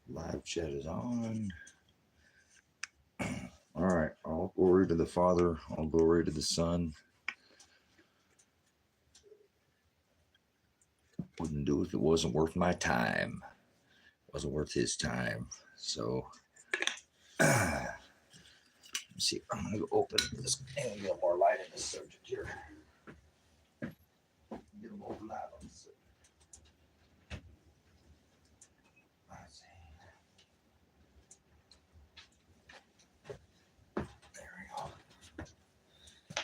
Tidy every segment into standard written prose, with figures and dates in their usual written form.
Live chat is on. All right. All glory to the Father. All glory to the Son. Wouldn't do it if it wasn't worth my time. It wasn't worth his time. So, let's see. I'm going to go open this and get more light in this subject here. Get a more light on this. Let's see. There we go.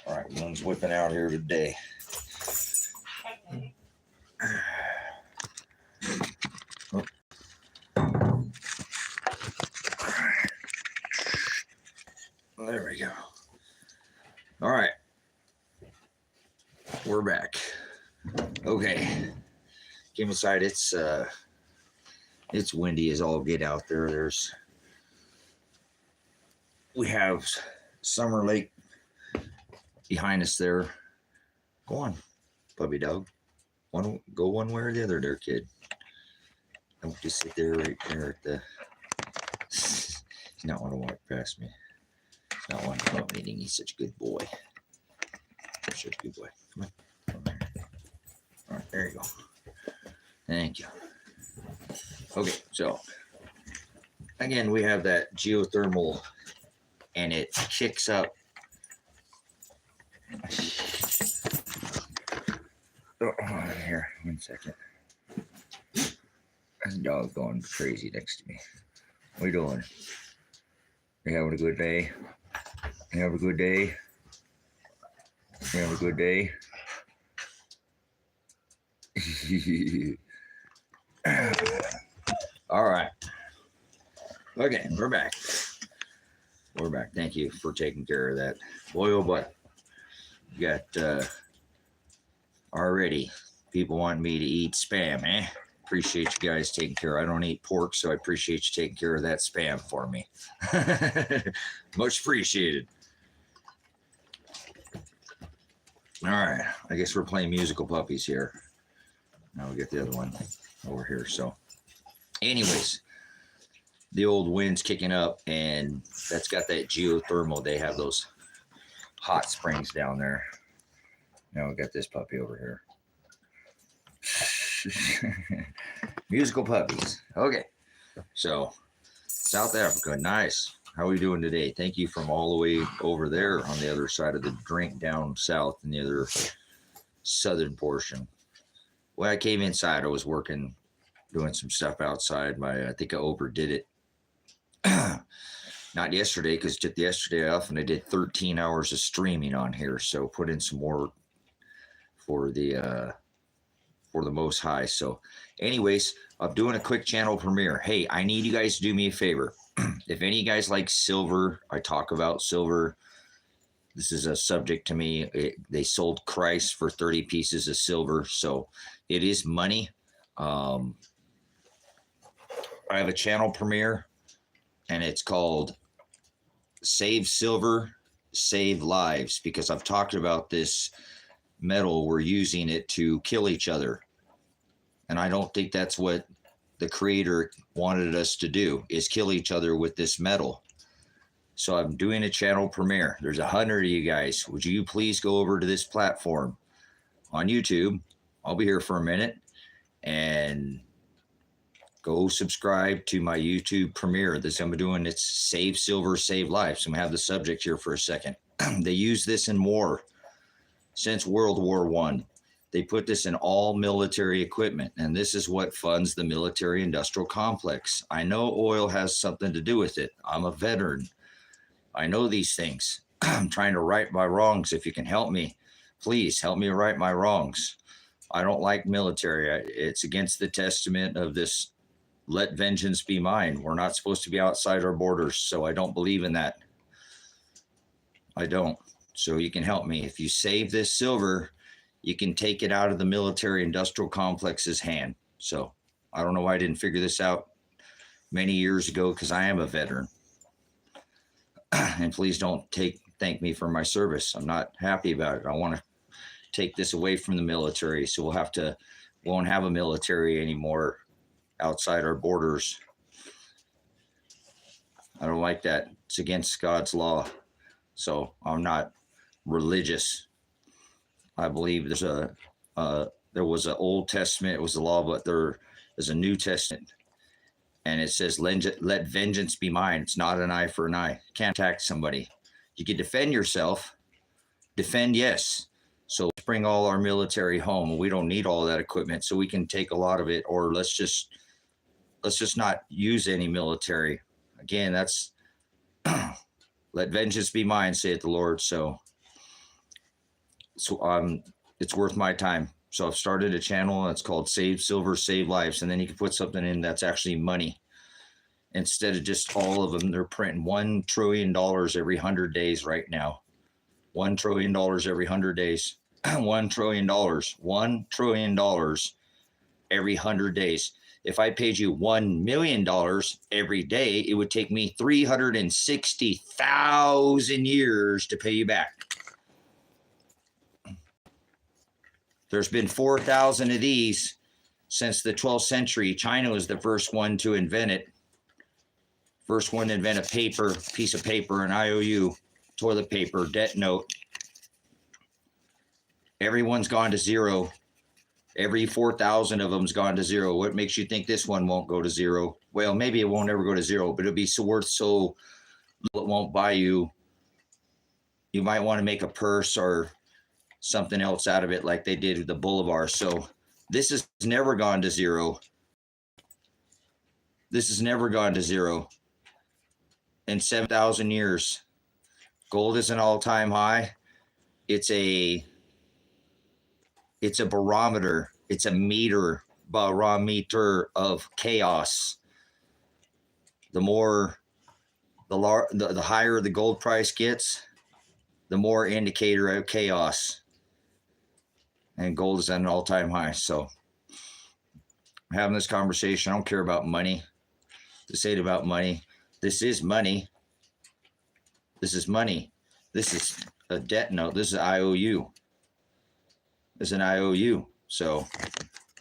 All right. One's whipping out here today. Oh. There we go. All right. We're back. Okay. Came inside. It's windy as all get out there. We have Summer Lake behind us there. Go on, puppy dog. Go one way or the other there, kid. Don't just sit there right there at the... He's not want to walk past me. He's not want to come up meeting. He's such a good boy. Such a good boy. Come on. Come on. All right, there you go. Thank you. Okay, so again, we have that geothermal, and it kicks up. Oh, here, 1 second. This dog going crazy next to me. What are you doing? You having a good day? You have a good day? You have a good day? All right. Okay, we're back. We're back. Thank you for taking care of that. Boy, oh boy. You got already people want me to eat spam, eh? Appreciate you guys taking care. I don't eat pork, so I appreciate you taking care of that spam for me. Much appreciated. All right. I guess we're playing musical puppies here. Now we'll get the other one over here. So anyways, the old wind's kicking up, and that's got that geothermal. They have those hot springs down there. Now we got this puppy over here. Musical puppies. Okay. So South Africa, nice. How are we doing today? Thank you from all the way over there on the other side of the drink down south in the other southern portion. When I came inside, I was working, doing some stuff outside. I think I overdid it. Not yesterday, because I took yesterday off and I did 13 hours of streaming on here. So put in some more for the Most High. So anyways, I'm doing a quick channel premiere. Hey, I need you guys to do me a favor. If any of you guys like silver, I talk about silver. This is a subject to me. They sold Christ for 30 pieces of silver. So it is money. I have a channel premiere, and it's called Save Silver, Save Lives, because I've talked about this metal. We're using it to kill each other. And I don't think that's what the Creator wanted us to do, is kill each other with this metal. So I'm doing a channel premiere. There's 100 of you guys. Would you please go over to this platform on YouTube? I'll be here for a minute, and go subscribe to my YouTube premiere. This I'm doing. It's Save Silver, Save Lives. I'm gonna have the subject here for a second. They use this in war since World War I. They put this in all military equipment, and this is what funds the military-industrial complex. I know oil has something to do with it. I'm a veteran. I know these things. I'm trying to right my wrongs. If you can help me, please help me right my wrongs. I don't like military. It's against the testament of this, let vengeance be mine. We're not supposed to be outside our borders, so I don't believe in that. I don't. So you can help me. If you save this silver, you can take it out of the military-industrial complex's hand. So I don't know why I didn't figure this out many years ago, because I am a veteran. And please don't thank me for my service. I'm not happy about it. I want to take this away from the military, so won't have a military anymore outside our borders. I don't like that. It's against God's law. So I'm not religious. I believe there was an Old Testament, it was the law, but there is a New Testament. And it says, let vengeance be mine. It's not an eye for an eye. You can't attack somebody. You can defend yourself. Defend, yes. So let's bring all our military home. We don't need all that equipment, so we can take a lot of it, or let's just not use any military. Again, that's let vengeance be mine, saith the Lord. So it's worth my time. So I've started a channel that's called Save Silver, Save Lives. And then you can put something in that's actually money. Instead of just all of them, they're printing $1 trillion every 100 days right now. $1 trillion every 100 days. $1 trillion. $1 trillion every 100 days. If I paid you $1 million every day, it would take me 360,000 years to pay you back. There's been 4,000 of these since the 12th century. China was the first one to invent it. First one to invent a piece of paper, an IOU, toilet paper, debt note. Everyone's gone to zero. Every 4,000 of them's gone to zero. What makes you think this one won't go to zero? Well, maybe it won't ever go to zero, but it'll be so worth so little it won't buy you. You might want to make a purse or something else out of it like they did with the Bolivar. So this has never gone to zero. This has never gone to zero in 7,000 years. Gold is an all-time high. It's a barometer. It's a barometer of chaos. The higher the gold price gets, the more indicator of chaos. And gold is at an all-time high. So I'm having this conversation. I don't care about money. To say it about money. This is money. This is money. This is a debt note. This is an IOU. This is an IOU. So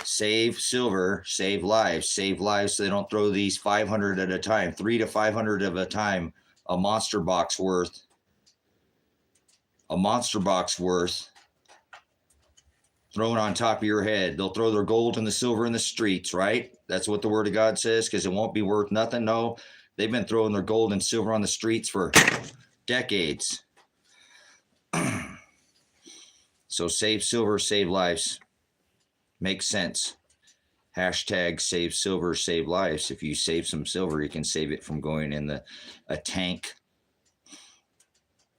save silver, save lives so they don't throw these 500 at a time, 300 to 500 at a time, a monster box worth thrown on top of your head. They'll throw their gold and the silver in the streets, right? That's what the word of God says, because it won't be worth nothing. No, they've been throwing their gold and silver on the streets for decades. So save silver, save lives. Makes sense. Hashtag save silver, save lives. If you save some silver, you can save it from going in a tank,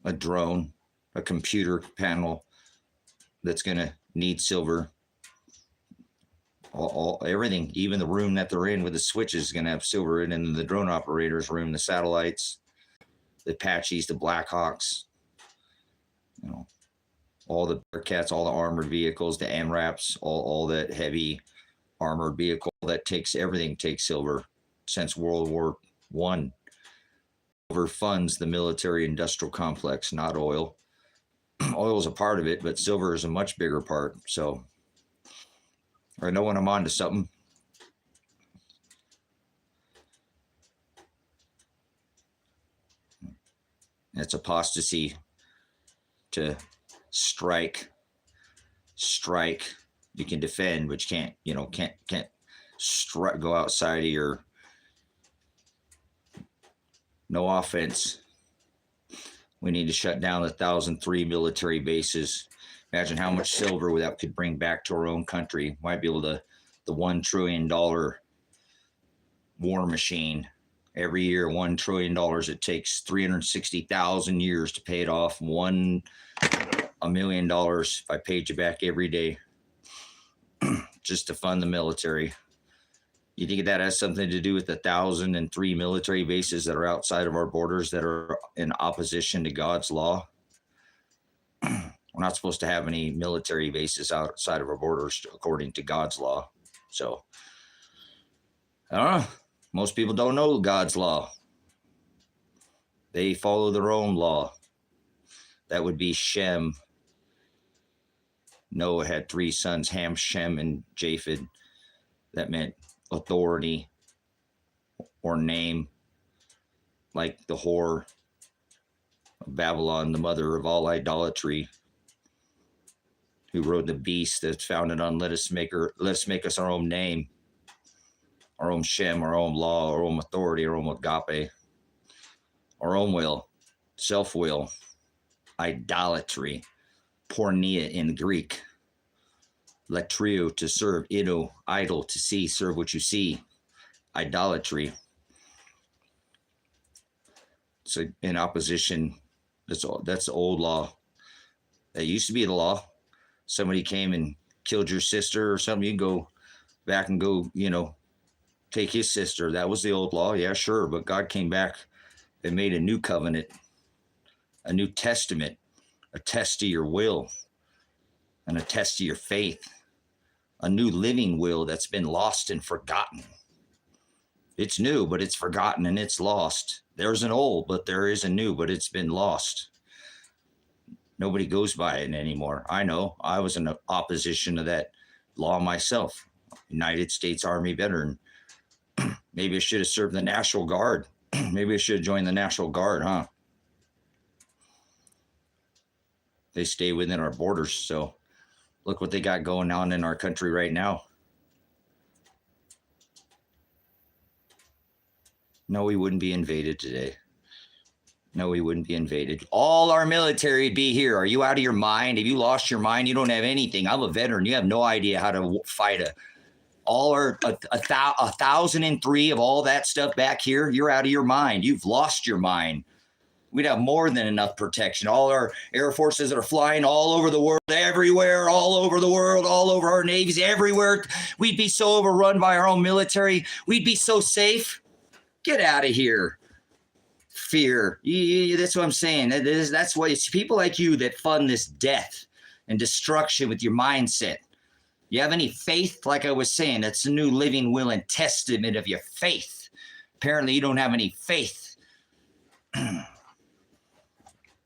a drone, a computer panel that's going to need silver. Everything, even the room that they're in with the switches is going to have silver in, and the drone operator's room, the satellites, the Apaches, the Blackhawks, all the Bearcats, all the armored vehicles, the AMRAPs, all that heavy armored vehicle that takes silver. Since World War I, silver funds the military industrial complex, not oil. Oil is a part of it, but silver is a much bigger part. So I know when I'm on to something. It's apostasy to strike. You can defend, but you can't strike, go outside of your, no offense. We need to shut down the 1,003 military bases. Imagine how much silver that could bring back to our own country. Might be able to, the $1 trillion war machine. Every year, $1 trillion. It takes 360,000 years to pay it off. $1 million if I paid you back every day just to fund the military. You think that has something to do with the 1,003 military bases that are outside of our borders that are in opposition to God's law? We're not supposed to have any military bases outside of our borders according to God's law. So, I don't know. Most people don't know God's law. They follow their own law. That would be Shem. Noah had 3 sons, Ham, Shem, and Japheth. That meant authority or name. like the whore of Babylon, the mother of all idolatry, who rode the beast that's founded on let us make us our own name, our own Shem, our own law, our own authority, our own Agape, our own will, self-will, idolatry, porneia in Greek, latrio, to serve, ido, idol, to see, serve what you see, idolatry. So in opposition, that's the old law. That used to be the law. Somebody came and killed your sister or something, you can go back and go, take his sister. That was the old law. Yeah, sure. But God came back and made a new covenant, a new testament, a test to your will and a test to your faith, a new living will that's been lost and forgotten. It's new, but it's forgotten and it's lost. There's an old, but there is a new, but it's been lost. Nobody goes by it anymore. I know. I was in opposition to that law myself. United States Army veteran. Maybe I should have served the National Guard. Maybe I should have joined the National Guard, huh? They stay within our borders. So look what they got going on in our country right now. No, we wouldn't be invaded today. No, we wouldn't be invaded. All our military would be here. Are you out of your mind? Have you lost your mind? You don't have anything. I'm a veteran. You have no idea how to fight all our 1,003 of all that stuff back here. You're out of your mind. You've lost your mind. We'd have more than enough protection. All our air forces that are flying all over the world, everywhere, all over the world, all over our navies, everywhere. We'd be so overrun by our own military. We'd be so safe. Get out of here. Fear. That's what I'm saying. That's why it's people like you that fund this death and destruction with your mindset. You have any faith? Like I was saying, that's the new living will and testament of your faith. Apparently you don't have any faith.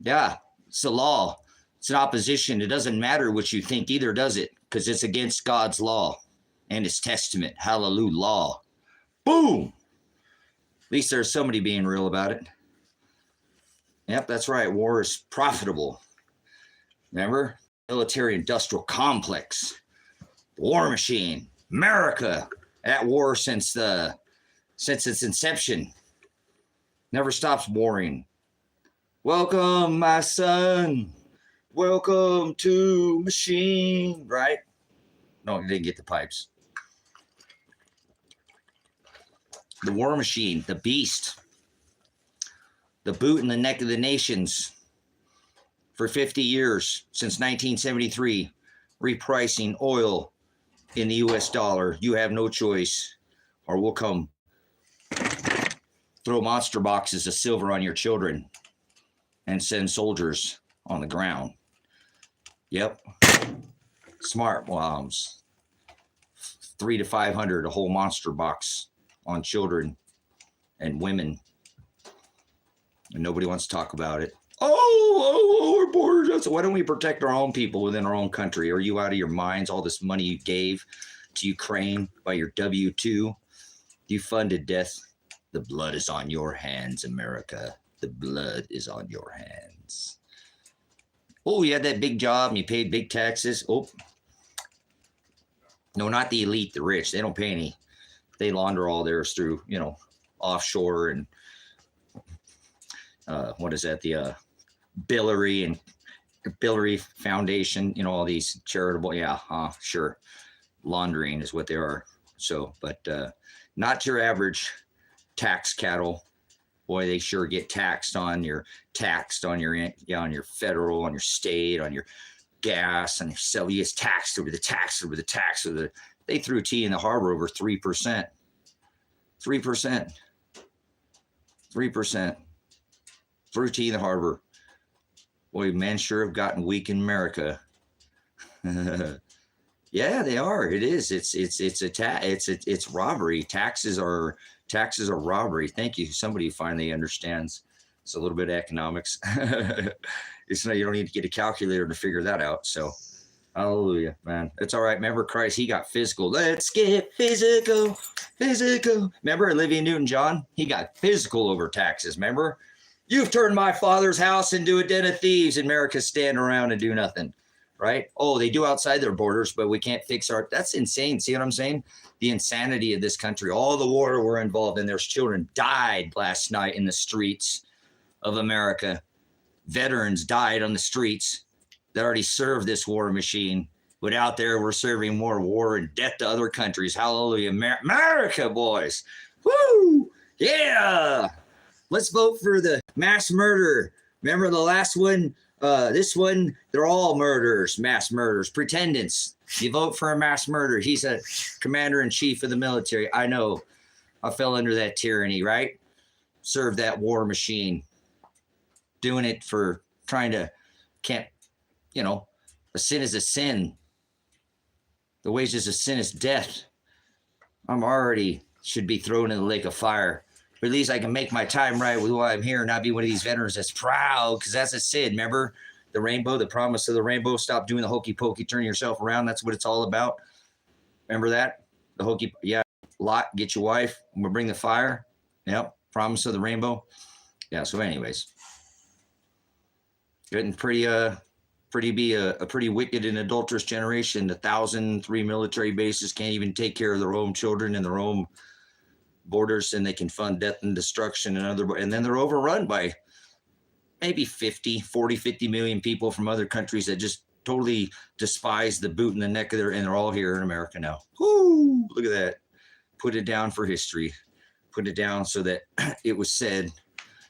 Yeah, it's the law. It's an opposition. It doesn't matter what you think either, does it? Because it's against God's law and his testament. Hallelujah. Law. Boom. At least there's somebody being real about it. Yep, that's right. War is profitable. Remember? Military industrial complex. War machine. America at war since its inception. Never stops warring. Welcome, my son. Welcome to machine. Right? No, you didn't get the pipes. The war machine, the beast. The boot in the neck of the nations for 50 years, since 1973, repricing oil in the US dollar. You have no choice, or we'll come throw monster boxes of silver on your children and send soldiers on the ground. Yep. Smart bombs. 300 to 500, a whole monster box on children and women. And nobody wants to talk about it. Oh, our borders. Why don't we protect our own people within our own country? Are you out of your minds? All this money you gave to Ukraine by your W-2. You funded death. The blood is on your hands, America. The blood is on your hands. Oh, you had that big job and you paid big taxes. Oh, no, not the elite, the rich. They don't pay any. They launder all theirs through, offshore and what is that? The Billary Foundation, all these charitable. Yeah, sure. Laundering is what they are. So, but not your average tax cattle. Boy, they sure get taxed on your federal, on your state, on your gas, and so you get taxed over the tax. They threw tea in the harbor over 3%. 3%. Threw tea in the harbor. Boy, men sure have gotten weak in America. Yeah, they are. It is. It's robbery. Taxes are robbery. Thank you. Somebody finally understands. It's a little bit of economics. It's not, you don't need to get a calculator to figure that out. So Hallelujah, man. It's all right. Remember Christ, he got physical. Let's get physical, physical. Remember Olivia Newton-John? He got physical over taxes, remember? You've turned my father's house into a den of thieves. America stand around and do nothing, right? Oh, they do outside their borders, but we can't fix our... That's insane. See what I'm saying? The insanity of this country. All the war we're involved in. There's children died last night in the streets of America. Veterans died on the streets that already served this war machine. But out there, we're serving more war and death to other countries. Hallelujah. America, boys. Woo! Yeah! Let's vote for the mass murderer. Remember the last one? This one, they're all murderers, mass murderers, pretendants. You vote for a mass murderer. He's a commander-in-chief of the military. I know. I fell under that tyranny, right? Served that war machine. Doing it for trying to... Can't... You know, a sin is a sin. The wages of sin is death. I'm already should be thrown in the lake of fire. But at least I can make my time right with why I'm here and not be one of these veterans that's proud, because that's a sin. Remember the rainbow, the promise of the rainbow? Stop doing the hokey pokey, turn yourself around. That's what it's all about. Remember that? The hokey, yeah. Lot, get your wife. We'll bring the fire. Yep. Promise of the rainbow. Yeah. So, anyways, getting pretty be a pretty wicked and adulterous generation. 1,003 military bases can't even take care of their own children and their own borders, and they can fund death and destruction and then they're overrun by maybe 50 million people from other countries that just totally despise the boot in the neck of and they're all here in America now. Woo! Look at that. Put it down for history. Put it down so that it was said.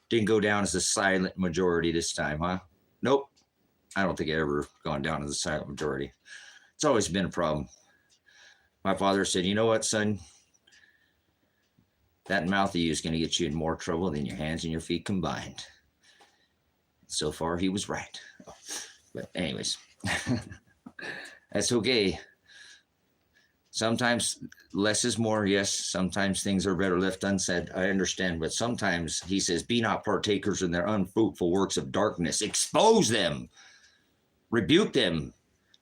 Didn't go down as a silent majority this time, huh? Nope. I don't think it ever gone down as a silent majority. It's always been a problem. My father said, you know what, son? That mouth of you is going to get you in more trouble than your hands and your feet combined. So far, he was right. But anyways, that's okay. Sometimes less is more, yes. Sometimes things are better left unsaid. I understand. But sometimes he says, be not partakers in their unfruitful works of darkness. Expose them. Rebuke them.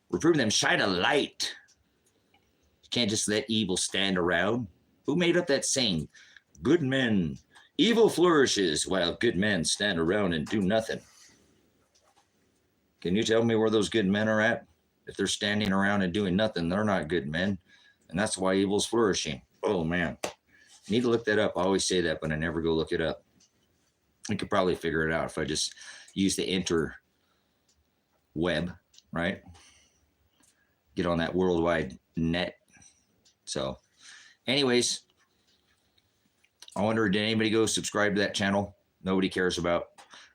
Reprove them. Shine a light. You can't just let evil stand around. Who made up that saying? Good men. Evil flourishes while good men stand around and do nothing. Can you tell me where those good men are at? If they're standing around and doing nothing, they're not good men. And that's why evil's flourishing. Oh, man. I need to look that up. I always say that, but I never go look it up. I could probably figure it out if I just use the interweb, right? Get on that worldwide net. So, anyways, I wonder, did anybody go subscribe to that channel? Nobody cares about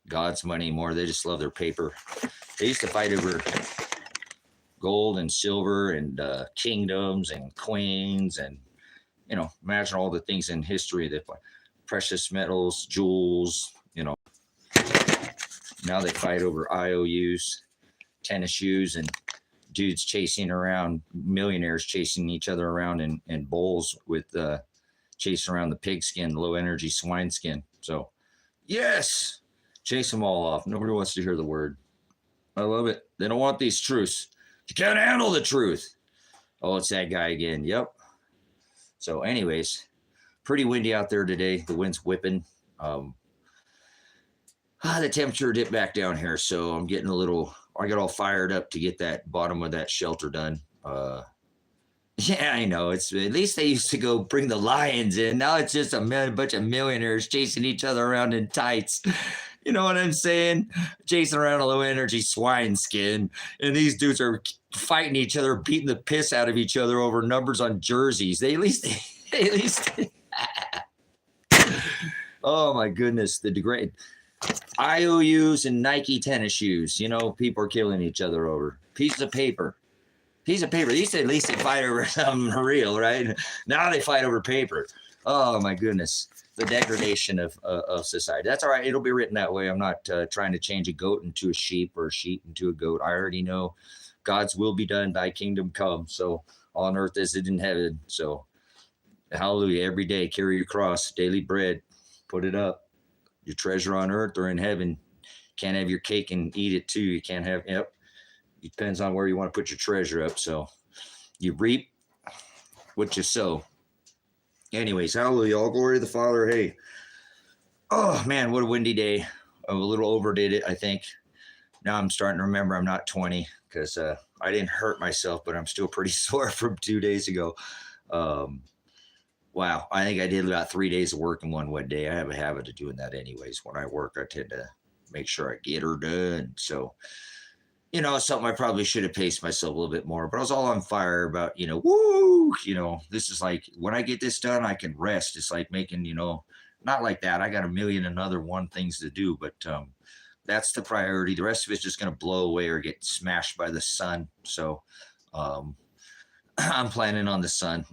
God's money anymore. They just love their paper. They used to fight over gold and silver and kingdoms and queens and, you know, imagine all the things in history that precious metals, jewels, you know. Now they fight over IOUs, tennis shoes, and dudes chasing around, millionaires chasing each other around in bowls with chasing around the pigskin, low energy swine skin. So, yes, chase them all off. Nobody wants to hear the word. I love it. They don't want these truths. You can't handle the truth. Oh, it's that guy again. Yep. So, anyways, pretty windy out there today. The wind's whipping. The temperature dipped back down here, so I'm getting a little. I got all fired up to get that bottom of that shelter done. Yeah, I know. It's at least they used to go bring the lions in. Now it's just a bunch of millionaires chasing each other around in tights. You know what I'm saying? Chasing around a low energy swine skin, and these dudes are fighting each other, beating the piss out of each other over numbers on jerseys. They at least. Oh my goodness, the degrade. IOUs and Nike tennis shoes. You know, people are killing each other over pieces of paper. Piece of paper. They used to at least they fight over something real, right? Now they fight over paper. Oh my goodness, the degradation of society. That's all right. It'll be written that way. I'm not trying to change a goat into a sheep or a sheep into a goat. I already know God's will be done, thy kingdom come. So on earth as it in heaven. So hallelujah. Every day, carry your cross, daily bread, put it up. Your treasure on earth or in heaven. Can't have your cake and eat it too. You can't have, yep. It depends on where you want to put your treasure up. So you reap what you sow. Anyways, hallelujah, all glory to the Father. Hey, oh man, what a windy day. I a little overdid it, I think. Now I'm starting to remember I'm not 20 because I didn't hurt myself, but I'm still pretty sore from 2 days ago. Wow, I think I did about 3 days of work in one day. I have a habit of doing that anyways. When I work, I tend to make sure I get her done. So, you know, something I probably should have paced myself a little bit more, but I was all on fire about, woo, this is like, when I get this done, I can rest. It's like making, not like that. I got a million and other one things to do, but that's the priority. The rest of it's just going to blow away or get smashed by the sun. So I'm planning on the sun.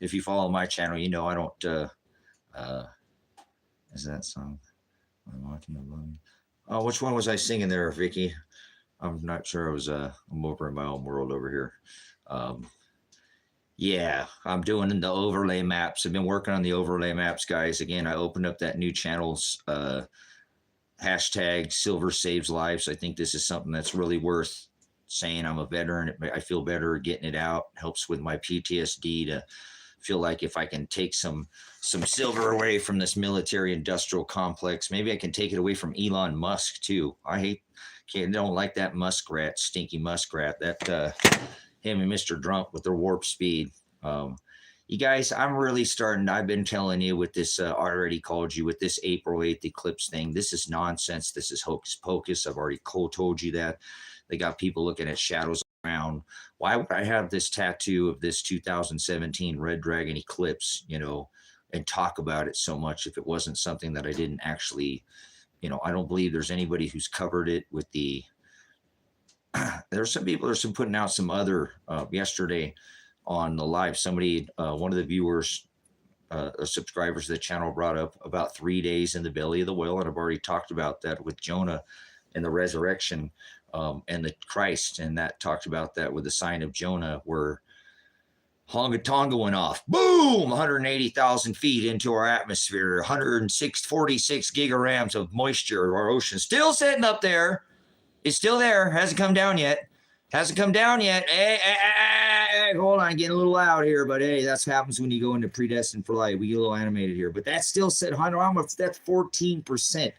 If you follow my channel, I don't, is that song? Oh, which one was I singing there, Vicky? I'm not sure. I'm over in my own world over here. Yeah, I'm doing the overlay maps. I've been working on the overlay maps, guys. Again, I opened up that new channel's hashtag Silver Saves Lives. I think this is something that's really worth saying. I'm a veteran. I feel better getting it out. Helps with my PTSD to feel like if I can take some silver away from this military industrial complex, maybe I can take it away from Elon Musk too. Don't like that muskrat, stinky muskrat, that him and Mr. Drunk with their warp speed. You guys, I'm really starting. I've been telling you with this, already called you with this April 8th eclipse thing. This is nonsense. This is hocus pocus. I've already told you that. They got people looking at shadows around. Why would I have this tattoo of this 2017 Red Dragon eclipse, and talk about it so much if it wasn't something that I didn't actually, I don't believe there's anybody who's covered it with the, there's some people that are putting out some other, yesterday on the live, somebody, one of the viewers, subscribers to the channel brought up about 3 days in the belly of the whale. And I've already talked about that with Jonah and the resurrection, and the Christ. And that talked about that with the sign of Jonah, where Honga Tonga went off. Boom! 180,000 feet into our atmosphere, 146 gigarams of moisture. Our ocean still sitting up there. It's still there. Hasn't come down yet. Hey, hold on, getting a little loud here, but hey, that's what happens when you go into Predestined for Light. We get a little animated here, but that's still said, that's 14%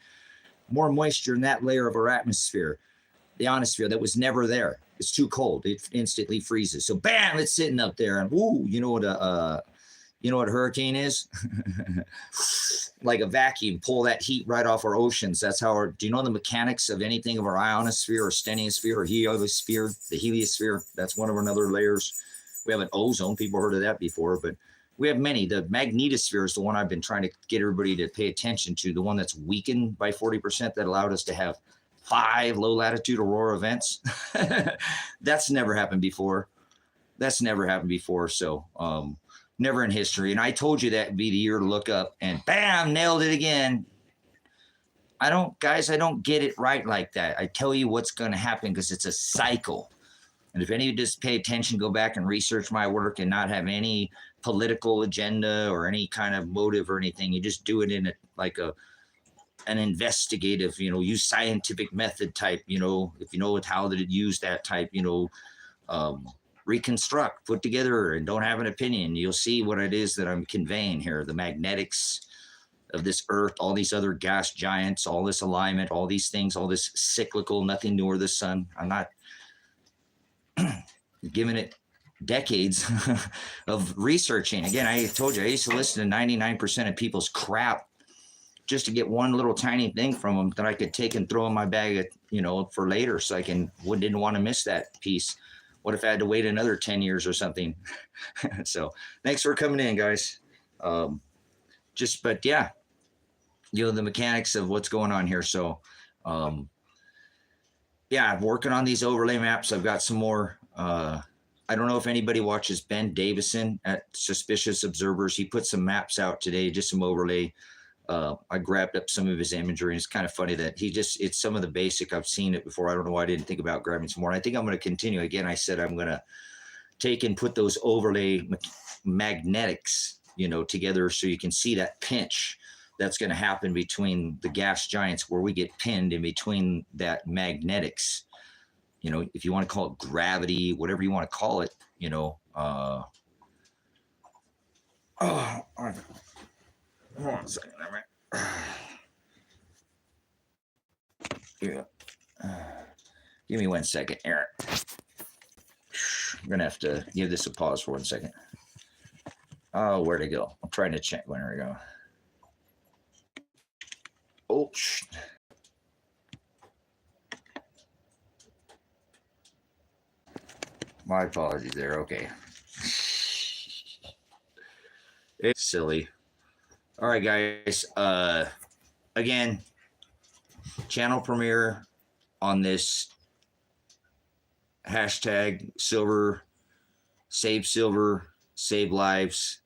more moisture in that layer of our atmosphere, the ionosphere, that was never there. It's too cold. It instantly freezes. So bam, it's sitting up there, and woo, you know what a hurricane is? Like a vacuum, pull that heat right off our oceans. That's how do you know the mechanics of anything of our ionosphere or stenosphere or heliosphere? The heliosphere, that's one of our other layers. We have an ozone. People heard of that before, but we have many. The magnetosphere is the one I've been trying to get everybody to pay attention to, the one that's weakened by 40% that allowed us to have 5 low latitude aurora events. That's never happened before. So, never in history. And I told you that would be the year to look up, and bam, nailed it again. I don't get it right like that. I tell you what's going to happen because it's a cycle. And if any of you just pay attention, go back and research my work and not have any political agenda or any kind of motive or anything. You just do it in an investigative, use scientific method type, if you know how to use that type, reconstruct, put together, and don't have an opinion. You'll see what it is that I'm conveying here. The magnetics of this earth, all these other gas giants, all this alignment, all these things, all this cyclical, nothing newer the sun. I'm not giving it decades of researching. Again, I told you, I used to listen to 99% of people's crap just to get one little tiny thing from them that I could take and throw in my bag, for later. So I didn't want to miss that piece. What if I had to wait another 10 years or something? So thanks for coming in, guys. But yeah, the mechanics of what's going on here. So, yeah, I'm working on these overlay maps. I've got some more. I don't know if anybody watches Ben Davison at Suspicious Observers. He put some maps out today, just some overlay. I grabbed up some of his imagery, and it's kind of funny that it's some of the basic. I've seen it before. I don't know why I didn't think about grabbing some more. I think I'm going to continue. Again, I said I'm going to take and put those overlay magnetics, together so you can see that pinch that's going to happen between the gas giants, where we get pinned in between that magnetics you know, if you want to call it gravity, whatever you want to call it, you know. Hold on a second. Yeah. Give me 1 second, Aaron. I'm gonna have to give this a pause for 1 second. Oh, where'd it go? I'm trying to check. Where we go? Oh, my apologies there. Okay. It's silly. All right, guys. Again, channel premiere on this hashtag silver, save lives.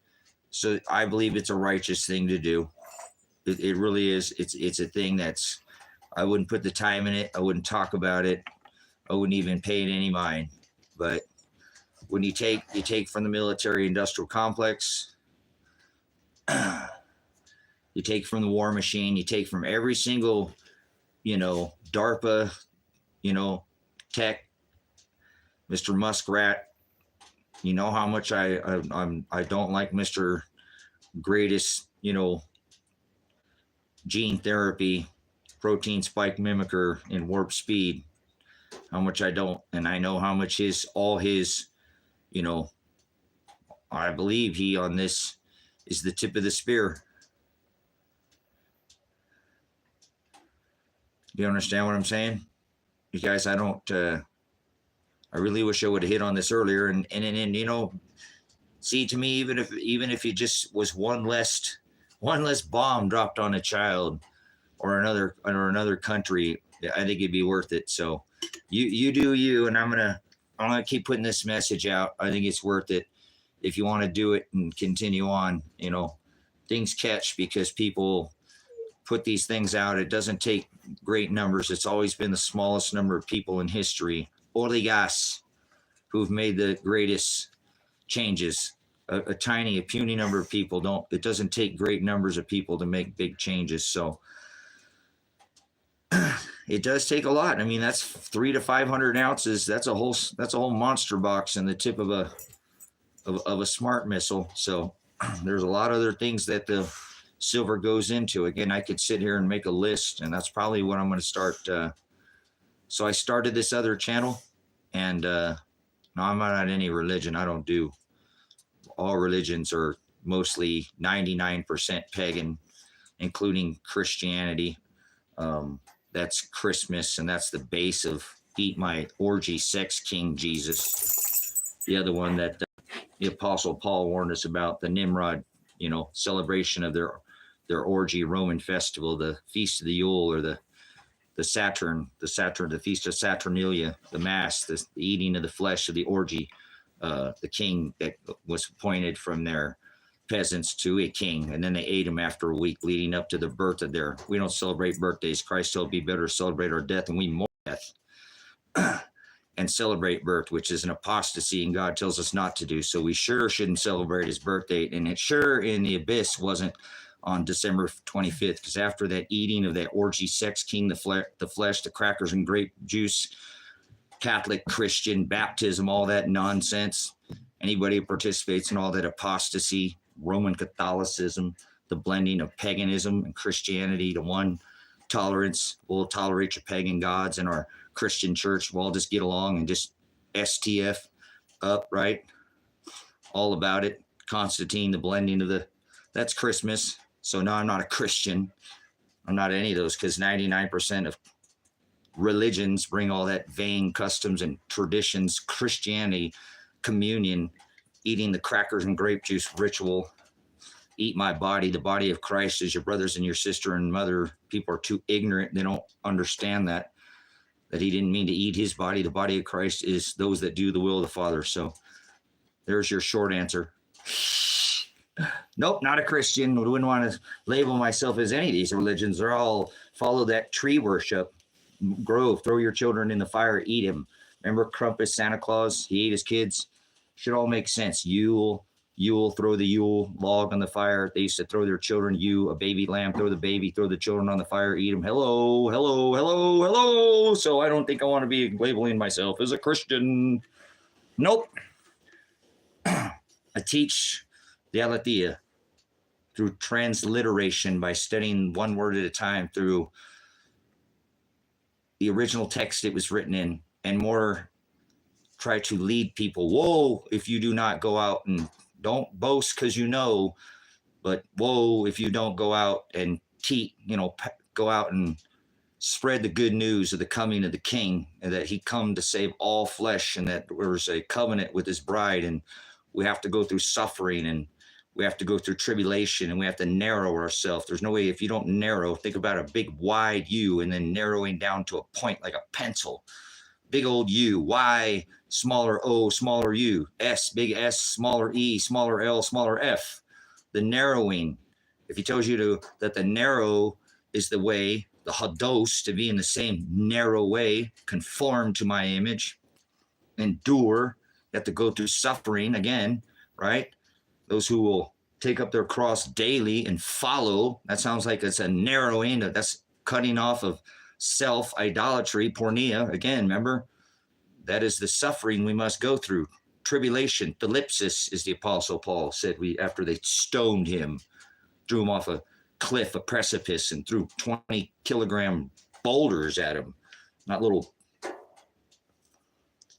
So I believe it's a righteous thing to do. It really is. It's a thing that's, I wouldn't put the time in it. I wouldn't talk about it. I wouldn't even pay it any mind. But when you take from the military industrial complex, you take from the war machine, you take from every single, you know, DARPA, you know, tech, Mr. Muskrat. You know how much I don't like Mr. Greatest, you know, gene therapy, protein spike mimicker in warp speed. How much I don't, and I know how much all his, you know, I believe he on this is the tip of the spear. Do you understand what I'm saying? You guys, I don't, I really wish I would have hit on this earlier. And you know, see, to me, even if it just was one less bomb dropped on a child or another country, I think it'd be worth it. So you do you, and I'm gonna keep putting this message out. I think it's worth it if you want to do it and continue on. You know, things catch because people put these things out. It doesn't take great numbers. It's always been the smallest number of people in history, oligarchs, who've made the greatest changes. A puny number of people it doesn't take great numbers of people to make big changes. So it does take a lot. I mean, that's 300 to 500 ounces. That's a whole monster box in the tip of a smart missile. So there's a lot of other things that the silver goes into. Again, I could sit here and make a list, and that's probably what I'm going to start. So I started this other channel, and no, I'm not any religion. I don't do. All religions are mostly 99% pagan, including Christianity. That's Christmas, and that's the base of Eat My Orgy Sex King Jesus. The other one that the Apostle Paul warned us about, the Nimrod, you know, celebration of their orgy Roman festival, the Feast of the Yule, or the Saturn, the Feast of Saturnalia, the Mass, the eating of the flesh of the orgy, the king that was appointed from their peasants to a king, and then they ate him after a week leading up to the birth of we don't celebrate birthdays. Christ said it'd be better to celebrate our death, and we mourn death and celebrate birth, which is an apostasy, and God tells us not to do. So we sure shouldn't celebrate his birthday. And it sure in the abyss wasn't on December 25th, because after that eating of that orgy sex king, the flesh, the crackers and grape juice, Catholic, Christian, baptism, all that nonsense, anybody who participates in all that apostasy, Roman Catholicism, the blending of paganism and Christianity to one, tolerance, we'll tolerate your pagan gods, and our Christian church, we'll all just get along and just STF up, right? All about it. Constantine, the blending of that's Christmas. So no, I'm not a Christian. I'm not any of those, because 99% of religions bring all that vain customs and traditions. Christianity, communion, eating the crackers and grape juice ritual, eat my body, the body of Christ is your brothers and your sister and mother. People are too ignorant. They don't understand that he didn't mean to eat his body. The body of Christ is those that do the will of the Father. So there's your short answer. Nope, not a Christian. I wouldn't want to label myself as any of these religions. They're all follow that tree worship. Grove, throw your children in the fire, eat him. Remember Krampus, Santa Claus? He ate his kids. Should all make sense. Yule, Yule, throw the Yule log on the fire. They used to throw their children, a baby lamb, throw the baby, throw the children on the fire, eat them. Hello, hello, hello, hello. So I don't think I want to be labeling myself as a Christian. Nope. I teach the aletheia through transliteration by studying one word at a time through the original text it was written in, and more try to lead people. Whoa, if you do not go out and don't boast because you know, but whoa, if you don't go out and go out and spread the good news of the coming of the King, and that he come to save all flesh, and that there's a covenant with his bride, and we have to go through suffering, and we have to go through tribulation, and we have to narrow ourselves. There's no way, if you don't narrow, think about a big wide U and then narrowing down to a point like a pencil. Big old U, Y, smaller O, smaller U, S, big S, smaller E, smaller L, smaller F. The narrowing, if he tells you that the narrow is the way, the hados, to be in the same narrow way, conform to my image, endure, you have to go through suffering again, right? Those who will take up their cross daily and follow, that sounds like it's a narrowing, that's cutting off of self, idolatry, pornea. Again, remember, that is the suffering we must go through. Tribulation, thlipsis, is the Apostle Paul said, after they stoned him, threw him off a cliff, a precipice, and threw 20-kilogram boulders at him, not little.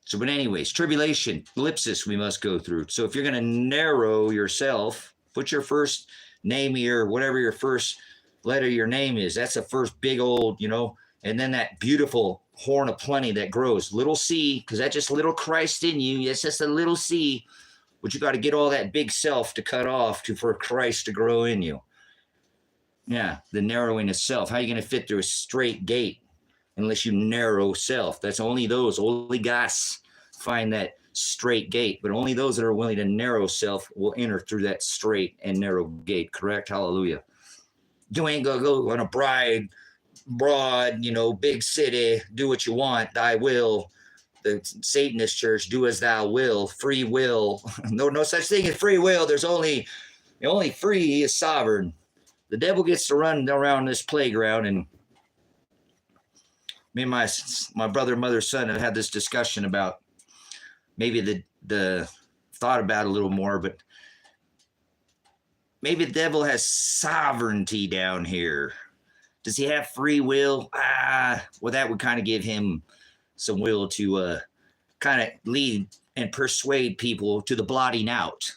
So, but anyways, tribulation, thlipsis we must go through. So if you're going to narrow yourself, put your first name here, whatever your first letter of your name is. That's the first big old, and then that beautiful horn of plenty that grows. Little C, because that's just little Christ in you. It's just a little C. But you got to get all that big self to cut off for Christ to grow in you. Yeah, the narrowing of self. How are you going to fit through a straight gate unless you narrow self? That's only guys find that straight gate, but only those that are willing to narrow self will enter through that straight and narrow gate. Correct? Hallelujah. You ain't going to go on a broad, big city, do what you want, thy will. The Satanist church, do as thou will, free will. No such thing as free will. There's only free, he is sovereign. The devil gets to run around this playground, and me and my brother, mother, son have had this discussion about maybe the thought about it a little more, but maybe the devil has sovereignty down here. Does he have free will? Well, that would kind of give him some will to kind of lead and persuade people to the blotting out.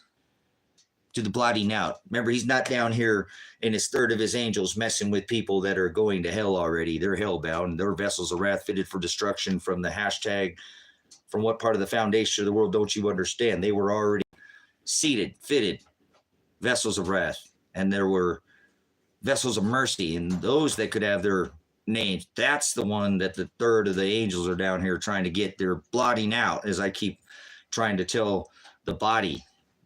Remember, he's not down here in his third of his angels messing with people that are going to hell already. They're hellbound. They're vessels of wrath fitted for destruction. From the hashtag, from what part of the foundation of the world don't you understand? They were already seated, fitted, vessels of wrath. And there were vessels of mercy, and those that could have their names. That's the one that the third of the angels are down here trying to get. They're blotting out, as I keep trying to tell the body,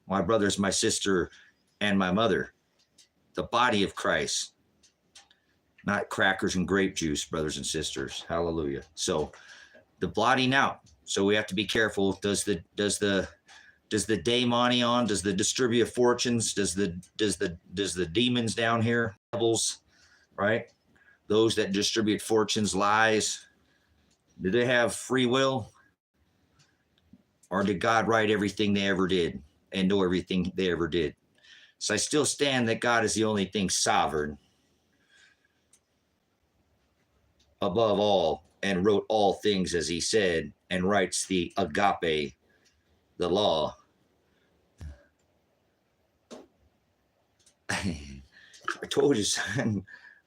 my brothers, my sister, and my mother, the body of Christ, not crackers and grape juice, brothers and sisters. Hallelujah. So the blotting out. So we have to be careful. Does the daimonion, does the distribute fortunes, does the demons down here, devils, right? Those that distribute fortunes, lies, do they have free will? Or did God write everything they ever did and know everything they ever did? So I still stand that God is the only thing sovereign above all, and wrote all things as he said, and writes the Agape, the law. I told you, son,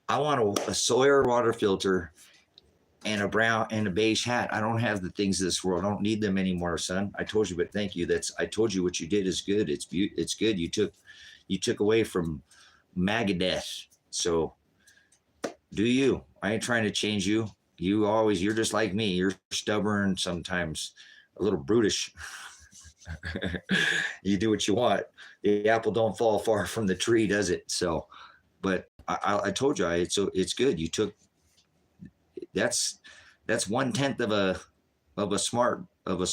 I want a Sawyer water filter and a brown and a beige hat. I don't have the things of this world. I don't need them anymore, son. I told you, but thank you. I told you what you did is good. It's good. You took away from Magadeath. So do you. I ain't trying to change you. You're just like me. You're stubborn, sometimes a little brutish. You do what you want. The apple don't fall far from the tree, does it? So, but I told you, so it's good. You took, that's 1/10 of a smart, of a,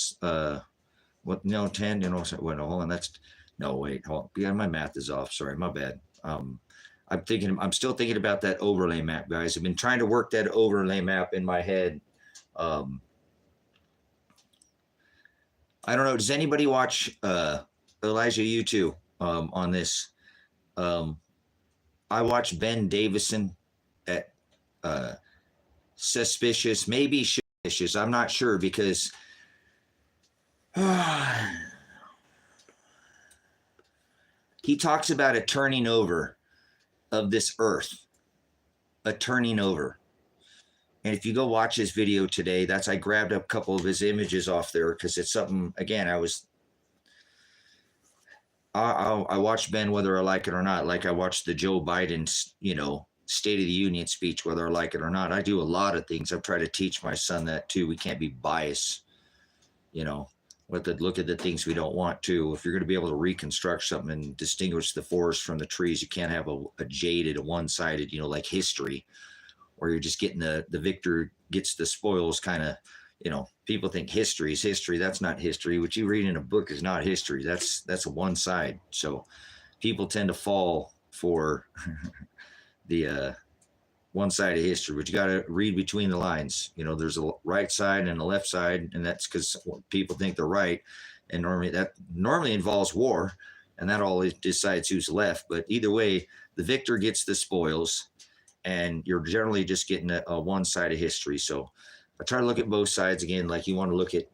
10, hold on, that's No, wait, hold on. Yeah, my math is off. Sorry, my bad. I'm still thinking about that overlay map, guys. I've been trying to work that overlay map in my head. I don't know. Does anybody watch Elijah? You too on this. I watched Ben Davison at Suspicious, maybe Suspicious. I'm not sure because he talks about a turning over of this earth, a turning over. And if you go watch his video today, I grabbed a couple of his images off there because it's something, again, I watched Ben whether I like it or not. Like I watched the Joe Biden's, State of the Union speech, whether I like it or not. I do a lot of things. I've tried to teach my son that too. We can't be biased, look at the things we don't want to. If you're going to be able to reconstruct something and distinguish the forest from the trees, you can't have a jaded, a one-sided, like history, where you're just getting the victor gets the spoils kind of, people think history is history. That's not history. What you read in a book is not history. That's a one side. So people tend to fall for the one side of history, but you got to read between the lines. There's a right side and a left side, and that's because people think they're right. And normally involves war, and that always decides who's left. But either way, the victor gets the spoils, and you're generally just getting a one side of history. So I try to look at both sides again, like you want to look at,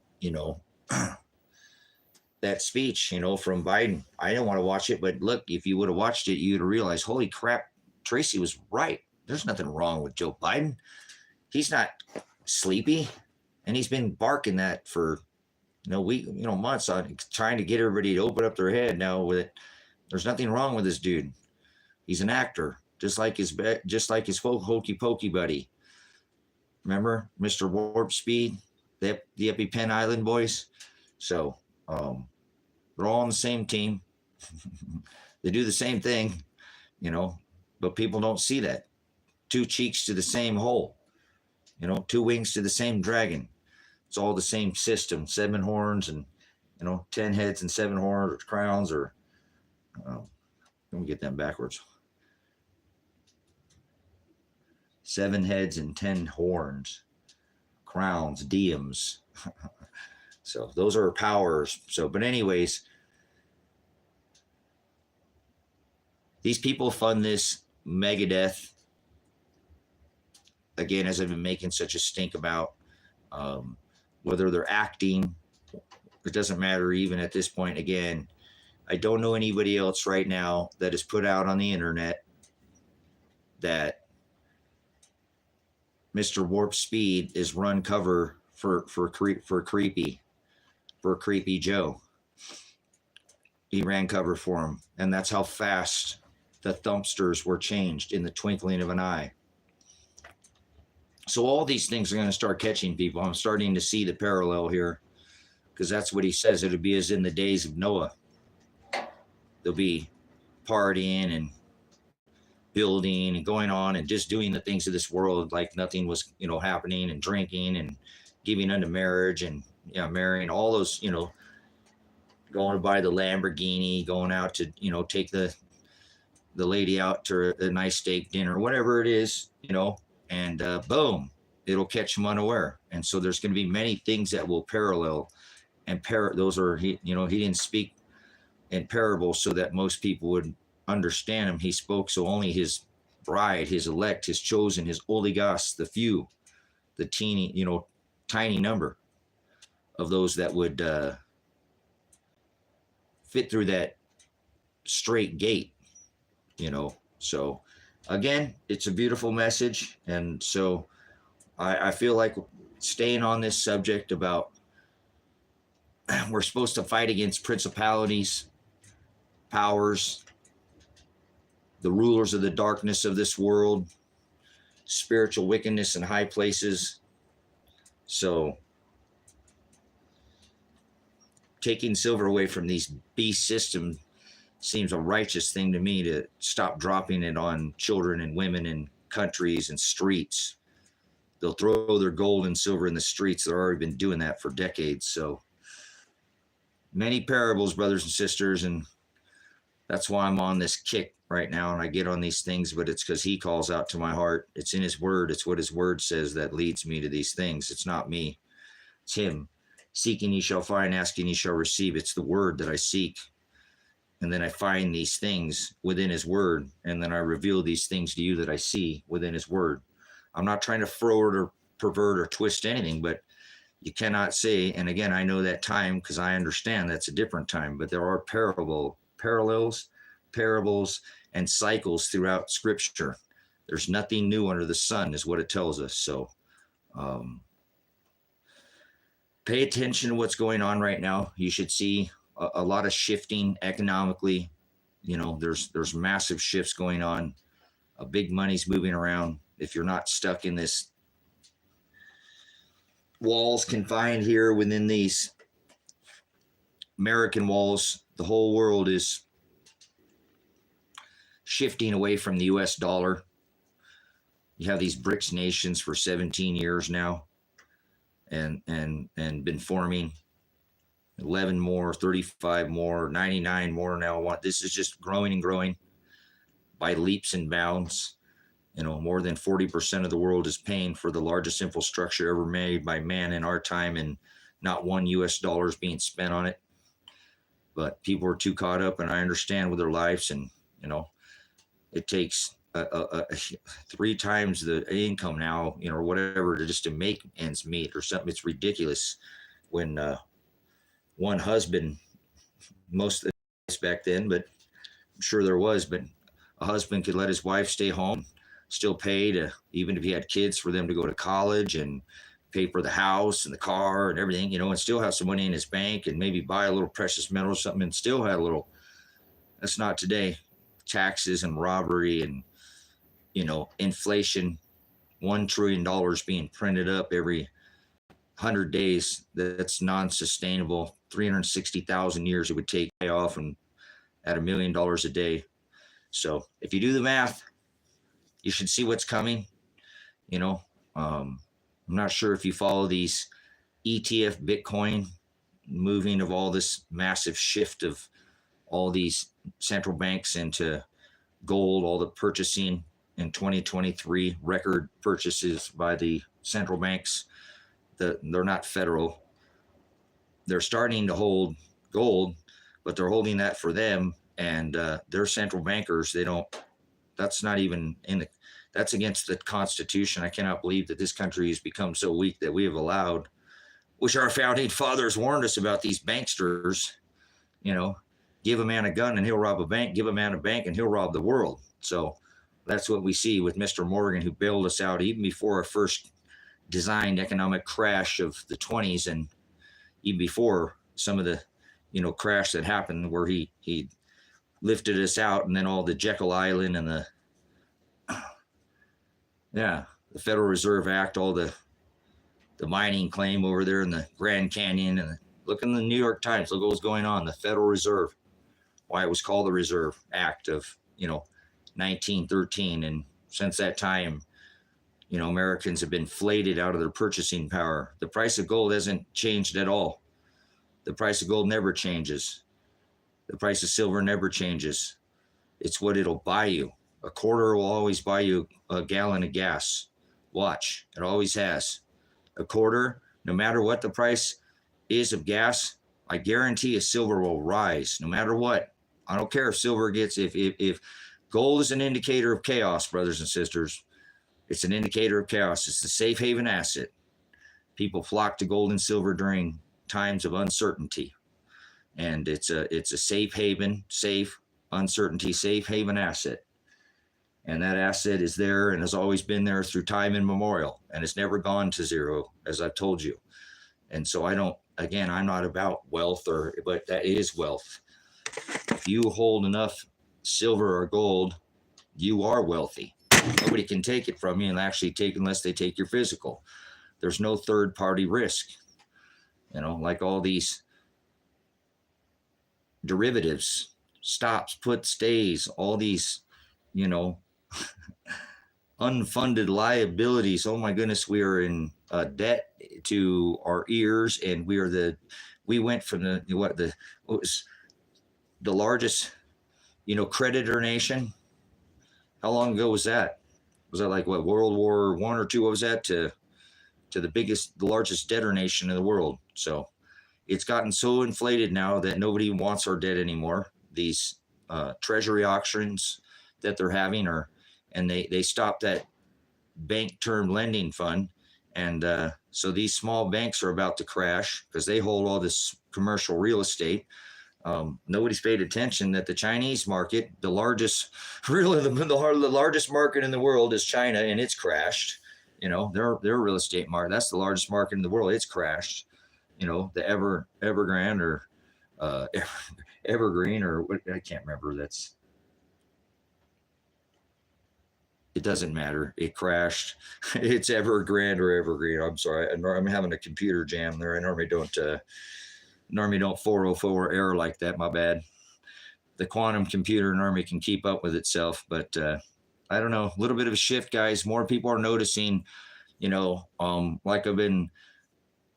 that speech, from Biden. I didn't want to watch it, but look, if you would have watched it, you'd have realized, holy crap, Tracy was right. There's nothing wrong with Joe Biden. He's not sleepy, and he's been barking that for months on trying to get everybody to open up their head now with it. There's nothing wrong with this dude. He's an actor, just like his hokey pokey buddy. Remember Mr. Warp Speed, the EpiPen Island boys? So they're all on the same team. They do the same thing, but people don't see that. Two cheeks to the same hole, two wings to the same dragon. It's all the same system, 7 horns and, 10 heads and 7 horns or crowns or, let me get them backwards. 7 heads and 10 horns, crowns, diems. So those are powers. So, but anyways, these people fund this Megadeth. Again, as I've been making such a stink about, whether they're acting, it doesn't matter even at this point. Again, I don't know anybody else right now that is put out on the internet that Mr. Warp Speed is run cover for Creepy Joe. He ran cover for him, and that's how fast the thumpsters were changed in the twinkling of an eye. So all these things are going to start catching people. I'm starting to see the parallel here, because that's what he says. It'll be as in the days of Noah. They'll be partying and building and going on and just doing the things of this world like nothing was, happening, and drinking and giving unto marriage and marrying, all those, going to buy the Lamborghini, going out to, take the lady out to a nice steak dinner, whatever it is, and boom, it'll catch them unaware. And so there's going to be many things that will parallel, and those are, he didn't speak in parables so that most people would understand him. He spoke so only his bride, his elect, his chosen, his oligos, the few, the teeny, tiny number of those that would fit through that straight gate, So again, it's a beautiful message. And so I feel like staying on this subject about we're supposed to fight against principalities, powers, the rulers of the darkness of this world, spiritual wickedness in high places. So taking silver away from these beast systems seems a righteous thing to me, to stop dropping it on children and women and countries and streets. They'll throw their gold and silver in the streets. They've already been doing that for decades. So many parables, brothers and sisters, and That's why I'm on this kick right now, and I get on these things, but it's because he calls out to my heart. It's in his word. It's what his word says that leads me to these things. It's not me. It's him. Seeking ye shall find, asking ye shall receive. It's the word that I seek. And then I find these things within his word, and then I reveal these things to you that I see within his word. I'm not trying to forward or pervert or twist anything, but you cannot say, and again, I know that time because I understand that's a different time, but there are parallels, parables, and cycles throughout scripture. There's nothing new under the sun is what it tells us. So pay attention to what's going on right now. You should see a lot of shifting economically. You know, there's massive shifts going on. Big money's moving around. If you're not stuck in this walls confined here within these American walls, the whole world is shifting away from the US dollar. You have these BRICS nations for 17 years now and been forming 11 more, 35 more, 99 more now. This is just growing and growing by leaps and bounds. You know, more than 40% of the world is paying for the largest infrastructure ever made by man in our time, and not one US dollar is being spent on it. But people are too caught up, and I understand with their lives, and you know, it takes 3 times the income now, you know, or whatever, to make ends meet or something. It's ridiculous when one husband, most of the back then, but I'm sure there was, but a husband could let his wife stay home, still pay to, even if he had kids, for them to go to college and pay for the house and the car and everything, you know, and still have some money in his bank and maybe buy a little precious metal or something and still have a little. That's not today. Taxes and robbery and, you know, inflation, $1 trillion being printed up every 100 days. That's non-sustainable. 360,000 years it would take to pay off, and at $1 million a day. So if you do the math, you should see what's coming. You know, I'm not sure if you follow these ETF Bitcoin moving of all this massive shift of all these central banks into gold, all the purchasing in 2023, record purchases by the central banks. They're not federal. They're starting to hold gold, but they're holding that for them, and their central bankers, they don't, that's not even in the, that's against the Constitution. I cannot believe that this country has become so weak that we have allowed, which our founding fathers warned us about, these banksters. You know, give a man a gun and he'll rob a bank, give a man a bank and he'll rob the world. So that's what we see with Mr. Morgan, who bailed us out even before our first designed economic crash of the 20s, and even before some of the, you know, crash that happened where he lifted us out, and then all the Jekyll Island and the Federal Reserve Act, all the mining claim over there in the Grand Canyon, and look in the New York Times, look what was going on, the Federal Reserve, why it was called the Reserve Act of, you know, 1913. And since that time, you know, Americans have been flayed out of their purchasing power. The price of gold hasn't changed at all. The price of gold never changes. The price of silver never changes. It's what it'll buy you. A quarter will always buy you a gallon of gas. Watch, it always has. A quarter, no matter what the price is of gas, I guarantee you silver will rise no matter what. I don't care if silver gets, if gold is an indicator of chaos, brothers and sisters, it's an indicator of chaos. It's the safe haven asset. People flock to gold and silver during times of uncertainty. And it's a safe haven, safe uncertainty, safe haven asset. And that asset is there and has always been there through time immemorial. And it's never gone to zero, as I've told you. And so I'm not about wealth, but that is wealth. If you hold enough silver or gold, you are wealthy. Nobody can take it from you, and actually take, unless they take your physical. There's no third party risk. You know, like all these derivatives, stops, puts, stays, all these, you know, unfunded liabilities. Oh my goodness, we are in debt to our ears, and we went from what was the largest creditor nation. How long ago was that? Was that like what, World War I or II? What was that to the largest debtor nation in the world? So it's gotten so inflated now that nobody wants our debt anymore. These treasury auctions that they're having and they stopped that bank term lending fund. And so these small banks are about to crash because they hold all this commercial real estate. Nobody's paid attention that the Chinese market, the largest market in the world is China, and it's crashed. Their real estate market, that's the largest market in the world. It's crashed. The Evergrande or Evergreen or what, I can't remember. It doesn't matter. It crashed. It's Evergrande or Evergreen. I'm sorry. I'm having a computer jam there. I normally don't 404 error like that. My bad. The quantum computer normally can keep up with itself, but I don't know. A little bit of a shift, guys. More people are noticing. Like I've been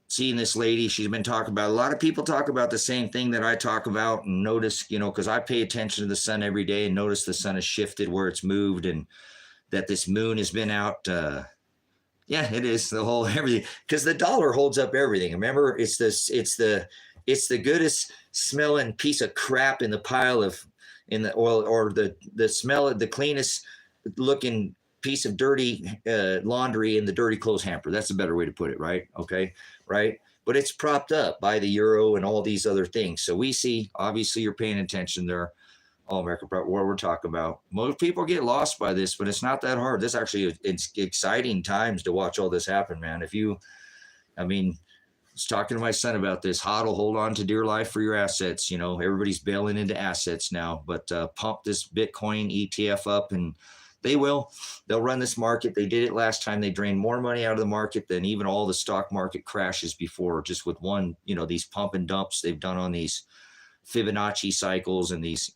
seeing this lady. She's been talking about. A lot of people talk about the same thing that I talk about and notice. Because I pay attention to the sun every day and notice the sun has shifted where it's moved and that this moon has been out. Yeah, it is the whole everything because the dollar holds up everything. Remember, it's the goodest smelling piece of crap in the pile in the oil, or the smell of the cleanest looking piece of dirty laundry in the dirty clothes hamper. That's a better way to put it, right? Okay, right. But it's propped up by the euro and all these other things. So we see, obviously, you're paying attention there. All American, what we're talking about. Most people get lost by this, but it's not that hard. This actually, it's exciting times to watch all this happen, man. I was talking to my son about this. HODL, hold on to dear life for your assets. Everybody's bailing into assets now, but pump this Bitcoin ETF up and they'll run this market. They did it last time. They drained more money out of the market than even all the stock market crashes before, just with one, these pump and dumps they've done on these Fibonacci cycles and these,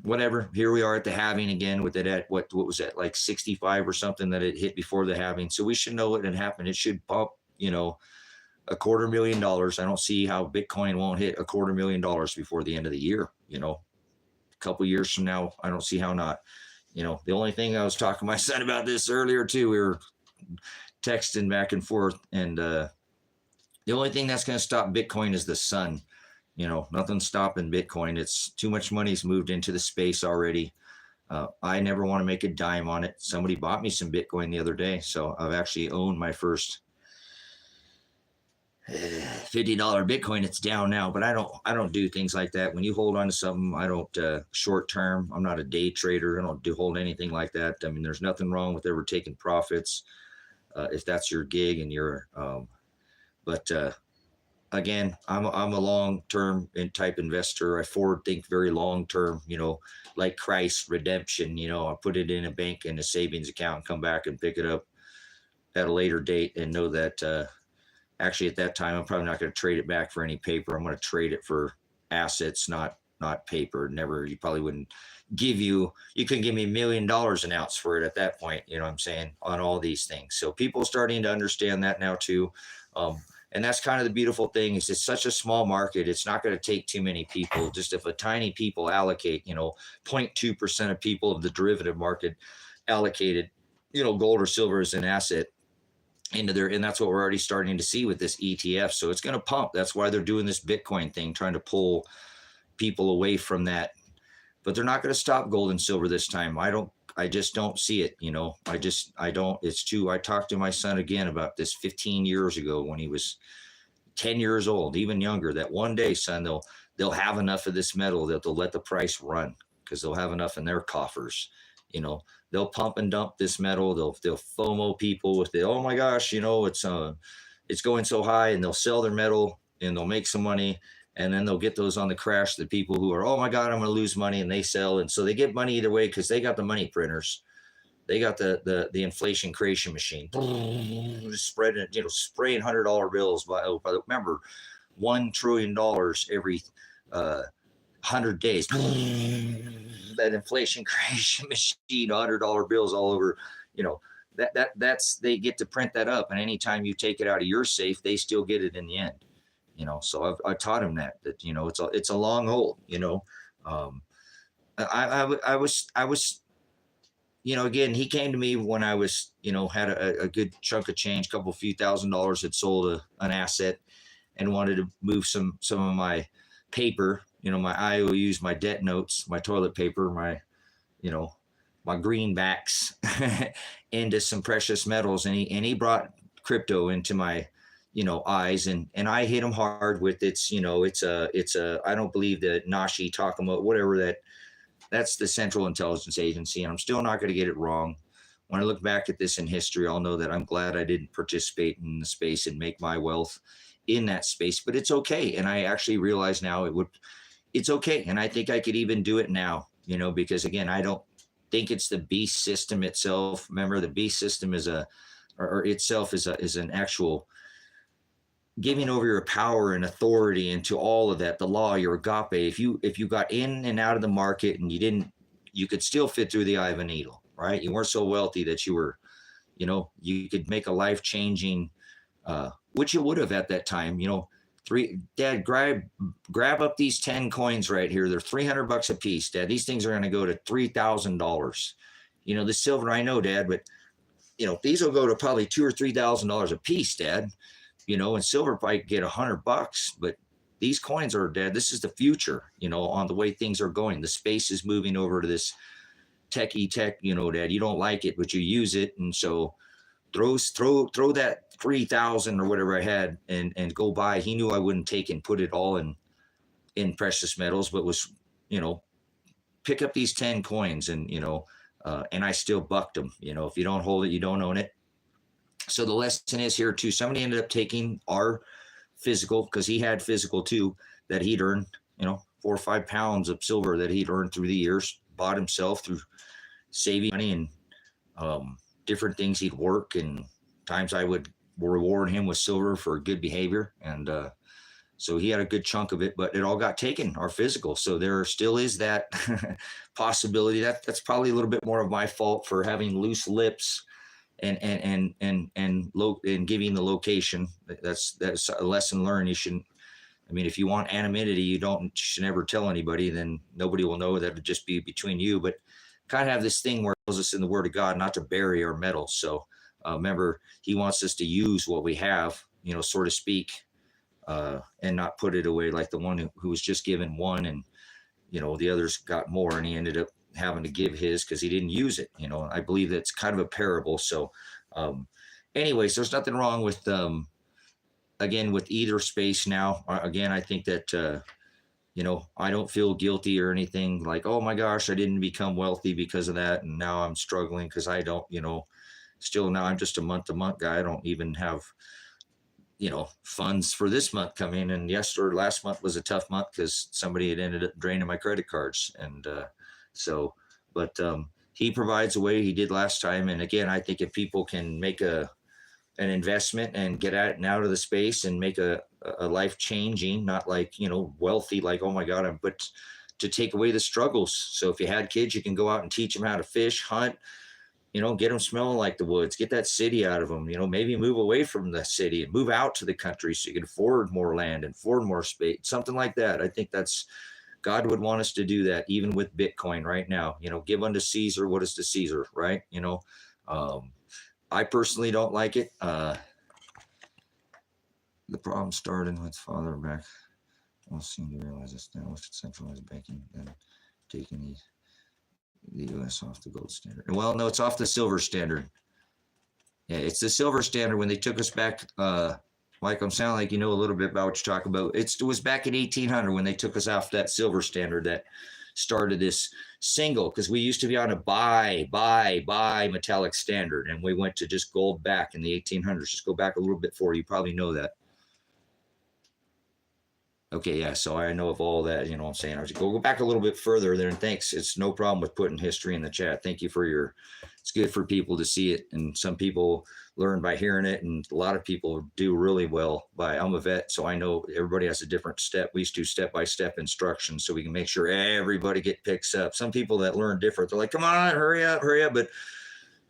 whatever. Here we are at the halving again with it at what was that, like 65 or something that it hit before the halving. So we should know what had happened. It should pump, $250,000. I don't see how Bitcoin won't hit $250,000 before the end of the year. A couple years from now, I don't see how not. The only thing, I was talking to my son about this earlier too. We were texting back and forth, and the only thing that's going to stop Bitcoin is the sun. Nothing's stopping Bitcoin. It's too much money's moved into the space already. I never want to make a dime on it. Somebody bought me some Bitcoin the other day, so I've actually owned my first $50 Bitcoin. It's down now, but I don't do things like that. When you hold on to something, I don't short term. I'm not a day trader. I don't hold anything like that. There's nothing wrong with ever taking profits if that's your gig and you're. But again, I'm a long-term type investor. I forward think very long-term, like Christ redemption. I put it in a bank in a savings account and come back and pick it up at a later date and know that actually at that time, I'm probably not going to trade it back for any paper. I'm going to trade it for assets, not paper. Never, you probably wouldn't you couldn't give me $1 million an ounce for it at that point. You know what I'm saying? On all these things. So people are starting to understand that now too. And that's kind of the beautiful thing is it's such a small market. It's not going to take too many people. Just if a tiny people allocate, 0.2% of people of the derivative market allocated, gold or silver as an asset into there. And that's what we're already starting to see with this ETF. So it's going to pump. That's why they're doing this Bitcoin thing, trying to pull people away from that. But they're not going to stop gold and silver this time. I just don't see it. I don't, it's too, I talked to my son again about this 15 years ago when he was 10 years old, even younger, that one day, son, they'll have enough of this metal that they'll let the price run because they'll have enough in their coffers. They'll pump and dump this metal. They'll FOMO people with it. Oh my gosh, it's going so high, and they'll sell their metal and they'll make some money. And then they'll get those on the crash, the people who are, oh my God, I'm going to lose money, and they sell. And so they get money either way because they got the money printers. They got the inflation creation machine. Spreading it, spraying $100 bills. Remember, $1 trillion every 100 days. That inflation creation machine, $100 bills all over, that's, they get to print that up. And anytime you take it out of your safe, they still get it in the end. So I taught him that it's a long hold, Um, I was, again, he came to me when I was, had a good chunk of change, couple few $1,000, had sold an asset and wanted to move some of my paper, my IOUs, my debt notes, my toilet paper, you know, my greenbacks into some precious metals. And he brought crypto into my, eyes, and I hit him hard with it's a I don't believe the Nashi Takamo, whatever that's the Central Intelligence Agency, and I'm still not going to get it wrong. When I look back at this in history, I'll know that I'm glad I didn't participate in the space and make my wealth in that space, but it's okay. And I actually realize now it's okay. And I think I could even do it now, because again, I don't think it's the beast system itself. Remember, the beast system or itself is an actual giving over your power and authority into all of that, the law, your agape. If you got in and out of the market and you could still fit through the eye of a needle, right? You weren't so wealthy that you could make a life changing, which you would have at that time. Dad, grab up these 10 coins right here. They're $300 a piece, Dad. These things are going to go to $3,000. The silver, I know, Dad, but these will go to probably $2,000 or $3,000 a piece, Dad. And silver might get $100, but these coins are, Dad, this is the future, on the way things are going. The space is moving over to this tech, Dad. You don't like it, but you use it. And so throw that 3,000 or whatever I had and go buy. He knew I wouldn't take and put it all in precious metals, but was, pick up these 10 coins and I still bucked them. If you don't hold it, you don't own it. So the lesson is here too. Somebody ended up taking our physical, because he had physical too, that he'd earned, 4 or 5 pounds of silver that he'd earned through the years, bought himself through saving money and different things he'd work. And times I would reward him with silver for good behavior. And so he had a good chunk of it, but it all got taken, our physical. So there still is that possibility. That's probably a little bit more of my fault for having loose lips and giving the location. That's a lesson learned. You shouldn't. I mean, if you want anonymity, you should never tell anybody. Then nobody will know. That would just be between you. But kind of have this thing where it tells us in the Word of God not to bury our metals. So remember, He wants us to use what we have, so to speak, and not put it away like the one who was just given one, and the others got more, and he ended up having to give his because he didn't use it. I believe that's kind of a parable. So anyways, there's nothing wrong with again with either space now. Again, I think that I don't feel guilty or anything like, oh my gosh, I didn't become wealthy because of that, and now I'm struggling because I don't, still now I'm just a month-to-month guy. I don't even have funds for this month coming. And last month was a tough month because somebody had ended up draining my credit cards. And but He provides a way. He did last time. And again, I think if people can make an investment and get out and out of the space and make a life changing, not like, wealthy, like, oh my God, but to take away the struggles. So if you had kids, you can go out and teach them how to fish, hunt, get them smelling like the woods, get that city out of them, maybe move away from the city and move out to the country so you can afford more land and afford more space, something like that. I think God would want us to do that, even with Bitcoin right now. Give unto Caesar what is to Caesar, right? I personally don't like it. The problem started with Father back. I'll seem to realize this now with centralized banking and taking the U.S. off the gold standard. Well, no, it's off the silver standard. Yeah, it's the silver standard when they took us back. Mike, I'm sounding like you know a little bit about what you're talking about. It was back in 1800 when they took us off that silver standard that started this single, because we used to be on a buy metallic standard, and we went to just gold back in the 1800s. Just go back a little bit forward. You probably know that. Okay, yeah, so I know of all that, what I'm saying. I was go back a little bit further there, and thanks. It's no problem with putting history in the chat. Thank you for it's good for people to see it, and some people learn by hearing it, and a lot of people do really well I'm a vet, so I know everybody has a different step. We used to do step-by-step instructions so we can make sure everybody picks up. Some people that learn different, they're like, come on, hurry up, but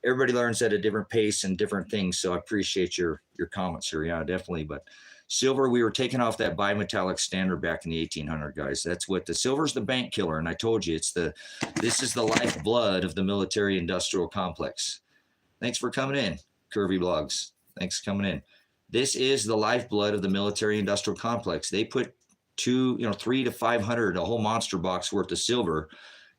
everybody learns at a different pace and different things, so I appreciate your comments here. Yeah, definitely, but Silver, we were taking off that bimetallic standard back in the 1800s, guys. That's what the silver's the bank killer. And I told you, this is the lifeblood of the military industrial complex. Thanks for coming in, Curvy Blogs. Thanks for coming in. This is the lifeblood of the military industrial complex. They put 3 to 500, a whole monster box worth of silver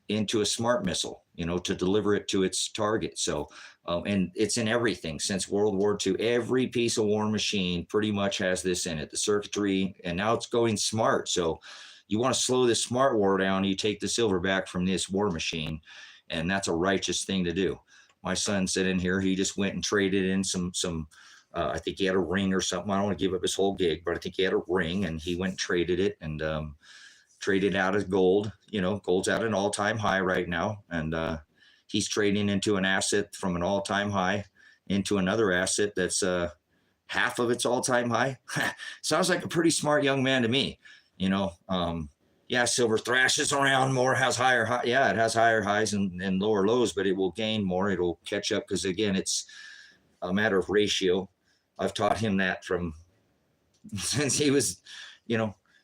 into a smart missile, to deliver it to its target. So, and it's in everything since World War II. Every piece of war machine pretty much has this in it, the circuitry, and now it's going smart. So you want to slow this smart war down, you take the silver back from this war machine, and that's a righteous thing to do. My son said in here, he just went and traded in some I think he had a ring or something. I don't want to give up his whole gig, but I think he had a ring, and he went and traded it and traded out as gold. Gold's at an all-time high right now, and he's trading into an asset from an all-time high into another asset that's half of its all-time high. Sounds like a pretty smart young man to me. Yeah, silver thrashes around more, has higher high. Yeah, it has higher highs and lower lows, but it will gain more. It'll catch up because, again, it's a matter of ratio. I've taught him that since he was,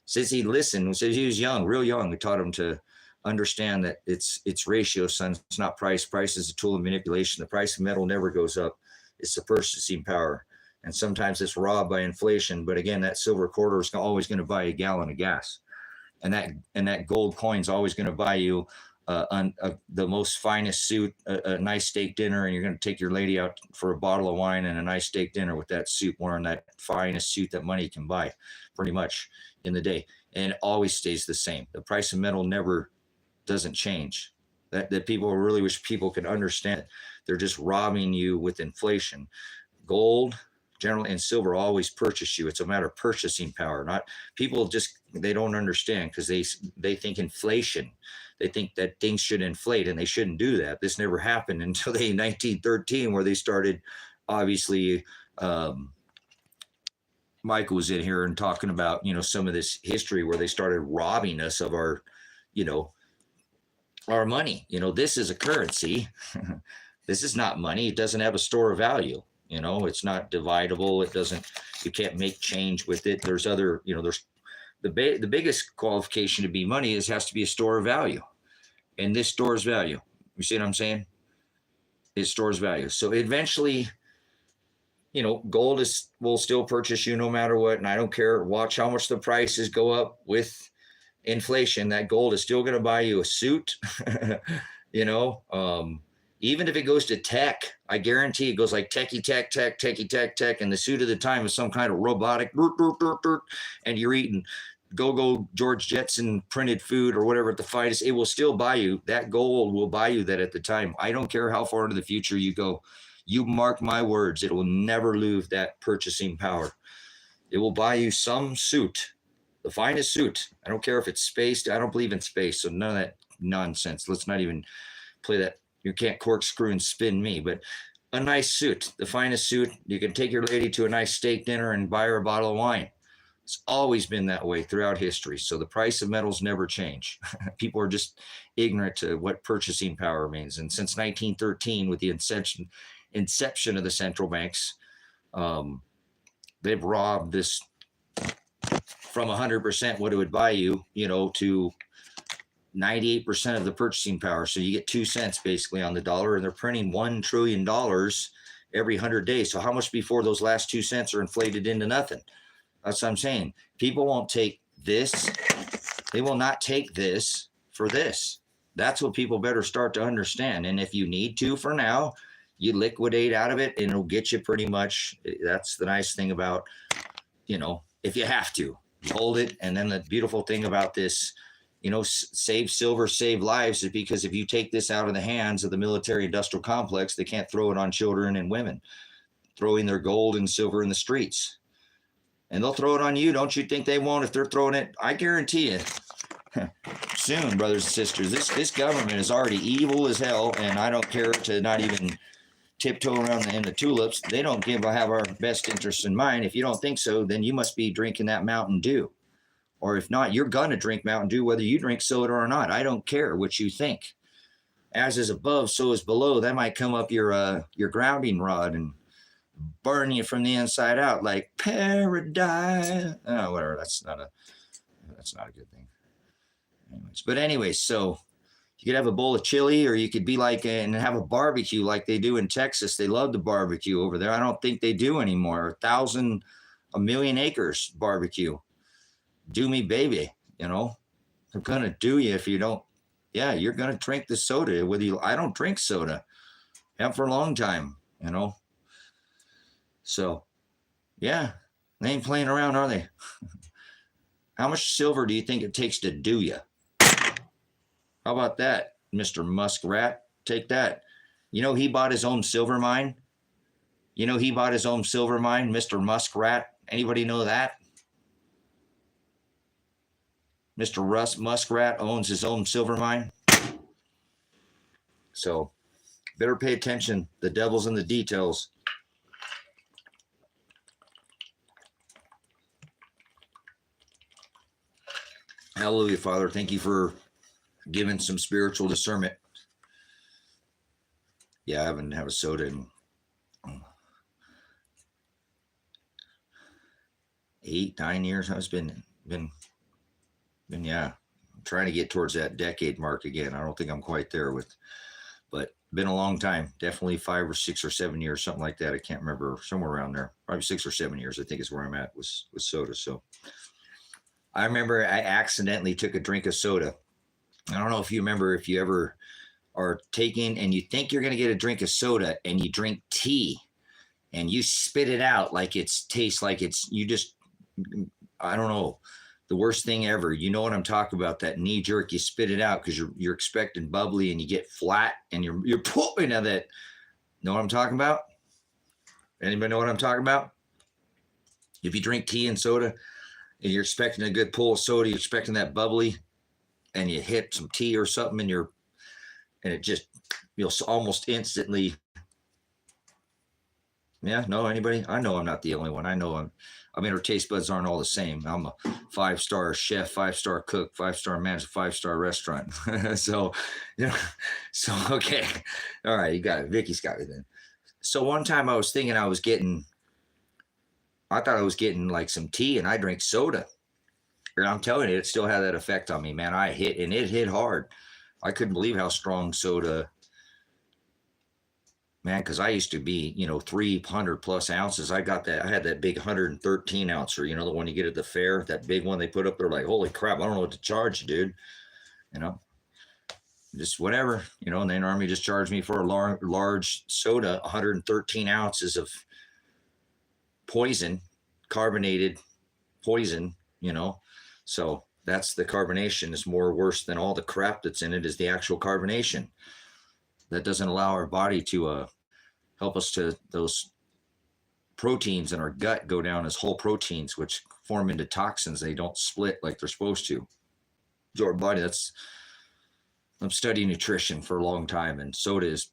since he listened, since he was young, real young. We taught him to understand that it's ratio, son. It's not price. Price is a tool of manipulation. The price of metal never goes up. It's the purchasing power. And sometimes it's robbed by inflation. But again, that silver quarter is always going to buy a gallon of gas. And that gold coin is always going to buy you the most finest suit, a nice steak dinner, and you're going to take your lady out for a bottle of wine and a nice steak dinner with that suit, wearing that finest suit that money can buy pretty much in the day. And it always stays the same. The price of metal never doesn't change. That people really wish people could understand. They're just robbing you with inflation. Gold, generally, and silver always purchase you. It's a matter of purchasing power. Not people they don't understand because they think inflation. They think that things should inflate, and they shouldn't do that. This never happened until 1913, where they started, obviously, Michael was in here and talking about, some of this history where they started robbing us of our, our money. This is a currency. This is not money. It doesn't have a store of value. It's not dividable. You can't make change with it. There's other, there's the biggest qualification to be money has to be a store of value. And this stores value. You see what I'm saying? It stores value. So eventually, gold will still purchase you no matter what. And I don't care. Watch how much the prices go up with inflation. That gold is still going to buy you a suit, even if it goes to tech, I guarantee it goes like techie tech, and the suit of the time is some kind of robotic, and you're eating go George Jetson printed food or whatever at the finest. It will still buy you. That gold will buy you that at the time. I don't care how far into the future you go. You mark my words, it will never lose that purchasing power. It will buy you some suit, the finest suit. I don't care if it's spaced. I don't believe in space, so none of that nonsense. Let's not even play that. You can't corkscrew and spin me, but a nice suit, the finest suit. You can take your lady to a nice steak dinner and buy her a bottle of wine. It's always been that way throughout history. So the price of metals never change. People are just ignorant to what purchasing power means. And since 1913, with the inception of the central banks, they've robbed this from 100% what it would buy you, to 98% of the purchasing power. So you get 2 cents basically on the dollar, and they're printing $1 trillion every 100 days. So how much before those last 2 cents are inflated into nothing? That's what I'm saying. People won't take this. They will not take this for this. That's what people better start to understand. And if you need to for now, you liquidate out of it and it'll get you pretty much. That's the nice thing about, if you have to, hold it. And then the beautiful thing about this, save silver, save lives, is because if you take this out of the hands of the military industrial complex, they can't throw it on children and women, throwing their gold and silver in the streets. And they'll throw it on you. Don't you think they won't if they're throwing it? I guarantee you. Soon, brothers and sisters, this government is already evil as hell, and I don't care to not even tiptoe around in the tulips. They don't have our best interests in mind. If you don't think so, then you must be drinking that Mountain Dew. Or if not, you're going to drink Mountain Dew, whether you drink soda or not. I don't care what you think. As is above, so is below. That might come up your grounding rod and burn you from the inside out like paradise. Oh, whatever. That's not a good thing. Anyways, so you could have a bowl of chili, or you could be like and have a barbecue like they do in Texas. They love the barbecue over there. I don't think they do anymore. A million acres barbecue. Do me, baby. You know, they're gonna do you if you don't. Yeah, you're gonna drink the soda with you. I don't drink soda. Have for a long time. You know. So, yeah, they ain't playing around, are they? How much silver do you think it takes to do you? How about that, Mr. Muskrat? Take that. You know he bought his own silver mine? Mr. Muskrat? Anybody know that? Mr. Russ Muskrat owns his own silver mine. So better pay attention. The devil's in the details. Hallelujah, Father. Thank you for giving some spiritual discernment. Yeah, I haven't had a soda in 8, 9 years. I've been yeah. I'm trying to get towards that decade mark again. I don't think I'm quite there but been a long time. Definitely 5 or 6 or 7 years, something like that. I can't remember, somewhere around there. Probably 6 or 7 years, I think is where I'm at with soda. So I remember I accidentally took a drink of soda. I don't know if you remember, if you ever are taking and you think you're going to get a drink of soda and you drink tea and you spit it out like it tastes like I don't know, the worst thing ever. You know what I'm talking about, that knee jerk, you spit it out because you're expecting bubbly and you get flat and you're pulling at that. Know what I'm talking about? Anybody know what I'm talking about? If you drink tea and soda and you're expecting a good pull of soda, you're expecting that bubbly, and you hit some tea or something and it just, you'll almost instantly. Yeah, no, anybody? I know I'm not the only one. I know our taste buds aren't all the same. I'm a 5-star chef, 5-star cook, 5-star manager, 5-star restaurant. So, okay. All right, you got it. Vicky's got it then. So one time I was thinking I thought I was getting like some tea, and I drank soda. And I'm telling you, it still had that effect on me, man. It hit hard. I couldn't believe how strong soda, man, because I used to be, 300 plus ounces. I had that big 113 ouncer, the one you get at the fair, that big one they put up there, like, holy crap, I don't know what to charge you, dude. Just whatever, and then Army just charged me for a large soda, 113 ounces of poison, carbonated poison, So that's the carbonation is more worse than all the crap that's in it, is the actual carbonation. That doesn't allow our body to help us to those proteins in our gut go down as whole proteins, which form into toxins. They don't split like they're supposed to. So our body, I'm studying nutrition for a long time, and soda is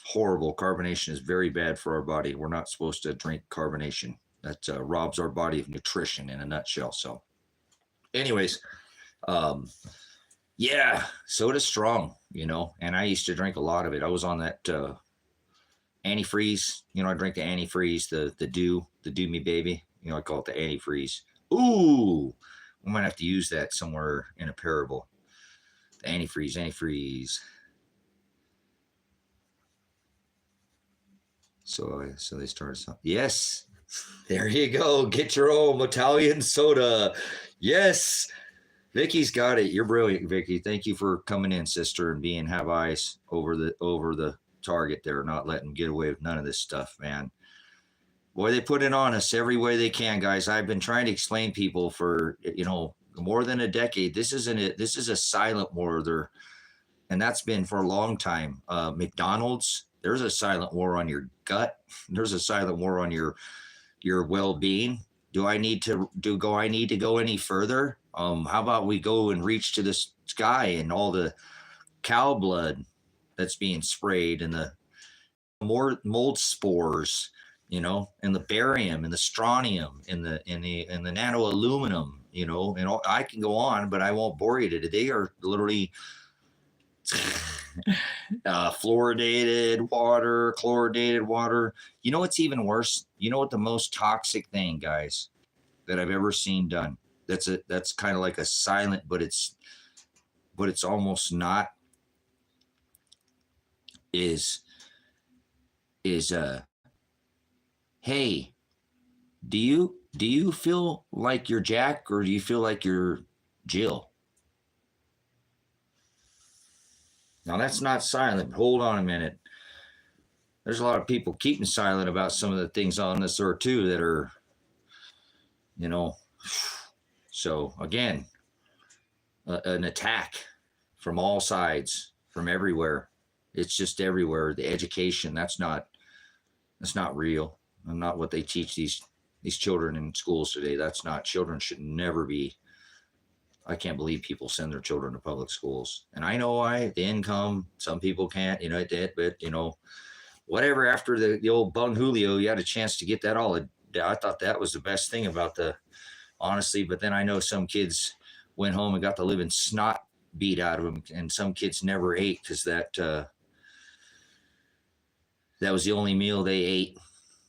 horrible. Carbonation is very bad for our body. We're not supposed to drink carbonation. That robs our body of nutrition in a nutshell. So anyways, yeah, soda's strong, and I used to drink a lot of it. I was on that antifreeze, I drink the antifreeze, the do me baby, I call it the antifreeze. Ooh, we might have to use that somewhere in a parable. The antifreeze. So they started something. Yes, there you go. Get your own Italian soda. Yes. Vicky's got it. You're brilliant, Vicky. Thank you for coming in, sister, and have eyes over the target there, not letting them get away with none of this stuff, man. Boy, they put it on us every way they can, guys. I've been trying to explain people for, more than a decade. This is a silent war, and that's been for a long time. McDonald's, there's a silent war on your gut. There's a silent war on your well-being. Do I need to go any further? How about we go and reach to the sky and all the cow blood that's being sprayed, and the more mold spores, and the barium and the strontium and the nano aluminum, and all, I can go on, but I won't bore you today. They are literally Fluoridated water, chloridated water. You know what's even worse? You know what the most toxic thing, guys, that I've ever seen done? That's kind of like a silent, but it's almost not. Is hey, do you feel like you're Jack or do you feel like you're Jill? Now that's not silent. Hold on a minute. There's a lot of people keeping silent about some of the things on this earth too that are, you know. So again, an attack from all sides, from everywhere. It's just everywhere. The education, that's not real. And not what they teach these children in schools today. That's not. Children should never be. I can't believe people send their children to public schools. And I know the income, some people can't, but whatever, after the old Bung Julio, you had a chance to get that all. I thought that was the best thing about honestly, but then I know some kids went home and got the living snot beat out of them. And some kids never ate because that was the only meal they ate.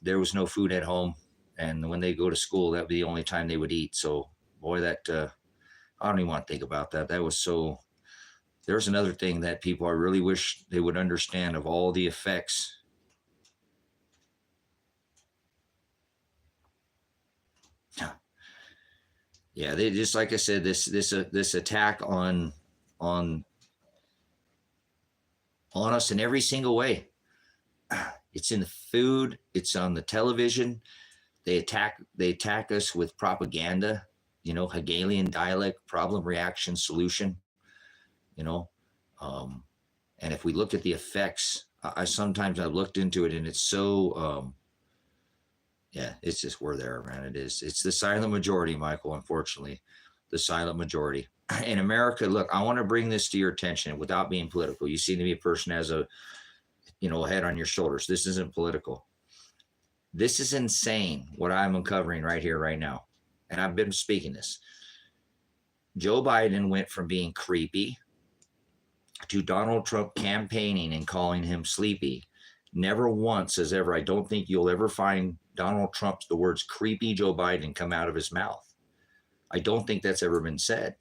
There was no food at home. And when they go to school, that would be the only time they would eat. So boy, I don't even want to think about that. That was so. There's another thing that people I really wish they would understand of all the effects. Yeah, they just, like I said, this attack on us in every single way. It's in the food. It's on the television. They attack us with propaganda. Hegelian dialect, problem, reaction, solution. And if we look at the effects, I've looked into it, and it's so. Yeah, it's just, we're there, man. It's the silent majority, Michael. Unfortunately, the silent majority in America. Look, I want to bring this to your attention without being political. You seem to be a person as a head on your shoulders. This isn't political. This is insane what I'm uncovering right here, right now. And I've been speaking this. Joe Biden went from being creepy to Donald Trump campaigning and calling him sleepy. Never once has ever, I don't think you'll ever find Donald Trump's, the words creepy Joe Biden, come out of his mouth. I don't think that's ever been said.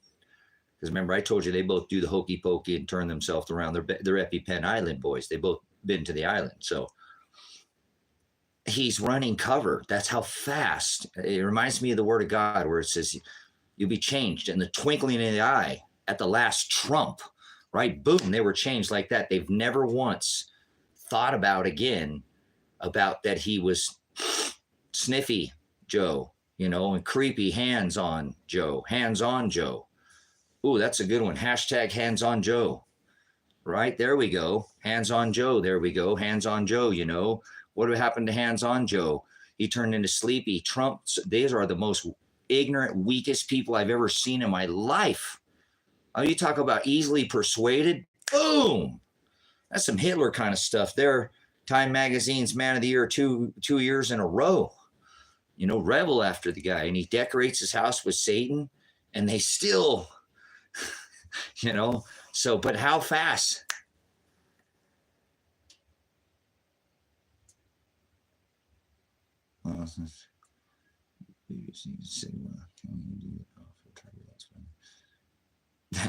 Because remember, I told you they both do the hokey pokey and turn themselves around. They're EpiPen Island boys. They both been to the island. So he's running cover. That's how fast. It reminds me of the word of God where it says, you'll be changed in the twinkling of the eye at the last trump, right? Boom, they were changed like that. They've never once thought about that he was sniffy Joe, and creepy hands-on Joe. Ooh, that's a good one. Hashtag hands-on Joe. Right? There we go. Hands-on Joe. There we go. Hands-on Joe, What happened to hands-on Joe? He turned into sleepy Trump. These are the most ignorant, weakest people I've ever seen in my life. Oh, you talk about easily persuaded. Boom. That's some Hitler kind of stuff there. Time Magazine's Man of the Year two years in a row. Rebel after the guy. And he decorates his house with Satan. And they still, So, but how fast?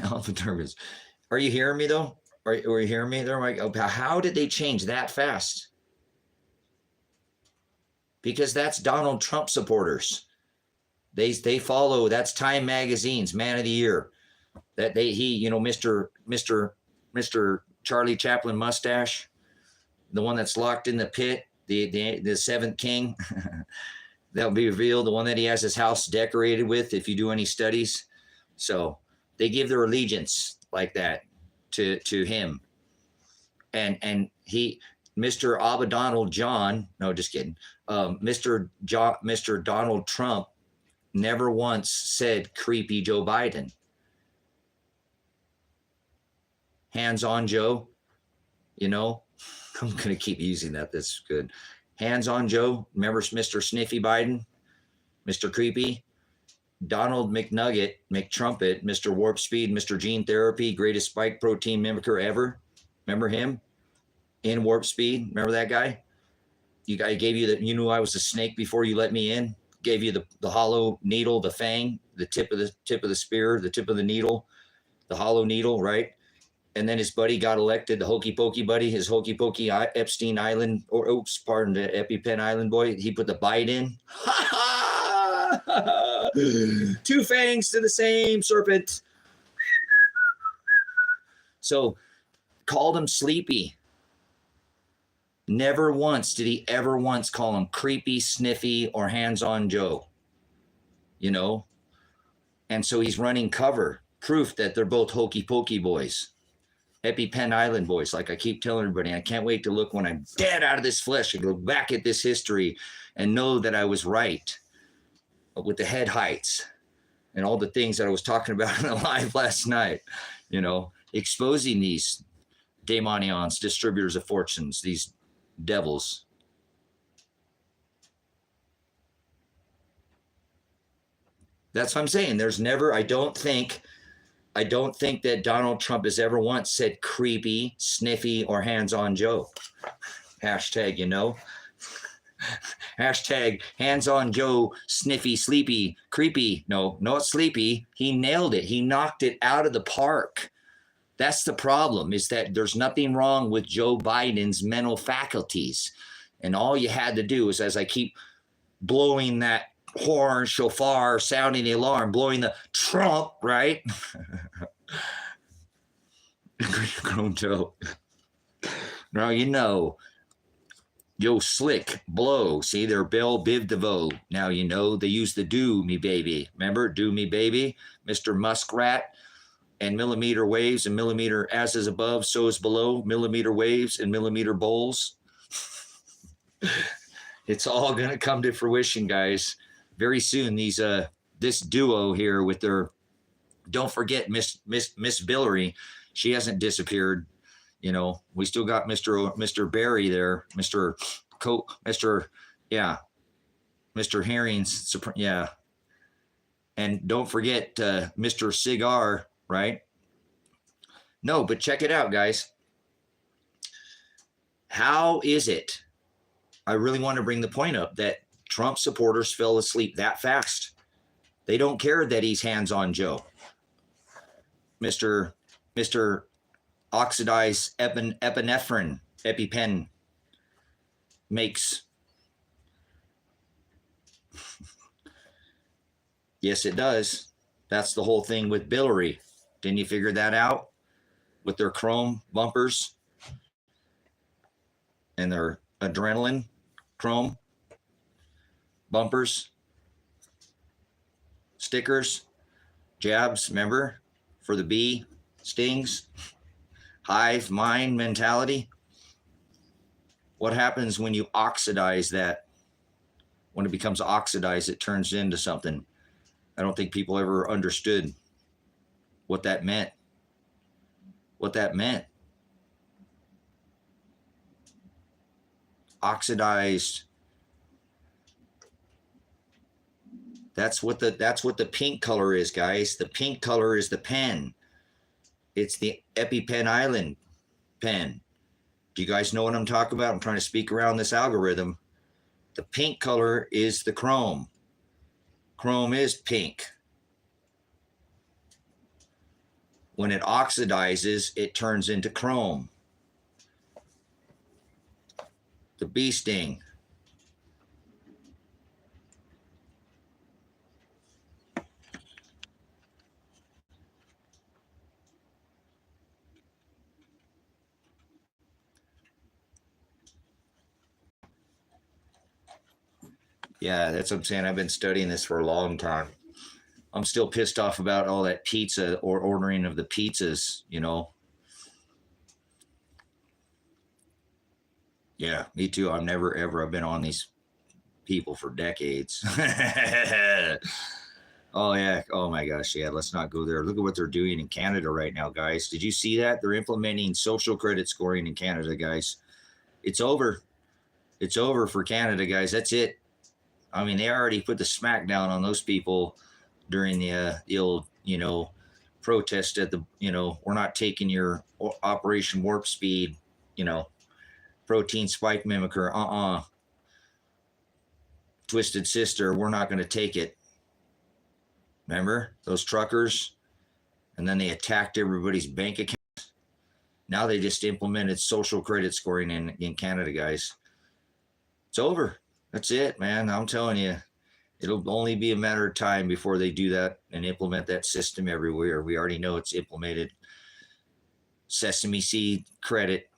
Alpha turbulence. Are you hearing me though? Are you hearing me there, Mike? How did they change that fast? Because that's Donald Trump supporters. They follow. That's Time Magazine's Man of the Year. That Mr. Charlie Chaplin mustache, the one that's locked in the pit, the seventh king. That'll be revealed. The one that he has his house decorated with, if you do any studies. So they give their allegiance like that to him. And he, Mr. Donald John, no, just kidding. Mr. Donald Trump never once said creepy Joe Biden. Hands-on Joe, I'm going to keep using that. That's good. Hands-on Joe. Remember Mr. Sniffy Biden, Mr. Creepy, Donald McNugget, McTrumpet, Mr. Warp Speed, Mr. Gene Therapy, greatest spike protein mimicker ever. Remember him in Warp Speed? Remember that guy? You guy gave you that. You knew I was a snake before you let me in. Gave you the hollow needle, the fang, the tip of the spear, the tip of the needle, the hollow needle, right? And then his buddy got elected, the Hokey Pokey buddy, his Hokey Pokey Epstein Island, or oops, pardon, the EpiPen Island boy. He put the bite in. Two fangs to the same serpent. So called him Sleepy. Never once did he ever once call him Creepy, Sniffy, or Hands-on Joe. You know? And so he's running cover. Proof that they're both Hokey Pokey boys. EpiPen Island boys, like I keep telling everybody. I can't wait to look when I'm dead out of this flesh and go back at this history and know that I was right with the head heights and all the things that I was talking about in the live last night, you know, exposing these daemonions, distributors of fortunes, these devils. That's what I'm saying. There's never, I don't think that Donald Trump has ever once said creepy, sniffy, or hands-on Joe. Hashtag, you know. Hashtag hands-on Joe, sniffy, sleepy, creepy. No, not sleepy. He nailed it. He knocked it out of the park. That's the problem, is that there's nothing wrong with Joe Biden's mental faculties. And all you had to do is, as I keep blowing that horn, shofar, sounding the alarm, blowing the Trump, right? Grown Joe. Now you know. Yo, slick, blow. See, they're Bell Biv DeVoe. Now you know they use the do me baby. Remember, do me baby? Mr. Muskrat and millimeter waves and millimeter as is above, so is below. Millimeter waves and millimeter bowls. It's all going to come to fruition, guys. Very soon, these this duo here with their, don't forget Miss Billary, she hasn't disappeared. You know, we still got Mr. Barry there, Mr. Herring's, yeah. And don't forget Mr. Cigar, right? No, but check it out, guys. How is it? I really want to bring the point up that Trump supporters fell asleep that fast. They don't care that he's hands-on Joe. Mr. Oxidized epinephrine, EpiPen makes. Yes, it does. That's the whole thing with Billary. Didn't you figure that out? With their chrome bumpers and their adrenaline chrome bumpers, stickers, jabs, remember, for the bee stings, hive mind mentality. What happens when you oxidize that? When it becomes oxidized, it turns into something. I don't think people ever understood what that meant. What that meant. Oxidized. That's what the pink color is, guys. The pink color is the pen. It's the EpiPen Island pen. Do you guys know what I'm talking about? I'm trying to speak around this algorithm. The pink color is the chrome. Chrome is pink. When it oxidizes, it turns into chrome. The bee sting. Yeah, that's what I'm saying. I've been studying this for a long time. I'm still pissed off about all that pizza or ordering of the pizzas, you know. Yeah, me too. I've been on these people for decades. Oh, yeah. Oh, my gosh. Yeah, let's not go there. Look at what they're doing in Canada right now, guys. Did you see that? They're implementing social credit scoring in Canada, guys. It's over. It's over for Canada, guys. That's it. I mean, they already put the smack down on those people during the old, you know, protest at the, we're not taking your Operation Warp Speed, protein spike mimicker. Twisted Sister, we're not going to take it. Remember those truckers? And then they attacked everybody's bank account. Now they just implemented social credit scoring in Canada, guys. It's over. That's it, man. I'm telling you, it'll only be a matter of time before they do that and implement that system everywhere. We already know it's implemented. Sesame seed credit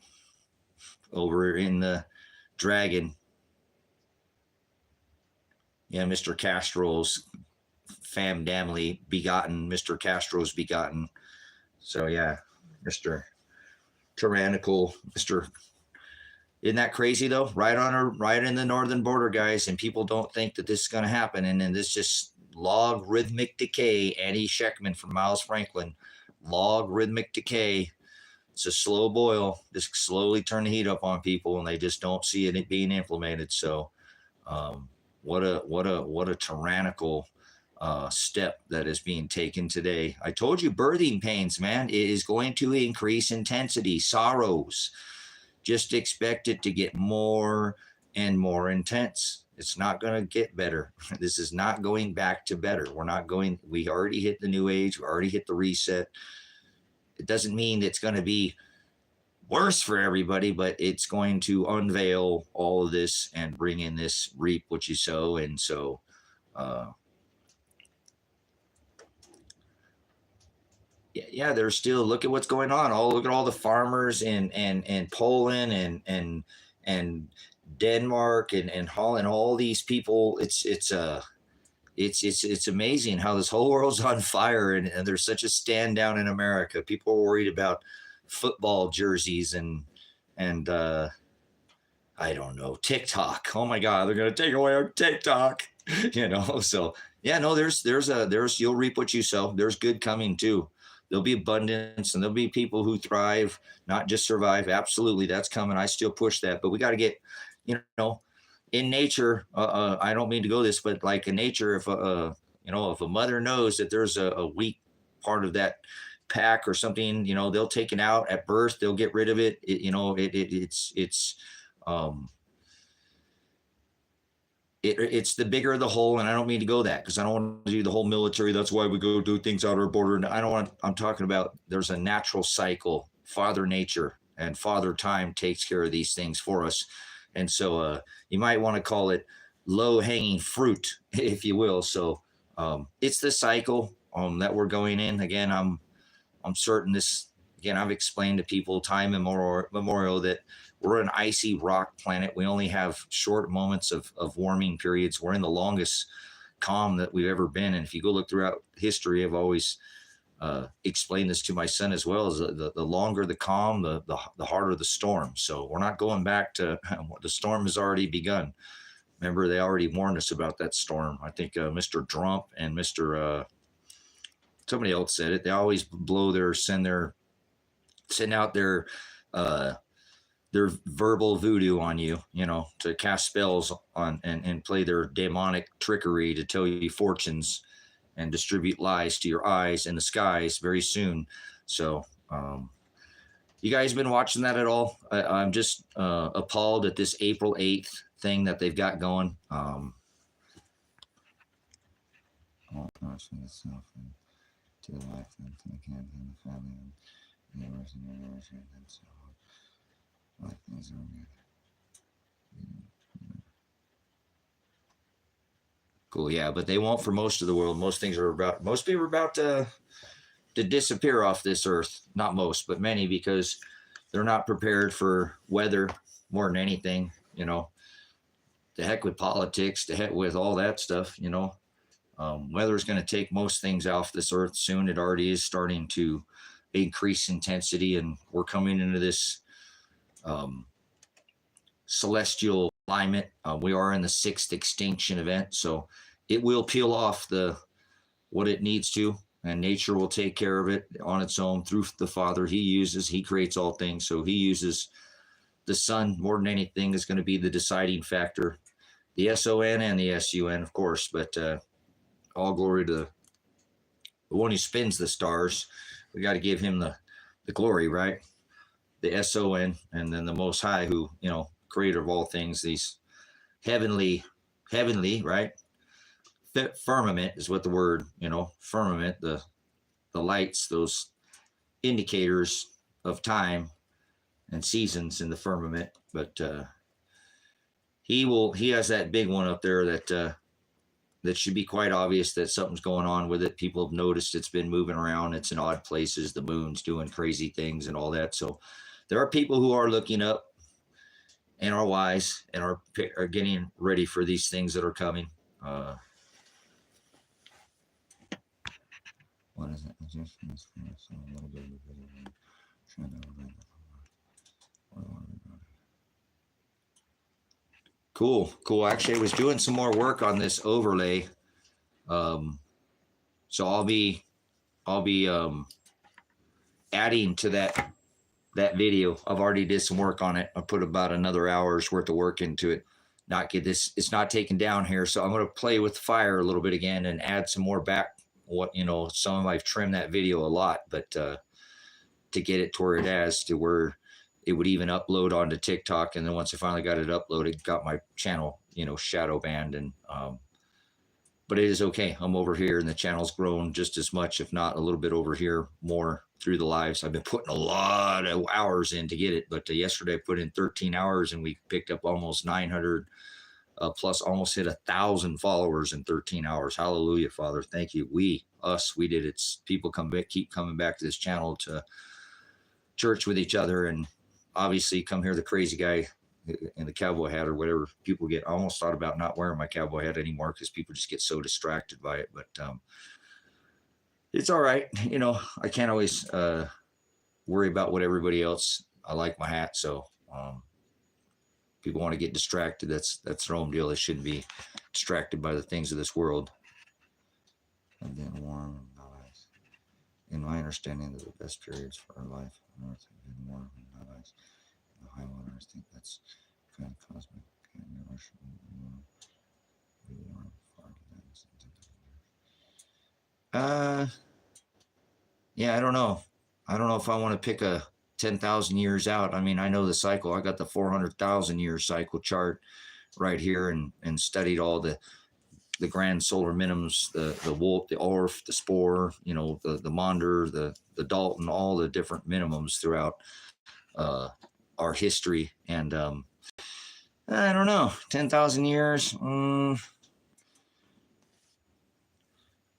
over in the Dragon. Yeah, Mr. Castro's family begotten. Mr. Castro's begotten. So yeah, Mr. Tyrannical, Mr. Isn't that crazy though? Right in the northern border, guys, and people don't think that this is going to happen. And then this just logarithmic decay. Andy Scheckman from Miles Franklin, logarithmic decay. It's a slow boil. Just slowly turn the heat up on people, and they just don't see it being implemented. So, what a tyrannical step that is being taken today. I told you, birthing pains, man, it is going to increase intensity, sorrows. Just expect it to get more and more intense. It's not going to get better. This is not going back to better. We already hit the new age. We already hit the reset. It doesn't mean it's going to be worse for everybody, but it's going to unveil all of this and bring in this reap what you sow. And so, yeah, there's still, look at what's going on. Look at all the farmers in Poland and Denmark and Holland, all these people. It's amazing how this whole world's on fire, and there's such a stand down in America. People are worried about football jerseys and I don't know, TikTok. Oh my God, they're gonna take away our TikTok. So yeah, no, there's you'll reap what you sow. There's good coming too. There'll be abundance, and there'll be people who thrive, not just survive. Absolutely, that's coming. I still push that, but we got to get, in nature. I don't mean to go this, but like in nature, if if a mother knows that there's a weak part of that pack or something, they'll take it out at birth. They'll get rid of it. It's the bigger the hole, and I don't mean to go that, because I don't want to do the whole military. That's why we go do things out our border. And I'm talking about, there's a natural cycle. Father Nature and Father Time takes care of these things for us. And so you might want to call it low-hanging fruit, if you will. So it's the cycle that we're going in. Again, I'm certain this, again, I've explained to people time immemorial that we're an icy rock planet. We only have short moments of warming periods. We're in the longest calm that we've ever been. And if you go look throughout history, I've always explained this to my son as well, as the longer the calm, the harder the storm. So we're not going back to, the storm has already begun. Remember, they already warned us about that storm. I think Mr. Trump and Mr. Somebody else said it. They always send out their verbal voodoo on you, to cast spells on and play their demonic trickery to tell you fortunes and distribute lies to your eyes in the skies very soon. So, you guys been watching that at all? I'm just appalled at this April 8th thing that they've got going. To the life and to the campaign, the family, and the university, and so on. Life things are good. Cool, yeah, but they won't for most of the world. Most people are about to disappear off this earth. Not most, but many, because they're not prepared for weather more than anything. The heck with politics, the heck with all that stuff. Weather is going to take most things off this earth soon. It already is starting to increase intensity, and we're coming into this celestial climate. We are in the 6th extinction event, so it will peel off what it needs to, and nature will take care of it on its own through the Father. He creates all things, so he uses the sun more than anything is going to be the deciding factor. The SON and the SUN, of course, but all glory to the one who spins the stars. We got to give him the glory, right? The S-O-N, and then the Most High, who, you know, creator of all things, these heavenly, right? Firmament is what the word, you know, firmament, the lights, those indicators of time and seasons in the firmament. But he has that big one up there that should be quite obvious that something's going on with it. People have noticed it's been moving around. It's in odd places. The moon's doing crazy things and all that. So there are people who are looking up and are wise and are getting ready for these things that are coming. What is it? Cool. Actually, I was doing some more work on this overlay. So I'll be adding to that video. I've already did some work on it. I put about another hour's worth of work into it. It's not taken down here. So I'm going to play with fire a little bit again and add some more back. Some of I've trimmed that video a lot, but to get it to where it would even upload onto TikTok. And then once I finally got it uploaded, got my channel, shadow banned. And, but it is okay. I'm over here and the channel's grown just as much, if not a little bit over here more through the lives. I've been putting a lot of hours in to get it, but yesterday I put in 13 hours and we picked up almost 900 plus, almost hit 1,000 followers in 13 hours. Hallelujah, Father. Thank you. We did it. People keep coming back to this channel to church with each other, and obviously come here, the crazy guy in the cowboy hat or whatever people get. I almost thought about not wearing my cowboy hat anymore because people just get so distracted by it. But it's all right. I can't always worry about what everybody else. I like my hat, so people want to get distracted. That's their own deal. They shouldn't be distracted by the things of this world. And then warm and nice. In my understanding, the best periods for our life on Earth have been warm and nice. The high water, I think that's kind of cosmic. Yeah, I don't know. I don't know if I want to pick a 10,000 years out. I mean, I know the cycle. I got the 400,000 year cycle chart right here and studied all the grand solar minimums, the Wolf, the Orf, the Spore, the Maunder, the Dalton, all the different minimums throughout our history. And I don't know, 10,000 years.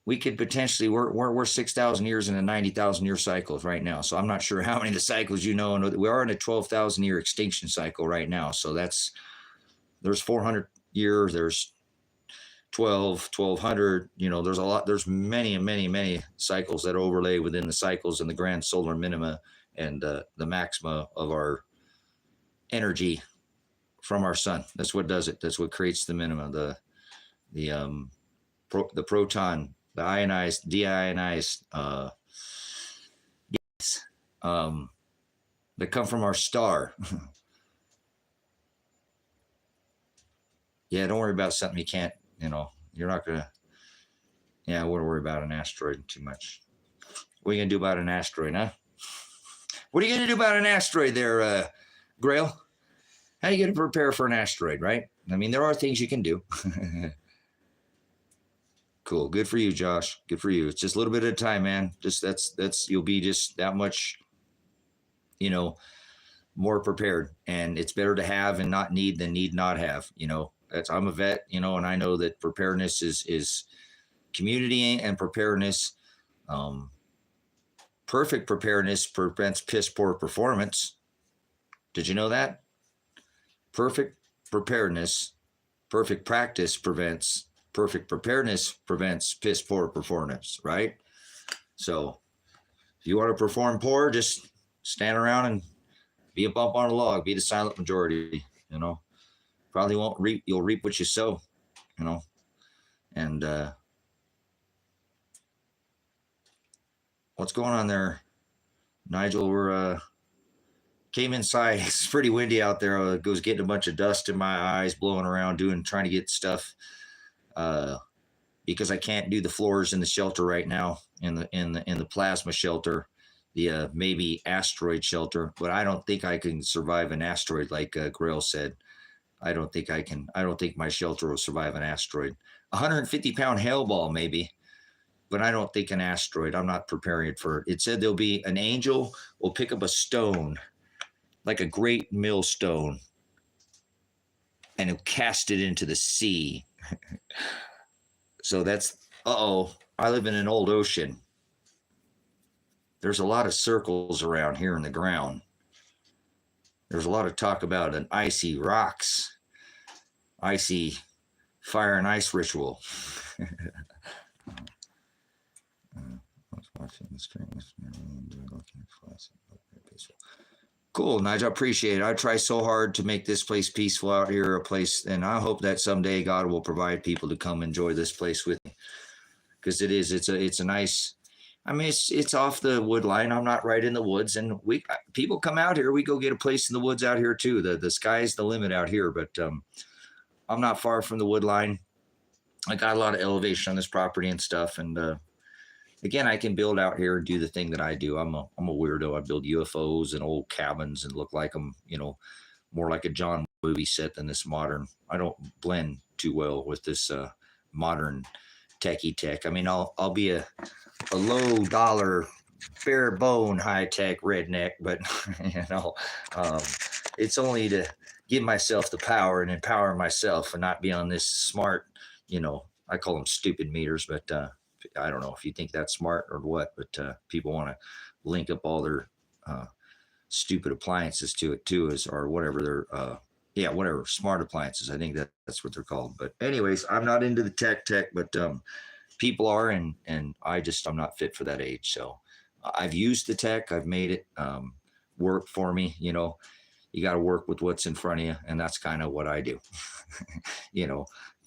We could potentially, we're 6,000 years in a 90,000 year cycles right now. So I'm not sure how many of the cycles and we are in a 12,000 year extinction cycle right now. So there's 400 years, there's 1,200, there's a lot, there's many cycles that overlay within the cycles and the grand solar minima and the maxima of our energy from our sun. That's what does it. That's what creates the minima, the proton, the ionized, deionized gas that come from our star. Yeah, don't worry about something you can't, you're not going to, I wouldn't worry about an asteroid too much. What are you going to do about an asteroid, huh? What are you going to do about an asteroid there, Grail? How are you going to prepare for an asteroid, right? I mean, there are things you can do. Cool. Good for you, Josh. Good for you. It's just a little bit at a time, man. Just you'll be just that much, more prepared. And it's better to have and not need than need not have. I'm a vet, and I know that preparedness is community and preparedness. Perfect preparedness prevents piss poor performance. Did you know that? Perfect preparedness, perfect practice prevents perfect preparedness prevents piss poor performance, right? So if you want to perform poor, just stand around and be a bump on a log, be the silent majority, probably won't reap, you'll reap what you sow, and what's going on there, Nigel? We're came inside. It's pretty windy out there. I was getting a bunch of dust in my eyes, blowing around, trying to get stuff because I can't do the floors in the shelter right now, in the plasma shelter, the maybe asteroid shelter. But I don't think I can survive an asteroid, like Grail said. I don't think I can. I don't think my shelter will survive an asteroid. 150-pound hail ball maybe, but I don't think an asteroid. I'm not preparing it for it. It said there'll be an angel will pick up a stone, like a great millstone, and he'll cast it into the sea. So that's, I live in an old ocean. There's a lot of circles around here in the ground. There's a lot of talk about an icy rocks, icy fire and ice ritual. I was watching the stream. Cool, Nigel. I appreciate it. I try so hard to make this place peaceful out here, a place, and I hope that someday God will provide people to come enjoy this place with me, because it's a nice. I mean, it's off the wood line. I'm not right in the woods, and people come out here. We go get a place in the woods out here too. The sky's the limit out here, but I'm not far from the wood line. I got a lot of elevation on this property and stuff, and again, I can build out here and do the thing that I do. I'm a weirdo. I build UFOs and old cabins and look like I'm, more like a John movie set than this modern. I don't blend too well with this modern techie tech. I mean, I'll be a low dollar, bare bone, high tech redneck, but it's only to give myself the power and empower myself and not be on this smart, I call them stupid meters, but I don't know if you think that's smart or what, but people want to link up all their stupid appliances to it too, or whatever they're, whatever, smart appliances. I think that's what they're called. But anyways, I'm not into the tech, but people are, and I'm not fit for that age. So I've used the tech. I've made it work for me. You got to work with what's in front of you. And that's kind of what I do,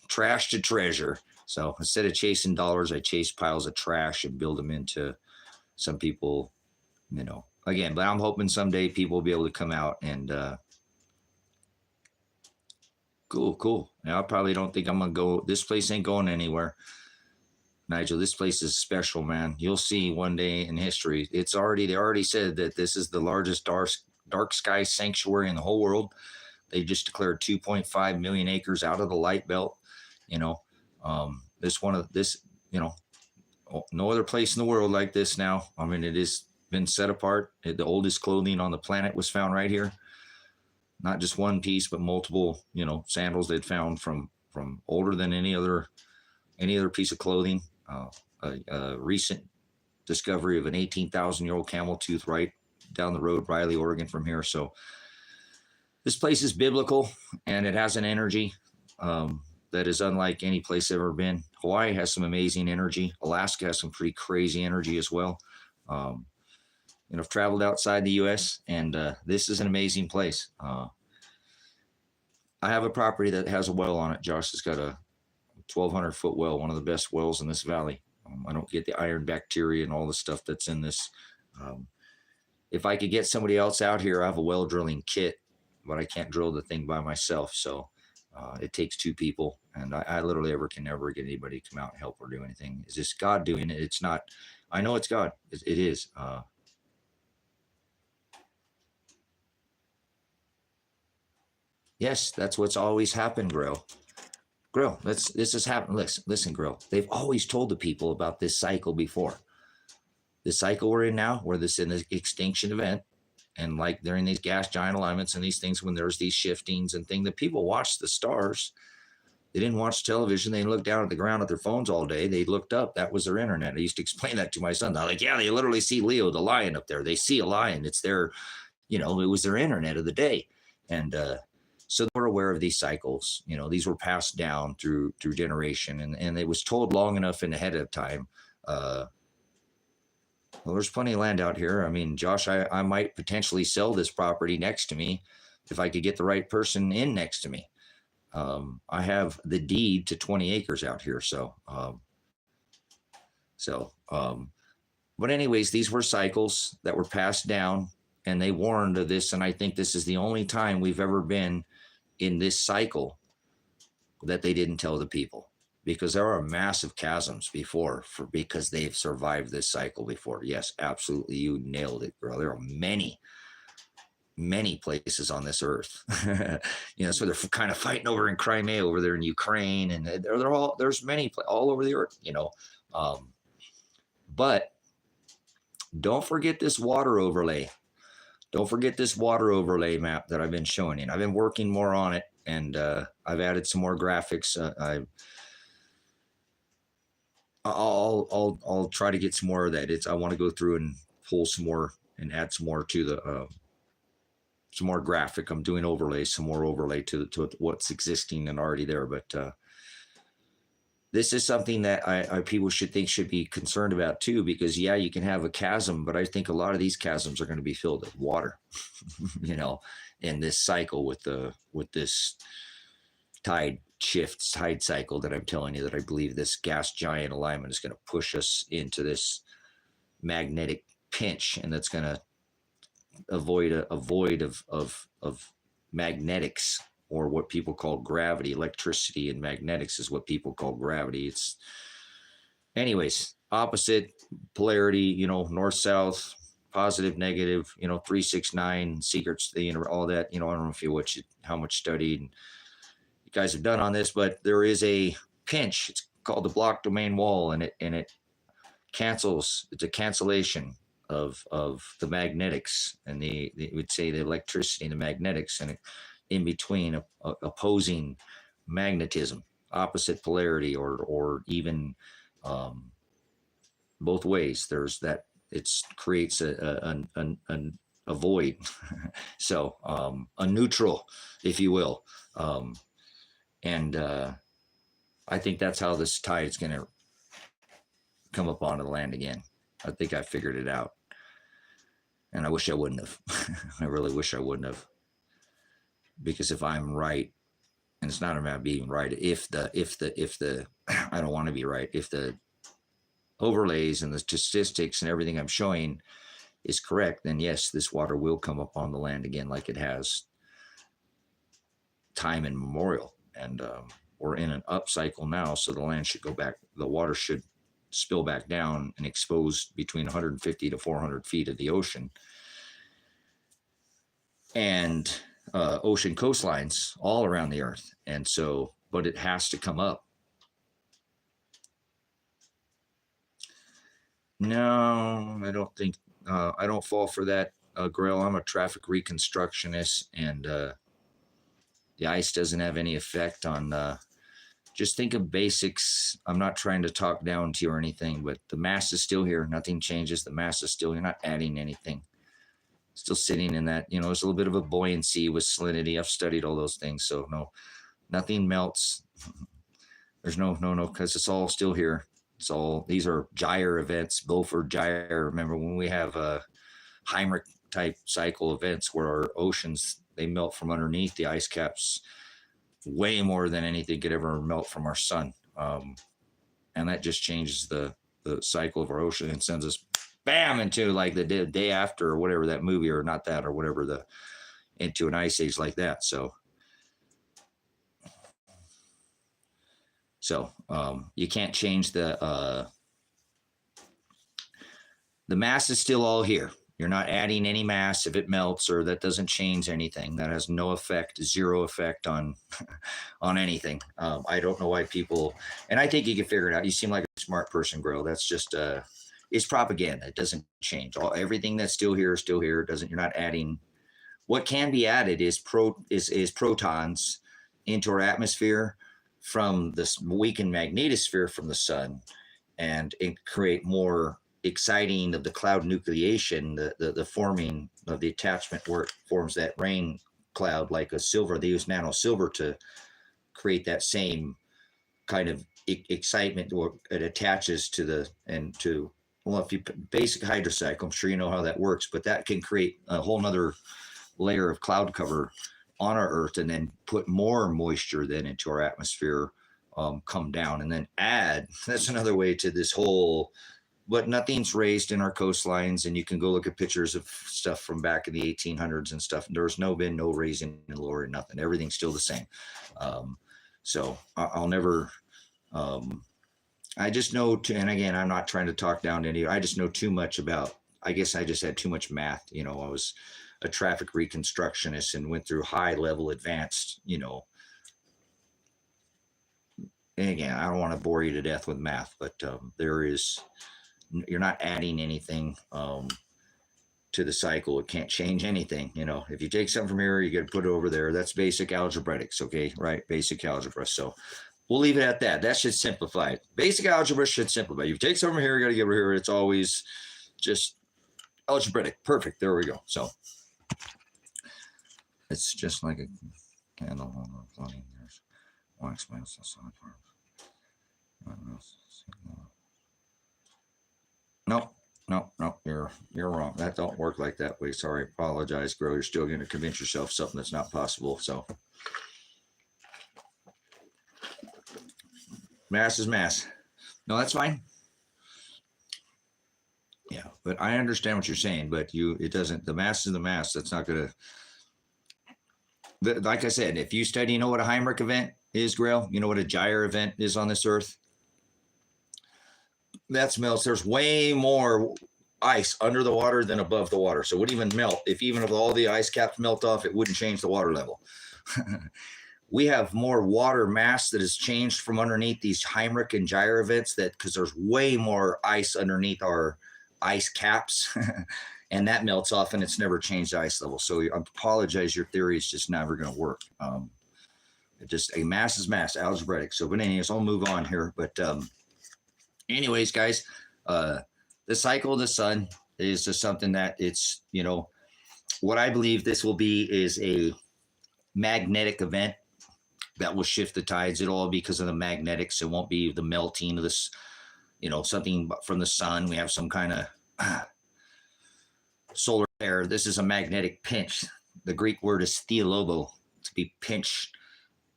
trash to treasure. So instead of chasing dollars, I chase piles of trash and build them into some people, again, but I'm hoping someday people will be able to come out and cool. Now, I probably don't think I'm going to go. This place ain't going anywhere. Nigel, this place is special, man. You'll see one day in history. They already said that this is the largest dark sky sanctuary in the whole world. They just declared 2.5 million acres out of the light belt, no other place in the world like this now. I mean, it has been set apart. The oldest clothing on the planet was found right here. Not just one piece, but multiple, sandals they'd found from older than any other piece of clothing. A recent discovery of an 18,000-year-old camel tooth right down the road, Riley, Oregon, from here. So this place is biblical, and it has an energy that is unlike any place I've ever been. Hawaii has some amazing energy. Alaska has some pretty crazy energy as well. I've traveled outside the U.S., and this is an amazing place. I have a property that has a well on it. Josh has got a 1,200-foot well, one of the best wells in this valley. I don't get the iron bacteria and all the stuff that's in this. If I could get somebody else out here, I have a well drilling kit, but I can't drill the thing by myself. So it takes two people, and I literally can never get anybody to come out and help or do anything. Is this God doing it? It's not. I know it's God. It is. Yes, that's what's always happened, Grill. This has happened. Listen, Grill. They've always told the people about this cycle before. The cycle we're in now, where this in the extinction event, and like during these gas giant alignments and these things, when there's these shiftings and things, the people watched the stars. They didn't watch television. They looked down at the ground at their phones all day. They looked up. That was their internet. I used to explain that to my son. They're like, yeah, they literally see Leo, the lion up there. They see a lion. It's their, it was their internet of the day. And so they were aware of these cycles. These were passed down through generation. And it was told long enough and ahead of time. Well, there's plenty of land out here. I mean, Josh, I might potentially sell this property next to me if I could get the right person in next to me. I have the deed to 20 acres out here. But anyways, these were cycles that were passed down, and they warned of this. And I think this is the only time we've ever been in this cycle that they didn't tell the people. because there are massive chasms because they've survived this cycle before. Yes, absolutely. You nailed it, girl. There are many places on this earth, so they're kind of fighting over in Crimea, over there in Ukraine, and there's many all over the earth, but don't forget this water overlay. Don't forget this water overlay map that I've been showing you. I've been working more on it, and I've added some more graphics. I'll try to get some more of that. I want to go through and pull some more and add some more to the some more graphic. I'm doing overlays, some more overlay to what's existing and already there. But this is something that I people should be concerned about too, because yeah, you can have a chasm, but I think a lot of these chasms are going to be filled with water, in this cycle with this tide cycle that I'm telling you, that I believe this gas giant alignment is going to push us into this magnetic pinch, and that's going to avoid a void of magnetics, or what people call gravity. Electricity and magnetics is what people call gravity. It's, anyways, opposite polarity, north, south, positive, negative, 369 secrets, all that, I don't know how much studied you guys have done on this, but there is a pinch. It's called the block domain wall, and it cancels. It's a cancellation of the magnetics, and the would say the electricity and the magnetics, and in between opposing magnetism, opposite polarity, or even both ways. There's that. It creates a void, so a neutral, if you will, and I think that's how this tide is going to come up onto the land again. I think I figured it out, and I wish I wouldn't have. I really wish I wouldn't have, because if I'm right, and it's not about being right, if the I don't want to be right, if the overlays and the statistics and everything I'm showing is correct, then yes, this water will come up on the land again, like it has time immemorial. And we're in an up cycle now, so the land should go back. The water should spill back down and expose between 150 to 400 feet of the ocean and ocean coastlines all around the earth. And so, but it has to come up. No, I don't think, I don't fall for that, Grail. I'm a traffic reconstructionist, and the ice doesn't have any effect on, just think of basics. I'm not trying to talk down to you or anything, but the mass is still here. Nothing changes. The mass is still, you're not adding anything. Still sitting in that, there's a little bit of a buoyancy with salinity. I've studied all those things. So no, nothing melts. There's no, because it's all still here. It's all, these are gyre events, Beaufort gyre. Remember when we have Heinrich type cycle events where our oceans, they melt from underneath the ice caps way more than anything could ever melt from our sun. And that just changes the cycle of our ocean and sends us bam into like the day after, or whatever that movie, or not that, or whatever, into an ice age like that. So you can't change the mass is still all here. You're not adding any mass. If it melts, or that doesn't change anything, that has no effect, zero effect on anything. I don't know why people, and I think you can figure it out. You seem like a smart person, Grill. That's just it's propaganda. It doesn't change. Everything that's still here is still here. It doesn't. You're not adding. What can be added is protons into our atmosphere from this weakened magnetosphere from the sun, and create more exciting of the cloud nucleation, the forming of the attachment where it forms that rain cloud like a silver. They use nano silver to create that same kind of excitement, or it attaches to well, if you basic hydrocycle, I'm sure you know how that works, but that can create a whole nother layer of cloud cover on our earth, and then put more moisture then into our atmosphere, come down, and then add. That's another way to this whole, but nothing's raised in our coastlines, and you can go look at pictures of stuff from back in the 1800s and stuff. There's been no raising and lowering, nothing. Everything's still the same. So I'll never I just know, and again, I'm not trying to talk down to any, I just know too much about, I guess I just had too much math. You know, I was a traffic reconstructionist and went through high level advanced, you know, and again, I don't want to bore you to death with math, but you're not adding anything to the cycle. It can't change anything. You know, if you take something from here, you got to put it over there. That's basic algebraics. Okay. Right. Basic algebra. So we'll leave it at that. That should simplify it. Basic algebra should simplify. You take something from here, you got to give it here. It's always just algebraic. Perfect. There we go. So it's just like a candle holder floating. There's one explains the side part. No, you're wrong. That don't work like that way. Sorry, apologize, girl. You're still going to convince yourself something that's not possible. So mass is mass. No, that's fine. Yeah, but I understand what you're saying. But it doesn't. The mass is the mass. That's not going to. Like I said, if you study, you know what a Heinrich event is, Grail. You know what a gyre event is on this earth. That's melts. There's way more ice under the water than above the water. So it wouldn't even melt. If all the ice caps melt off, it wouldn't change the water level. We have more water mass that has changed from underneath these Heinrich and gyre events because there's way more ice underneath our ice caps and that melts off and it's never changed the ice level. So I apologize. Your theory is just never going to work. Just a mass is mass, algebraic. So, but anyways, I'll move on here. But anyways, guys, the cycle of the sun is just something that it's, you know, what I believe this will be is a magnetic event that will shift the tides. It'll all be because of the magnetics. It won't be the melting of this, you know, something from the sun. We have some kind of solar flare. This is a magnetic pinch. The Greek word is theolobo, to be pinched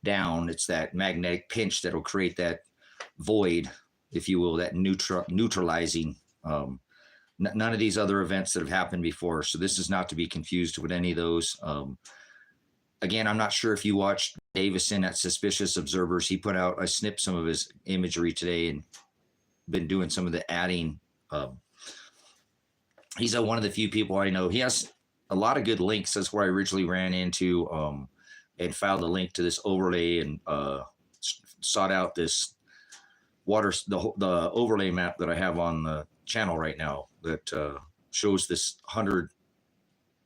down. It's that magnetic pinch that'll create that void, if you will, that neutralizing. None of these other events that have happened before. So this is not to be confused with any of those. Again, I'm not sure if you watched Davison at Suspicious Observers. He put out, I snipped some of his imagery today and been doing some of the adding. He's one of the few people I know. He has a lot of good links. That's where I originally ran into and found the link to this overlay and sought out this the overlay map that I have on the channel right now that shows this 100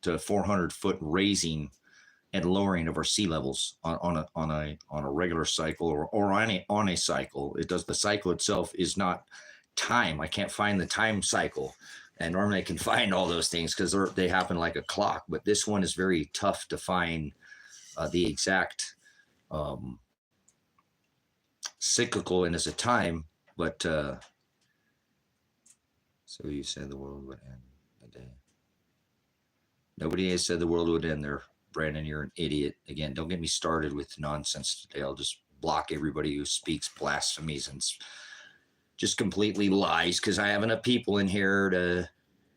to 400 foot raising and lowering of our sea levels on a regular cycle or on a cycle. The cycle itself is not time. I can't find the time cycle, and normally I can find all those things because they happen like a clock. But this one is very tough to find the exact cyclical and as a time. But so you said the world would end the day. Nobody has said the world would end there. Brandon, you're an idiot. Again, don't get me started with nonsense today. I'll just block everybody who speaks blasphemies and just completely lies because I have enough people in here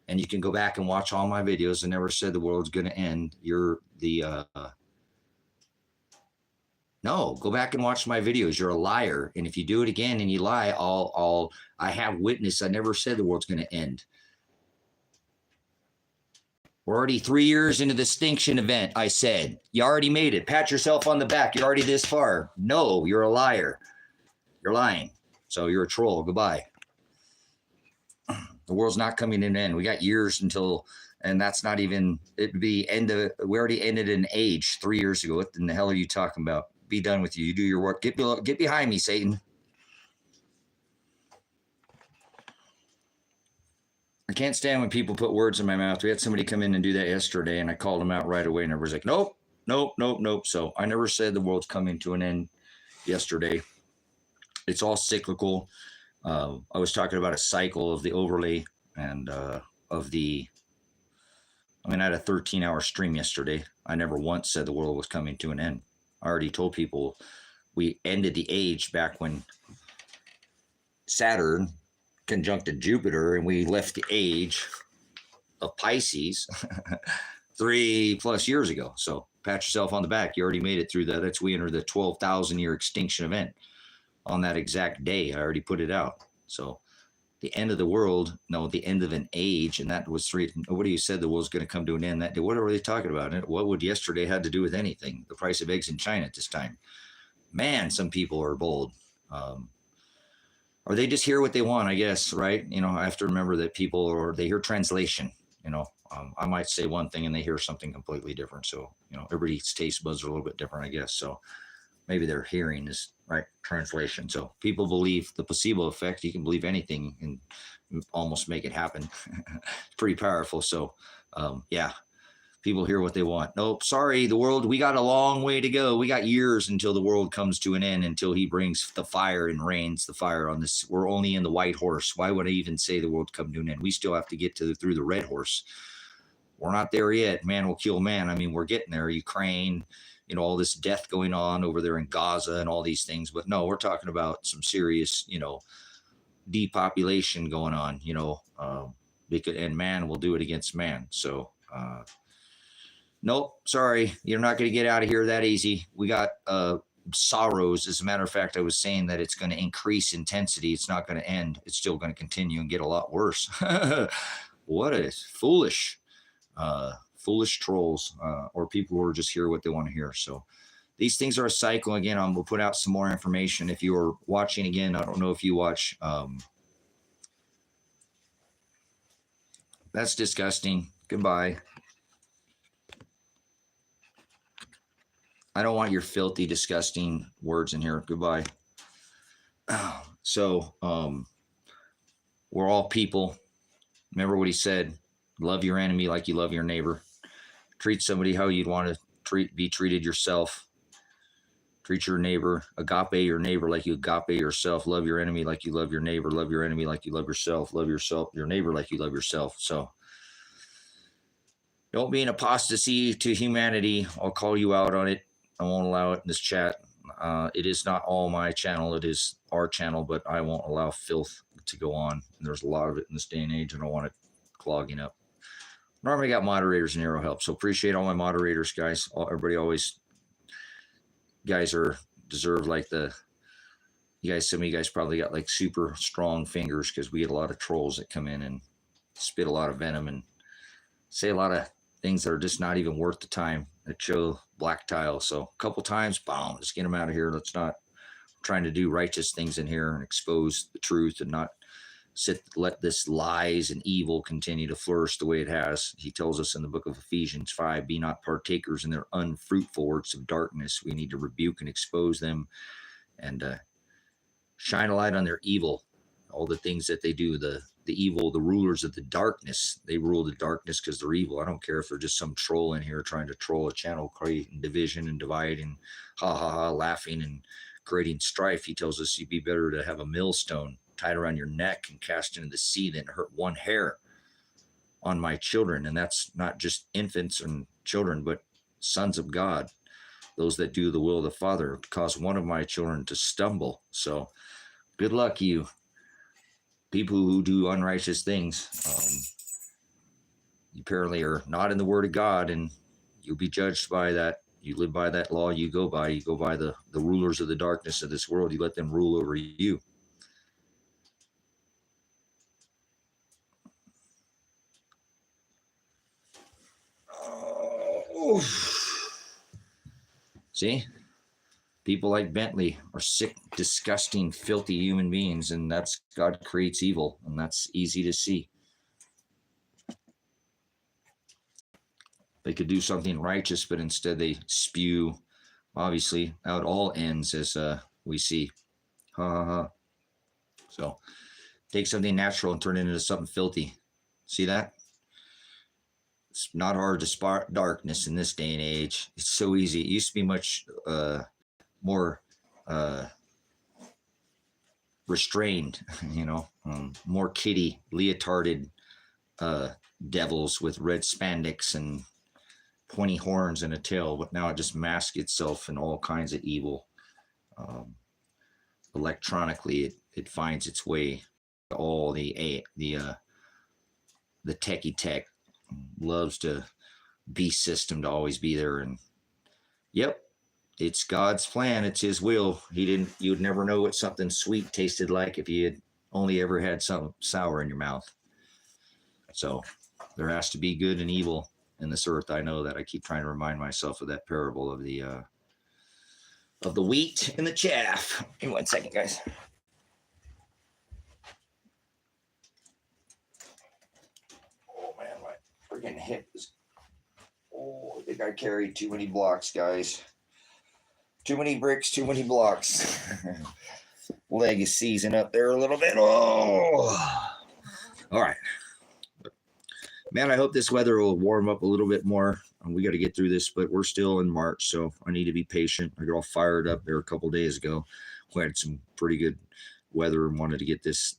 and you can go back and watch all my videos. I never said the world's going to end. You're the, no, go back and watch my videos. You're a liar. And if you do it again and you lie, I have witness. I never said the world's going to end. We're already 3 years into the extinction event, I said. You already made it. Pat yourself on the back. You're already this far. No, you're a liar. You're lying. So you're a troll. Goodbye. The world's not coming to an end. We got years until, and that's not even, it'd be we already ended an age 3 years ago. What in the hell are you talking about? Be done with you. You do your work. Get behind me, Satan. I can't stand when people put words in my mouth. We had somebody come in and do that yesterday, and I called them out right away, and everybody's like, nope. So I never said the world's coming to an end yesterday. It's all cyclical. I was talking about a cycle of the overlay and I had a 13-hour stream yesterday. I never once said the world was coming to an end. I already told people we ended the age back when Saturn conjuncted Jupiter, and we left the age of Pisces 3+ years ago. So pat yourself on the back. You already made it through that. We entered the 12,000 year extinction event. on that exact day. I already put it out. So the end of the world, no, the end of an age, and that was three. What do you said the world's going to come to an end that day? What are they talking about? What would yesterday had to do with anything? The price of eggs in China at this time. Man, some people are bold. Or they just hear what they want, I guess, right? I have to remember that people, or they hear translation. I might say one thing and they hear something completely different. So, everybody's taste buds are a little bit different, I guess. So maybe their hearing is right translation. So people believe the placebo effect. You can believe anything and almost make it happen. It's pretty powerful. So, yeah, people hear what they want. Nope, sorry, the world, we got a long way to go. We got years until the world comes to an end, until he brings the fire and rains the fire on this. We're only in the white horse. Why would I even say the world come to an end? We still have to get through the red horse. We're not there yet. Man will kill man. I mean, we're getting there. Ukraine, all this death going on over there in Gaza and all these things. But no, we're talking about some serious, depopulation going on, and man will do it against man. So, nope, sorry, you're not going to get out of here that easy. We got sorrows. As a matter of fact, I was saying that it's going to increase intensity. It's not going to end. It's still going to continue and get a lot worse. What a foolish trolls, or people who are just hear what they want to hear. So these things are a cycle. Again, we'll put out some more information. If you are watching again, I don't know if you watch. That's disgusting. Goodbye. I don't want your filthy, disgusting words in here. Goodbye. So, we're all people. Remember what he said. Love your enemy like you love your neighbor. Treat somebody how you'd want to be treated yourself. Treat your neighbor, agape your neighbor like you agape yourself. Love your enemy like you love your neighbor. Love your enemy like you love yourself. Love your neighbor like you love yourself. So don't be an apostasy to humanity. I'll call you out on it. I won't allow it in this chat. It is not all my channel. It is our channel, but I won't allow filth to go on. And there's a lot of it in this day and age. I don't want it clogging up. Normally got moderators and arrow help, so appreciate all my moderators, guys. Everybody always, guys deserve like some of you guys probably got like super strong fingers, because we get a lot of trolls that come in and spit a lot of venom and say a lot of things that are just not even worth the time, that show black tile. So a couple times, boom, let's get them out of here. Let's not trying to do righteous things in here and expose the truth, and not let this lies and evil continue to flourish the way it has. He tells us in the book of Ephesians 5, be not partakers in their unfruitful works of darkness. We need to rebuke and expose them, and shine a light on their evil, all the things that they do, the evil, the rulers of the darkness. They rule the darkness because they're evil. I don't care if they're just some troll in here trying to troll a channel, creating division and divide and laughing and creating strife. He tells us you'd be better to have a millstone tied around your neck and cast into the sea than hurt one hair on my children. And that's not just infants and children, but sons of God, those that do the will of the Father. Cause one of my children to stumble. So good luck, you people who do unrighteous things. You apparently are not in the Word of God, and you'll be judged by that. You live by that law you go by. You go by the rulers of the darkness of this world. You let them rule over you. Oh. See? People like Bentley are sick, disgusting, filthy human beings, and that's God creates evil, and that's easy to see. They could do something righteous, but instead they spew, obviously, out all ends, as we see. So take something natural and turn it into something filthy. See that? It's not hard to spot darkness in this day and age. It's so easy. It used to be much more restrained, more kitty, leotarded devils with red spandex and pointy horns and a tail, but now it just masks itself in all kinds of evil. Electronically, it finds its way to all the techie tech. Loves to beast system to always be there. And yep, it's God's plan. It's His will. You'd never know what something sweet tasted like if you had only ever had something sour in your mouth. So there has to be good and evil in this earth. I know that. I keep trying to remind myself of that parable of the wheat and the chaff. Give me 1 second, guys. Oh man, my freaking hip is. Oh, I think I carried too many blocks, guys. Too many bricks, too many blocks. Leg is seizing up there a little bit. Oh, all right. Man, I hope this weather will warm up a little bit more. We got to get through this, but we're still in March, so I need to be patient. I got all fired up there a couple days ago. We had some pretty good weather and want to get this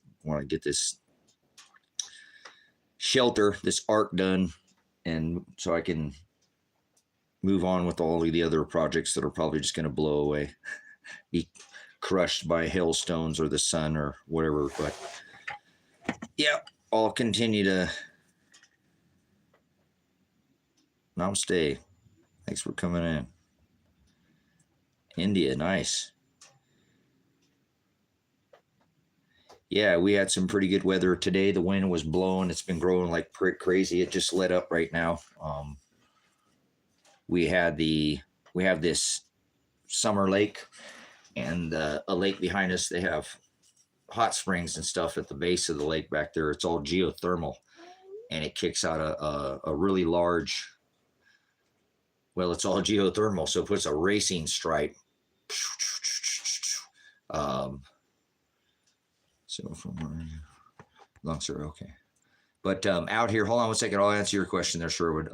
shelter, this ark done, and so I can move on with all of the other projects that are probably just going to blow away, be crushed by hailstones or the sun or whatever. But yeah, I'll continue to. Namaste. Thanks for coming in. India, nice. Yeah, we had some pretty good weather today. The wind was blowing. It's been growing like crazy. It just let up right now. We have this summer lake and a lake behind us. They have hot springs and stuff at the base of the lake back there. It's all geothermal, and it kicks out a really large. Well, it's all geothermal, so it puts a racing stripe. So from where lungs are okay. But out here, hold on 1 second. I'll answer your question there, Sherwood.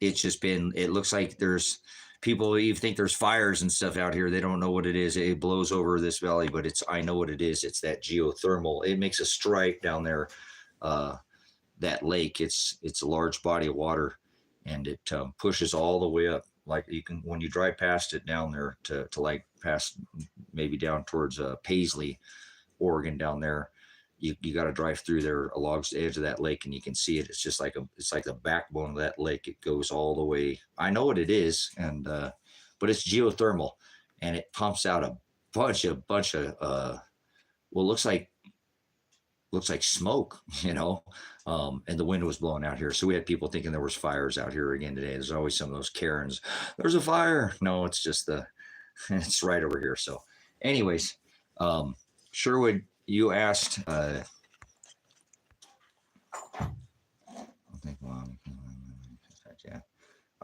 It's just been, it looks like there's people even think there's fires and stuff out here. They don't know what it is. It blows over this valley, but I know what it is. It's that geothermal. It makes a stripe down there. That lake, it's a large body of water, and it pushes all the way up. Like you can, when you drive past it down there to like past maybe down towards Paisley, Oregon down there, you got to drive through there along the edge of that lake, and you can see it. It's just like it's like the backbone of that lake. It goes all the way. I know what it is, and but it's geothermal, and it pumps out a bunch of well, looks like smoke, and the wind was blowing out here. So we had people thinking there was fires out here again today. There's always some of those Karens. There's a fire. No, it's just it's right over here. So anyways, Sherwood, you asked, I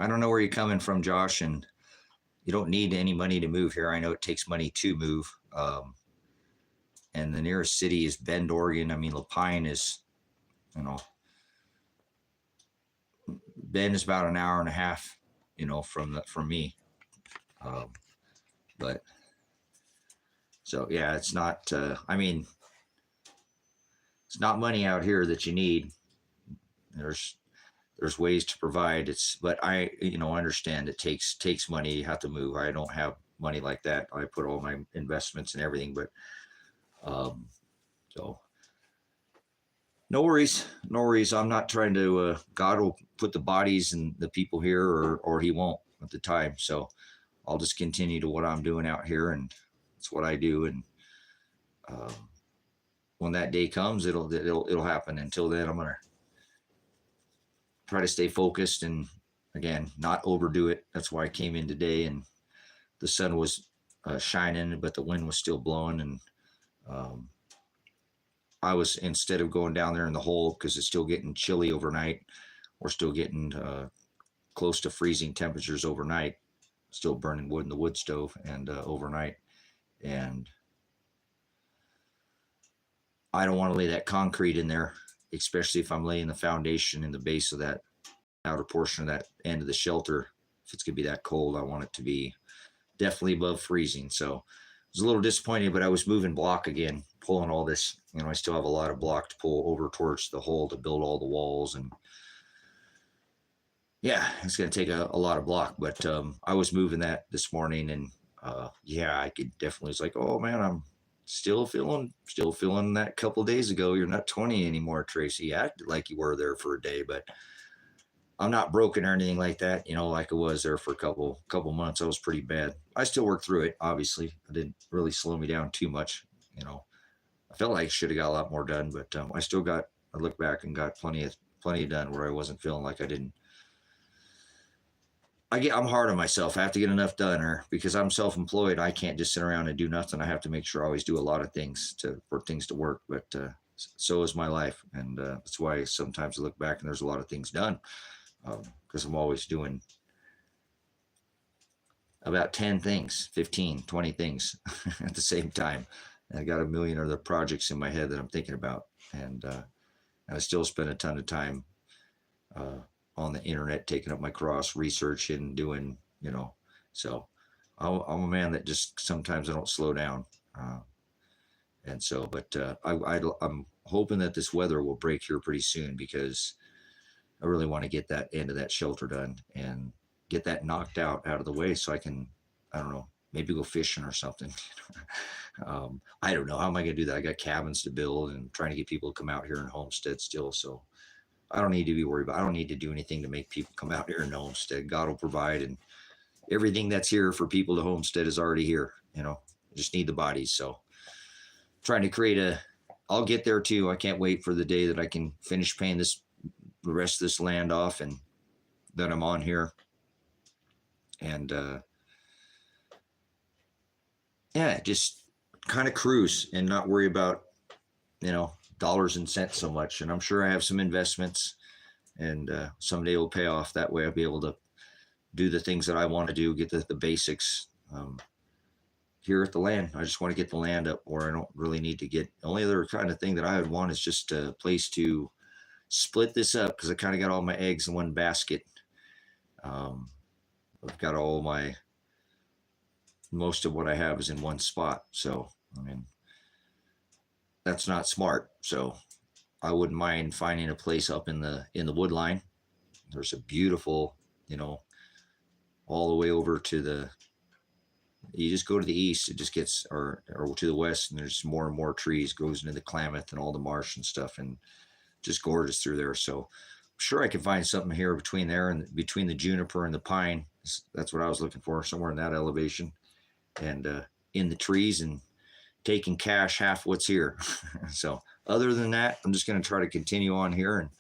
don't know where you're coming from, Josh, and you don't need any money to move here. I know it takes money to move. And the nearest city is Bend, Oregon. I mean, Lapine is, Bend is about an hour and a half, from me. But so yeah, it's not. It's not money out here that you need. There's ways to provide. But I understand it takes money. You have to move. I don't have money like that. I put all my investments and everything, but so no worries. I'm not trying to. God will put the bodies and the people here, or He won't at the time. So I'll just continue to what I'm doing out here, and it's what I do. And when that day comes, it'll happen. Until then, I'm gonna try to stay focused and again not overdo it. That's why I came in today, and the sun was shining, but the wind was still blowing, and I was, instead of going down there in the hole because it's still getting chilly overnight, we're still getting close to freezing temperatures overnight, still burning wood in the wood stove and overnight, and I don't want to lay that concrete in there, especially if I'm laying the foundation in the base of that outer portion of that end of the shelter. If it's gonna be that cold, I want it to be definitely above freezing. So I was a little disappointed, but I was moving block again, pulling all this. I still have a lot of block to pull over towards the hole to build all the walls, and yeah, it's going to take a lot of block. But I was moving that this morning, and yeah, I could definitely. It's like, oh man, I'm still feeling that couple of days ago. You're not 20 anymore, Tracy. You acted like you were there for a day, but I'm not broken or anything like that, like I was there for a couple months. I was pretty bad. I still worked through it, obviously. It didn't really slow me down too much, you know. I felt like I should have got a lot more done, but I look back and got plenty done where I wasn't feeling like I didn't. I'm hard on myself. I have to get enough done, or because I'm self-employed, I can't just sit around and do nothing. I have to make sure I always do a lot of things for things to work. But so is my life, and that's why sometimes I look back and there's a lot of things done because I'm always doing about 10 things, 15, 20 things at the same time. And I got a million other projects in my head that I'm thinking about, and I still spend a ton of time uh, on the internet, taking up my cross, researching, doing, So I'm a man that just sometimes I don't slow down, and so. But I'm hoping that this weather will break here pretty soon because I really want to get that end of that shelter done and get that knocked out of the way so I can, I don't know, maybe go fishing or something. I don't know. How am I going to do that? I got cabins to build and trying to get people to come out here and homestead still. So I don't need to be worried about. I don't need to do anything to make people come out here and homestead. God will provide, and everything that's here for people to homestead is already here. I just need the bodies. So trying to create I'll get there too. I can't wait for the day that I can finish paying the rest of this land off and that I'm on here. And yeah, just kind of cruise and not worry about, dollars and cents so much. And I'm sure I have some investments, and someday it will pay off. That way I'll be able to do the things that I want to do, get the basics here at the land. I just want to get the land up where I don't really need to get. The only other kind of thing that I would want is just a place to split this up, because I kind of got all my eggs in one basket. I've got most of what I have is in one spot. So, I mean, that's not smart. So I wouldn't mind finding a place up in the wood line. There's a beautiful, all the way over to you just go to the east, it just gets, or to the west, and there's more and more trees, goes into the Klamath and all the marsh and stuff, and just gorgeous through there. So I'm sure I can find something here between there and between the juniper and the pine. That's what I was looking for, somewhere in that elevation and in the trees, and taking cash half what's here. So other than that, I'm just going to try to continue on here and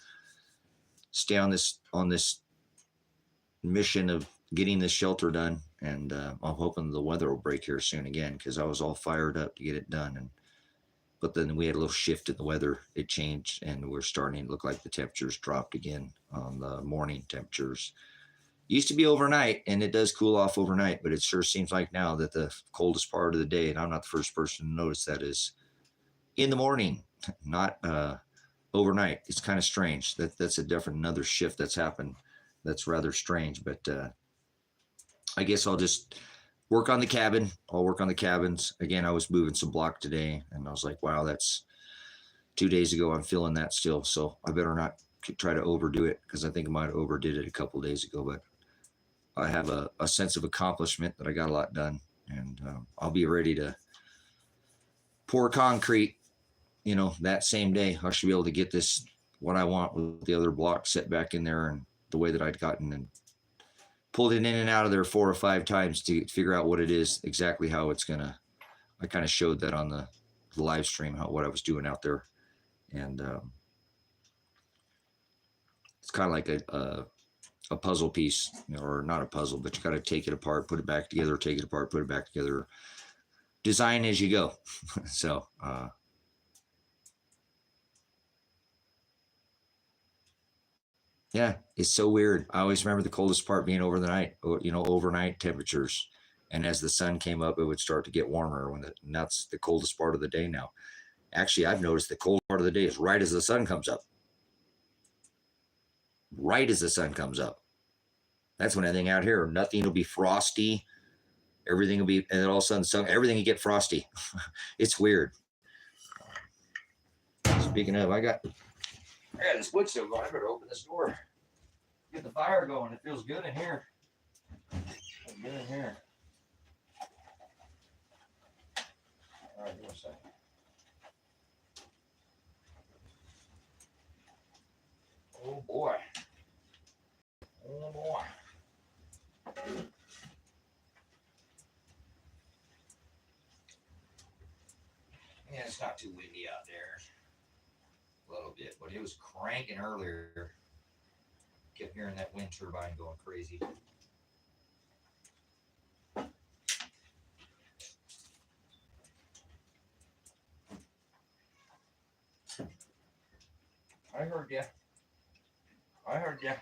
stay on this mission of getting this shelter done. And I'm hoping the weather will break here soon again, because I was all fired up to get it done. But then we had a little shift in the weather. It changed, and we're starting to look like the temperatures dropped again on the morning temperatures. Used to be overnight, and it does cool off overnight, but it sure seems like now that the coldest part of the day, and I'm not the first person to notice that, is in the morning, not overnight. It's kind of strange. That's another shift that's happened. That's rather strange, but I guess I'll just work on the cabin. I'll work on the cabins. Again, I was moving some block today, and I was like, wow, that's 2 days ago. I'm feeling that still. So I better not try to overdo it, because I think I might have overdid it a couple of days ago. But I have a sense of accomplishment that I got a lot done, and I'll be ready to pour concrete, that same day. I should be able to get this, what I want, with the other block set back in there, and the way that I'd gotten and pulled it in and out of there 4 or 5 times to figure out what it is, exactly how it's gonna. I kind of showed that on the live stream, what I was doing out there, and it's kind of like a puzzle piece, or not a puzzle, but you got to take it apart, put it back together, take it apart, put it back together, design as you go. So yeah, it's so weird. I always remember the coldest part being overnight temperatures. And as the sun came up, it would start to get warmer, and that's the coldest part of the day now. Actually, I've noticed the cold part of the day is right as the sun comes up. Right as the sun comes up. That's when anything out here, nothing will be frosty. Everything will be, and then all of a sudden, everything will get frosty. It's weird. Speaking of, I got this wood still going. I better open this door. Get the fire going. It feels good in here. Good in here. All right, give me a second. Oh boy. Yeah, it's not too windy out there. A little bit, but it was cranking earlier. Kept hearing that wind turbine going crazy. I heard ya. I heard ya.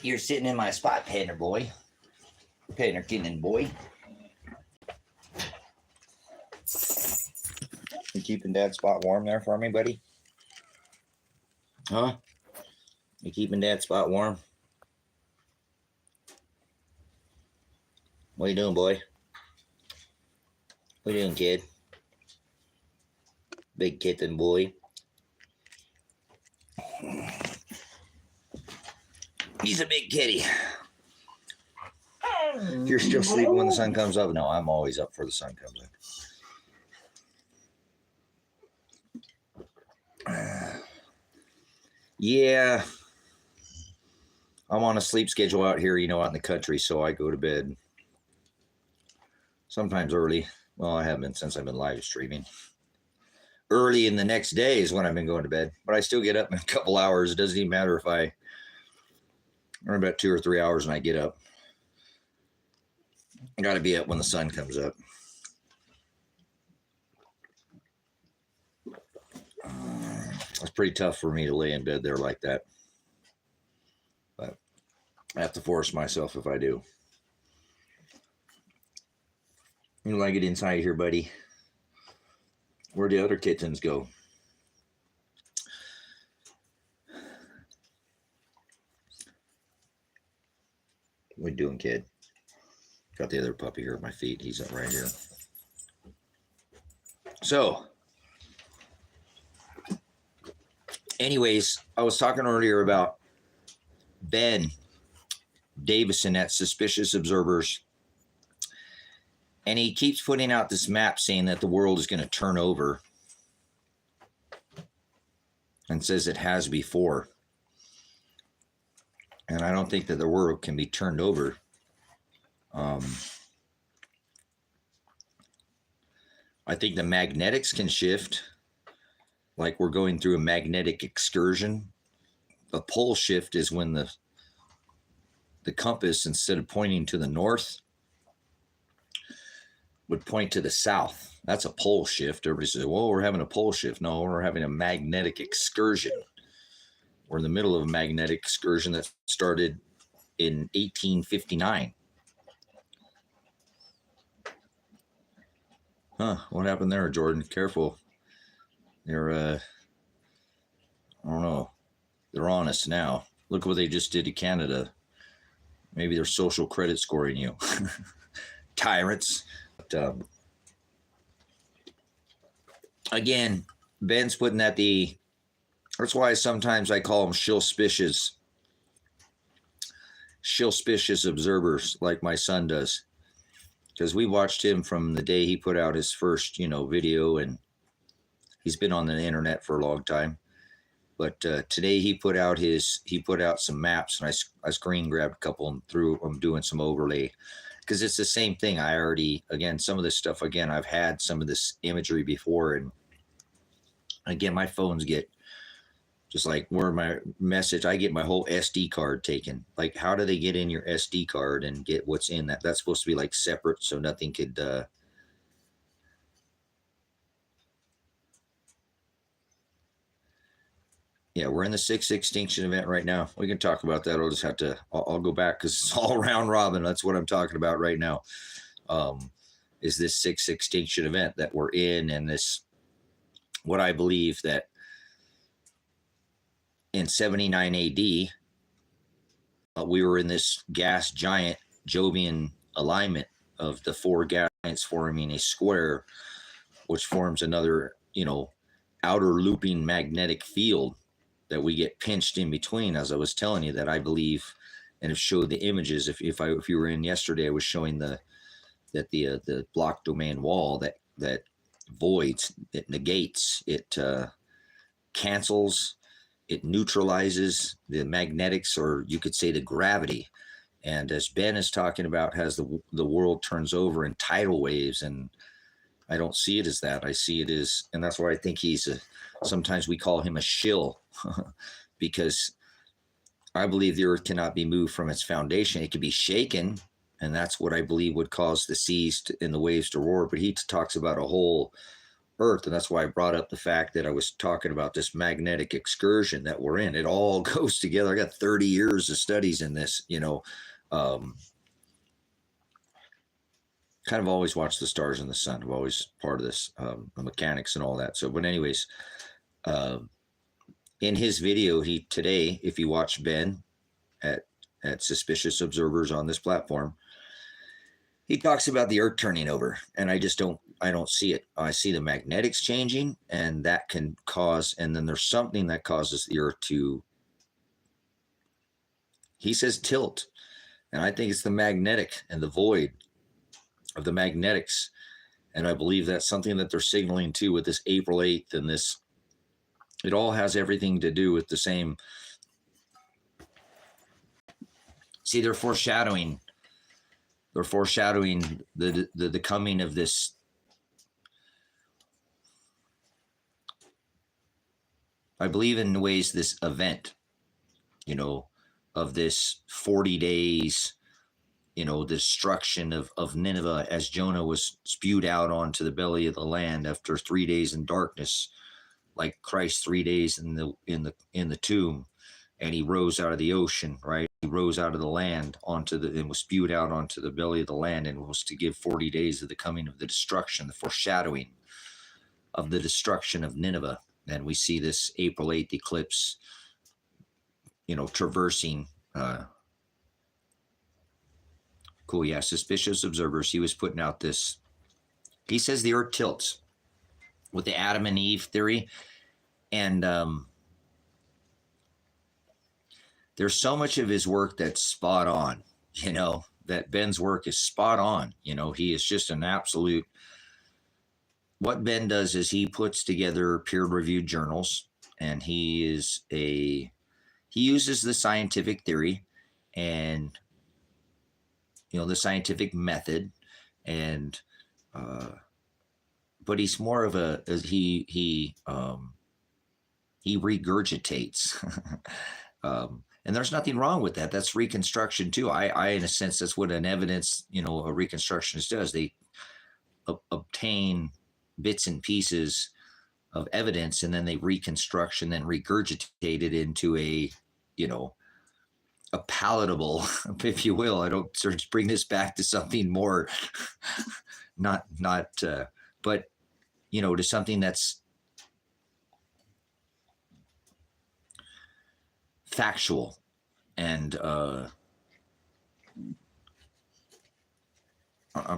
You're sitting in my spot, Painter boy. Painter Kitten boy. You keeping Dad's spot warm there for me, buddy? Huh? You keeping Dad's spot warm? What you doing, boy? What you doing, kid? Big kitten boy. He's a big kitty. You're still sleeping when the sun comes up? No, I'm always up before the sun comes up. Yeah. I'm on a sleep schedule out here, out in the country, so I go to bed sometimes early. Well, I have been since I've been live streaming. Early in the next day is when I've been going to bed, but I still get up in a couple hours. It doesn't even matter if I earn about 2 or 3 hours and I get up. I got to be up when the sun comes up. It's pretty tough for me to lay in bed there like that, but I have to force myself if I do. You like it inside here, buddy? Where'd the other kittens go? What you doing, kid? Got the other puppy here at my feet. He's up right here. So, anyways, I was talking earlier about Ben Davison at Suspicious Observers. And he keeps putting out this map saying that the world is going to turn over. And says it has before. And I don't think that the world can be turned over. I think the magnetics can shift. Like we're going through a magnetic excursion. A pole shift is when the compass, instead of pointing to the north, would point to the south. That's a pole shift. Everybody says, well, we're having a pole shift. No, we're having a magnetic excursion. We're in the middle of a magnetic excursion that started in 1859. Huh, what happened there, Jordan? Careful. They're, I don't know. They're on us now. Look what they just did to Canada. Maybe they're social credit scoring you. Tyrants. But, again, Ben's putting that that's why sometimes I call them shillspicious observers, like my son does. Because we watched him from the day he put out his first, video, and he's been on the internet for a long time. But today he put out some maps, and I screen grabbed a couple and I'm doing some overlay. Because it's the same thing. Some of this stuff, I've had some of this imagery before. And again, my phones get, just like where my message, I get my whole SD card taken. Like, how do they get in your SD card and get what's in that? That's supposed to be like separate, so nothing could. Yeah, we're in the sixth extinction event right now. We can talk about that. I'll just have to, I'll go back because it's all round robin. That's what I'm talking about right now. Is this sixth extinction event that we're in, and this, what I believe that in 79 AD, we were in this gas giant Jovian alignment of the four gas giants forming a square, which forms another, outer looping magnetic field that we get pinched in between. As I was telling you, that I believe, and have showed the images. If you were in yesterday, I was showing the block domain wall that voids, it negates, it cancels, it neutralizes the magnetics, or you could say the gravity. And as Ben is talking about, has the world turns over in tidal waves, and I don't see it as that. I see it as, and that's why I think sometimes we call him a shill, because I believe the earth cannot be moved from its foundation. It can be shaken, and that's what I believe would cause the seas and the waves to roar. But he talks about a whole earth, and that's why I brought up the fact that I was talking about this magnetic excursion that we're in. It all goes together. I got 30 years of studies in this, kind of always watch the stars and the sun. I'm always part of this, the mechanics and all that. So, but anyways, in his video, today, if you watch Ben at Suspicious Observers on this platform, he talks about the earth turning over, and I don't see it. I see the magnetics changing, and that can cause, and then there's something that causes the earth to, he says, tilt. And I think it's the magnetic and the void of the magnetics. And I believe that's something that they're signaling too with this April 8th, and this, it all has everything to do with the same. See, they're foreshadowing the coming of this. I believe in ways this event, of this 40 days, the destruction of Nineveh, as Jonah was spewed out onto the belly of the land after 3 days in darkness, like Christ 3 days in the tomb, and he rose out of the ocean, right? He rose out of the land and was spewed out onto the belly of the land, and was to give 40 days of the coming of the destruction, the foreshadowing of the destruction of Nineveh. And we see this April 8th eclipse, traversing. Cool, yeah. Suspicious Observers, he was putting out this. He says the earth tilts with the Adam and Eve theory. And there's so much of his work that's spot on, that Ben's work is spot on. He is just an absolute. What Ben does is he puts together peer-reviewed journals, and he uses the scientific theory and the scientific method, and but he's more of he regurgitates. And there's nothing wrong with that. That's reconstruction too. I in a sense, that's what an evidence, a reconstructionist does. They obtain bits and pieces of evidence, and then they reconstruct and then regurgitate it into a palatable, if you will. I don't sort of bring this back to something more, not, but to something that's factual. And I'm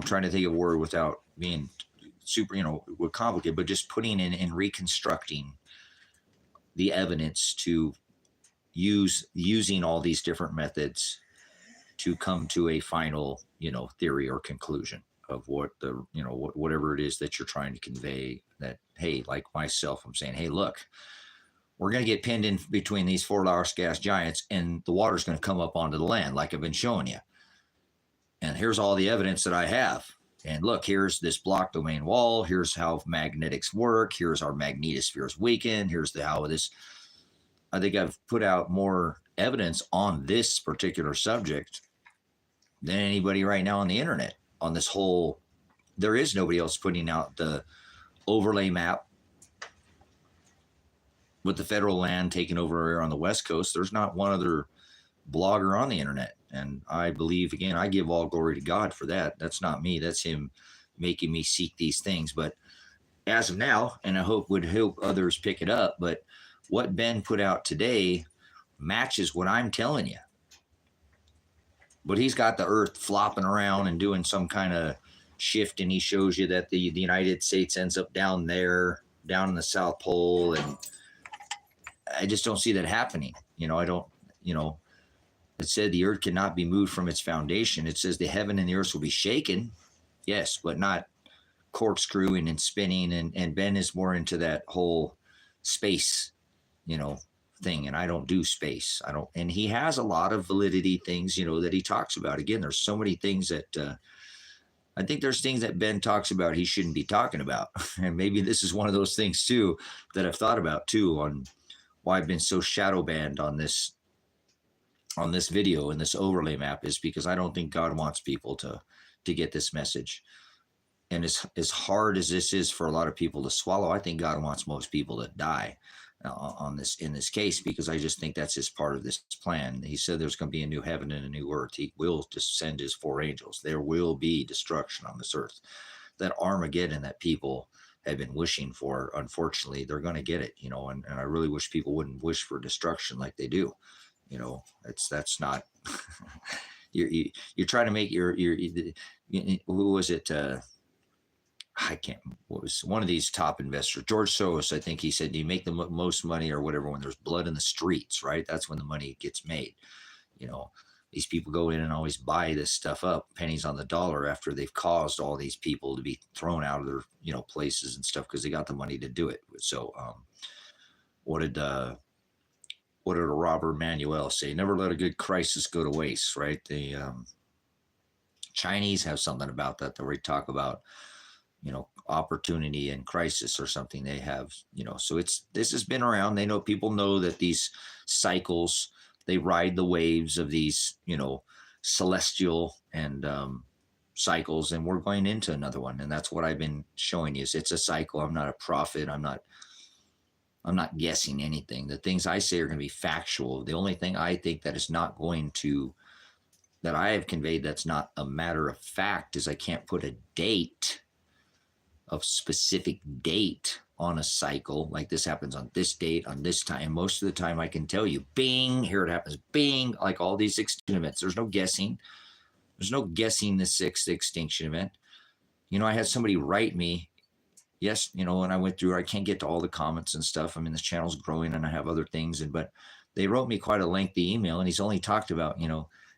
trying to think of a word without being super, complicated, but just putting in and reconstructing the evidence to using all these different methods to come to a final, theory or conclusion of what the, whatever it is that you're trying to convey. That, hey, like myself, I'm saying, hey, look, we're going to get pinned in between these four Laos gas giants, and the water's going to come up onto the land, like I've been showing you. And here's all the evidence that I have. And look, here's this block domain wall. Here's how magnetics work. Here's our magnetospheres weaken. Here's how this. I think I've put out more evidence on this particular subject than anybody right now on the internet on this whole. There is nobody else putting out the overlay map with the federal land taken over here on the West Coast, there's not one other blogger on the internet. And I believe, again, I give all glory to God for that. That's not me. That's him making me seek these things. But as of now, and I would hope others pick it up, but what Ben put out today matches what I'm telling you. But he's got the earth flopping around and doing some kind of shift, and he shows you that the United States ends up down there, down in the South Pole, and I just don't see that happening. I don't, it said the earth cannot be moved from its foundation. It says the heaven and the earth will be shaken, yes, but not corkscrewing and spinning. And Ben is more into that whole space, thing, and I don't do space. And he has a lot of validity things, that he talks about. Again, there's so many things that I think there's things that Ben talks about he shouldn't be talking about. And maybe this is one of those things too that I've thought about too, on why I've been so shadow banned on this video and this overlay map, is because I don't think God wants people to get this message. And as hard as this is for a lot of people to swallow, I think God wants most people to die in this case, because I just think that's his part of this plan. He said there's going to be a new heaven and a new earth. He will just send his 4 angels. There will be destruction on this earth. That Armageddon that people have been wishing for, unfortunately, they're going to get it, and I really wish people wouldn't wish for destruction like they do. That's not you're trying to make your who was it? What was one of these top investors, George Soros, I think he said, you make the most money or whatever when there's blood in the streets, right? That's when the money gets made. These people go in and always buy this stuff up, pennies on the dollar, after they've caused all these people to be thrown out of their, places and stuff, because they got the money to do it. So, what did Robert Manuel say? Never let a good crisis go to waste, right? The Chinese have something about that where we talk about, opportunity and crisis or something. They have, so this has been around. People know that these cycles, they ride the waves of these, celestial and cycles, and we're going into another one. And that's what I've been showing you. It's a cycle. I'm not a prophet. I'm not guessing anything. The things I say are going to be factual. The only thing I think that is not going to, that I have conveyed that's not a matter of fact, is I can't put a date, a specific date on a cycle, like this happens on this date, on this time. Most of the time I can tell you, bing, here it happens, bing, like all these extinction events. There's no guessing. There's no guessing the 6th extinction event. I had somebody write me, yes, when I went through, I can't get to all the comments and stuff. I mean, this channel's growing and I have other things, but they wrote me quite a lengthy email, and he's only talked about,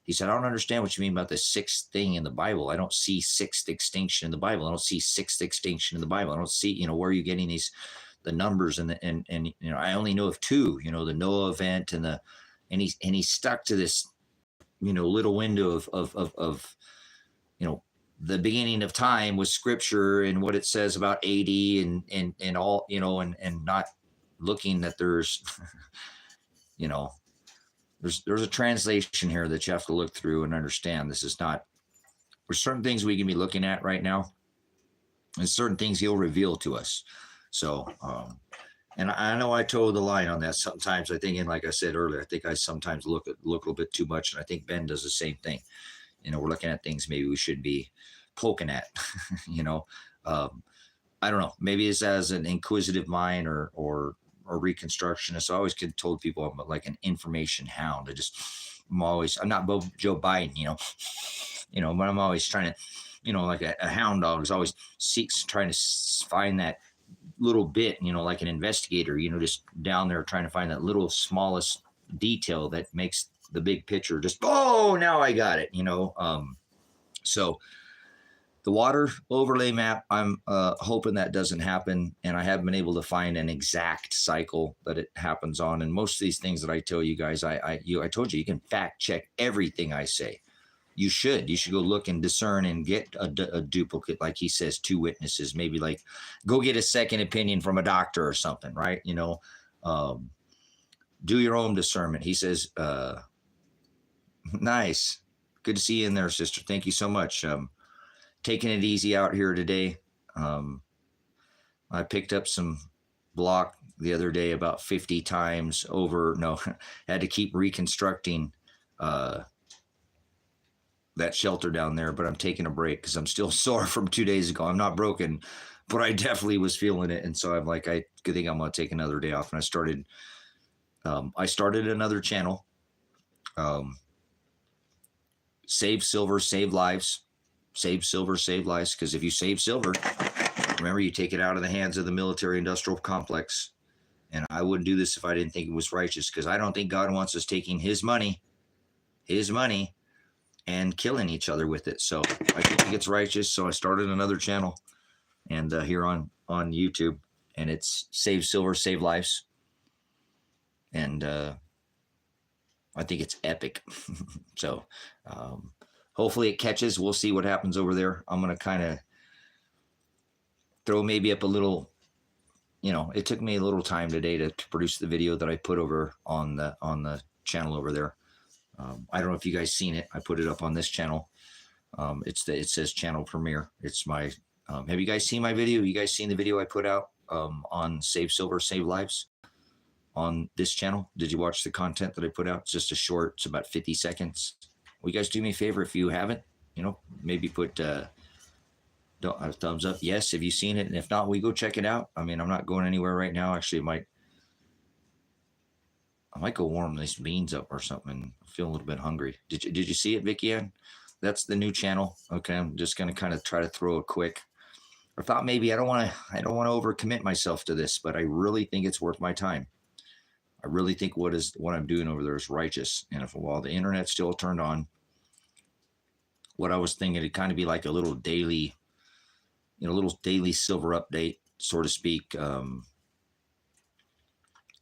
he said, I don't understand what you mean about the 6th thing in the Bible. I don't see 6th extinction in the Bible. I don't see 6th extinction in the Bible. I don't see, where are you getting the numbers and I only know of 2, the Noah event and he stuck to this, little window of the beginning of time with scripture and what it says about AD and all, and not looking that there's, there's a translation here that you have to look through and understand. This is not, there's certain things we can be looking at right now, and certain things he'll reveal to us. So, and I know I toe the line on that sometimes. I think, and like I said earlier, I think I sometimes look a little bit too much, and I think Ben does the same thing. We're looking at things maybe we should be poking at. I don't know. Maybe it's as an inquisitive mind or reconstructionist. I always told people I'm like an information hound. I'm not Joe Biden, but I'm always trying to, like a hound dog is always trying to find that little bit, like an investigator, just down there trying to find that little smallest detail that makes the big picture just, oh, now I got it, so the water overlay map, I'm hoping that doesn't happen, and I haven't been able to find an exact cycle that it happens on. And most of these things that I tell you guys, I told you can fact check everything I say. You should go look and discern and get a duplicate, like he says, 2 witnesses, maybe like go get a second opinion from a doctor or something, right? Do your own discernment. He says, nice. Good to see you in there, sister. Thank you so much. Taking it easy out here today. I picked up some block the other day about 50 times over. No, had to keep reconstructing that shelter down there, but I'm taking a break because I'm still sore from 2 days ago. I'm not broken, but I definitely was feeling it. And so I'm like, I think I'm going to take another day off. And I started another channel, Save Silver, Save Lives. Save silver, save lives. Because if you save silver, remember, you take it out of the hands of the military industrial complex. And I wouldn't do this if I didn't think it was righteous, because I don't think God wants us taking his money, and killing each other with it. So I think it's righteous. So I started another channel, and here on YouTube, and it's Save Silver, Save Lives. And I think it's epic. So hopefully it catches. We'll see what happens over there. I'm going to kind of throw maybe up a little, it took me a little time today to produce the video that I put over on the channel over there. I don't know if you guys seen it. I put it up on this channel. It says channel premiere. It's my, have you guys seen my video? You guys seen the video I put out on Save Silver, Save Lives on this channel? Did you watch the content that I put out? It's just a short, it's about 50 seconds. Will you guys do me a favor if you haven't, maybe put a thumbs up. Yes, have you seen it? And if not, we go check it out. I mean, I'm not going anywhere right now. Actually, I might go warm these beans up or something. I feel a little bit hungry. Did you see it, Vicky Ann? That's the new channel. Okay, I'm just gonna kind of try to throw a quick. I thought maybe I don't want to overcommit myself to this, but I really think it's worth my time. I really think what I'm doing over there is righteous. And while the internet's still turned on, what I was thinking, it'd kind of be like a little daily, silver update, so to speak.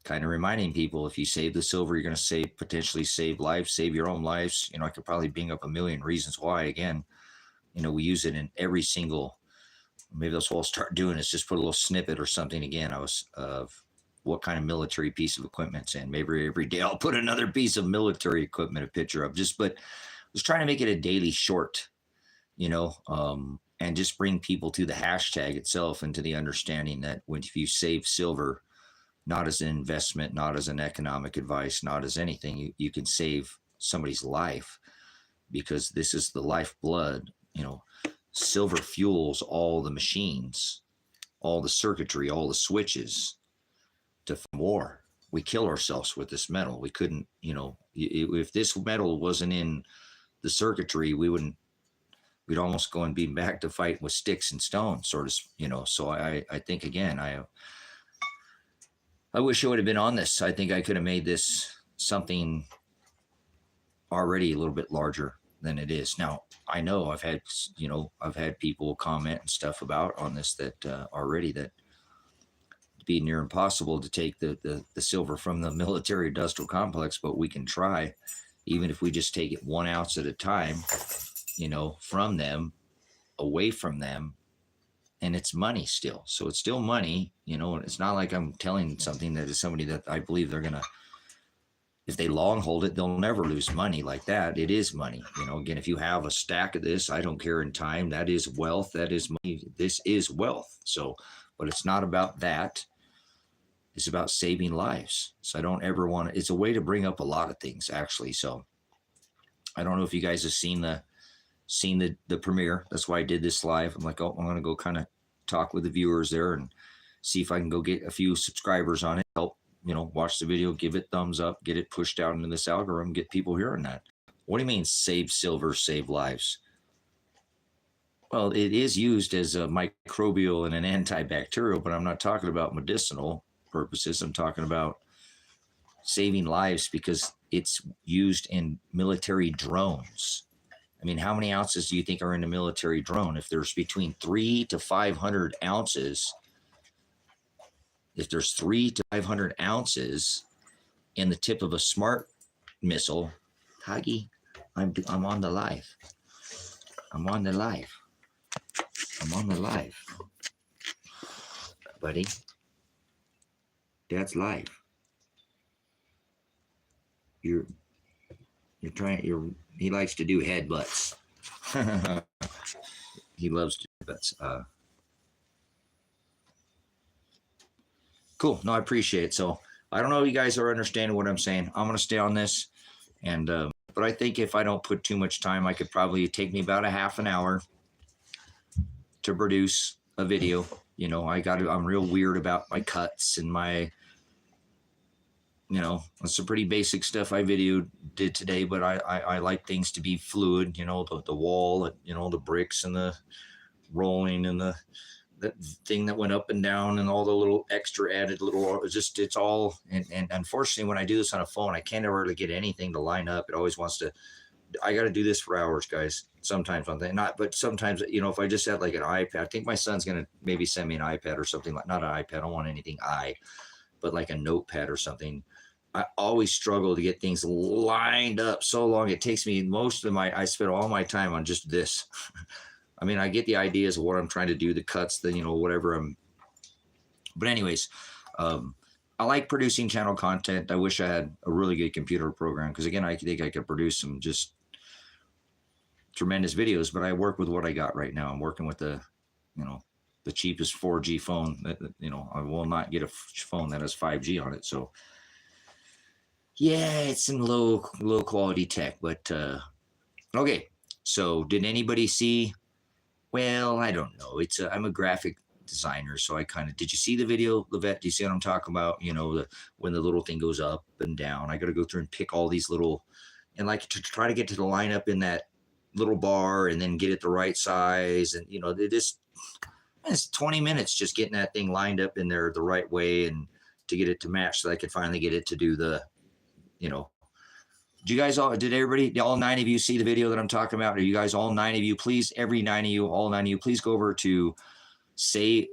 Kind of reminding people, if you save the silver, you're going to potentially save lives, save your own lives. I could probably bring up a million reasons why. Again, we use it in every single, maybe that's what I'll start doing, is just put a little snippet or something again. Of what kind of military piece of equipment's in. Maybe every day I'll put another piece of military equipment, a picture of, but I was trying to make it a daily short, and just bring people to the hashtag itself and to the understanding that if you save silver, not as an investment, not as an economic advice, not as anything, you can save somebody's life, because this is the lifeblood. Silver fuels all the machines, all the circuitry, all the switches to war. We kill ourselves with this metal. We couldn't, if this metal wasn't in the circuitry, we'd almost go and be back to fight with sticks and stones, sort of, so I think, again, I wish I would have been on this. I think I could have made this something already a little bit larger than it is. Now, I know I've had people comment and stuff on this that already, that it'd be near impossible to take the silver from the military industrial complex, but we can try, even if we just take it 1 ounce at a time, from them, away from them. And it's money still. So it's still money, it's not like I'm telling something that is somebody that I believe they're going to, if they long hold it, they'll never lose money like that. It is money. Again, if you have a stack of this, I don't care in time, that is wealth, that is money. This is wealth. So, but it's not about that. It's about saving lives. So I don't ever want to, it's a way to bring up a lot of things, actually. So I don't know if you guys have seen the premiere. That's why I did this live. I'm like, I'm going to go kind of talk with the viewers there and see if I can go get a few subscribers on it, help, watch the video, give it thumbs up, get it pushed out into this algorithm, get people hearing that. What do you mean save silver, save lives? Well, it is used as a microbial and an antibacterial, but I'm not talking about medicinal purposes. I'm talking about saving lives because it's used in military drones. I mean, how many ounces do you think are in a military drone? If there's between 300 to 500 ounces, if there's 300 to 500 ounces in the tip of a smart missile, Huggy, I'm on the live. I'm on the live. I'm on the live, buddy. That's live. He likes to do headbutts. He loves to do headbutts. Cool. No, I appreciate it. So I don't know if you guys are understanding what I'm saying. I'm going to stay on this. And, but I think if I don't put too much time, I could probably take me about a half an hour to produce a video. You know, I'm real weird about my cuts and my, you know, it's some pretty basic stuff I did today, but I like things to be fluid, you know, the wall, you know, the bricks and the rolling and that thing that went up and down and all the little extra added little, it's all, and unfortunately when I do this on a phone, I can't ever really get anything to line up. It always wants to, I got to do this for hours, guys. Sometimes on that, but sometimes, you know, if I just had like an iPad, I think my son's going to maybe send me an iPad or something, like, not an iPad. I don't want anything but like a notepad or something. I always struggle to get things lined up so long. It takes me I spend all my time on just this. I mean, I get the ideas of what I'm trying to do, the cuts, the, you know, whatever but anyways, I like producing channel content. I wish I had a really good computer program, because again, I think I could produce some just tremendous videos, but I work with what I got right now. I'm working with the cheapest 4G phone that, you know, I will not get a phone that has 5G on it. So yeah, it's some low quality tech, but okay. So did anybody see? Well, I don't know. I'm a graphic designer, so did you see the video, Levette? Do you see what I'm talking about? You know, when the little thing goes up and down, I got to go through and pick all these little, and like to try to get to the lineup in that little bar and then get it the right size. And, you know, it's 20 minutes just getting that thing lined up in there the right way and to get it to match, so I could finally get it to do the, you know. Did everybody, all 9 of you see the video that I'm talking about? Are you guys, all 9 of you, please, all 9 of you, please go over to Save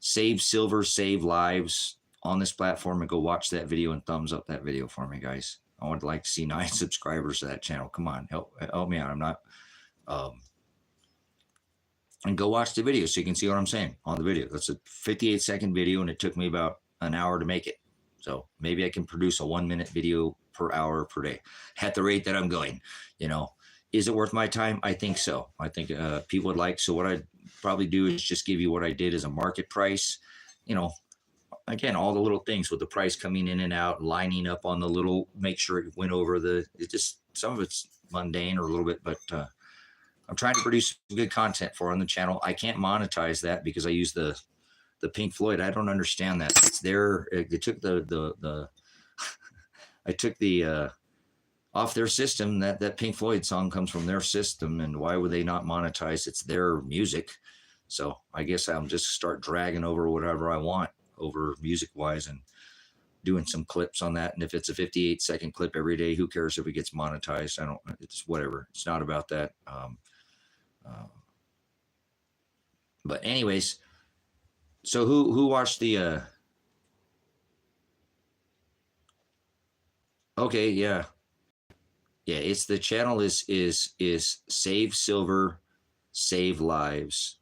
Silver, Save Lives on this platform and go watch that video and thumbs up that video for me, guys. I would like to see 9 subscribers to that channel. Come on, help me out. I'm not, and go watch the video so you can see what I'm saying on the video. That's a 58-second video, and it took me about an hour to make it. So maybe I can produce a 1-minute video per hour per day at the rate that I'm going. You know, is it worth my time? I think so. I think people would like. So what I'd probably do is just give you what I did as a market price. You know, again, all the little things with the price coming in and out, lining up on the little, make sure it went over some of it's mundane or a little bit, but I'm trying to produce good content on the channel. I can't monetize that because I use the Pink Floyd. I don't understand that. It's there. They took I took the off their system. That Pink Floyd song comes from their system, and why would they not monetize? It's their music. So I guess I'll just start dragging over whatever I want over music wise and doing some clips on that. And if it's a 58-second clip every day, who cares if it gets monetized? It's whatever. It's not about that. But anyways, so who watched the okay, yeah, it's the channel is Save Silver, Save Lives.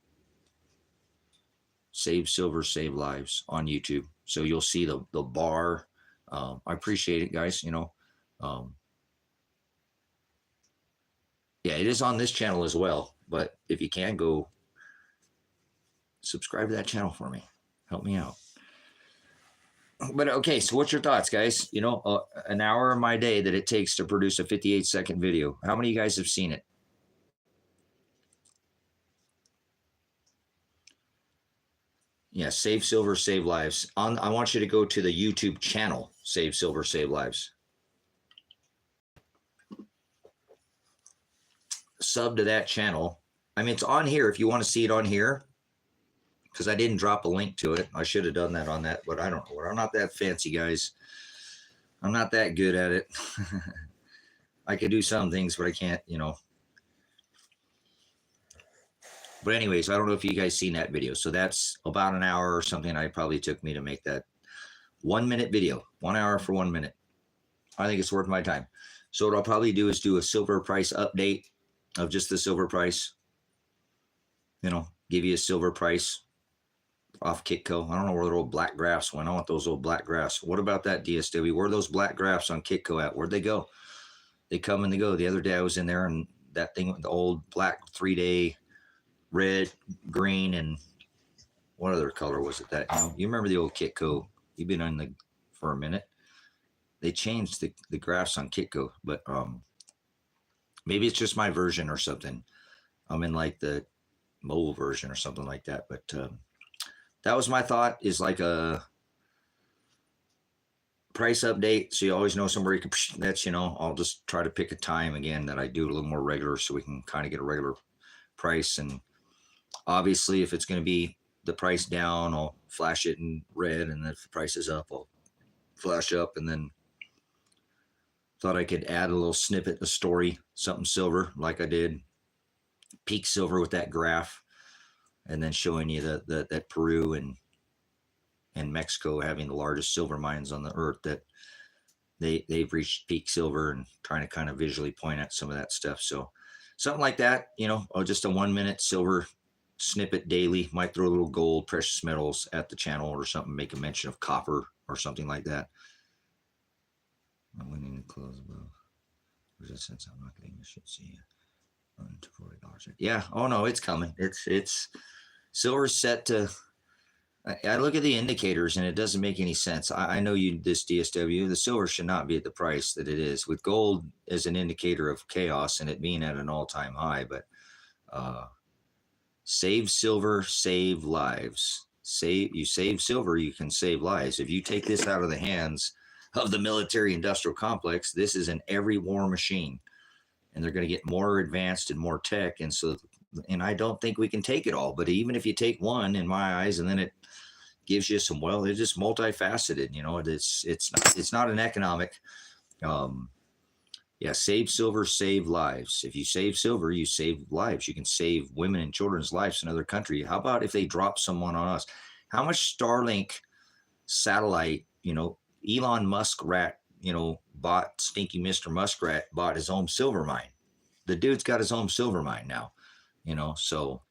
Save Silver, Save Lives on YouTube. So you'll see the bar. I appreciate it, guys. You know, yeah, it is on this channel as well. But if you can, go subscribe to that channel for me. Help me out. But okay, so what's your thoughts, guys? You know, an hour of my day that it takes to produce a 58-second video. How many of you guys have seen it? Yeah, Save Silver, Save Lives. I want you to go to the YouTube channel, Save Silver, Save Lives. Sub to that channel. I mean, it's on here if you want to see it on here, because I didn't drop a link to it. I should have done that on that, but I don't know. I'm not that fancy, guys. I'm not that good at it. I can do some things, but I can't, you know. But anyways, I don't know if you guys seen that video. So that's about an hour or something. It probably took me to make that 1-minute video, 1 hour for 1 minute. I think it's worth my time. So what I'll probably do is do a silver price update of just the silver price. You know, give you a silver price off Kitco. I don't know where the old black graphs went. I want those old black graphs. What about that, DSW? Where are those black graphs on Kitco at? Where'd they go? They come and they go. The other day I was in there and that thing, the old black 3-day red, green, and what other color was it that, you remember the old Kitco? You've been on for a minute. They changed the graphs on Kitco, but maybe it's just my version or something. I'm in like the mobile version or something like that. But that was my thought, is like a price update. So you always know somewhere you can, that's, I'll just try to pick a time again that I do it a little more regular so we can kind of get a regular price. And obviously if it's going to be the price down, I'll flash it in red. And if the price is up, I'll flash up. And then thought I could add a little snippet, a story, something silver, like I did peak silver with that graph, and then showing you that Peru and Mexico having the largest silver mines on the earth, that they've reached peak silver, and trying to kind of visually point at some of that stuff. So something like that, just a 1 minute silver snippet daily. Might throw a little gold, precious metals at the channel or something, make a mention of copper or something like that. I'm winning to close above. There's a sense I'm not getting, I should see to $40. Yeah. Oh no, it's coming. It's silver's set to. I look at the indicators and it doesn't make any sense. I know this DSW, the silver should not be at the price that it is, with gold as an indicator of chaos and it being at an all-time high. But save silver, save lives. You save silver, you can save lives. If you take this out of the hands of the military industrial complex, this is an every war machine, and they're going to get more advanced and more tech. And I don't think we can take it all, but even if you take one, in my eyes, and then it gives you some, well, it's just multifaceted, it's not an economic, save silver, save lives. If you save silver, you save lives. You can save women and children's lives in another country. How about if they drop someone on us? How much Starlink satellite, Elon Muskrat, bought, Stinky Mr. Muskrat bought his own silver mine. The dude's got his own silver mine now, so.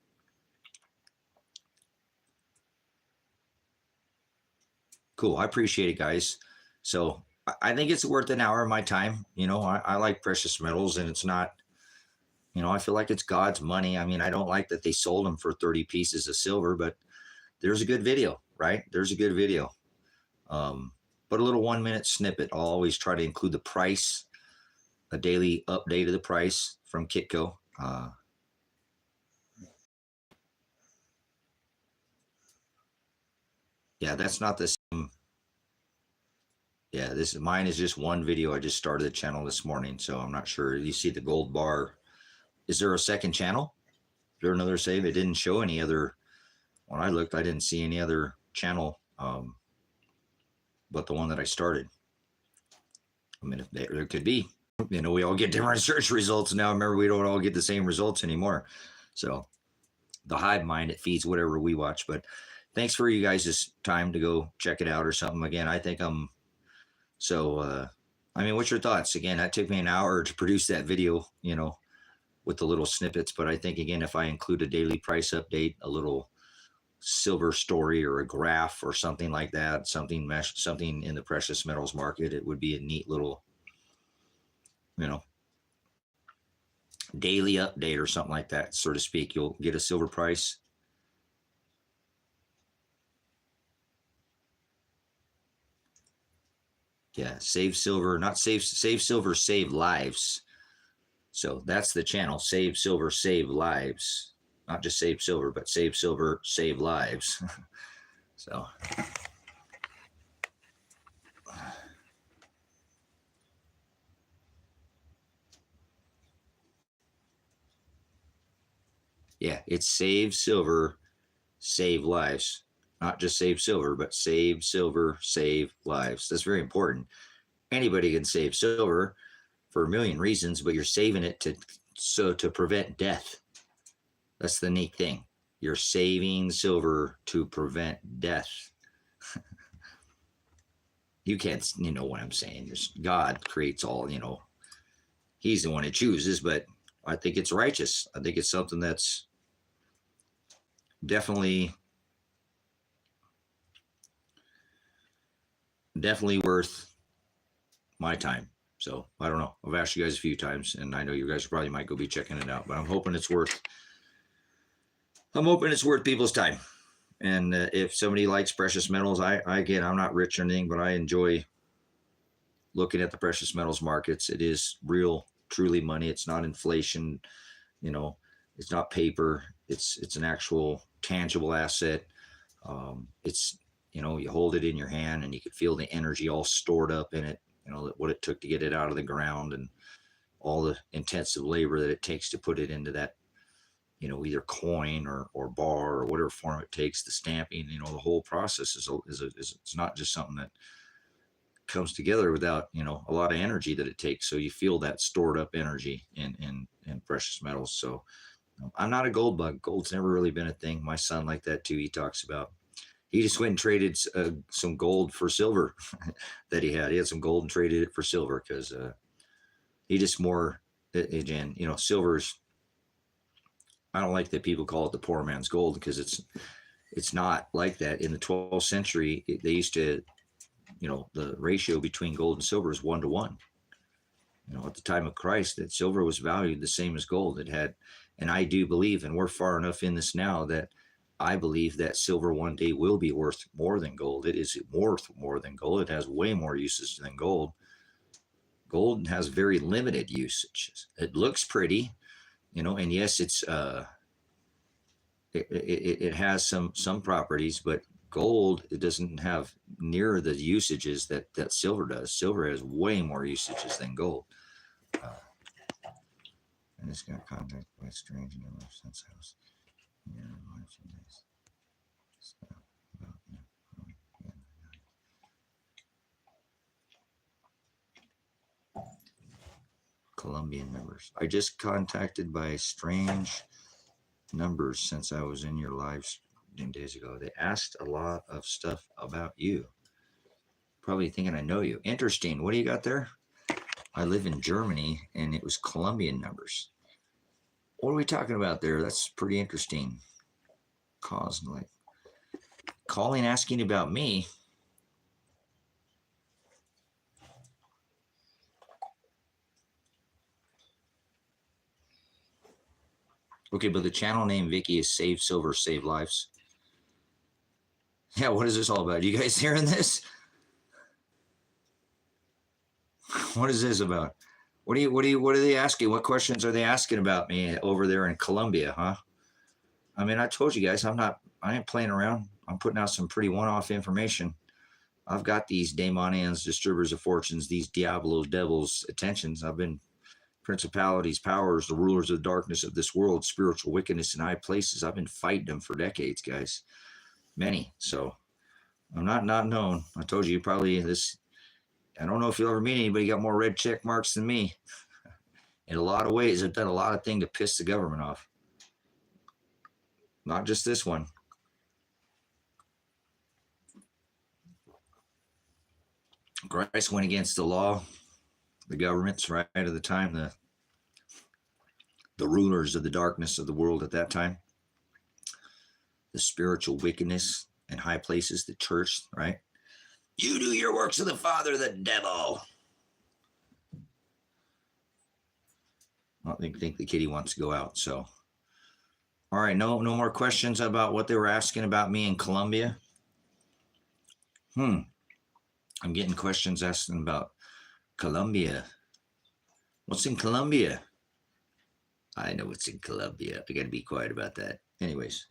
Cool. I appreciate it, guys. So I think it's worth an hour of my time. I like precious metals, and it's not, I feel like it's God's money. I mean, I don't like that they sold them for 30 pieces of silver, but there's a good video, right? There's a good video. But a little 1 minute snippet. I'll always try to include the price, a daily update of the price from Kitco. Yeah, that's not the same. Yeah, mine is just one video. I just started the channel this morning, so I'm not sure. You see the gold bar. Is there a second channel? Is there another save? It didn't show any other. When I looked, I didn't see any other channel but the one that I started. I mean, if there could be. We all get different search results now. Remember, we don't all get the same results anymore. So the hive mind, it feeds whatever we watch. But thanks for you guys' time to go check it out or something. Again, I think what's your thoughts? Again, that took me an hour to produce that video, with the little snippets. But I think, again, if I include a daily price update, a little silver story or a graph or something like that, something in the precious metals market, it would be a neat little, daily update or something like that, so to speak. You'll get a silver price. Yeah, save silver, not save silver, save lives. So that's the channel, save silver, save lives. Not just save silver, but save silver, save lives. So. Yeah, it's save silver, save lives. Not just save silver, but save silver, save lives. That's very important. Anybody can save silver for a million reasons, but you're saving it to prevent death. That's the neat thing. You're saving silver to prevent death. You can't, what I'm saying. God creates all, he's the one who chooses, but I think it's righteous. I think it's something that's definitely worth my time. So I don't know. I've asked you guys a few times, and I know you guys probably might go be checking it out, but I'm hoping it's worth people's time. And if somebody likes precious metals, again, I'm not rich or anything, but I enjoy looking at the precious metals markets. It is real, truly money. It's not inflation, you know, it's not paper. It's an actual tangible asset. It's, you know, you hold it in your hand and you can feel the energy all stored up in it, you know, what it took to get it out of the ground and all the intensive labor that it takes to put it into that, you know, either coin or bar or whatever form it takes, the stamping, you know, the whole process is it's not just something that comes together without, you know, a lot of energy that it takes. So you feel that stored up energy in precious metals. So I'm not a gold bug. Gold's never really been a thing. My son like that too. He talks about, he just went and traded some gold for silver that he had. He had some gold and traded it for silver because he just more, again, you know, silver's, I don't like that people call it the poor man's gold because it's not like that. In the 12th century, they used to, you know, the ratio between gold and silver is 1 to 1. You know, at the time of Christ, that silver was valued the same as gold. It had, and I do believe, and we're far enough in this now that I believe that silver one day will be worth more than gold. It is worth more than gold. It has way more uses than gold. Gold has very limited usages. It looks pretty, you know, and yes, it has some properties, but gold, it doesn't have near the usages that silver does. Silver has way more usages than gold. And it's got contact by strange and never sense house. Yeah, Colombian numbers. I just contacted by strange numbers since I was in your live stream days ago. They asked a lot of stuff about you. Probably thinking I know you. Interesting. What do you got there? I live in Germany and it was Colombian numbers. What are we talking about there? That's pretty interesting. Cause like calling, asking about me. Okay, but the channel name, Vicky, is Save Silver, Save Lives. Yeah, what is this all about? You guys hearing this? What is this about? What are they asking? What questions are they asking about me over there in Colombia, huh? I mean, I told you guys, I ain't playing around. I'm putting out some pretty one-off information. I've got these daemonians, disturbers of fortunes, these diablos, devils, attentions. I've been principalities, powers, the rulers of the darkness of this world, spiritual wickedness in high places. I've been fighting them for decades, guys. Many. So I'm not known. I told you probably this. I don't know if you'll ever meet anybody got more red check marks than me. In a lot of ways, I've done a lot of things to piss the government off. Not just this one. Christ went against the law, the governments, right at the time, the rulers of the darkness of the world at that time, the spiritual wickedness in high places, the church, right? You do your works of the father, the devil. I don't think the kitty wants to go out. So, all right, no more questions about what they were asking about me in Colombia. I'm getting questions asking about Colombia. What's in Colombia? I know what's in Colombia. I got to be quiet about that. Anyways.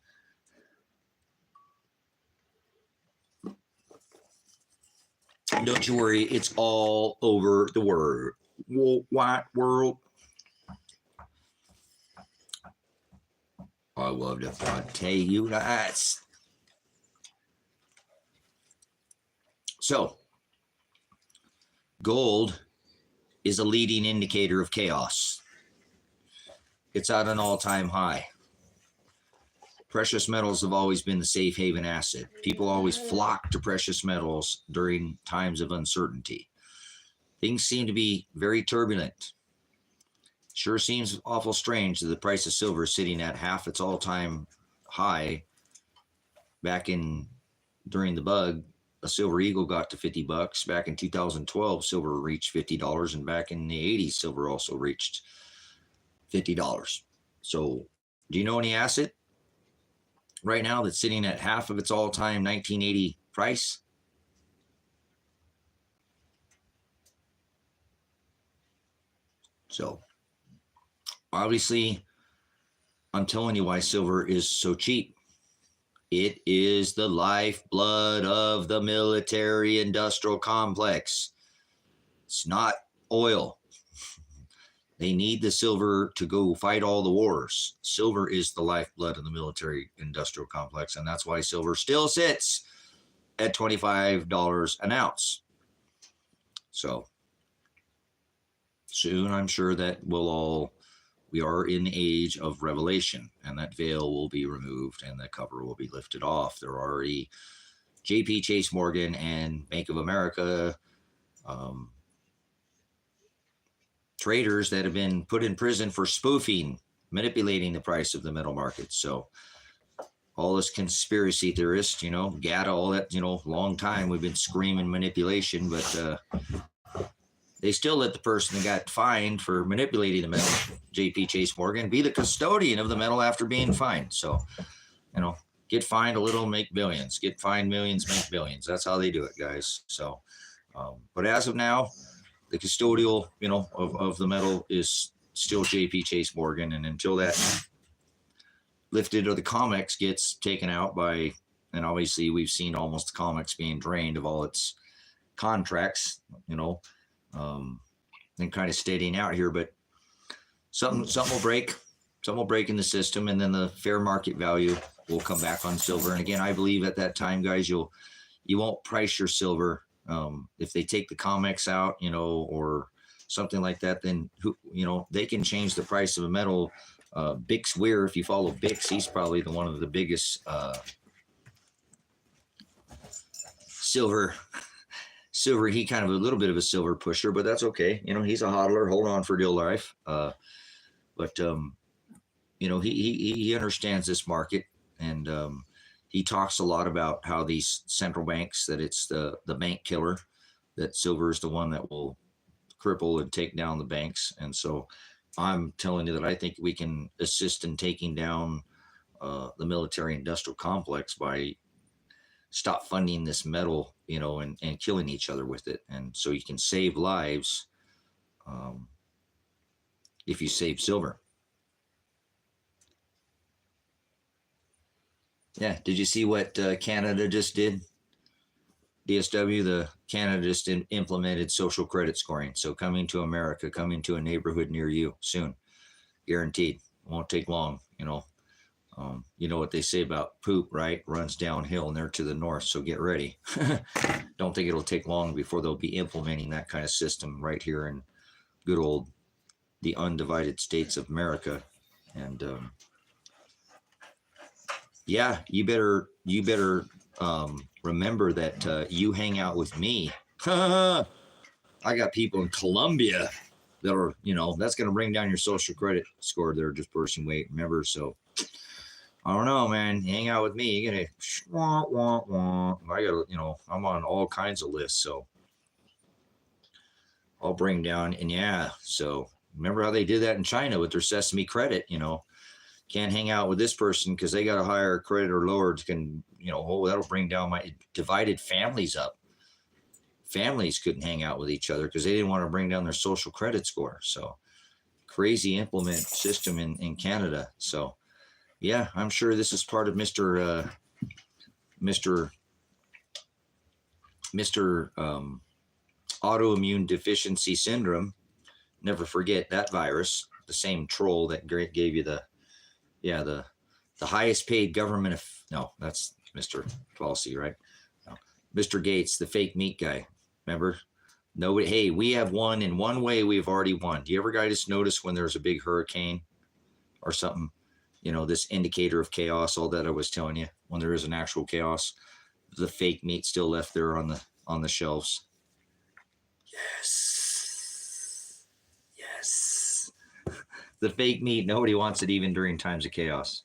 Don't you worry. It's all over the world. Wide world. I love to tell you that. So, gold is a leading indicator of chaos. It's at an all-time high. Precious metals have always been the safe haven asset. People always flock to precious metals during times of uncertainty. Things seem to be very turbulent. Sure seems awful strange that the price of silver is sitting at half its all-time high. Back during the bug, a silver eagle got to $50. Back in 2012, silver reached $50, and back in the 80s, silver also reached $50. So, do you know any asset right now that's sitting at half of its all-time 1980 price. So obviously, I'm telling you why silver is so cheap. It is the lifeblood of the military industrial complex. It's not oil. They need the silver to go fight all the wars. Silver is the lifeblood of the military industrial complex, and that's why silver still sits at $25 an ounce. So soon, I'm sure that we are in the age of revelation, and that veil will be removed and the cover will be lifted off. There are already JP Chase Morgan and Bank of America traders that have been put in prison for spoofing, manipulating the price of the metal market. So all this conspiracy theorists, GATA, all that, long time we've been screaming manipulation, but they still let the person that got fined for manipulating the metal, JP Chase Morgan, be the custodian of the metal after being fined. So, get fined a little, make billions. Get fined millions, make billions. That's how they do it, guys. So, but as of now, the custodial, of the metal is still JP Chase Morgan. And until that lifted or the COMEX gets taken out by, and obviously we've seen almost the COMEX being drained of all its contracts, and kind of steadying out here, but something will break. Something will break in the system, and then the fair market value will come back on silver. And again, I believe at that time, guys, you won't price your silver. If they take the COMEX out, or something like that, then they can change the price of a metal. Bix Weir, if you follow Bix, he's probably one of the biggest silver. He kind of a little bit of a silver pusher, but that's okay. He's a hodler, hold on for dear life. But he understands this market, and he talks a lot about how these central banks, that it's the bank killer, that silver is the one that will cripple and take down the banks. And so I'm telling you that I think we can assist in taking down the military industrial complex by stop funding this metal, and killing each other with it. And so you can save lives if you save silver. Yeah. Did you see what Canada just did? DSW, Canada just implemented social credit scoring. So coming to America, coming to a neighborhood near you soon, guaranteed. Won't take long, you know what they say about poop, right? Runs downhill, and they're to the north, so get ready. Don't think it'll take long before they'll be implementing that kind of system right here in good old the undivided states of America. And yeah, you better remember that you hang out with me. I got people in Colombia that are, that's going to bring down your social credit score. They're just bursting weight, remember? So I don't know, man. You hang out with me, you're gonna I gotta, I'm on all kinds of lists, so I'll bring down. And yeah, so remember how they did that in China with their Sesame credit? Can't hang out with this person because they got a higher credit or lower. Can that'll bring down my divided families up. Families couldn't hang out with each other because they didn't want to bring down their social credit score. So crazy implement system in Canada. So. Yeah, I'm sure this is part of Mr. Autoimmune Deficiency Syndrome. Never forget that virus, the same troll that gave you the highest paid government. No, that's Mr. Falsey, right? No. Mr. Gates, the fake meat guy. Remember? No, hey, we have won in one way. We've already won. Do you ever guys notice when there's a big hurricane or something? This indicator of chaos, all that I was telling you, when there is an actual chaos, the fake meat still left there on the shelves. Yes. The fake meat, nobody wants it even during times of chaos.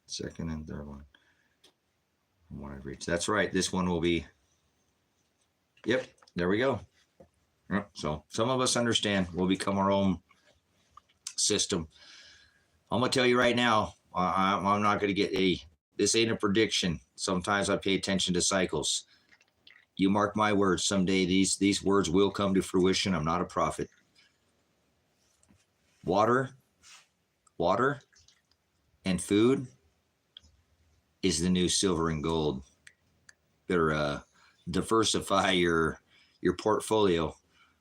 Second and third one. When I reach, that's right. This one will be. Yep, there we go. So some of us understand. We'll become our own system. I'm gonna tell you right now, I'm not gonna get this ain't a prediction. Sometimes I pay attention to cycles. You mark my words, someday these words will come to fruition. I'm not a prophet. Water and food is the new silver and gold. Better diversify your portfolio.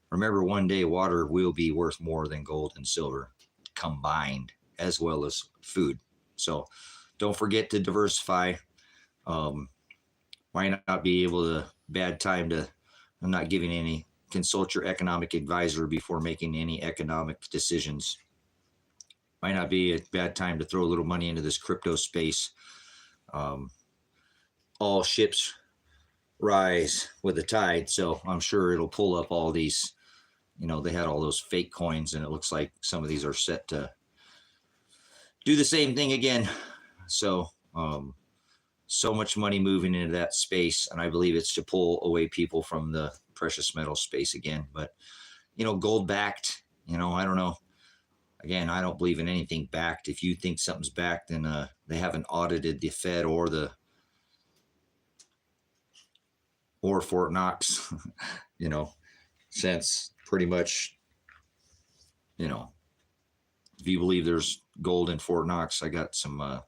Remember, one day water will be worth more than gold and silver combined, as well as food. So don't forget to diversify. Might not be able to, bad time to, I'm not giving any, consult your economic advisor before making any economic decisions. Might not be a bad time to throw a little money into this crypto space. All ships rise with the tide, so I'm sure it'll pull up all these, they had all those fake coins, and it looks like some of these are set to do the same thing again. So so much money moving into that space, and I believe it's to pull away people from the precious metal space again. But gold backed, I don't know. Again, I don't believe in anything backed. If you think something's backed, then they haven't audited the Fed or Fort Knox, since pretty much, if you believe there's gold in Fort Knox, I got some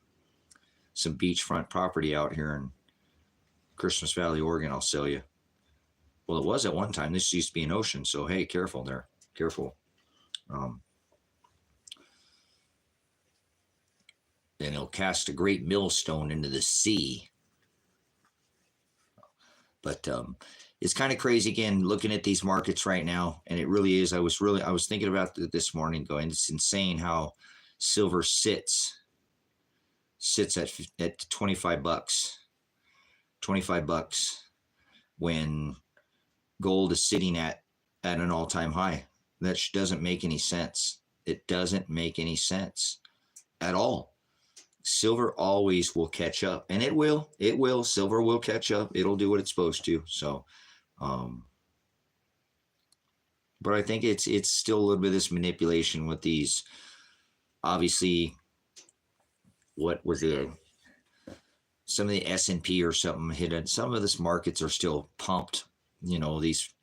beachfront property out here in Christmas Valley, Oregon. I'll sell you. Well, it was at one time. This used to be an ocean, so hey, careful there. Careful. Then it'll cast a great millstone into the sea. But it's kind of crazy again looking at these markets right now, and it really is. I was thinking about this morning, going, it's insane how silver sits at $25, $25 when gold is sitting at an all-time high. That doesn't make any sense. It doesn't make any sense at all. Silver always will catch up, and it will. Silver will catch up. It'll do what it's supposed to. So, but I think it's still a little bit of this manipulation with these. Obviously, what was it? Some of the S&P or something hit it. Some of these markets are still pumped. These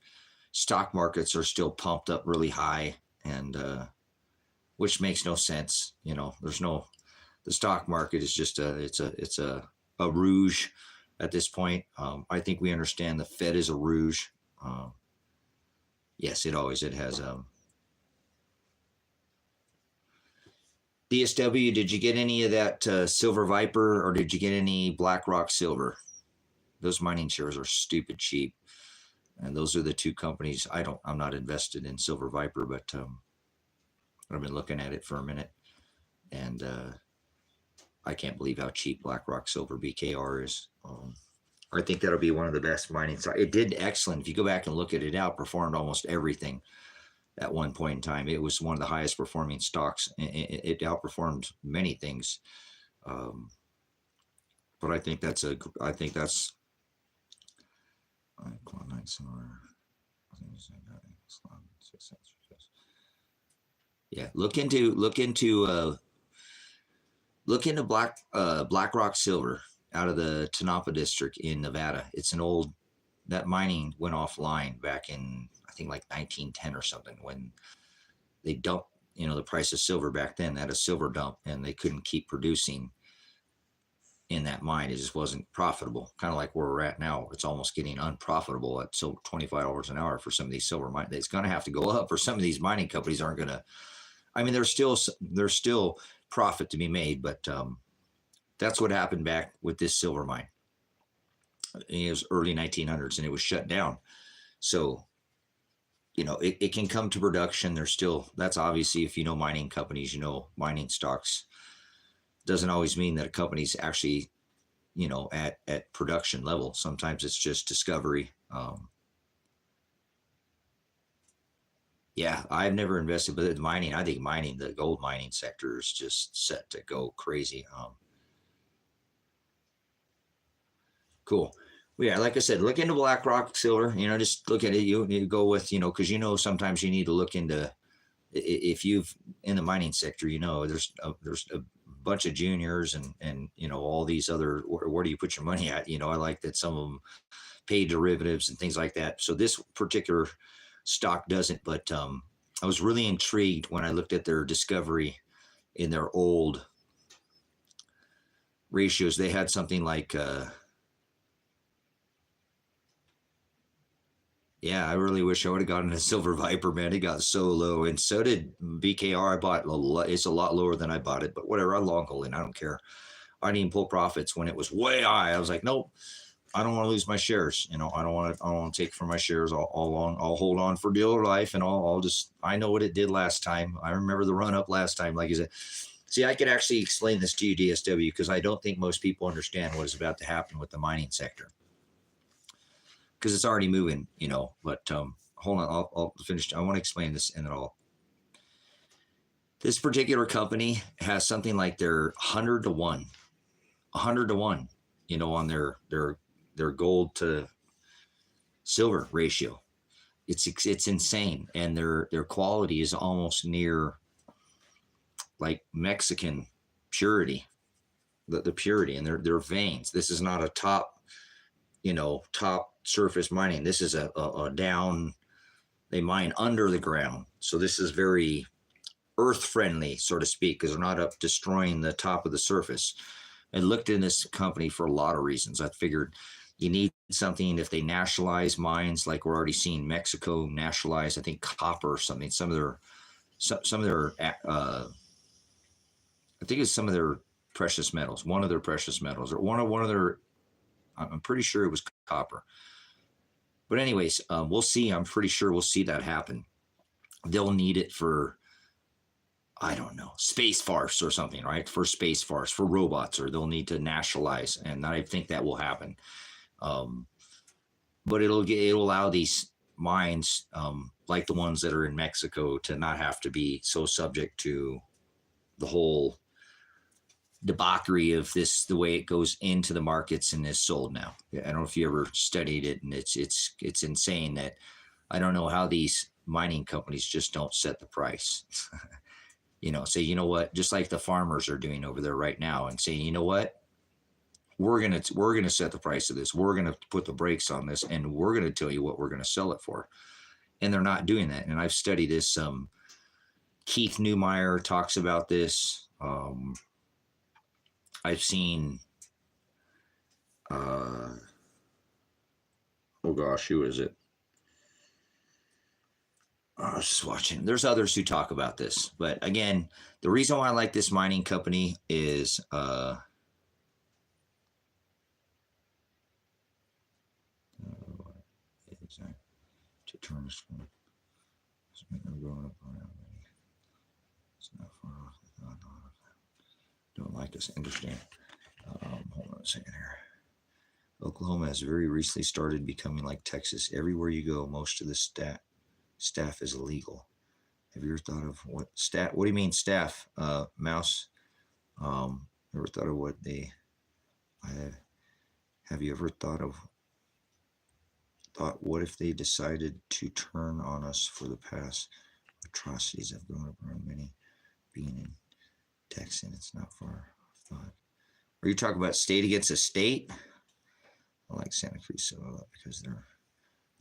stock markets are still pumped up really high, and which makes no sense. There's no. The stock market is just it's a rouge at this point. I think we understand the Fed is a rouge. Yes, it has. DSW, did you get any of that Silver Viper, or did you get any BlackRock Silver? Those mining shares are stupid cheap, and those are the two companies. I'm not invested in Silver Viper, but I've been looking at it for a minute, and I can't believe how cheap BlackRock Silver BKR is. I think that'll be one of the best mining. So it did excellent. If you go back and look at it, it outperformed almost everything at one point in time. It was one of the highest performing stocks. It outperformed many things. But I think that's yeah. Look into BlackRock Silver out of the Tonopah district in Nevada. It's that mining went offline back in, I think, like 1910 or something, when they dumped, the price of silver back then. They had a silver dump, and they couldn't keep producing in that mine. It just wasn't profitable. Kind of like where we're at now. It's almost getting unprofitable at $25 an hour for some of these silver mines. It's going to have to go up, or some of these mining companies aren't going to. I mean, there's still profit to be made, but that's what happened back with this silver mine. It was early 1900s, and it was shut down. So, it can come to production. That's obviously, if you know mining companies, mining stocks. Doesn't always mean that a company's actually, at production level. Sometimes it's just discovery. Yeah, I've never invested, but I think the gold mining sector is just set to go crazy. Cool. Well, yeah, like I said, look into BlackRock Silver. Just look at it. You go with, because sometimes you need to look into if you've in the mining sector, there's a bunch of juniors and all these other, where do you put your money at? I like that some of them pay derivatives and things like that. So this particular stock doesn't, but I was really intrigued when I looked at their discovery in their old ratios. They had something like, yeah, I really wish I would have gotten a Silver Viper, man. It got so low, and so did BKR. I bought it's a lot lower than I bought it, but whatever. I long holding. I don't care. I didn't even pull profits when it was way high. I was like, nope, I don't want to lose my shares. I don't want to take from my shares all long. I'll hold on for dealer life, and I'll just. I know what it did last time. I remember the run up last time. Like you said, see, I could actually explain this to you, DSW, because I don't think most people understand what is about to happen with the mining sector. Because it's already moving, but hold on, I'll finish. I want to explain this, and then this particular company has something like their 100 to 1, on their gold to silver ratio. It's insane, and their quality is almost near like Mexican purity, the purity in their veins. This is not a top surface mining. This is a down, they mine under the ground. So this is very earth friendly, so to speak, because they're not up destroying the top of the surface. I looked in this company for a lot of reasons. I figured you need something, if they nationalize mines, like we're already seeing Mexico nationalize, I think copper or something, some of their I think it's some of their precious metals, one of their precious metals, or one of their, I'm pretty sure it was copper. But anyways, we'll see. I'm pretty sure we'll see that happen. They'll need it for, I don't know, space farce or something, right? For space farce, for robots, or they'll need to nationalize. And I think that will happen. But it'll allow these mines, like the ones that are in Mexico, to not have to be so subject to the whole debauchery of this, the way it goes into the markets and is sold now. I don't know if you ever studied it, and it's insane that I don't know how these mining companies just don't set the price. Say, you know what, just like the farmers are doing over there right now, and saying, you know what, we're gonna set the price of this. We're gonna put the brakes on this, and we're gonna tell you what we're gonna sell it for. And they're not doing that. And I've studied this. Keith Neumeyer talks about this. I've seen, oh gosh, who is it? I was just watching. There's others who talk about this. But again, the reason why I like this mining company is, to turn this one. It's not far off. Don't like this. Understand. Hold on a second here. Oklahoma has very recently started becoming like Texas. Everywhere you go, most of the staff is illegal. Have you ever thought of what what do you mean staff, Mouse? Ever thought of what have you ever thought what if they decided to turn on us for the past atrocities have grown up around many being in Texas? It's not far off thought. Are you talking about state against a state? I like Santa Cruz so a lot because their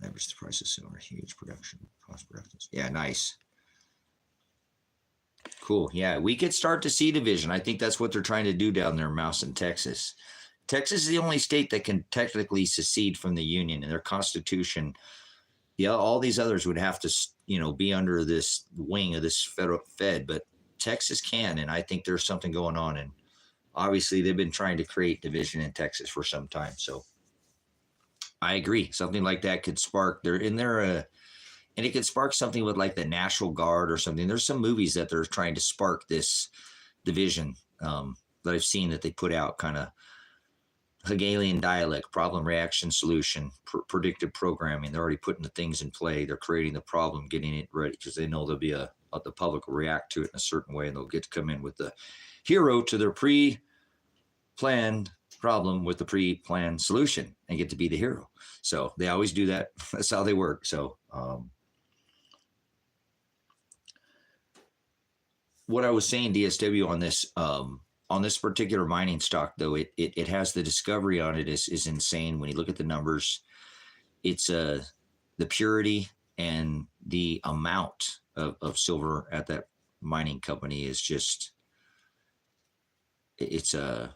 average price of silver, huge production, cost productions. Yeah, nice. Cool. Yeah, we could start to see division. I think that's what they're trying to do down there, Mouse, in Texas. Texas is the only state that can technically secede from the Union, and their constitution. Yeah, all these others would have to, be under this wing of this federal Fed, but Texas can, and I think there's something going on. And obviously, they've been trying to create division in Texas for some time. So I agree. Something like that could spark. And it could spark something with like the National Guard or something. There's some movies that they're trying to spark this division that I've seen that they put out, kind of Hegelian dialect, problem, reaction, solution, predictive programming. They're already putting the things in play. They're creating the problem, getting it ready, because they know there'll be the public will react to it in a certain way, and they'll get to come in with the hero to their pre-planned problem with the pre-planned solution and get to be the hero. So they always do that. That's how they work. So what I was saying, DSW, on this particular mining stock, though, it has the discovery on it is insane. When you look at the numbers, it's the purity and the amount of silver at that mining company is just, it's a,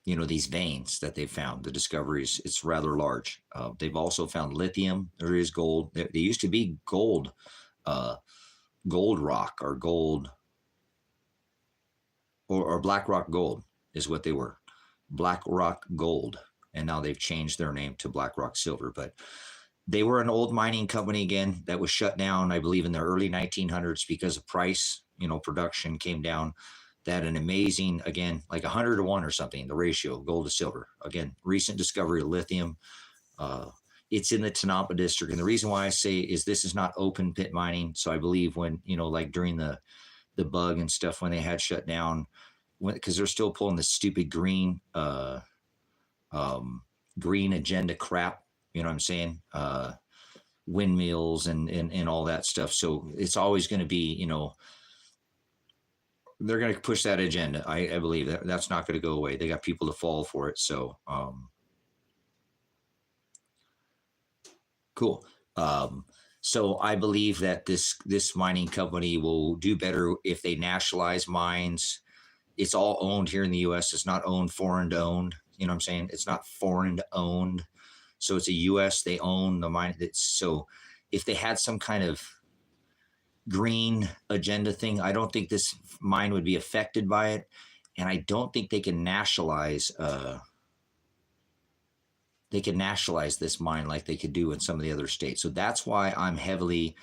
these veins that they've found, the discoveries, it's rather large. They've also found lithium. There is gold. There used to be gold, gold rock or gold or black rock gold is what they were, black rock gold. And now they've changed their name to Black Rock Silver. But they were an old mining company, again, that was shut down, I believe, in the early 1900s because of price, production came down. That an amazing, again, like 100 to 1 or something, the ratio of gold to silver. Again, recent discovery of lithium. It's in the Tanapa district. And the reason why I say is this is not open pit mining. So I believe when, like during the bug and stuff, when they had shut down, because they're still pulling the stupid green agenda crap, you know what I'm saying? Windmills and all that stuff. So it's always going to be, they're going to push that agenda. I believe that's not going to go away. They got people to fall for it. So, cool. So I believe that this mining company will do better if they nationalize mines. It's all owned here in the U.S. It's not owned foreign owned. You know what I'm saying? It's not foreign owned. So it's a U.S. They own the mine. So if they had some kind of green agenda thing, I don't think this mine would be affected by it. And I don't think they can nationalize this mine like they could do in some of the other states. So that's why I'm heavily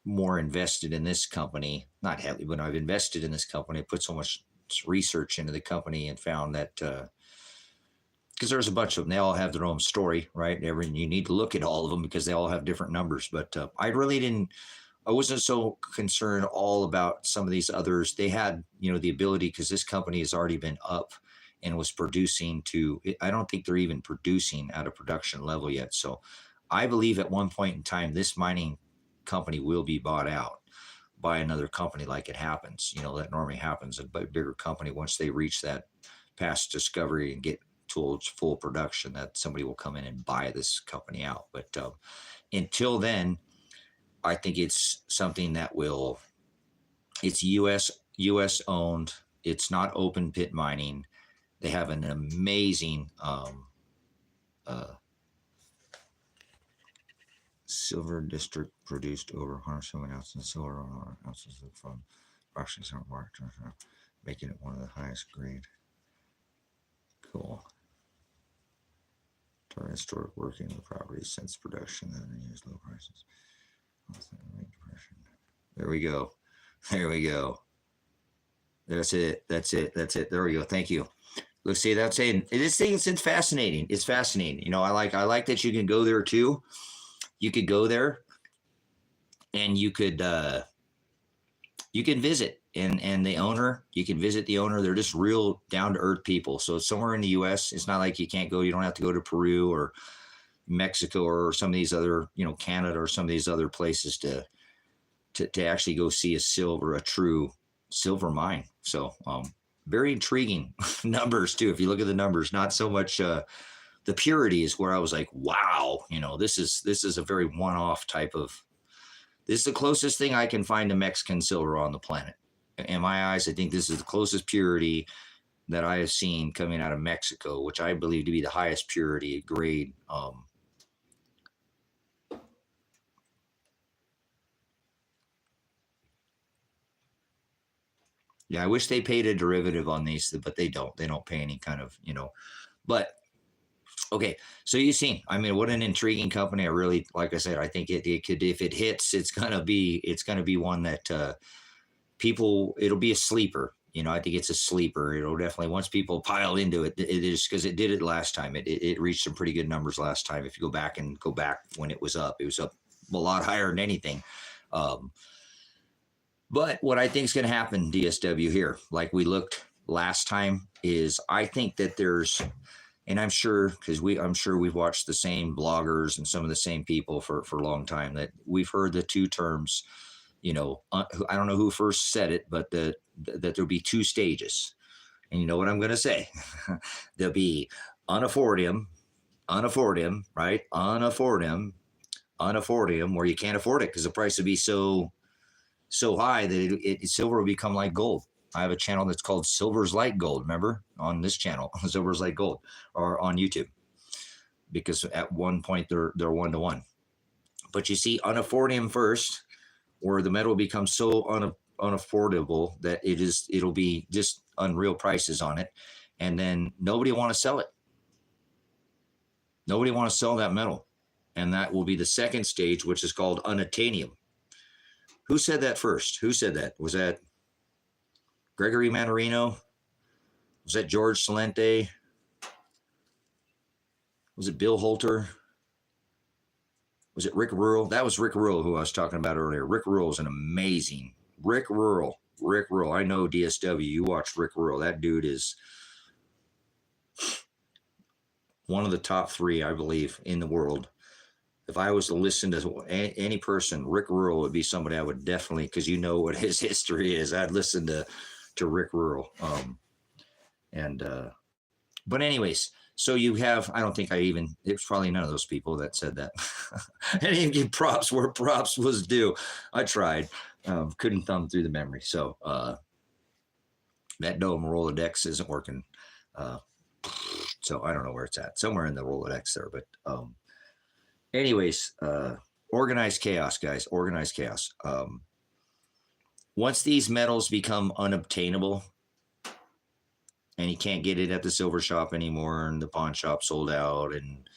more invested in this company. Not heavily, but I've invested in this company. I put so much research into the company and found that because there's a bunch of them, they all have their own story, right? You need to look at all of them because they all have different numbers. But I wasn't so concerned all about some of these others. They had, the ability, because this company has already been up and was producing I don't think they're even producing at a production level yet. So I believe at one point in time, this mining company will be bought out by another company, like it happens, that normally happens. A bigger company, once they reach that past discovery and get towards full production, that somebody will come in and buy this company out. But until then, I think it's something that it's U.S. owned. It's not open pit mining. They have an amazing silver district, produced over 107 ounces of silver ounces from fractions of mark, making it one of the highest grade. Cool. Historic working the properties since production and used low prices. There we go. That's it. There we go. Thank you. Let's see. That's it. This thing is fascinating. It's fascinating. I like that you can go there too. You could go there and you can visit and the owner, you can visit the owner. They're just real down to earth people. So somewhere in the US, it's not like you can't go, you don't have to go to Peru or Mexico or some of these other, Canada or some of these other places to actually go see a true silver mine. So, very intriguing numbers too. If you look at the numbers, not so much, the purity is where I was like, wow, this is a very one-off type of, this is the closest thing I can find to Mexican silver on the planet. In my eyes, I think this is the closest purity that I have seen coming out of Mexico, which I believe to be the highest purity grade. Yeah, I wish they paid a derivative on these, but they don't. They don't pay any kind of, but okay. So you see, what an intriguing company. I really, like I said, I think it could, if it hits, it's gonna be one that it'll be a sleeper. I think it's a sleeper. It'll definitely, once people pile into it, it is, because it did it last time. It reached some pretty good numbers last time. If you go back when it was up a lot higher than anything. But what I think is going to happen, DSW, here, like we looked last time, is I think that there's, and I'm sure, because I'm sure we've watched the same bloggers and some of the same people for a long time, that we've heard the two terms, I don't know who first said it, but that there'll be 2 stages. And you know what I'm going to say? There'll be unaffordium, right? Unaffordium, where you can't afford it because the price would be so high that silver will become like gold. I have a channel that's called Silver's Like Gold. Remember, on this channel, Silver's Like Gold, or on YouTube, because at one point they're 1-to-1. But you see, unaffordium first, where the metal becomes so unaffordable that it'll be just unreal prices on it, and then nobody want to sell it. Nobody want to sell that metal, and that will be the second stage, which is called unattainium. Who said that first? Who said that? Was that Gregory Mannarino? Was that George Salente? Was it Bill Holter? Was it Rick Rural? That was Rick Rural, who I was talking about earlier. Rick Rural is an amazing Rick Rural. I know DSW. You watch Rick Rural. That dude is one of the top 3, I believe, in the world. If I was to listen to any person, Rick Rural would be somebody I would definitely, because you know what his history is. I'd listen to Rick Rural. But anyways, so you have, I don't think it's probably none of those people that said that. I didn't give props where props was due. I tried, couldn't thumb through the memory. So that Dome Rolodex isn't working. So I don't know where it's at, somewhere in the Rolodex there. But anyways, organized chaos, guys, organized chaos. Once these metals become unobtainable, and you can't get it at the silver shop anymore, and the pawn shop sold out, and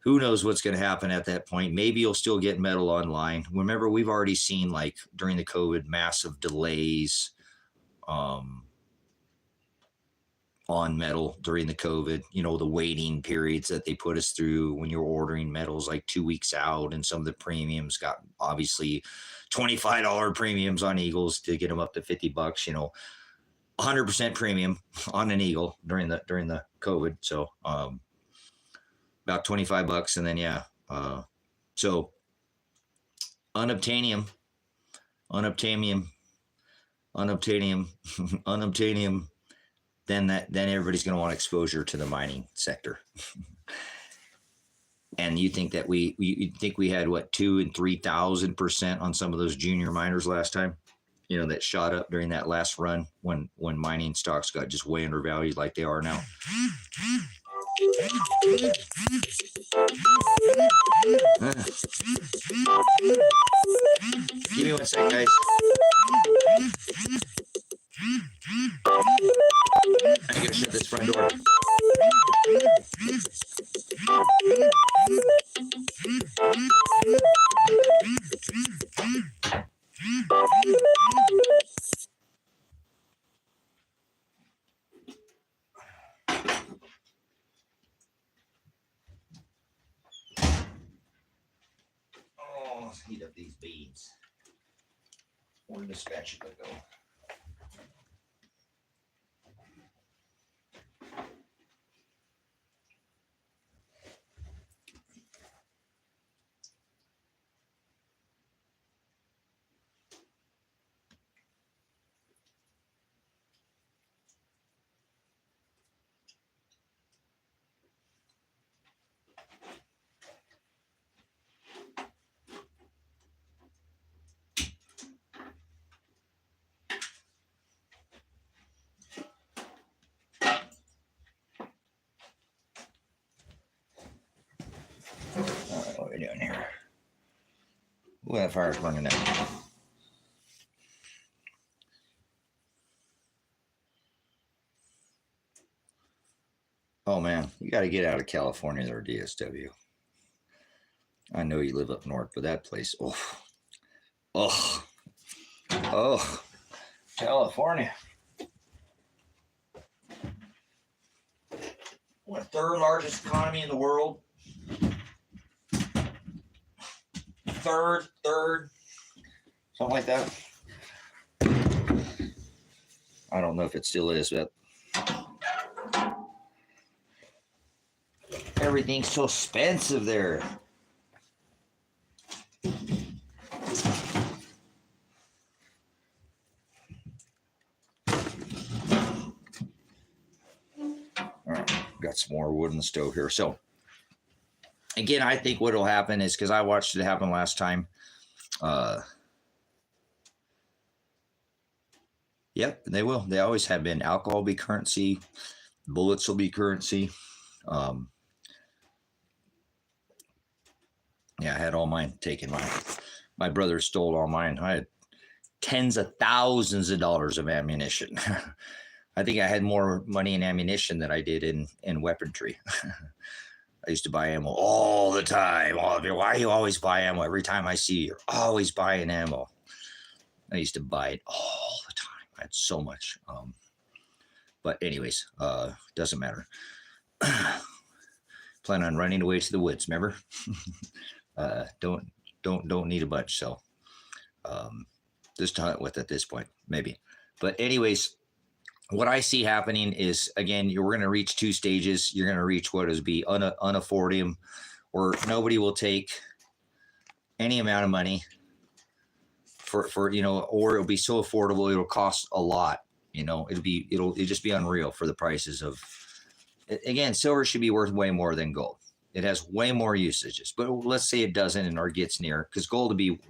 who knows what's going to happen at that point. Maybe you'll still get metal online. Remember, we've already seen, like, during the COVID, massive delays on metal during the COVID, the waiting periods that they put us through when you're ordering metals like 2 weeks out, and some of the premiums got obviously $25 premiums on Eagles to get them up to $50, 100% premium on an Eagle during the COVID. So about $25, and then so unobtainium, then everybody's going to want exposure to the mining sector. And you think that we had what, 2,000 and 3,000% on some of those junior miners last time? That shot up during that last run when mining stocks got just way undervalued like they are now. Give me 1 second, guys. I gotta shut this front door. Let's heat up these beads. Where did the spatula go? What are we doing here? Ooh, that fire's burning out. Oh man, you got to get out of California there, DSW. I know you live up north, but that place, oh, California. What, 3rd largest economy in the world? Third, something like that. I don't know if it still is, but everything's so expensive there. Got some more wood in the stove here. So again, I think what will happen is, because I watched it happen last time. Yep, they will. They always have been. Alcohol will be currency. Bullets will be currency. Yeah, I had all mine taken. My brother stole all mine. I had tens of thousands of dollars of ammunition. I think I had more money in ammunition than I did in weaponry. I used to buy ammo all the time. Why do you always buy ammo? Every time I see you, you're always buying ammo. I used to buy it all the time. I had so much. But anyways, doesn't matter. Plan on running away to the woods, remember? Don't need a bunch. So just to hunt with at this point, maybe. But anyways, what I see happening is, again, you're going to reach two stages. You're going to reach what is be unaffordable, where nobody will take any amount of money for or it'll be so affordable it'll cost a lot. It'll just be unreal for the prices of. Again, silver should be worth way more than gold. It has way more usages, but let's say it doesn't or gets near, because gold will be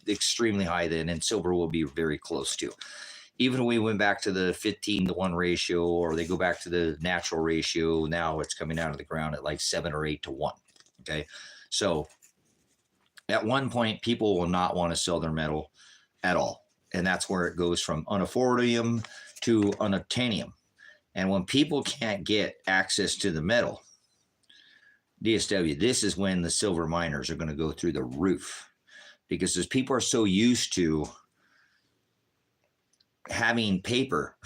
extremely high then, and silver will be very close to. Even when we went back to the 15-to-1 ratio, or they go back to the natural ratio, now it's coming out of the ground at like 7 or 8 to 1. Okay. So at one point, people will not want to sell their metal at all. And that's where it goes from unaffordable to unobtainium. And when people can't get access to the metal, DSW, this is when the silver miners are going to go through the roof, because as people are so used to having paper,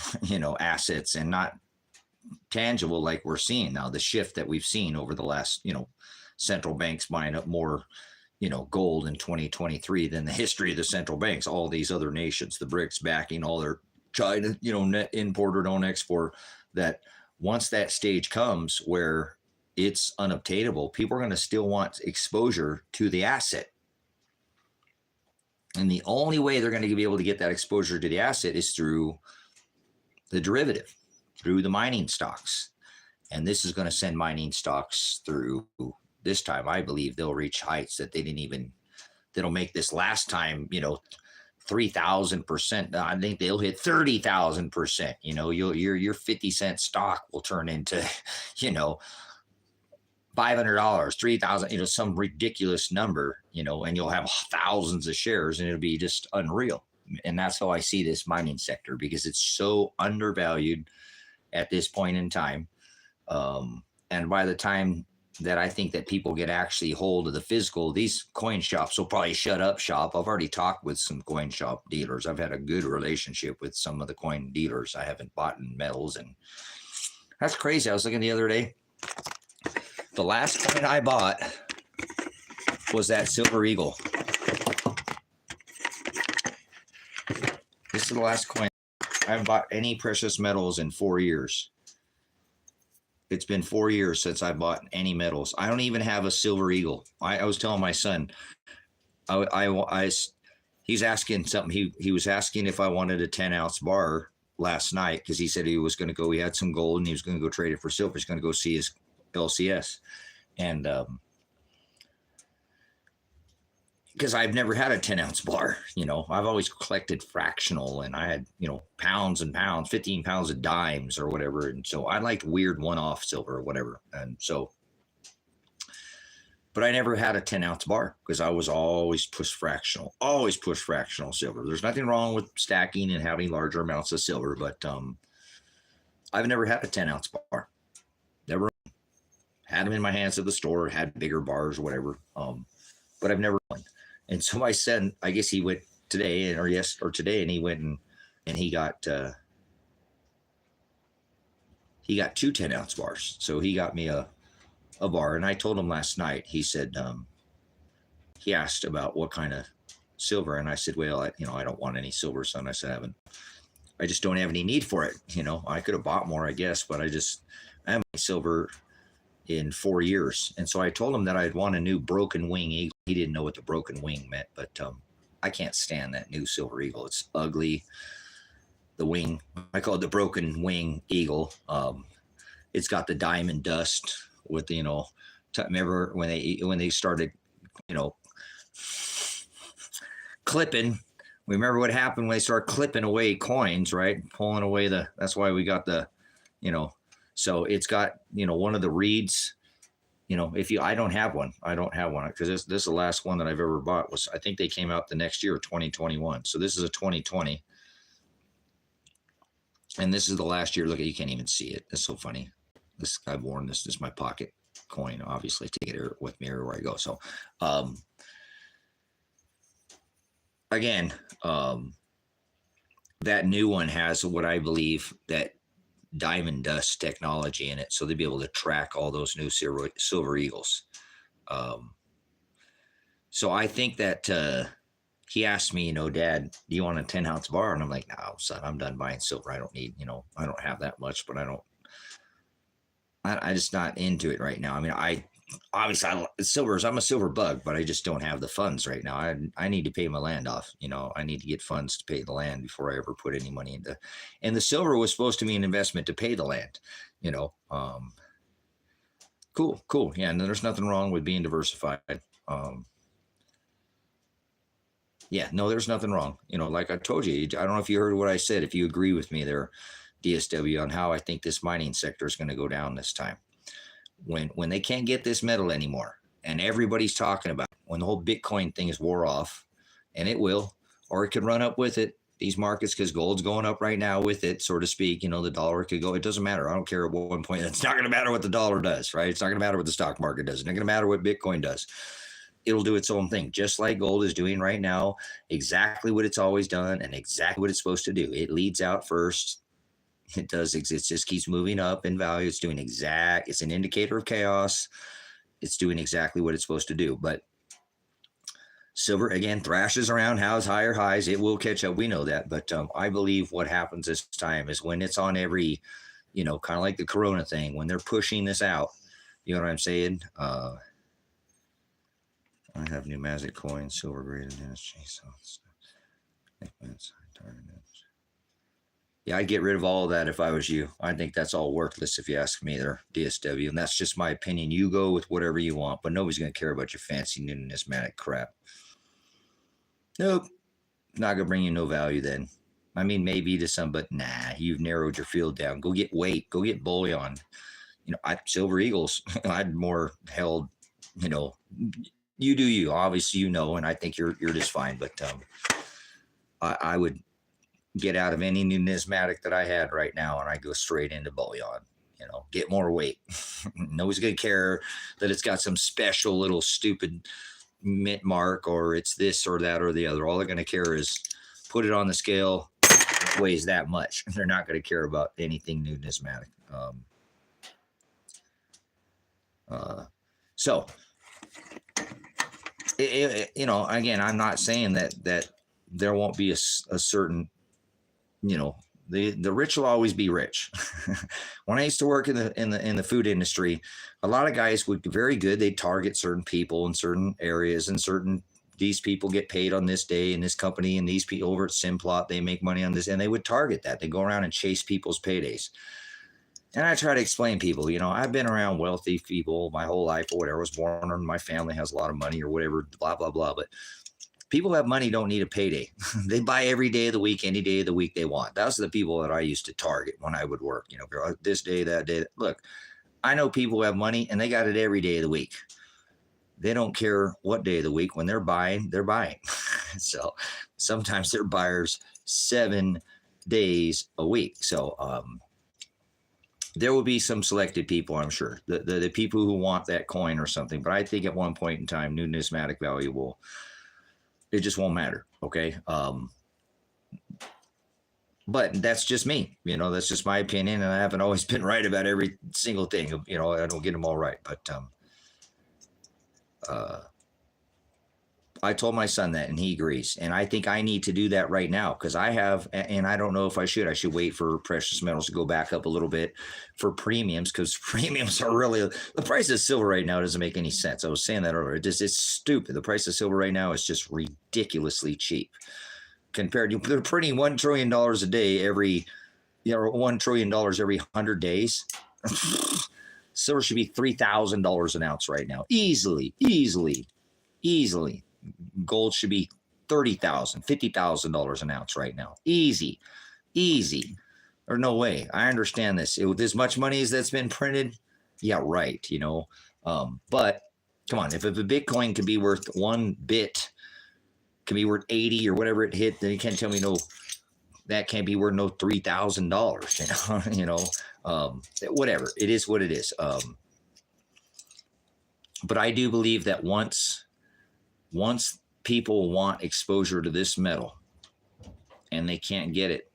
assets and not tangible, like we're seeing now, the shift that we've seen over the last, central banks buying up more, gold in 2023 than the history of the central banks, all these other nations, the BRICS backing all their China, net import or don't export, that once that stage comes where it's unobtainable, people are going to still want exposure to the asset. And the only way they're going to be able to get that exposure to the asset is through the derivative, through the mining stocks. And this is going to send mining stocks through. This time, I believe they'll reach heights that that'll make this last time, 3,000%. I think they'll hit 30,000%. Your 50-cent stock will turn into, $500, 3,000, some ridiculous number, and you'll have thousands of shares, and it'll be just unreal. And that's how I see this mining sector, because it's so undervalued at this point in time. And by the time that I think that people get actually hold of the physical, these coin shops will probably shut up shop. I've already talked with some coin shop dealers. I've had a good relationship with some of the coin dealers. I haven't bought in metals, and that's crazy. I was looking the other day. The last coin I bought was that Silver Eagle. This is the last coin. I haven't bought any precious metals in 4 years. It's been 4 years since I bought any metals. I don't even have a Silver Eagle. I was telling my son, he's asking something. He was asking if I wanted a 10-ounce bar last night, because he said he was going to go. He had some gold and he was going to go trade it for silver. He's going to go see his LCS. And because I've never had a 10-ounce bar, I've always collected fractional, and I had, pounds and pounds, 15 pounds of dimes or whatever. And so I liked weird one-off silver or whatever. And so, but I never had a 10-ounce bar, because I was always push fractional silver. There's nothing wrong with stacking and having larger amounts of silver, but I've never had a 10-ounce bar. Never had them in my hands at the store, had bigger bars or whatever. But I've never won. And so my son, I guess he went today today, and he went and he got 2 10-ounce bars. So he got me a bar, and I told him last night. He said, he asked about what kind of silver, and I said, well, I don't want any silver, son. I said, I just don't have any need for it. I could have bought more, I guess, but I have my silver in 4 years. And so I told him that I'd want a new broken wing eagle. He didn't know what the broken wing meant, but I can't stand that new Silver Eagle. It's ugly. The wing, I call it the broken wing eagle. it's got the diamond dust with, remember when they started, clipping. We remember what happened when they started clipping away coins, right? Pulling away that's why we got so it's got, one of the reeds, I don't have one because this is the last one that I've ever bought I think they came out the next year, 2021. So this is a 2020. And this is the last year. Look, you can't even see it. It's so funny. I've worn this. This is my pocket coin, obviously. Take it with me everywhere I go. So, again, that new one has what I believe that diamond dust technology in it, so they'll be able to track all those new silver eagles. So I think that he asked me, Dad, do you want a 10-ounce bar? And I'm like, no, son, I'm done buying silver. I don't need, I don't have that much, but I just not into it right now. I mean, obviously I'm a silver bug, but I just don't have the funds right now. I need to pay my land off. I need to get funds to pay the land before I ever put any money into. And the silver was supposed to be an investment to pay the land. Cool. Yeah, and there's nothing wrong with being diversified. Yeah, no, there's nothing wrong. Like I told you, I don't know if you heard what I said. If you agree with me there, DSW, on how I think this mining sector is going to go down this time. When they can't get this metal anymore, and everybody's talking about it, when the whole Bitcoin thing is wore off, and it will, or it could run up with it, these markets, because gold's going up right now with it, so to speak. The dollar could go. It doesn't matter. I don't care at one point. It's not going to matter what the dollar does, right? It's not going to matter what the stock market does. It's not going to matter what Bitcoin does. It'll do its own thing, just like gold is doing right now, exactly what it's always done and exactly what it's supposed to do. It leads out first. It does. It just keeps moving up in value. It's doing it's an indicator of chaos. It's doing exactly what it's supposed to do. But silver, again, thrashes around, has higher highs. It will catch up. We know that. But I believe what happens this time is when it's on every, kind of like the Corona thing, when they're pushing this out, you know what I'm saying? I have numismatic coins, silver graded NSG. Yeah, I'd get rid of all of that if I was you. I think that's all worthless if you ask me there, DSW. And that's just my opinion. You go with whatever you want, but nobody's going to care about your fancy numismatic crap. Nope. Not going to bring you no value then. I mean, maybe to some, but nah, you've narrowed your field down. Go get weight. Go get bullion. Silver Eagles, I'd more held, you do you. Obviously, and I think you're just fine. But I would get out of any numismatic that I had right now, and I go straight into bullion. Get more weight. Nobody's gonna care that it's got some special little stupid mint mark or it's this or that or the other. All they're gonna care is put it on the scale, it weighs that much. They're not gonna care about anything numismatic. So. Again, I'm not saying that there won't be a certain, the rich will always be rich. When I used to work in the food industry, a lot of guys would be very good. They target certain people in certain areas and these people get paid on this day in this company, and these people over at Simplot, they make money on this, and they would target that. They go around and chase people's paydays. And I try to explain people, I've been around wealthy people my whole life or whatever. I was born and my family has a lot of money or whatever, blah, blah, blah. But people who have money don't need a payday. They buy every day of the week, any day of the week they want. Those are the people that I used to target when I would work, this day, that day. Look, I know people who have money and they got it every day of the week. They don't care what day of the week. When they're buying, they're buying. So sometimes they're buyers 7 days a week. So, there will be some selected people, I'm sure, the people who want that coin or something. But I think at one point in time, numismatic value it just won't matter. Okay. But that's just me. That's just my opinion. And I haven't always been right about every single thing. I don't get them all right. But I told my son that, and he agrees. And I think I need to do that right now because I have, and I don't know if I should wait for precious metals to go back up a little bit for premiums, because premiums are really, the price of silver right now doesn't make any sense. I was saying that earlier. It's stupid. The price of silver right now is just ridiculously cheap compared to, they're printing $1 trillion a day every, $1 trillion every 100 days. Silver should be $3,000 an ounce right now. Easily. Gold should be $30,000, $50,000 an ounce right now. Easy. Or no way. I understand this. With as much money as that's been printed, yeah, right. But come on, if a Bitcoin can be worth 1 bit, can be worth 80 or whatever it hit, then you can't tell me that can't be worth no $3,000. Whatever. It is what it is. But I do believe that once people want exposure to this metal and they can't get it,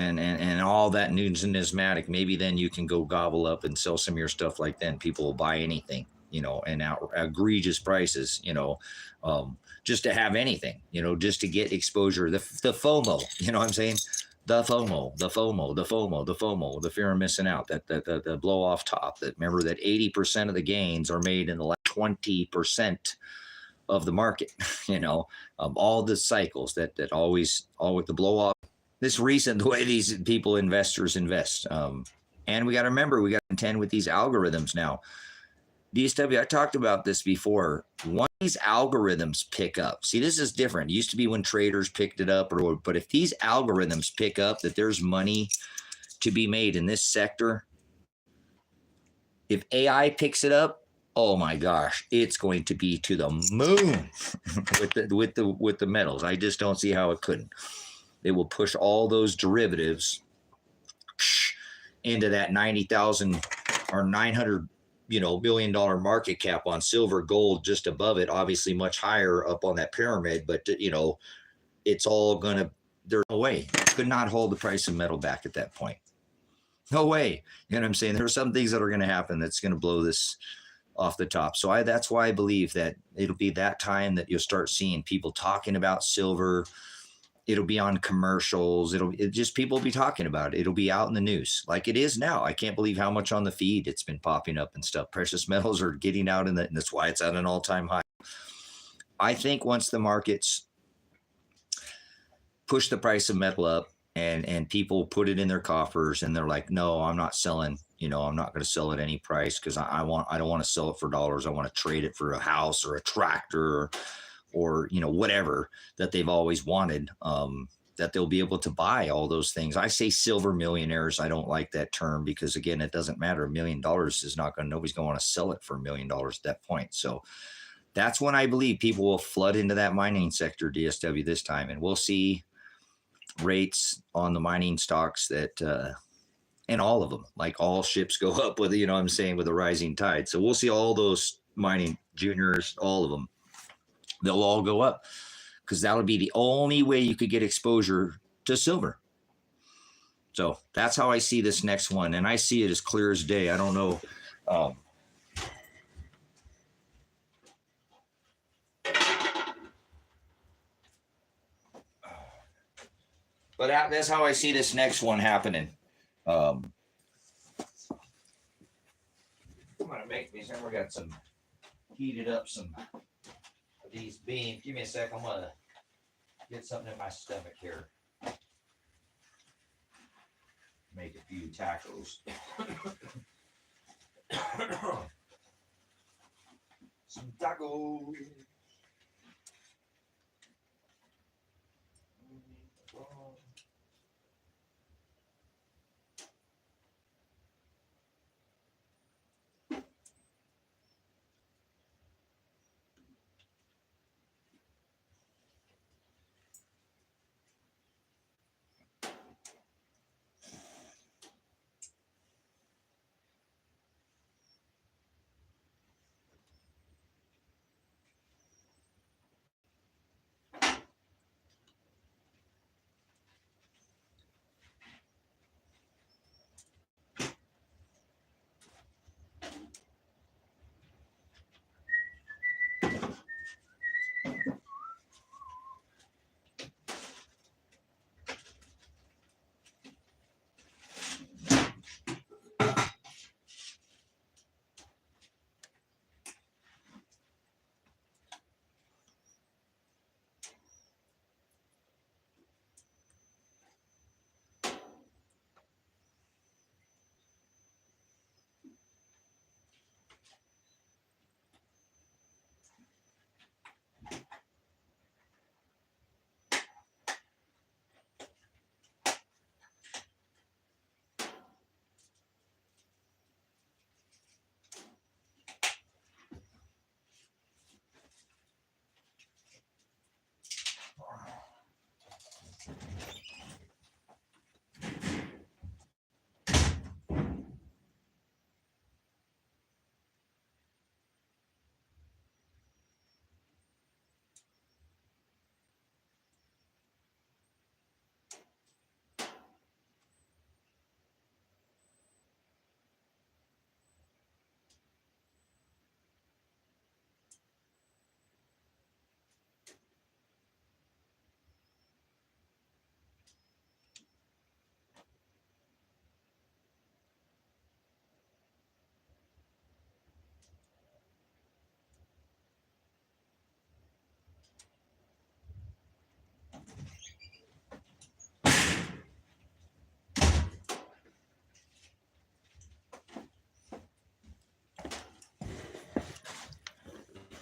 and all that numismatic, maybe then you can go gobble up and sell some of your stuff like that, and people will buy anything, and egregious prices, just to have anything, just to get exposure. The FOMO, you know what I'm saying? The FOMO, the fear of missing out, the blow off top. That, remember that 80% of the gains are made in the last 20% of the market, all the cycles that always with the blow off. This recent, the way these investors invest. And we got to remember, we got to contend with these algorithms now. DSW, I talked about this before. Once these algorithms pick up, see, this is different. It used to be when traders picked it up, but if these algorithms pick up that there's money to be made in this sector, if AI picks it up, oh my gosh, it's going to be to the moon with the metals. I just don't see how it couldn't. It will push all those derivatives into that 90,000 or 900 billion-dollar market cap on silver, gold just above it, obviously much higher up on that pyramid, but it's all gonna, there's no way. Could not hold the price of metal back at that point. No way. You know what I'm saying? There are some things that are going to happen that's going to blow this off the top. So that's why I believe that it'll be that time that you'll start seeing people talking about silver. It'll be on commercials. People will be talking about it. It'll be out in the news like it is now. I can't believe how much on the feed it's been popping up and stuff. Precious metals are getting out and that's why it's at an all-time high. I think once the markets push the price of metal up and people put it in their coffers and they're like, no, I'm not selling, I'm not going to sell at any price because I don't want to sell it for dollars. I want to trade it for a house or a tractor or whatever that they've always wanted, that they'll be able to buy all those things. I say silver millionaires. I don't like that term because, again, it doesn't matter. $1 million is nobody's going to want to sell it for $1 million at that point. So that's when I believe people will flood into that mining sector, DSW, this time. And we'll see rates on the mining stocks that, and all of them, like all ships go up with, with a rising tide. So we'll see all those mining juniors, all of them. They'll all go up because that'll be the only way you could get exposure to silver. So that's how I see this next one. And I see it as clear as day. I don't know. But that's how I see this next one happening. I'm going to make these. We got some heated up some these beans. Give me a sec. I'm gonna get something in my stomach here. Make a few tacos. Some tacos.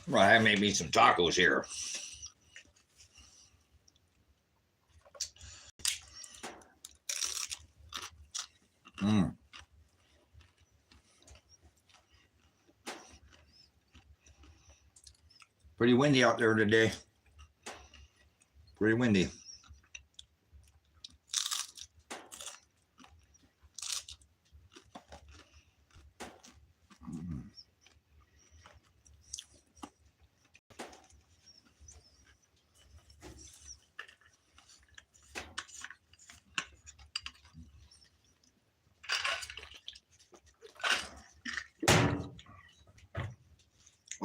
Well, I made me some tacos here. Pretty windy out there today. Pretty windy.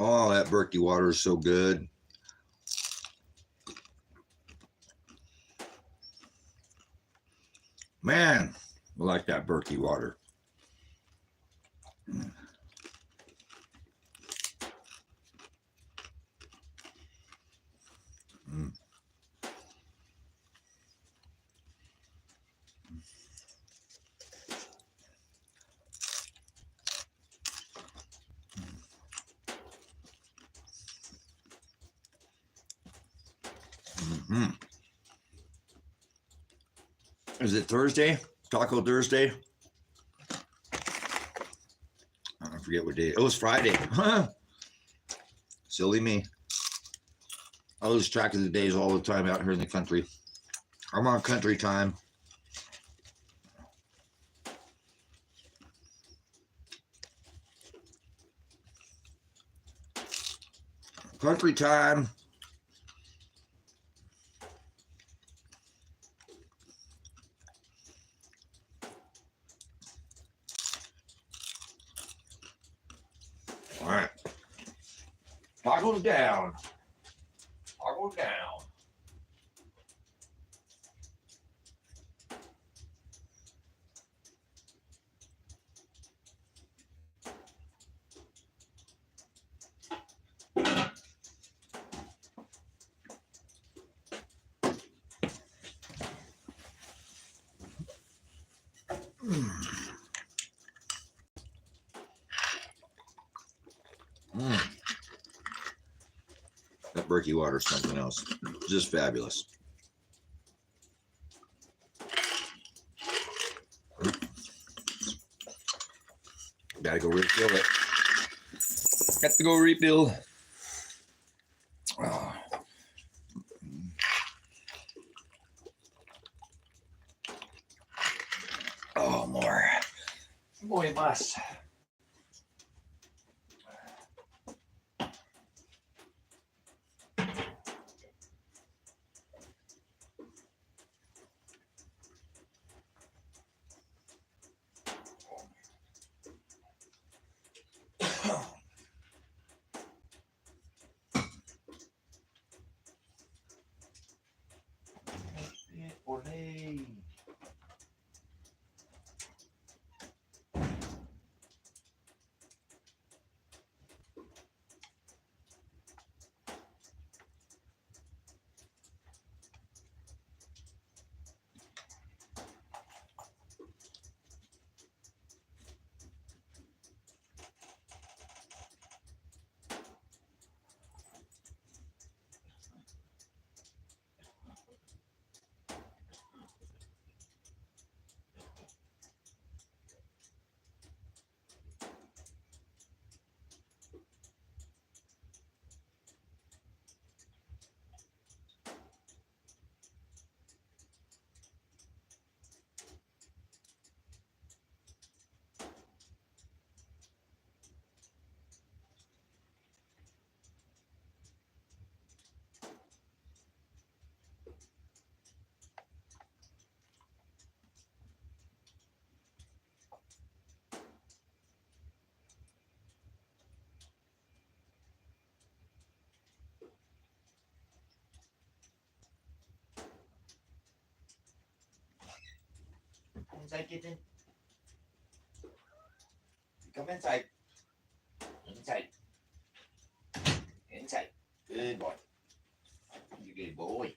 Oh, that Berkey water is so good. Man, I like that Berkey water. Is it Thursday? Taco Thursday? I forget what day. It was Friday. Silly me. I lose track of the days all the time out here in the country. I'm on country time. Country time. All right. Toggle down. Toggle down. That Berkey water is something else. Just fabulous. Gotta go refill it. Got to go refill. Oh. Oh, more. Boy, must. Inside, kitten. Come inside. Inside. Inside. Good boy. You good boy.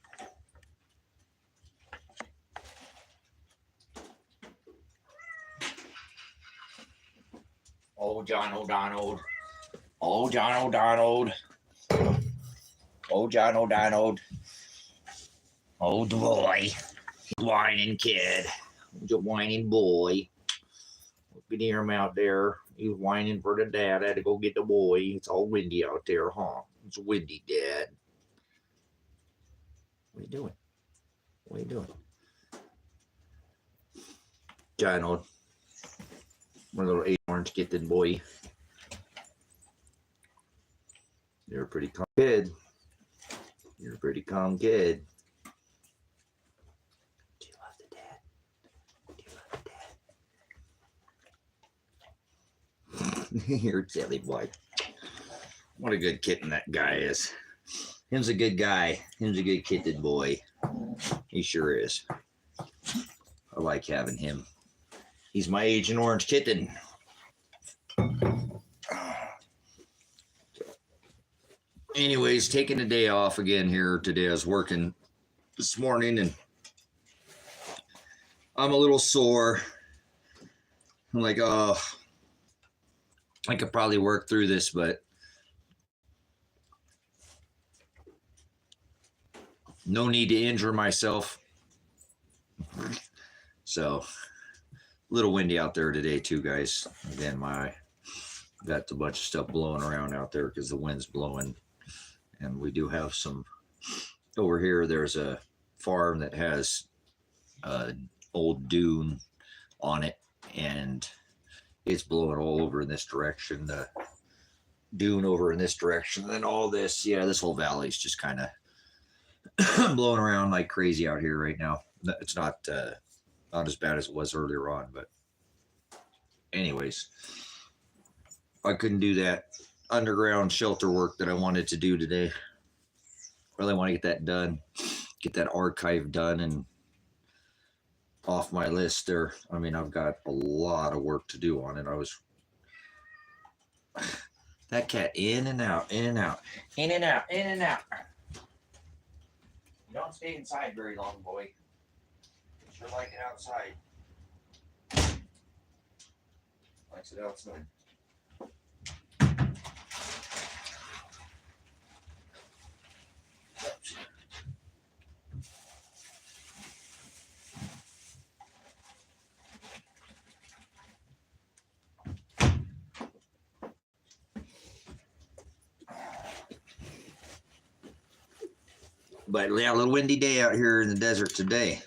Oh, John O'Donald. Oh, John O'Donald. Oh, John O'Donnell. Oh, boy. Whining kid. He's a whining boy. You can hear him out there. He's whining for the dad. I had to go get the boy. It's all windy out there, huh? It's windy, Dad. What are you doing? What are you doing? John, my little 8 orange kitten boy. You're a pretty calm kid. You're a pretty calm kid. Do you love the dad? Do you love the dad? You're a silly boy. What a good kitten that guy is. Him's a good guy. Him's a good kitten boy. He sure is. I like having him. He's my Agent Orange kitten. Anyways, taking the day off again here today. I was working this morning and I'm a little sore. I'm like, oh, I could probably work through this, but no need to injure myself. So, a little windy out there today too, guys. Again, got a bunch of stuff blowing around out there because the wind's blowing. And we do have some over here. There's a farm that has old dune on it, and it's blowing all over in this direction. The dune over in this direction, and then all this, yeah, this whole valley is just kind of blowing around like crazy out here right now. It's not as bad as it was earlier on, but anyways, I couldn't do that underground shelter work that I wanted to do today. Really want to get that done, get that archive done and off my list there. I mean, I've got a lot of work to do on it. That cat in and out, in and out, in and out, in and out. You don't stay inside very long, boy. You sure like it outside. Likes it outside. But yeah, a little windy day out here in the desert today.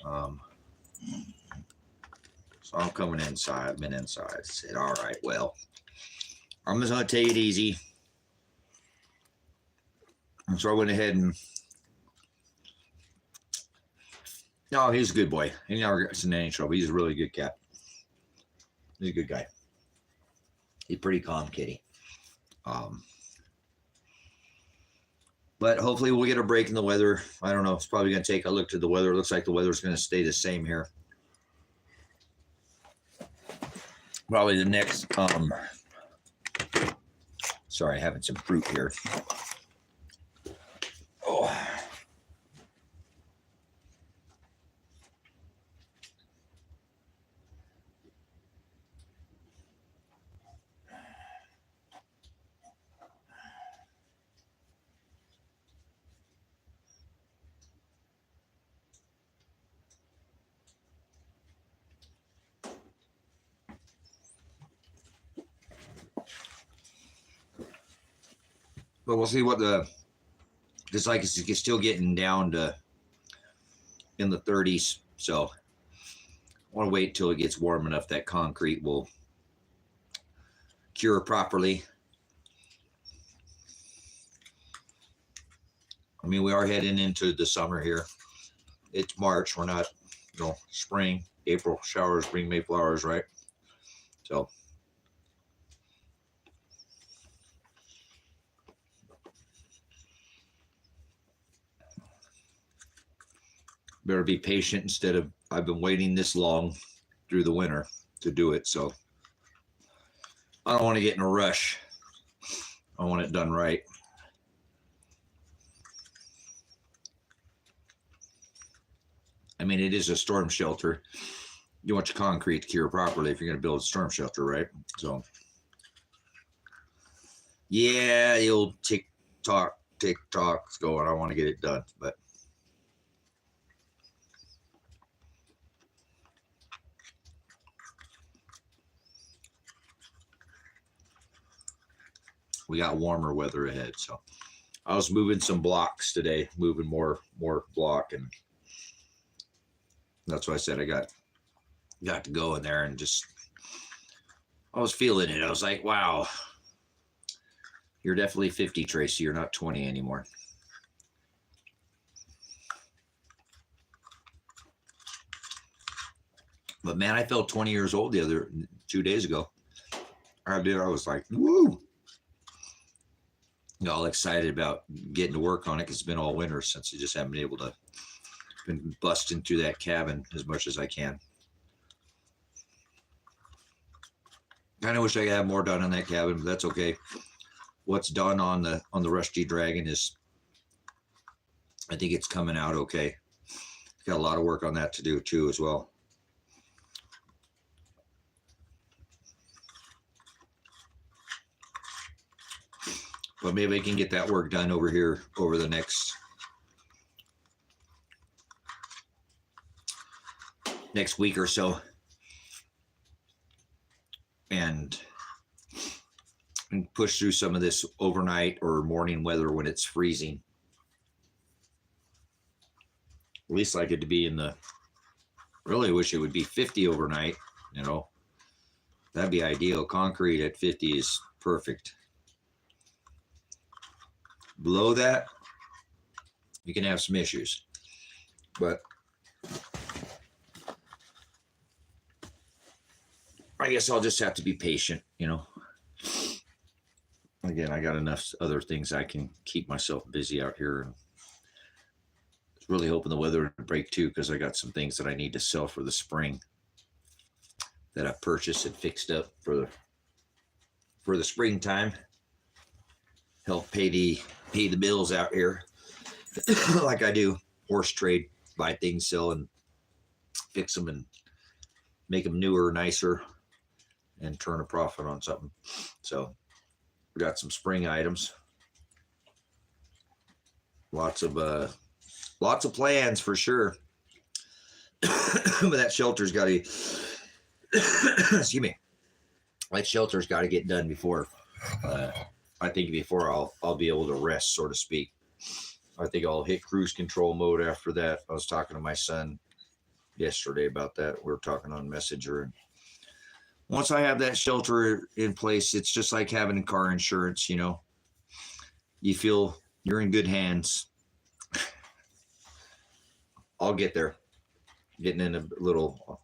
So I'm coming inside. I've been inside. I said, all right, well, I'm just going to take it easy. And so I went ahead and, no, he's a good boy. He never gets in any trouble. He's a really good cat. He's a good guy. He's a pretty calm kitty. But hopefully we'll get a break in the weather. I don't know. It's probably going to take a look to the weather. It looks like the weather's going to stay the same here. Probably the next, sorry, having some fruit here. Oh. But we'll see what it's like. It's still getting down to in the 30s. So I want to wait till it gets warm enough that concrete will cure properly. I mean, we are heading into the summer here. It's March. We're not, spring, April showers bring May flowers, right? So. Better be patient instead of, I've been waiting this long through the winter to do it. So I don't want to get in a rush. I want it done right. I mean, it is a storm shelter. You want your concrete to cure properly if you're going to build a storm shelter, right? So, yeah, the old TikTok's going. I want to get it done, but we got warmer weather ahead. So I was moving some blocks today, moving more block, and that's why I said I got to go in there and just, I was feeling it. I was like, wow, you're definitely 50, Tracy. You're not 20 anymore. But man, I felt 20 years old the other 2 days ago. I did. I was like, woo. All excited about getting to work on it because it's been all winter since I just haven't been able to, been busting through that cabin as much as I can. I kind of wish I could have more done on that cabin, but that's okay. What's done on the Rusty Dragon is, I think it's coming out okay. Got a lot of work on that to do too as well. But maybe I can get that work done over here over the next week or so, and push through some of this overnight or morning weather when it's freezing. At least like it to be in the, really wish it would be 50 overnight, you know. That'd be ideal. Concrete at 50 is perfect. Below that, you can have some issues. But I guess I'll just have to be patient, you know. Again, I got enough other things I can keep myself busy out here. And really hoping the weather to break too, because I got some things that I need to sell for the spring that I purchased and fixed up for the springtime. Help pay the bills out here like I do. Horse trade, buy things, sell, and fix them and make them newer, nicer, and turn a profit on something. So we got some spring items. Lots of plans for sure. But that shelter's got to excuse me. That shelter's got to get done before I think before I'll be able to rest, so to speak. I think I'll hit cruise control mode after that. I was talking to my son yesterday about that. We were talking on Messenger, and once I have that shelter in place, it's just like having car insurance, you know. You feel you're in good hands. I'll get there. Getting in a little.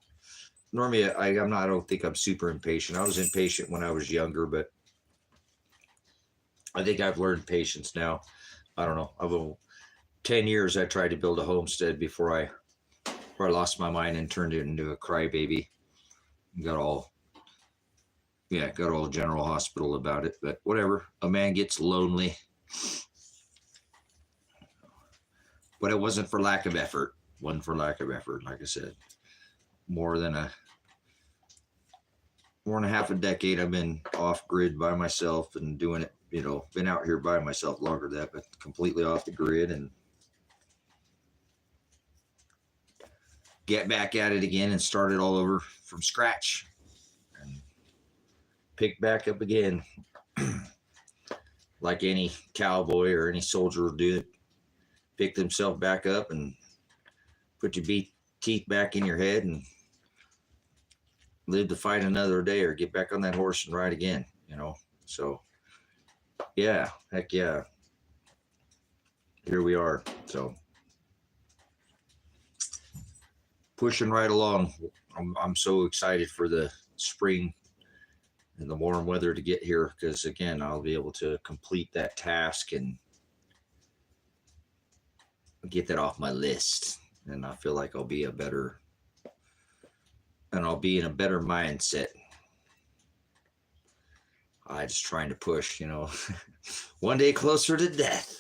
Normally, I don't think I'm super impatient. I was impatient when I was younger, but I think I've learned patience now. I don't know. I've 10 years I tried to build a homestead before I lost my mind and turned it into a crybaby. Got all general hospital about it, but whatever. A man gets lonely. But it wasn't for lack of effort. Wasn't for lack of effort, like I said. More than half a decade I've been off grid by myself and doing it, you know, been out here by myself longer than that, but completely off the grid, and get back at it again and start it all over from scratch and pick back up again. Like any cowboy or any soldier will do, pick themselves back up and put your teeth back in your head and live to fight another day, or get back on that horse and ride again, you know. So yeah, heck yeah, here we are. So pushing right along. I'm so excited for the spring and the warm weather to get here, because again, I'll be able to complete that task and get that off my list, and I feel like I'll be in a better mindset. I just trying to push, you know, one day closer to death.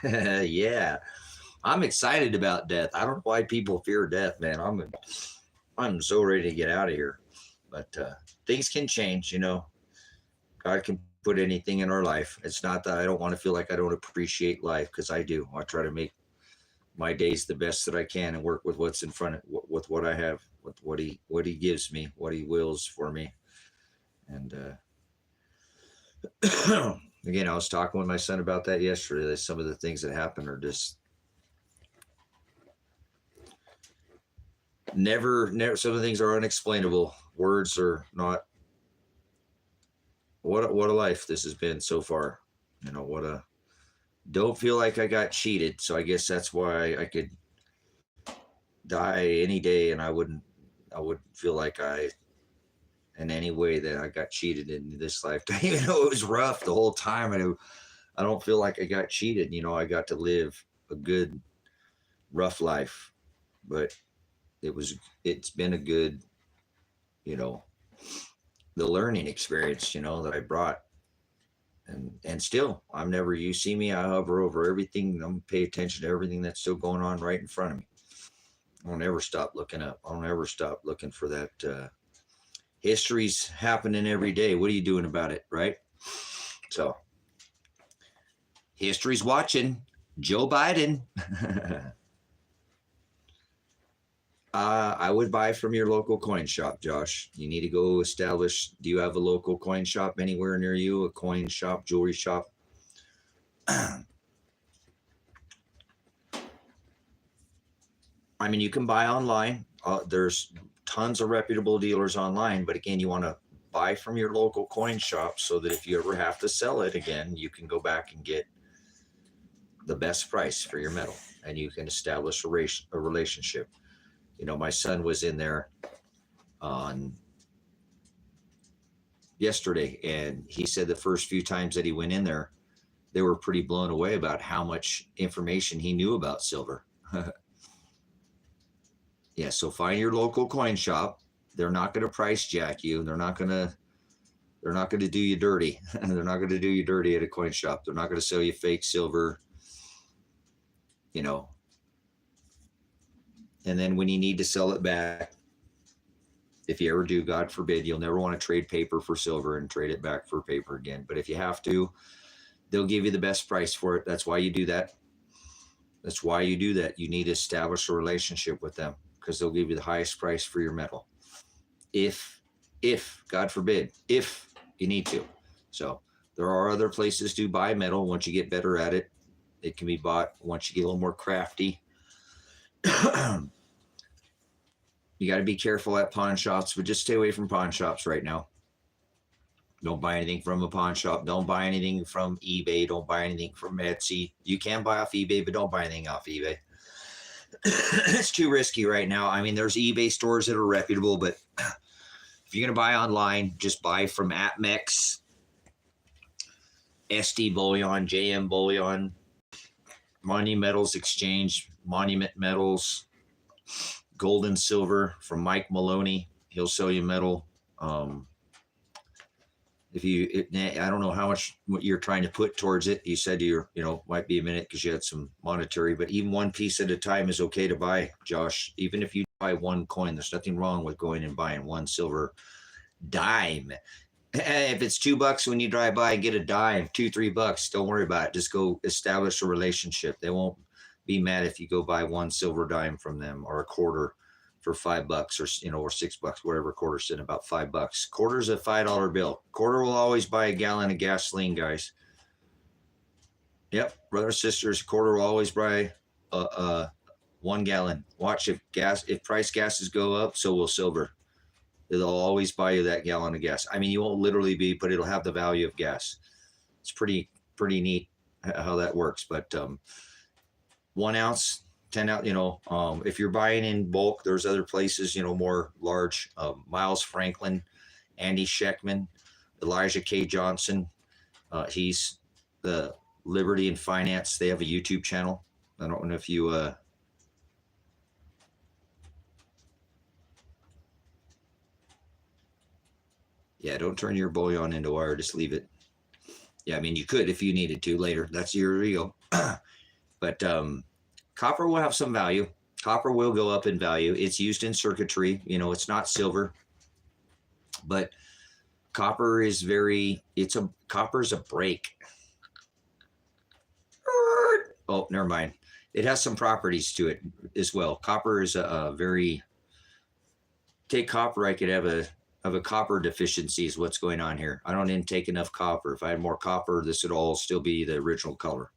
Yeah, I'm excited about death. I don't know why people fear death, man. I'm so ready to get out of here, but things can change, you know. God can put anything in our life. It's not that I don't want to feel like I don't appreciate life, because I do. I try to make my days the best that I can and work with what's in front of, with what I have, with what he gives me, what he wills for me. And again, I was talking with my son about that yesterday. That some of the things that happen are just never. Some of the things are unexplainable. Words are not. What a life this has been so far. You know, don't feel like I got cheated. So I guess that's why I could die any day, and I wouldn't feel like I, in any way, that I got cheated in this lifetime. Even though it was rough the whole time, and I don't feel like I got cheated. You know, I got to live a good, rough life, but it's been a good, you know, the learning experience, you know, that I brought. And still, you see me, I hover over everything. I'm pay attention to everything that's still going on right in front of me. I don't ever stop looking up. I don't ever stop looking for that. History's happening every day. What are you doing about it, right? So, history's watching. Joe Biden. I would buy from your local coin shop, Josh. You need to go establish. Do you have a local coin shop anywhere near you? A coin shop, jewelry shop? I mean, you can buy online. There's tons of reputable dealers online, but again, you want to buy from your local coin shop so that if you ever have to sell it again, you can go back and get the best price for your metal, and you can establish a relationship. You know, my son was in there on yesterday, and he said the first few times that he went in there, they were pretty blown away about how much information he knew about silver. Yeah, so find your local coin shop. They're not going to price jack you. They're not going to do you dirty. They're not going to do you dirty at a coin shop. They're not going to sell you fake silver, you know. And then when you need to sell it back, if you ever do, God forbid, you'll never want to trade paper for silver and trade it back for paper again. But if you have to, they'll give you the best price for it. That's why you do that. That's why you do that. You need to establish a relationship with them, because they'll give you the highest price for your metal. If God forbid, if you need to. So there are other places to buy metal. Once you get better at it, it can be bought. Once you get a little more crafty, you got to be careful at pawn shops, but just stay away from pawn shops right now. Don't buy anything from a pawn shop. Don't buy anything from eBay. Don't buy anything from Etsy. You can buy off eBay, but don't buy anything off eBay. It's too risky right now. I mean, there's eBay stores that are reputable, but if you're going to buy online, just buy from APMEX, SD Bullion, JM Bullion, Monument Metals Exchange, Monument Metals, Gold and Silver from Mike Maloney. He'll sell you metal. I don't know how much what you're trying to put towards it. You said might be a minute because you had some monetary, but even one piece at a time is okay to buy, Josh. Even if you buy one coin, there's nothing wrong with going and buying one silver dime. If it's $2 when you drive by and get a dime, $2-3, don't worry about it. Just go establish a relationship. They won't be mad if you go buy one silver dime from them, or a quarter for $5, or $6, whatever. Quarter's in about $5. Quarter's a $5 bill. Quarter will always buy a gallon of gasoline, guys. Yep, brothers, sisters, quarter will always buy 1 gallon. Watch, if price gases go up, so will silver. It'll always buy you that gallon of gas. I mean, you won't literally be, but it'll have the value of gas. It's pretty neat how that works. But 1 ounce, 10 ounce, if you're buying in bulk, there's other places, more large. Miles Franklin, Andy Scheckman, Elijah K. Johnson. He's the Liberty and Finance. They have a YouTube channel. I don't know if you yeah, don't turn your bullion into wire. Just leave it. Yeah, I mean, you could if you needed to later. That's your ego. But copper will have some value. Copper will go up in value. It's used in circuitry. It's not silver. But Copper is copper's a break. Oh, never mind. It has some properties to it as well. Copper is a very, take copper, I could have a copper deficiency is what's going on here. I don't intake enough copper. If I had more copper, this would all still be the original color.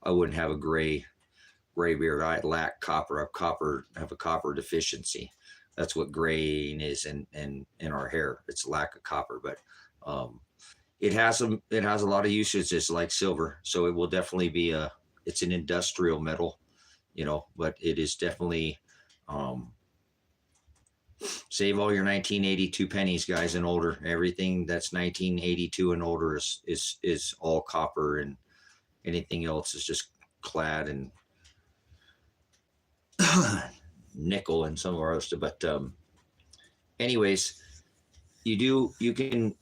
I wouldn't have a gray beard. I lack copper. I have a copper deficiency. That's what graying is in our hair. It's a lack of copper, but it has a lot of usages like silver. So it will definitely be it's an industrial metal, but it is definitely save all your 1982 pennies, guys, and older. Everything that's 1982 and older is all copper, and anything else is just clad in nickel and some of our other stuff. But anyways, you can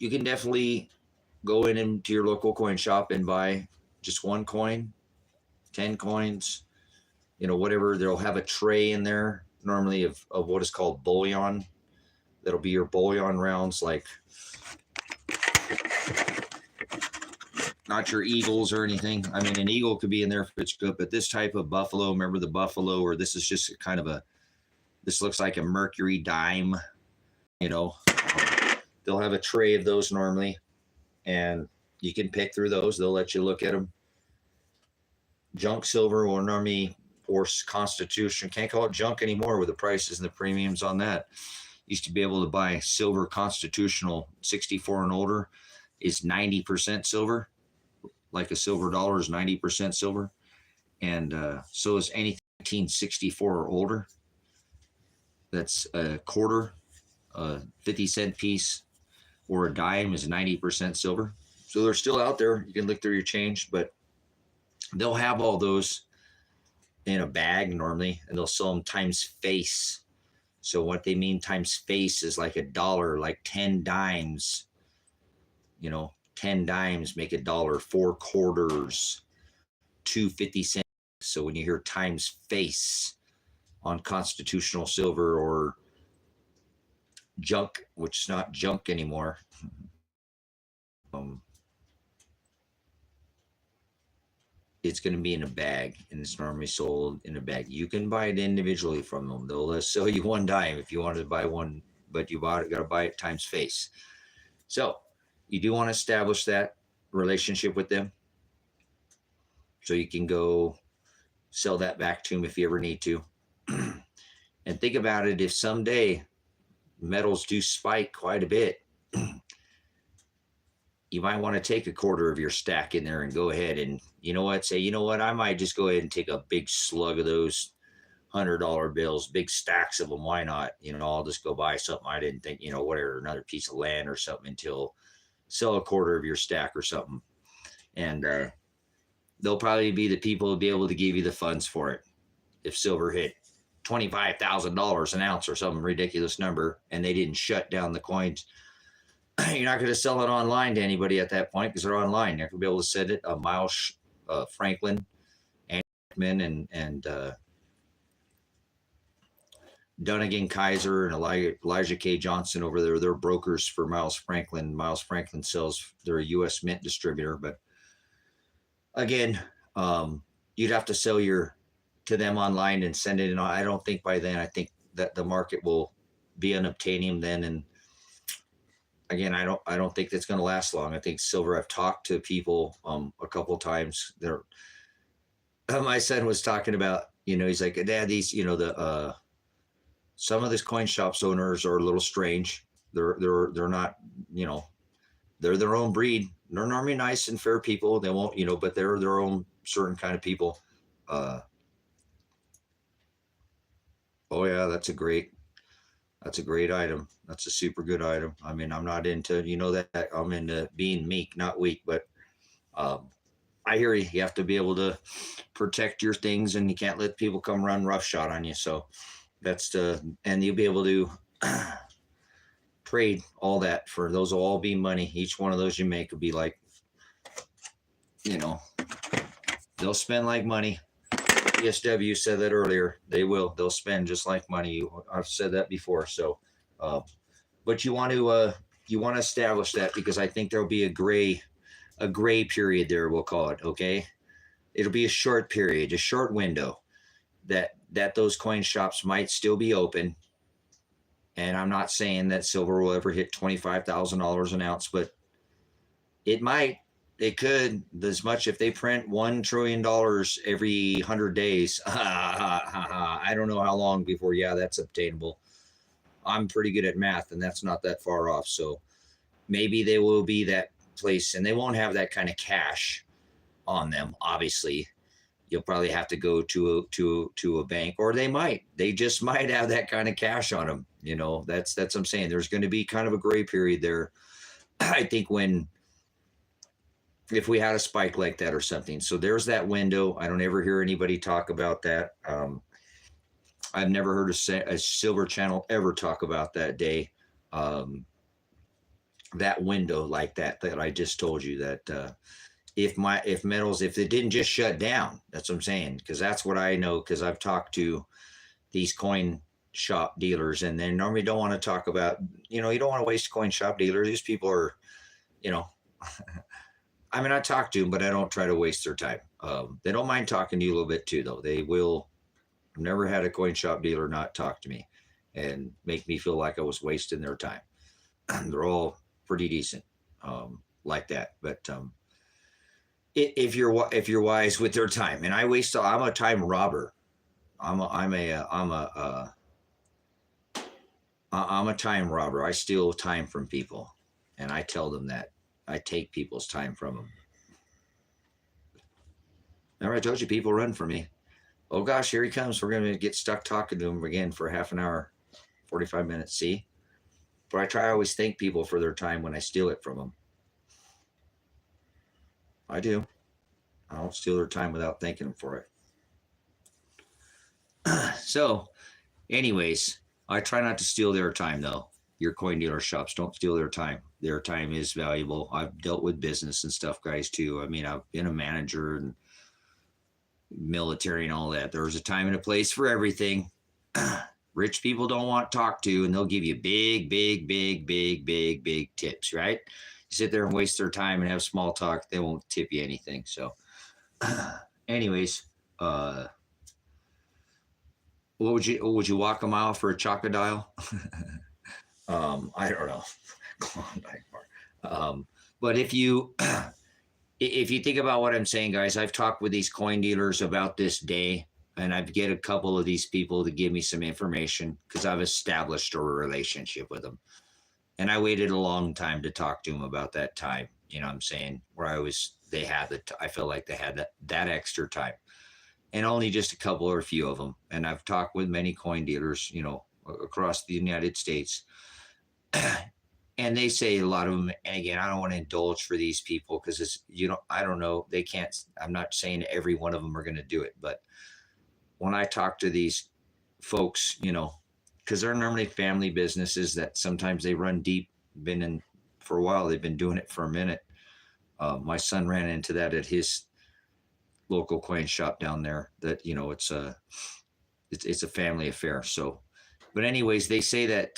definitely go into your local coin shop and buy just 1 coin, 10 coins, whatever. They'll have a tray in there normally of what is called bullion. That'll be your bullion rounds, like not your eagles or anything. I mean, an eagle could be in there if it's good, but this type of buffalo, remember the buffalo, or this is just kind of this looks like a mercury dime, they'll have a tray of those normally, and you can pick through those. They'll let you look at them. Junk silver or normally, or constitution, can't call it junk anymore with the prices and the premiums on that. Used to be able to buy silver constitutional 64 and older is 90% silver. Like a silver dollar is 90% silver. And so is anything 1964 or older. That's a quarter, a 50-cent piece, or a dime is 90% silver. So they're still out there. You can look through your change, but they'll have all those in a bag normally, and they'll sell them times face. So what they mean times face is like $1, like 10 dimes, 10 dimes make $1, 4 quarters, 2 50-cent. So when you hear times face on constitutional silver or junk, which is not junk anymore, it's going to be in a bag, and it's normally sold in a bag. You can buy it individually from them. They'll sell you 1 dime if you wanted to buy one, but you got to buy it times face. So you do want to establish that relationship with them, so you can go sell that back to them if you ever need to. And think about it, if someday metals do spike quite a bit, you might want to take a quarter of your stack in there and go ahead and, I might just go ahead and take a big slug of those $100 bills, big stacks of them. Why not? I'll just go buy something I didn't think, whatever, another piece of land or something, until sell a quarter of your stack or something. And they'll probably be the people who'll be able to give you the funds for it. If silver hit $25,000 an ounce or some ridiculous number, and they didn't shut down the coins, you're not going to sell it online to anybody at that point, because they're online. You're going to be able to send it. Miles Franklin, and Dunnigan Kaiser and Elijah K. Johnson over there, they're brokers for Miles Franklin. Miles Franklin they're a U.S. mint distributor. But again, you'd have to sell to them online and send it in. I don't think by then, I think that the market will be unobtainium then. And again, I don't think that's going to last long. I think silver, I've talked to people a couple of times. My son was talking about, he's like, Dad, these, some of these coin shops owners are a little strange. They're not, they're their own breed. They're normally nice and fair people. They won't, but they're their own certain kind of people. Oh yeah, that's a great item. That's a super good item. I mean, I'm not into, that I'm into being meek, not weak, but I hear you. You have to be able to protect your things, and you can't let people come run roughshod on you. So and you'll be able to trade all that for those will all be money. Each one of those you make will be like, they'll spend like money. PSW said that earlier. They'll spend just like money. I've said that before. So But you want to establish that, because I think there'll be a gray period there, we'll call it. Okay, it'll be a short period, a short window that those coin shops might still be open. And I'm not saying that silver will ever hit $25,000 an ounce, but it might. It could, as much if they print $1 trillion every 100 days. I don't know how long before, that's obtainable. I'm pretty good at math, and that's not that far off. So maybe they will be that place, and they won't have that kind of cash on them. Obviously, you'll probably have to go to a bank, or they just might have that kind of cash on them. That's what I'm saying. There's going to be kind of a gray period there. I think if we had a spike like that or something. So there's that window. I don't ever hear anybody talk about that. I've never heard a silver channel ever talk about that day, that window like that I just told you, that if it didn't just shut down, that's what I'm saying, because that's what I know, because I've talked to these coin shop dealers, and they normally don't want to talk about, you don't want to waste coin shop dealers. These people are, I mean, I talk to them, but I don't try to waste their time. They don't mind talking to you a little bit too, though. They will. I've never had a coin shop dealer not talk to me and make me feel like I was wasting their time. They're all pretty decent, like that. But if you're wise with their time, and I'm a time robber. I'm a time robber. I steal time from people, and I tell them that. I take people's time from them. Remember I told you, people run from me. Oh gosh, here he comes. We're going to get stuck talking to him again for half an hour, 45 minutes. See? But I try to always thank people for their time when I steal it from them. I do. I don't steal their time without thanking them for it. So, anyways, I try not to steal their time, though. Your coin dealer shops, don't steal their time. Their time is valuable. I've dealt with business and stuff, guys, too. I mean, I've been a manager and military and all that. There's a time and a place for everything. Rich people don't want talked to, and they'll give you big tips, right? You sit there and waste their time and have small talk, they won't tip you anything. So anyways, what would you walk a mile for a chocodile? I don't know. But if you think about what I'm saying, guys, I've talked with these coin dealers about this day, and I've get a couple of these people to give me some information because I've established a relationship with them. And I waited a long time to talk to them about that time. You know what I'm saying? Where I felt like they had that extra time, and only just a couple or a few of them. And I've talked with many coin dealers, across the United States. And they say, a lot of them, and again, I don't want to indulge for these people because I don't know. They can't, I'm not saying every one of them are going to do it. But when I talk to these folks, because they're normally family businesses that sometimes they run deep, been in for a while. They've been doing it for a minute. My son ran into that at his local coin shop down there, that, it's a family affair. So, but anyways, they say that,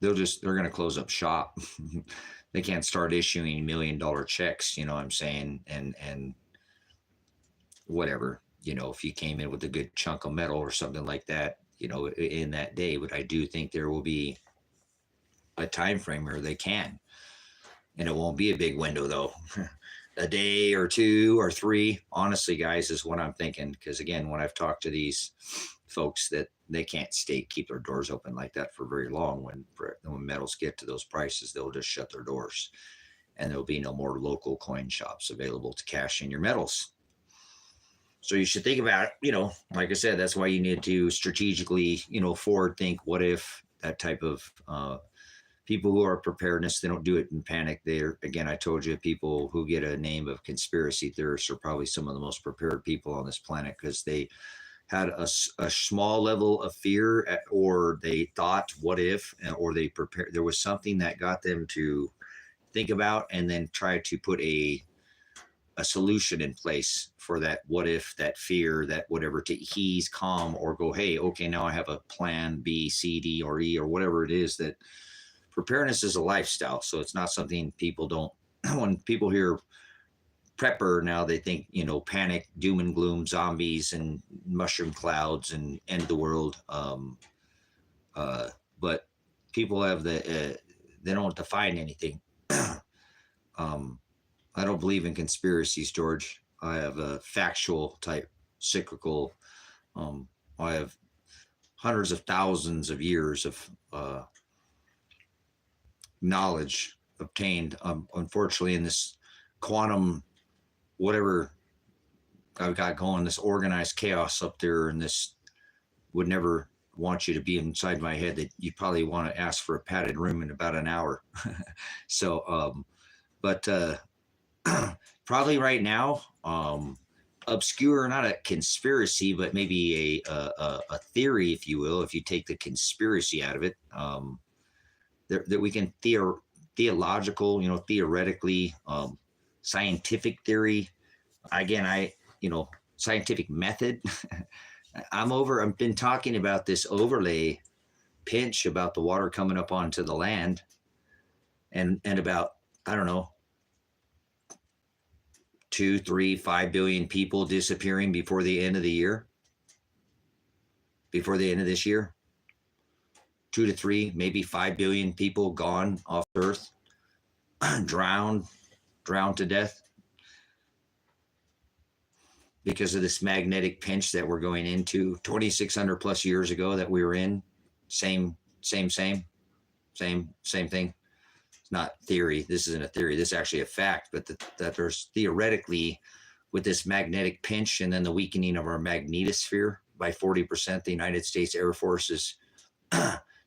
they're going to close up shop. They can't start issuing $1 million checks, you know what I'm saying? And whatever, if you came in with a good chunk of metal or something like that, in that day. But I do think there will be a time frame where they can, and it won't be a big window though. A day or 2 or 3, honestly, guys, is what I'm thinking. Because again, when I've talked to these folks, that they can't keep their doors open like that for very long. When metals get to those prices, they'll just shut their doors, and there'll be no more local coin shops available to cash in your metals. So you should think about it, like I said, that's why you need to strategically, forward think, what if, that type of people who are preparedness, they don't do it in panic. Again, I told you, people who get a name of conspiracy theorists are probably some of the most prepared people on this planet, because they had a small level of fear, or they thought, what if, or they prepared. There was something that got them to think about, and then try to put a a solution in place for that what if, that fear, that whatever, to ease, calm, or go, hey, okay, now I have a plan B, C, D, or E, or whatever it is. That preparedness is a lifestyle. So it's not something people don't, when people hear prepper now, they think, panic, doom and gloom, zombies and mushroom clouds and end the world. But people have they don't define anything. I don't believe in conspiracies, George. I have a factual type cyclical. I have hundreds of thousands of years of knowledge obtained. Unfortunately, in this quantum, whatever I've got going, this organized chaos up there, and this would never want you to be inside my head, that you probably want to ask for a padded room in about an hour. So, but probably right now, obscure, not a conspiracy, but maybe a theory, if you will, if you take the conspiracy out of it, that we can theological, theoretically, scientific theory. Again, scientific method. I've been talking about this overlay pinch about the water coming up onto the land, and about, I don't know, 2, 3, 5 billion people disappearing before the end of the year. Before the end of this year, 2 to 3, maybe 5 billion people gone off Earth, drowned to death because of this magnetic pinch that we're going into 2,600 plus years ago that we were in. Same thing. It's not theory. This isn't a theory. This is actually a fact, but that there's theoretically, with this magnetic pinch and then the weakening of our magnetosphere by 40%, the United States Air Force is,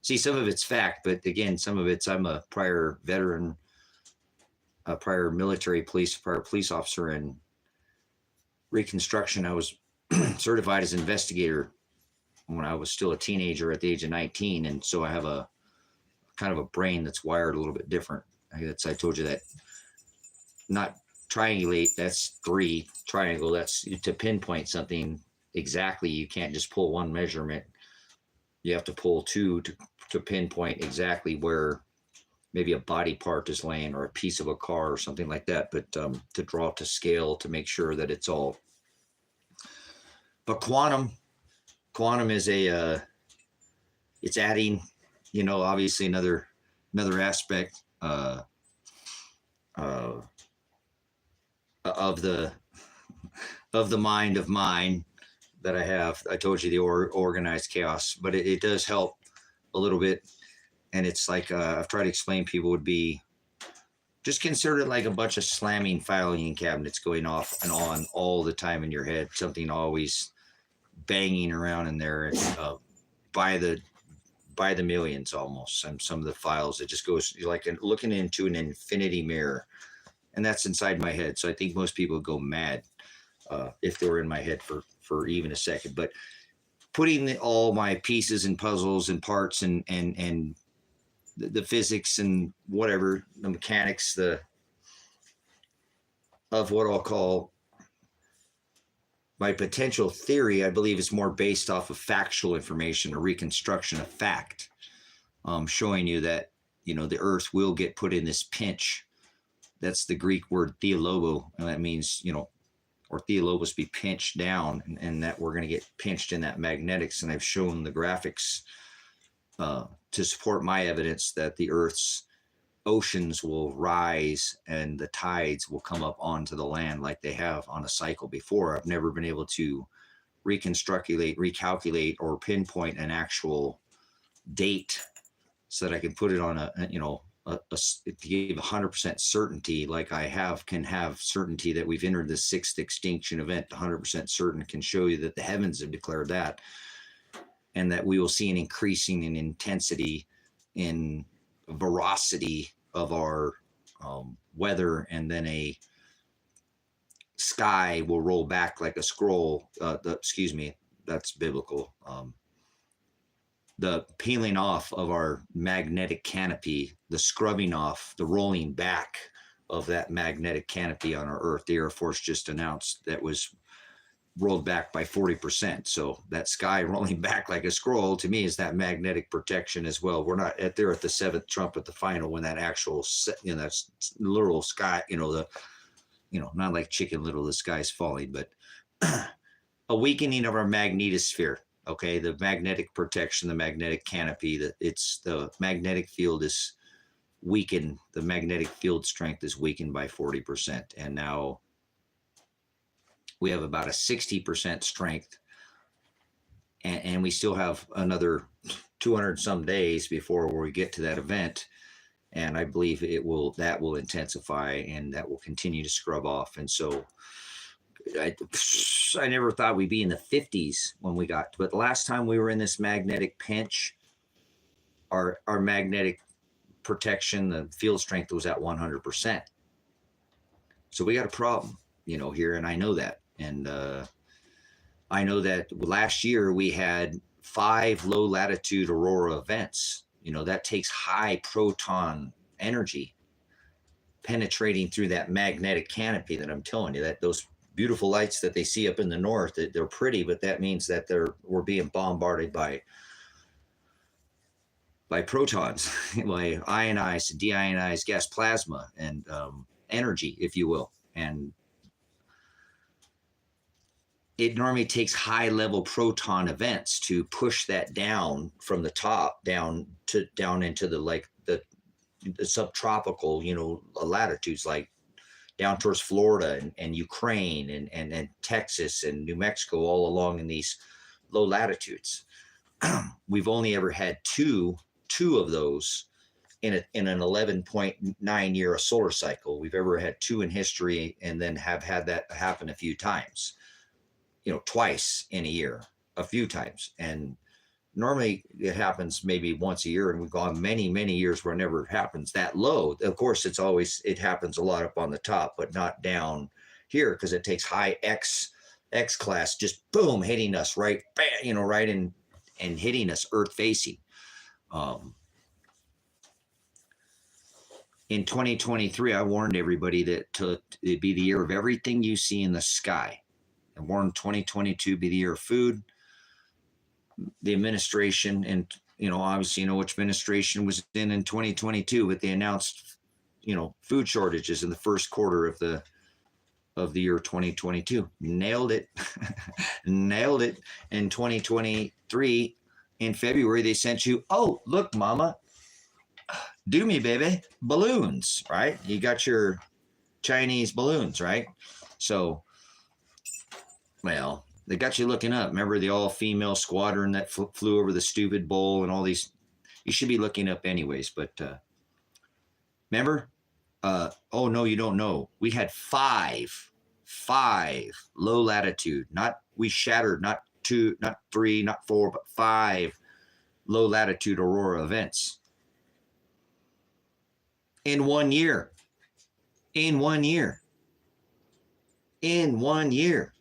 see, some of it's fact, but again, some of it's, I'm a prior veteran, a prior military police, prior police officer in Reconstruction. I was certified as investigator when I was still a teenager at the age of 19. And so I have a kind of a brain that's wired a little bit different. I told you that. Not triangulate, that's 3. Triangle, that's to pinpoint something exactly. You can't just pull one measurement. You have to pull 2 to pinpoint exactly where maybe a body part is laying, or a piece of a car or something like that. But to draw to scale to make sure that it's all. But quantum is it's adding, obviously another aspect of the mind of mine that I have. I told you the organized chaos, but it does help a little bit. And it's like, I've tried to explain, people would be, just consider it like a bunch of slamming filing cabinets going off and on all the time in your head, something always banging around in there, by the millions almost. And some of the files, it just goes, you're like looking into an infinity mirror, and that's inside my head. So I think most people would go mad if they were in my head for even a second. But putting all my pieces and puzzles and parts and the physics and whatever, the mechanics, of what I'll call my potential theory, I believe is more based off of factual information, a reconstruction of fact, showing you that, the earth will get put in this pinch. That's the Greek word theolobo, and that means, or theolobos, be pinched down, and that we're going to get pinched in that magnetics. And I've shown the graphics to support my evidence that the earth's oceans will rise and the tides will come up onto the land like they have on a cycle before. I've never been able to recalculate, or pinpoint an actual date so that I can put it on to give 100% certainty, like I can have certainty that we've entered the 6th extinction event. 100% certain can show you that the heavens have declared that, and that we will see an increasing in intensity, in veracity of our weather, and then a sky will roll back like a scroll. That's biblical. The peeling off of our magnetic canopy, the scrubbing off, the rolling back of that magnetic canopy on our Earth. The Air Force just announced that was rolled back by 40%. So that sky rolling back like a scroll to me is that magnetic protection as well. We're not there at the seventh trumpet, the final, when that actual, that's literal sky, not like Chicken Little, the sky's falling, but a weakening of our magnetosphere. Okay, the magnetic protection, the magnetic canopy, the magnetic field is weakened. The magnetic field strength is weakened by 40%, and now we have about a 60% strength, and we still have another 200 some days before we get to that event. And I believe that will intensify, and that will continue to scrub off. And so I never thought we'd be in the 50s when we got, but the last time we were in this magnetic pinch, our magnetic protection, the field strength was at 100%. So we got a problem, here, and I know that. And I know that last year we had 5 low latitude aurora events. That takes high proton energy penetrating through that magnetic canopy that I'm telling you, that those beautiful lights that they see up in the north, they're pretty, but that means that we're being bombarded by protons, by ionized, deionized gas plasma, and energy, if you will. And it normally takes high level proton events to push that down from the top down into the subtropical, latitudes, like down towards Florida and Ukraine and Texas and New Mexico, all along in these low latitudes. We've only ever had two of those in an 11.9 year solar cycle. We've ever had 2 in history, and then have had that happen a few times. Twice in a year, a few times. And normally it happens maybe once a year, and we've gone many, many years where it never happens that low. Of course, it happens a lot up on the top, but not down here, because it takes high X class, just boom, hitting us right, bam, right in, and hitting us earth facing. In 2023, I warned everybody that it'd be the year of everything you see in the sky. I warned 2022 be the year of food. The administration, and obviously which administration was in 2022, but they announced food shortages in the first quarter of the year 2022. Nailed it. Nailed it. In 2023, in February, they sent you, oh, look, mama, do me, baby, balloons, right? You got your Chinese balloons, right? So, well, they got you looking up. Remember the all-female squadron that flew over the stupid bowl and all these? You should be looking up anyways. But remember? Oh, no, you don't know. We had five low latitude. We shattered, not 2, not 3, not 4, but 5 low latitude aurora events in 1 year. In 1 year. In 1 year.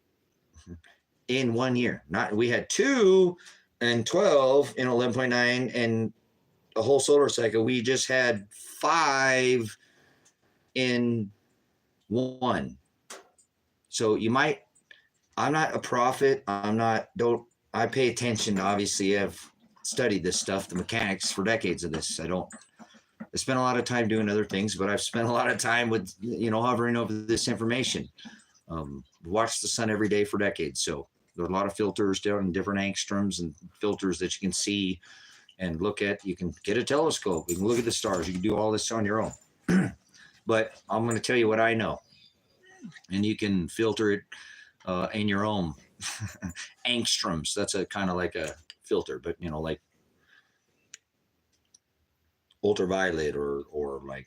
In 1 year. We had 2 and 12 in 11.9 and a whole solar cycle. We just had 5 in 1. So I'm not a prophet. I pay attention. Obviously, I've studied this stuff, the mechanics, for decades of this. I spent a lot of time doing other things, but I've spent a lot of time with, hovering over this information. Watched the sun every day for decades. So there are a lot of filters down in different angstroms and filters that you can see and look at. You can get a telescope. You can look at the stars. You can do all this on your own. But I'm going to tell you what I know. And you can filter it in your own angstroms. That's a kind of like a filter, but like ultraviolet or like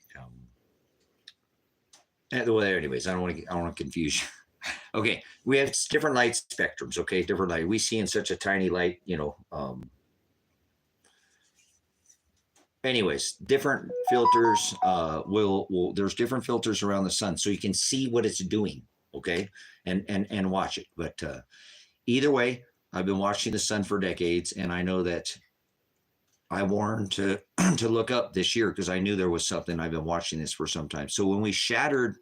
anyways, I don't want to confuse you. Okay, we have different light spectrums. Okay, different light. We see in such a tiny light, anyways, different filters there's different filters around the sun, so you can see what it's doing. Okay, and watch it. But either way, I've been watching the sun for decades, and I know that I warned to to look up this year because I knew there was something. I've been watching this for some time. So when we shattered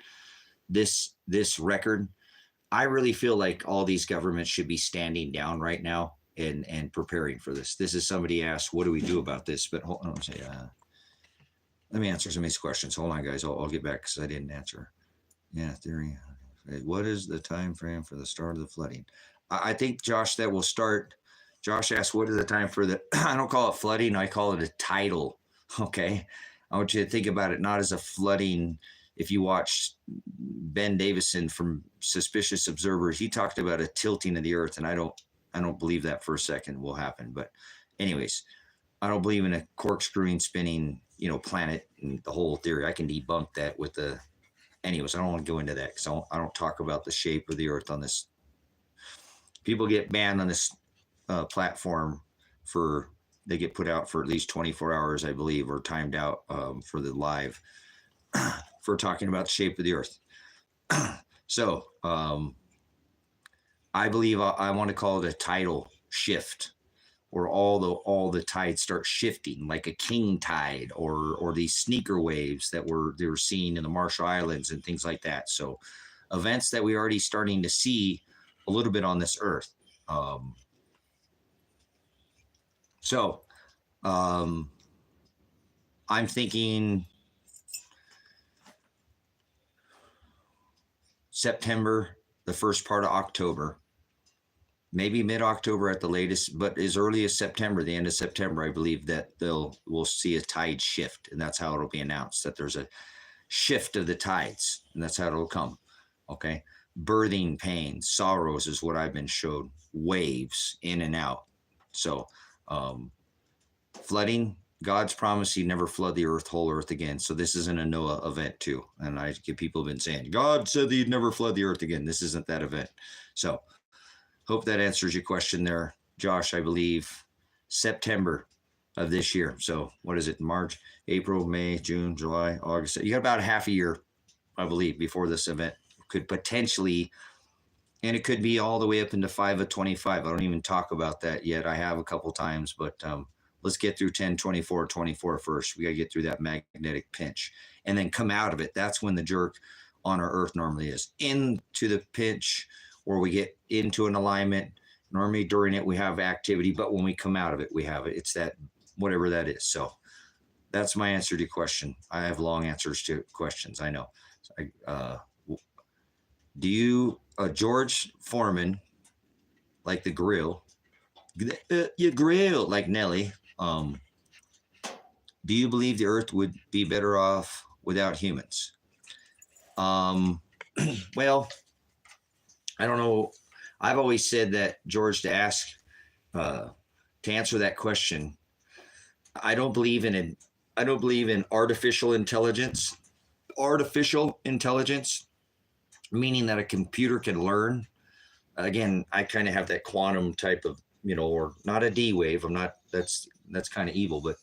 this record, I really feel like all these governments should be standing down right now and preparing for this. This is somebody asked, what do we do about this? But hold on, let me answer some of these questions. Hold on, guys. I'll get back because I didn't answer. Yeah, theory. What is the time frame for the start of the flooding? I think, Josh, that will start. Josh asked, what is the time for the, I don't call it flooding, I call it a tidal. Okay. I want you to think about it not as a flooding. If you watch Ben Davison from Suspicious Observers, he talked about a tilting of the earth, and I don't believe that for a second will happen. But anyways, I don't believe in a corkscrewing spinning, planet and the whole theory. I can debunk that with the, anyways, I don't want to go into that because I don't talk about the shape of the earth on this. People get banned on this platform for, they get put out for at least 24 hours, I believe, or timed out for the live for talking about the shape of the earth. So I believe I want to call it a tidal shift, where all the tides start shifting like a king tide, or these sneaker waves that they were seeing in the Marshall Islands and things like that. So events that we're already starting to see a little bit on this earth. I'm thinking September, the first part of October, maybe mid-October at the latest, but as early as September, the end of September, I believe that we'll see a tide shift, and that's how it'll be announced, that there's a shift of the tides, and that's how it'll come. Okay. Birthing pains, sorrows is what I've been showed, waves in and out. So flooding, God's promise he'd never flood the earth, whole earth again. So this isn't a Noah event too. And I get people have been saying, God said he'd never flood the earth again. This isn't that event. So hope that answers your question there, Josh. I believe September of this year. So what is it? March, April, May, June, July, August. You got about a half a year, I believe, before this event could potentially, and it could be all the way up into 5 of 25. I don't even talk about that yet. I have a couple times, but let's get through 10, 24, 24 first. We got to get through that magnetic pinch and then come out of it. That's when the jerk on our earth normally is. Into the pinch, or we get into an alignment. Normally during it, we have activity, but when we come out of it, we have it. It's that, whatever that is. So that's my answer to your question. I have long answers to questions, I know. Do you, George Foreman, like the grill, you grill like Nelly. Do you believe the earth would be better off without humans? Well, I don't know. I've always said that, George, to answer that question, I don't believe in artificial intelligence. Artificial intelligence, meaning that a computer can learn. Again, I kind of have that quantum type of, or not a D wave. I'm not, that's kind of evil, but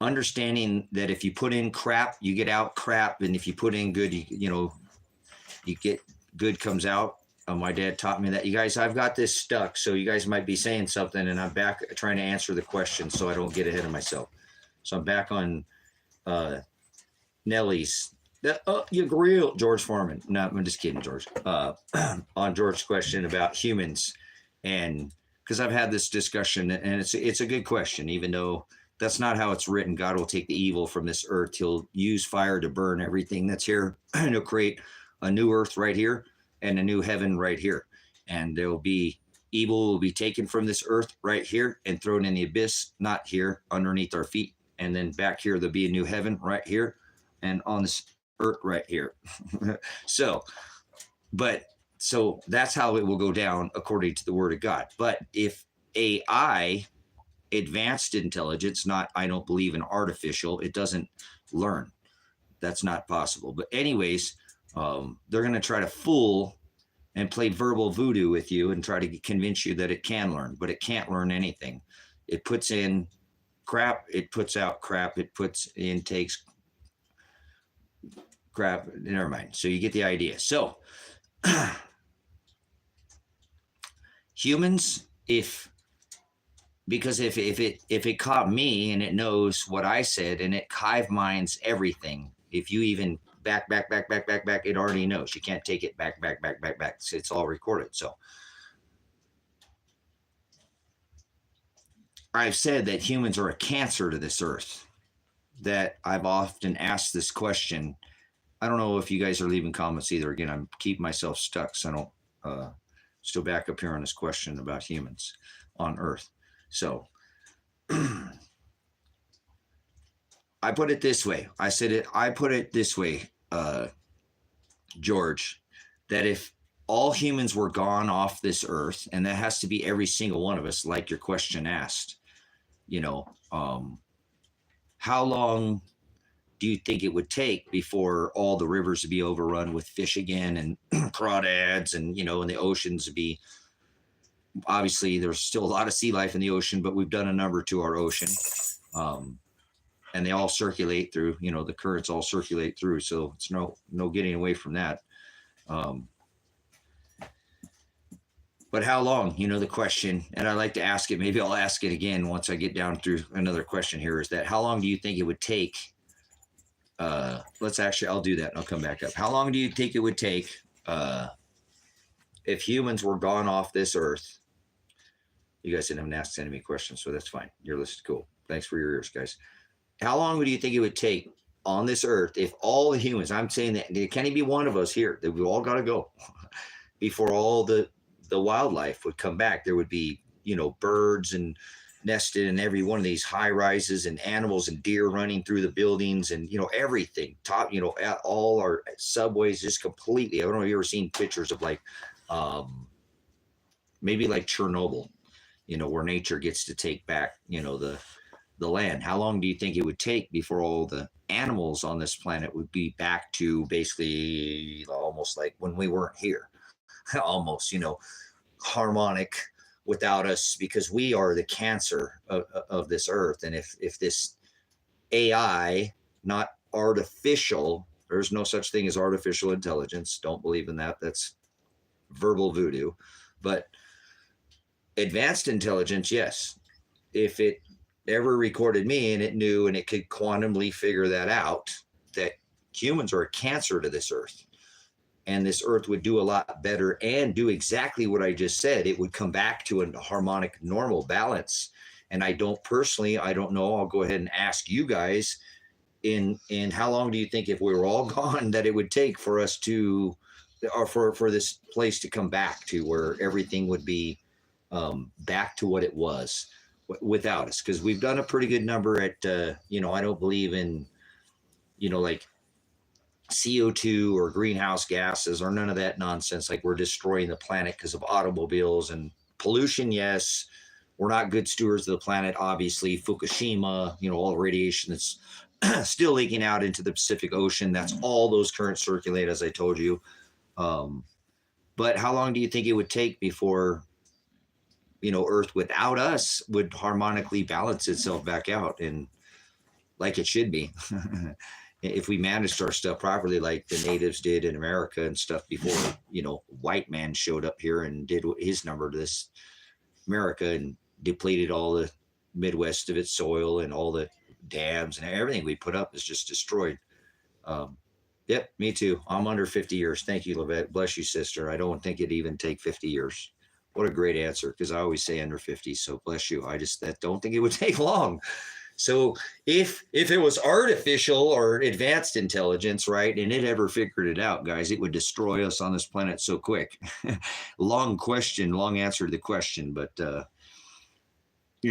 understanding that if you put in crap, you get out crap. And if you put in good, you get good comes out. My dad taught me that. You guys, I've got this stuck. So you guys might be saying something, and I'm back trying to answer the question so I don't get ahead of myself. So I'm back on Nellie's. You grill, George Foreman. No, I'm just kidding, George. On George's question about humans, and because I've had this discussion, and it's a good question, even though that's not how it's written. God will take the evil from this earth. He'll use fire to burn everything that's here, and he'll create a new earth right here and a new heaven right here. And there will be evil will be taken from this earth right here and thrown in the abyss, not here underneath our feet. And then back here, there'll be a new heaven right here and on this earth right here. So that's how it will go down according to the word of God. But if AI, advanced intelligence, I don't believe in artificial, it doesn't learn. That's not possible. But anyways, they're going to try to fool and play verbal voodoo with you and try to convince you that it can learn, but it can't learn anything. It puts in crap, it puts out crap, it puts in, takes crap, never mind. So you get the idea. So humans, if because if it caught me and it knows what I said and it hive minds everything, if you even back, it already knows. You can't take it back. It's all recorded. So I've said that humans are a cancer to this earth. That I've often asked this question. I don't know if you guys are leaving comments either. Again, I'm keeping myself stuck, so I don't still back up here on this question about humans on Earth. So I put it this way. I put it this way, George, that if all humans were gone off this earth, and that has to be every single one of us, like your question asked, how long do you think it would take before all the rivers would be overrun with fish again and crawdads and, and the oceans would be, obviously there's still a lot of sea life in the ocean, but we've done a number to our ocean. And they all circulate through, the currents all circulate through. So it's no getting away from that. But how long, the question, and I like to ask it, maybe I'll ask it again once I get down through another question here, is that how long do you think it would take? I'll do that and I'll come back up. How long do you think it would take if humans were gone off this earth? You guys didn't have to ask me questions, so that's fine. Your list is cool. Thanks for your ears, guys. How long do you think it would take on this earth if all the humans, I'm saying that there can't even be one of us here, that we all got to go before all the wildlife would come back? There would be, birds and nested in every one of these high rises, and animals and deer running through the buildings, and, everything top, at all our subways, just completely. I don't know if you've ever seen pictures of maybe like Chernobyl, where nature gets to take back, the land. How long do you think it would take before all the animals on this planet would be back to basically almost like when we weren't here? Almost, harmonic without us, because we are the cancer of this earth. And if this AI, not artificial, there's no such thing as artificial intelligence. Don't believe in that. That's verbal voodoo. But advanced intelligence, yes. If it ever recorded me and it knew and it could quantumly figure that out, that humans are a cancer to this earth, and this earth would do a lot better and do exactly what I just said. It would come back to a harmonic, normal balance. And I don't know. I'll go ahead and ask you guys, in how long do you think, if we were all gone, that it would take for us to, or for this place to come back to where everything would be back to what it was without us? Because we've done a pretty good number at, I don't believe in, like CO2 or greenhouse gases or none of that nonsense. Like, we're destroying the planet because of automobiles and pollution. Yes, we're not good stewards of the planet. Obviously, Fukushima, all the radiation that's still leaking out into the Pacific Ocean. That's all those currents circulate, as I told you. But how long do you think it would take before, Earth without us would harmonically balance itself back out and like it should be? If we managed our stuff properly, like the natives did in America and stuff before, white man showed up here and did his number to this America and depleted all the Midwest of its soil, and all the dams and everything we put up is just destroyed. Yep, me too. I'm under 50 years. Thank you, Levette. Bless you, sister. I don't think it'd even take 50 years. What a great answer, because I always say under 50. So bless you. I don't think it would take long. So if it was artificial or advanced intelligence, right, and it ever figured it out, guys, it would destroy us on this planet so quick. Long answer to the question, but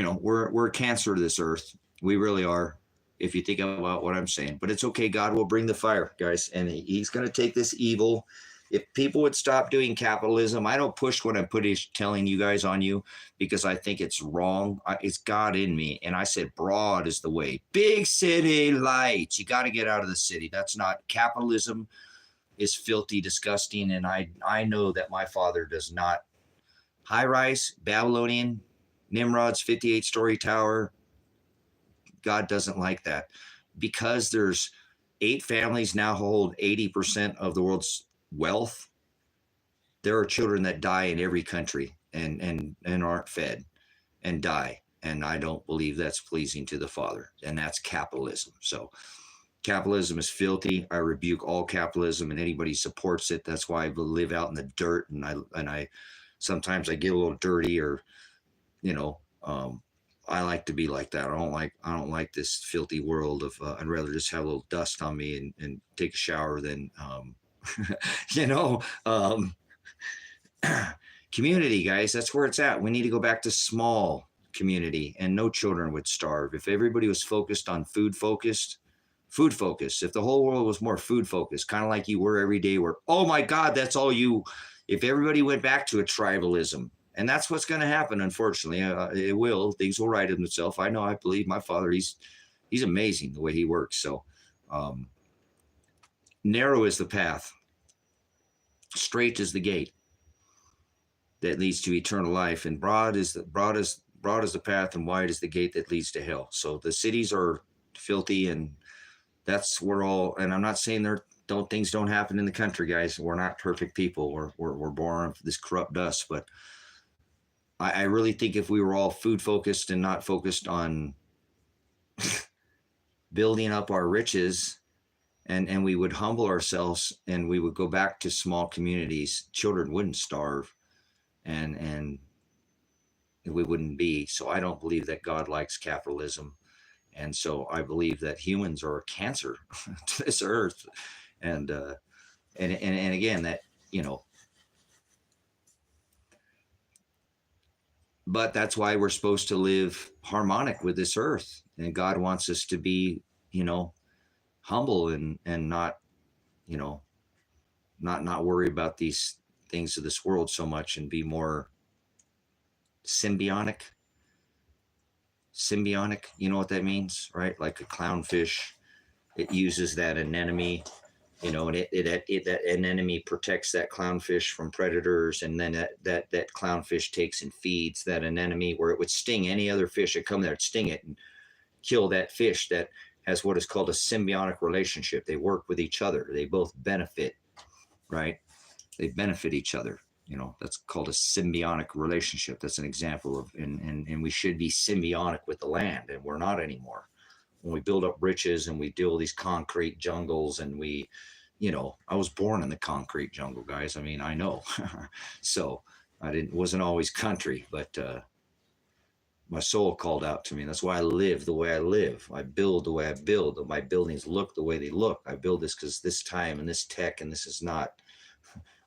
we're a cancer to this earth. We really are, if you think about what I'm saying. But it's okay. God will bring the fire, guys, and he's going to take this evil. If people would stop doing capitalism, I don't push what I'm telling you guys on you because I think it's wrong. It's God in me. And I said, broad is the way. Big city lights. You got to get out of the city. That's not capitalism. Is filthy, disgusting. And I know that my father does not. High rise, Babylonian, Nimrod's 58-story tower. God doesn't like that, because there's 8 families now hold 80% of the world's wealth. There are children that die in every country and aren't fed and die. And I don't believe that's pleasing to the Father. And that's capitalism. So capitalism is filthy. I rebuke all capitalism, and anybody supports it. That's why I live out in the dirt, and I sometimes I get a little dirty, or I like to be like that. I don't like this filthy world of. I'd rather just have a little dust on me and take a shower than community, guys. That's where it's at. We need to go back to small community, and no children would starve if everybody was focused on food focused. If the whole world was more food focused, kind of like you were every day, where, oh my God, that's all you. If everybody went back to a tribalism, and that's what's going to happen, unfortunately, it will. Things will right themselves. I know. I believe my Father. He's amazing the way he works. So, narrow is the path, straight is the gate that leads to eternal life, and broad is the path, and wide is the gate that leads to hell. So the cities are filthy, and that's where all. And I'm not saying things don't happen in the country, guys. We're not perfect people. We're born of this corrupt dust, but I really think if we were all food focused and not focused on building up our riches, and we would humble ourselves, and we would go back to small communities, children wouldn't starve, and we wouldn't be. So I don't believe that God likes capitalism. And so I believe that humans are a cancer to this earth. And again, that, but that's why we're supposed to live harmonic with this earth. And God wants us to be, humble and not, not worry about these things of this world so much, and be more symbiotic. You know what that means, right? Like a clownfish, it uses that anemone, and that anemone protects that clownfish from predators, and then that clownfish takes and feeds that anemone, where it would sting any other fish that come there, it'd sting it and kill that fish. That has what is called a symbiotic relationship. They work with each other. They both benefit, right? They benefit each other. That's called a symbiotic relationship. That's an example of, and we should be symbiotic with the land, and we're not anymore. When we build up riches and we deal with these concrete jungles, and I was born in the concrete jungle, guys. I mean, I know. So wasn't always country, but my soul called out to me. That's why I live the way I live. I build the way I build. My buildings look the way they look. I build this because this time and this tech, and this is not.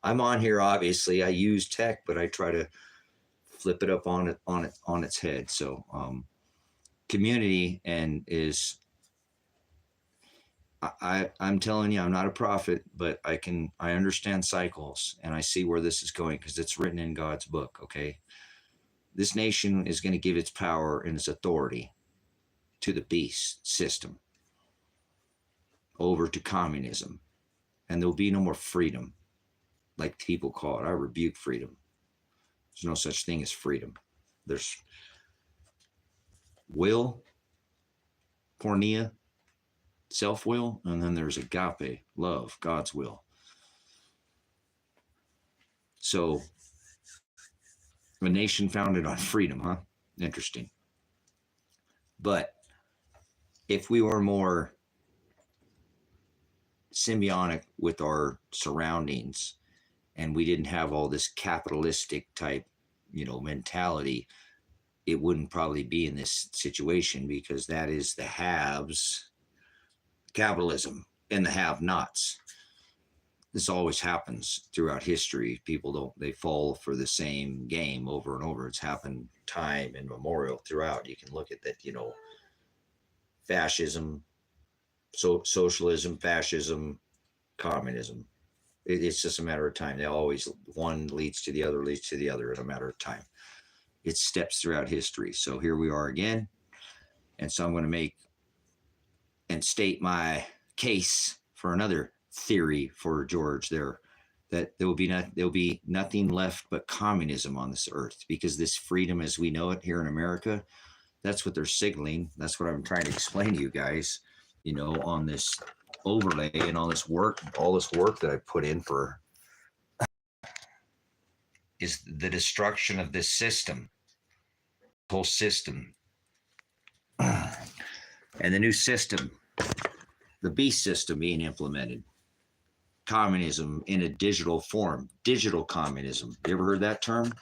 I'm on here, obviously. I use tech, but I try to flip it up on its head. So community I'm telling you, I'm not a prophet, but I understand cycles, and I see where this is going, because it's written in God's book. Okay. This nation is going to give its power and its authority to the beast system, over to communism, and there'll be no more freedom, like people call it. I rebuke freedom. There's no such thing as freedom. There's will, pornea, self-will, and then there's agape, love, God's will. So a nation founded on freedom, huh? Interesting. But if we were more symbiotic with our surroundings, and we didn't have all this capitalistic type, mentality, it wouldn't probably be in this situation, because that is the haves, capitalism, and the have-nots. This always happens throughout history. People they fall for the same game over and over. It's happened time immemorial throughout. You can look at that, fascism, socialism, fascism, communism. It's just a matter of time. They always, one leads to the other in a matter of time. It steps throughout history. So here we are again. And so I'm going to make and state my case for another theory for George there, that there will be nothing left but communism on this earth, because this freedom as we know it here in America, that's what they're signaling. That's what I'm trying to explain to you guys, on this overlay and all this work that I put in for is the destruction of this system, whole system. And the new system, the beast system being implemented. Communism in a digital form, digital communism. You ever heard that term?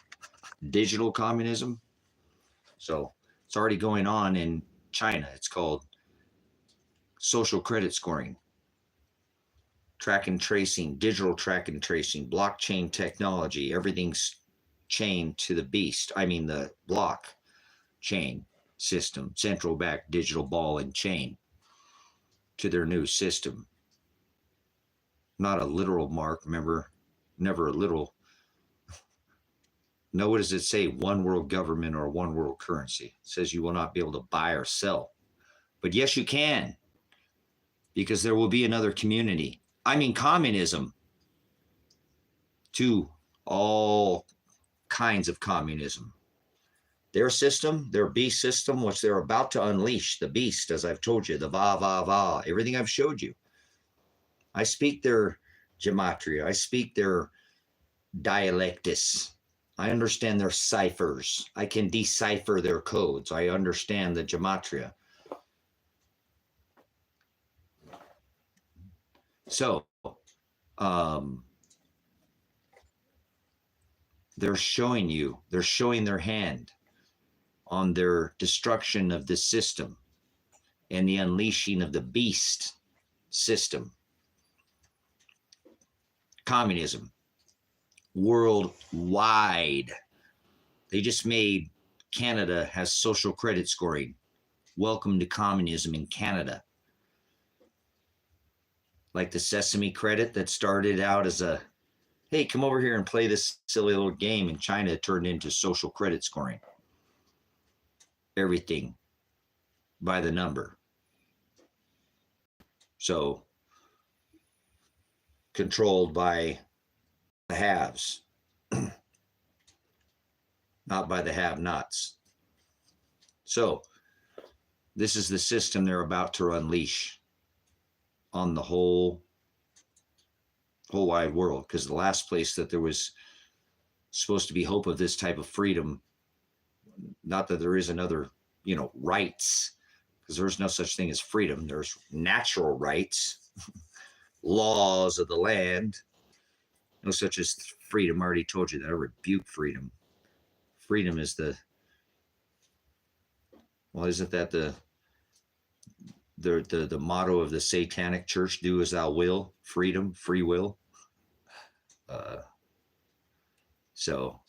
Digital communism? So it's already going on in China. It's called social credit scoring, track and tracing, digital track and tracing, blockchain technology. Everything's chained to the beast. I mean, the blockchain system, central bank digital ball and chain to their new system. Not a literal mark, remember, never a literal. No, what does it say? One world government or one world currency. It says you will not be able to buy or sell. But yes, you can, because there will be another community. I mean, communism, to all kinds of communism. Their system, their beast system, which they're about to unleash, the beast, as I've told you, the va, everything I've showed you. I speak their gematria. I speak their dialectus. I understand their ciphers. I can decipher their codes. I understand the gematria. So, they're showing you, they're showing their hand on their destruction of the system and the unleashing of the beast system. Communism, worldwide. They just made Canada has social credit scoring. Welcome to communism in Canada. Like the Sesame credit that started out as a, hey, come over here and play this silly little game. In China, it turned into social credit scoring. Everything by the number. So, controlled by the haves, not by the have-nots. So, this is the system they're about to unleash on the whole wide world, because the last place that there was supposed to be hope of this type of freedom, not that there is another, rights, because there's no such thing as freedom. There's natural rights, laws of the land, no such as freedom. I already told you that. I rebuke freedom. Freedom is isn't that the motto of the satanic church? Do as thou will. Freedom, free will. So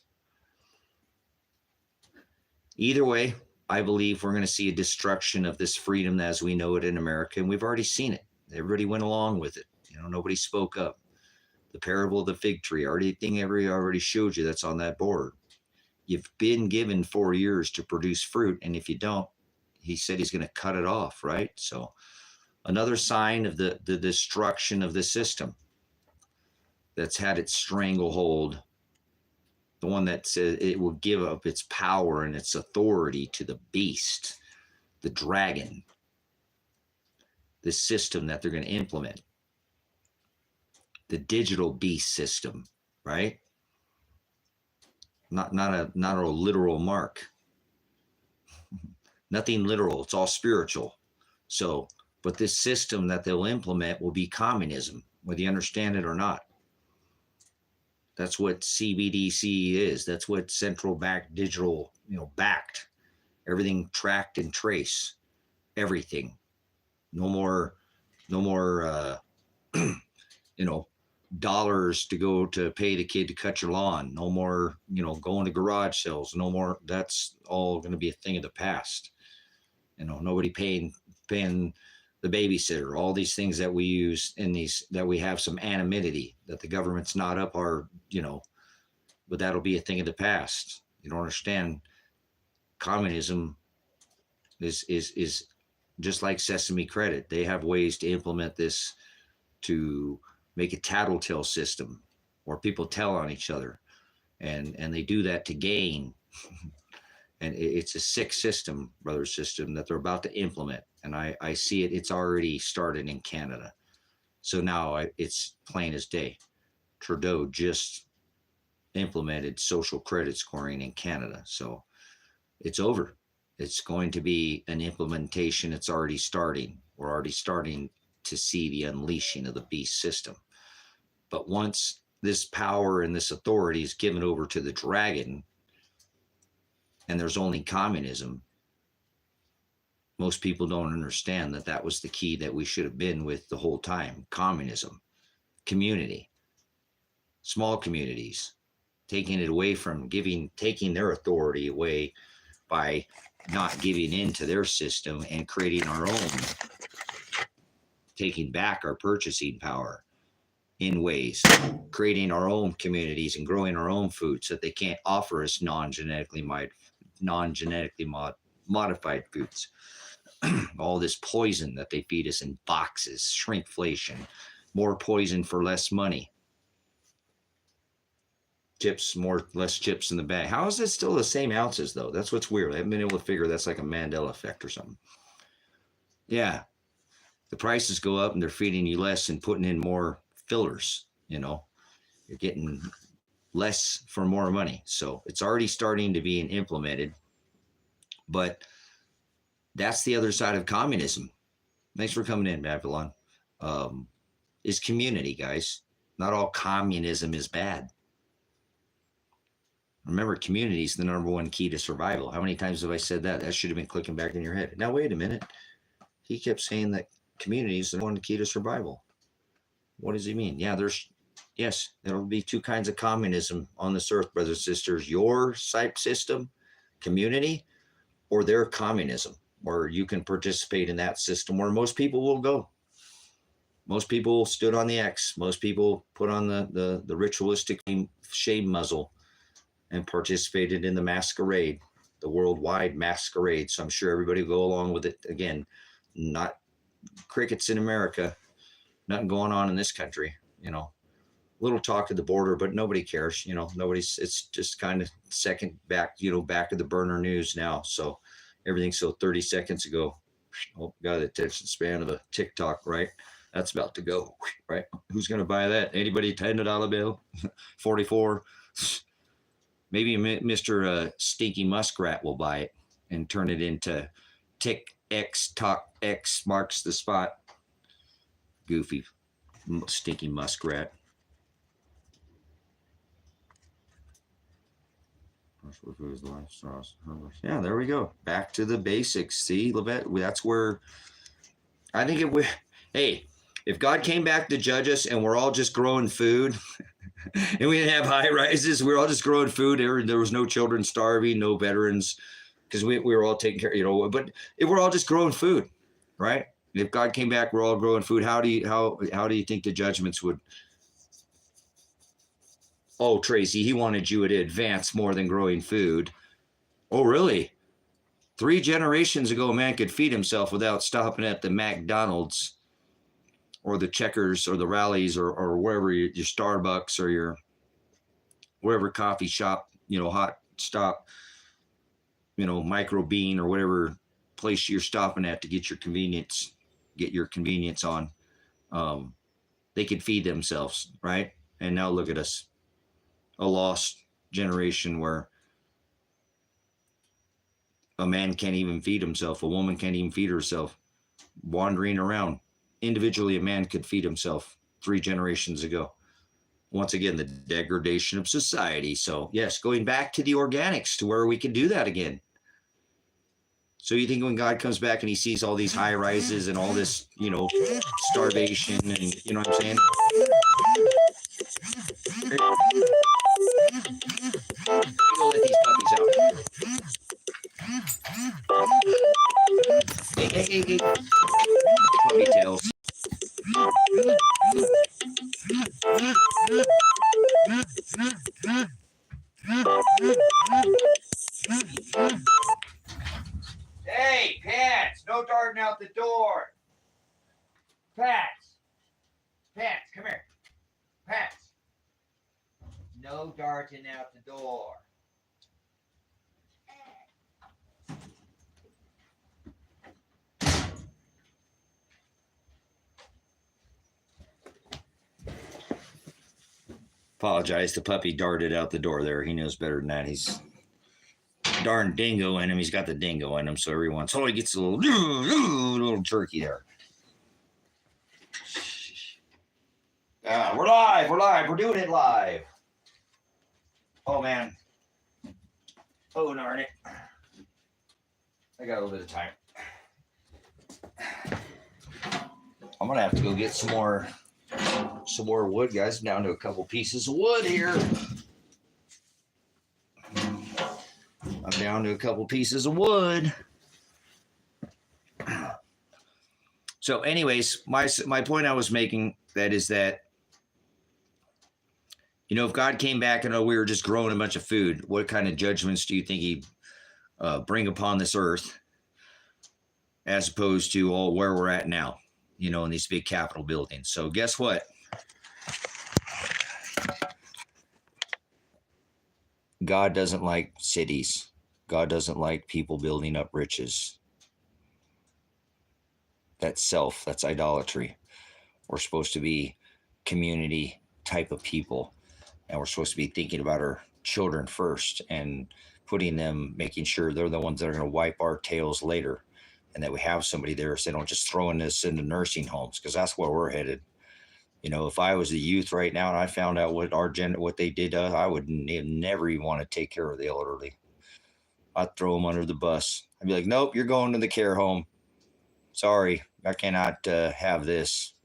either way, I believe we're going to see a destruction of this freedom as we know it in America, and we've already seen it. Everybody went along with it. Nobody spoke up. The parable of the fig tree, already showed you that's on that board. You've been given 4 years to produce fruit, and if you don't, he said he's going to cut it off, right? So another sign of the destruction of the system that's had its stranglehold, the one that says it will give up its power and its authority to the beast, the dragon, the system that they're going to implement, the digital beast system, right? Not a literal mark. Nothing literal. It's all spiritual. So, but this system that they'll implement will be communism, whether you understand it or not. That's what CBDC is. That's what central bank digital, backed. Everything tracked and trace. Everything. No more, dollars to go to pay the kid to cut your lawn. No more, going to garage sales. No more. That's all going to be a thing of the past. Nobody paying the babysitter. All these things that we use that we have some anonymity, that the government's not up our, but that'll be a thing of the past. You don't understand. Communism is just like Sesame credit. They have ways to implement this to make a tattletale system where people tell on each other, and they do that to gain. And it's a sick system, brother, system that they're about to implement. And I see it. It's already started in Canada. So now it's plain as day. Trudeau just implemented social credit scoring in Canada. So it's over. It's going to be an implementation. It's already starting. We're already starting to see the unleashing of the beast system. But once this power and this authority is given over to the dragon, and there's only communism, most people don't understand that that was the key that we should have been with the whole time. Communism, community, small communities, taking it away from taking their authority away by not giving in to their system and creating our own, taking back our purchasing power in ways, creating our own communities and growing our own food so that they can't offer us non-genetically modified foods. All this poison that they feed us in boxes, shrinkflation, more poison for less money. Chips, less chips in the bag. How is it still the same ounces though? That's what's weird. I haven't been able to figure that's like a Mandela effect or something. Yeah. The prices go up and they're feeding you less and putting in more fillers, you know. You're getting less for more money. So it's already starting to be implemented. But that's the other side of communism. Thanks for coming in, Babylon. Is community, guys. Not all communism is bad. Remember, community is the number one key to survival. How many times have I said that? That should have been clicking back in your head. Now, wait a minute. He kept saying that community is the one key to survival. What does he mean? Yeah, yes, there'll be two kinds of communism on this earth, brothers and sisters. Your type system, community, or their communism, where you can participate in that system where most people will go. Most people stood on the X. Most people put on the ritualistic shade muzzle and participated in the masquerade, the worldwide masquerade. So I'm sure everybody will go along with it. Again, not crickets in America, nothing going on in this country, you know. Little talk at the border, but nobody cares, you know. It's just kind of second back, you know, back of the burner news now. So everything's so 30 seconds ago. Oh, got the attention span of a TikTok, right? That's about to go, right? Who's going to buy that? Anybody? $10 bill? 44? Maybe Mr. Stinky Muskrat will buy it and turn it into Tick X, Talk X marks the spot. Goofy Stinky Muskrat. Yeah, there we go. Back to the basics. See, Levette, that's where I think it would. Hey, if God came back to judge us and we're all just growing food and we didn't have high rises, we were all just growing food. There was no children starving, no veterans, because we were all taking care, you know, but if we're all just growing food, right? If God came back, we're all growing food. How do you think the judgments would? Oh, Tracy, he wanted you to advance more than growing food. Oh, really? 3 generations ago, a man could feed himself without stopping at the McDonald's or the Checkers or the Rallies or wherever your Starbucks or your wherever coffee shop, you know, hot stop, you know, Micro Bean or whatever place you're stopping at to get your convenience on. They could feed themselves, right? And now look at us. A lost generation where a man can't even feed himself. A woman can't even feed herself. Wandering around. Individually, a man could feed himself 3 generations ago. Once again, the degradation of society. So yes, going back to the organics to where we can do that again. So you think when God comes back and he sees all these high rises and all this, you know, starvation and, you know what I'm saying? Go let these puppies out. Hey. Puppy tails. Hey, Pats, no darting out the door. Pats, come here. Pats, no darting out the door. Apologize, the puppy darted out the door there. He knows better than that. He's darn dingo in him. He's got the dingo in him, so every once in a while he gets a little jerky there. We're live. We're doing it live. Oh, man. Oh, darn it. I got a little bit of time. I'm going to have to go get some more wood, guys. I'm down to a couple pieces of wood here. I'm down to a couple pieces of wood. So anyways, my point I was making is that, if God came back and we were just growing a bunch of food, what kind of judgments do you think he'd bring upon this earth as opposed to where we're at now, in these big Capitol buildings? So guess what? God doesn't like cities. God doesn't like people building up riches. That's self. That's idolatry. We're supposed to be community type of people. And we're supposed to be thinking about our children first and putting them, making sure they're the ones that are going to wipe our tails later, and that we have somebody there so they don't just throwing this into nursing homes, because that's where we're headed. If I was a youth right now and I found out what they did to us, I would never even want to take care of the elderly. I'd throw them under the bus. I'd be like, nope, you're going to the care home. Sorry, I cannot have this.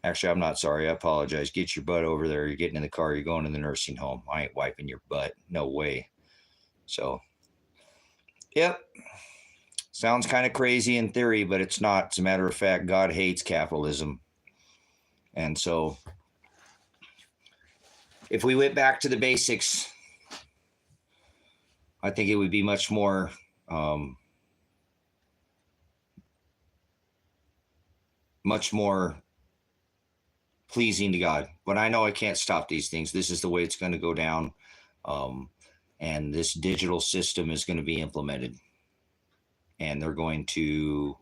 Actually, I'm not sorry. I apologize. Get your butt over there. You're getting in the car. You're going to the nursing home. I ain't wiping your butt. No way. So, yep. Sounds kind of crazy in theory, but it's not. As a matter of fact, God hates capitalism. And so, if we went back to the basics, I think it would be much more pleasing to God. But I know I can't stop these things. This is the way it's going to go down. And this digital system is going to be implemented. And they're going to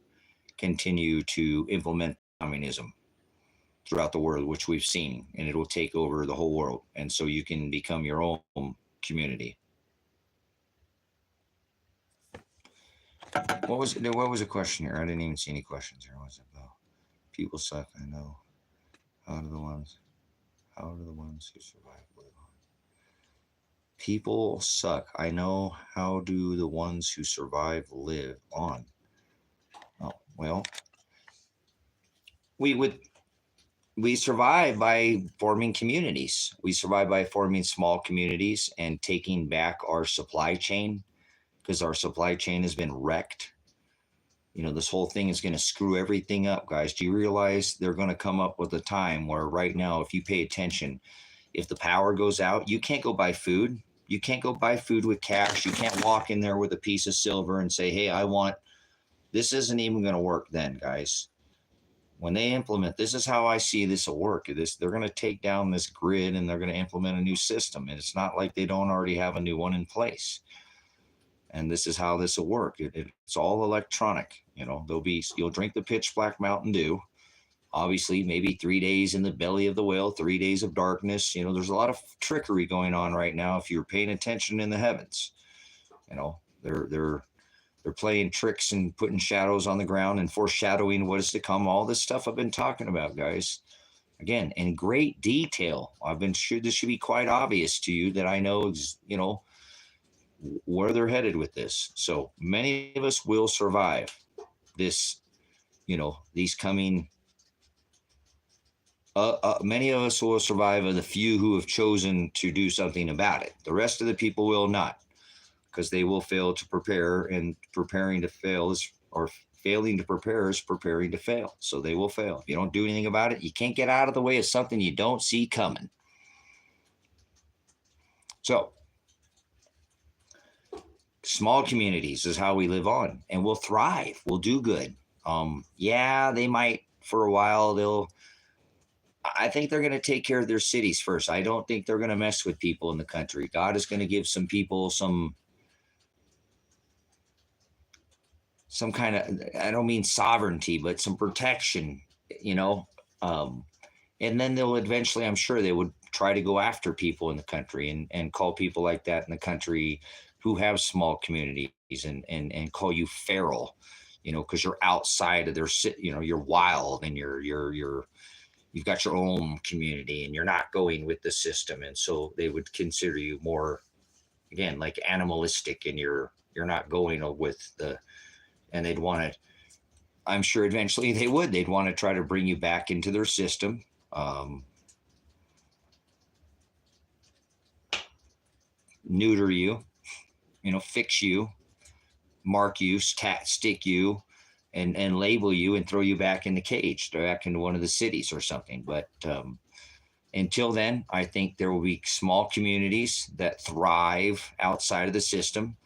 continue to implement communism throughout the world, which we've seen. And it will take over the whole world. And so you can become your own community. What was the question here? I didn't even see any questions here. What was it about? People suck, I know. How do the ones who survive live on? People suck. I know. How do the ones who survive live on? Oh, well, we survive by forming communities. We survive by forming small communities and taking back our supply chain, because our supply chain has been wrecked. This whole thing is going to screw everything up, guys. Do you realize they're going to come up with a time where right now, if you pay attention, if the power goes out, you can't go buy food. You can't go buy food with cash. You can't walk in there with a piece of silver and say, hey, I want, this isn't even going to work then, guys. When they implement, this is how I see this will work. They're going to take down this grid and they're going to implement a new system. And it's not like they don't already have a new one in place. And this is how this will work. It's all electronic. You'll drink the pitch black Mountain Dew. Obviously, maybe 3 days in the belly of the whale, 3 days of darkness. There's a lot of trickery going on right now. If you're paying attention in the heavens, they're playing tricks and putting shadows on the ground and foreshadowing what is to come. All this stuff I've been talking about, guys. Again, in great detail. This should be quite obvious to you that I know, where they're headed with this. So many of us will survive this, these coming. Many of us will survive, of the few who have chosen to do something about it. The rest of the people will not, because they will fail to prepare, and preparing to fail or failing to prepare is preparing to fail. So they will fail. If you don't do anything about it, you can't get out of the way of something you don't see coming. So small communities is how we live on, and we'll thrive. We'll do good. Yeah, they might for a while. I think they're going to take care of their cities first. I don't think they're going to mess with people in the country. God is going to give some people some kind of, I don't mean sovereignty, but some protection, and then they'll eventually, I'm sure they would try to go after people in the country and call people like that in the country who have small communities and call you feral, because you're outside of their, you're wild and you've got your own community and you're not going with the system. And so they would consider you more, again, like animalistic, and you're not going with and they'd want to, I'm sure eventually they'd want to try to bring you back into their system. Neuter you, fix you, mark you, stick you, and label you and throw you back in the cage, throw back into one of the cities or something. But until then, I think there will be small communities that thrive outside of the system,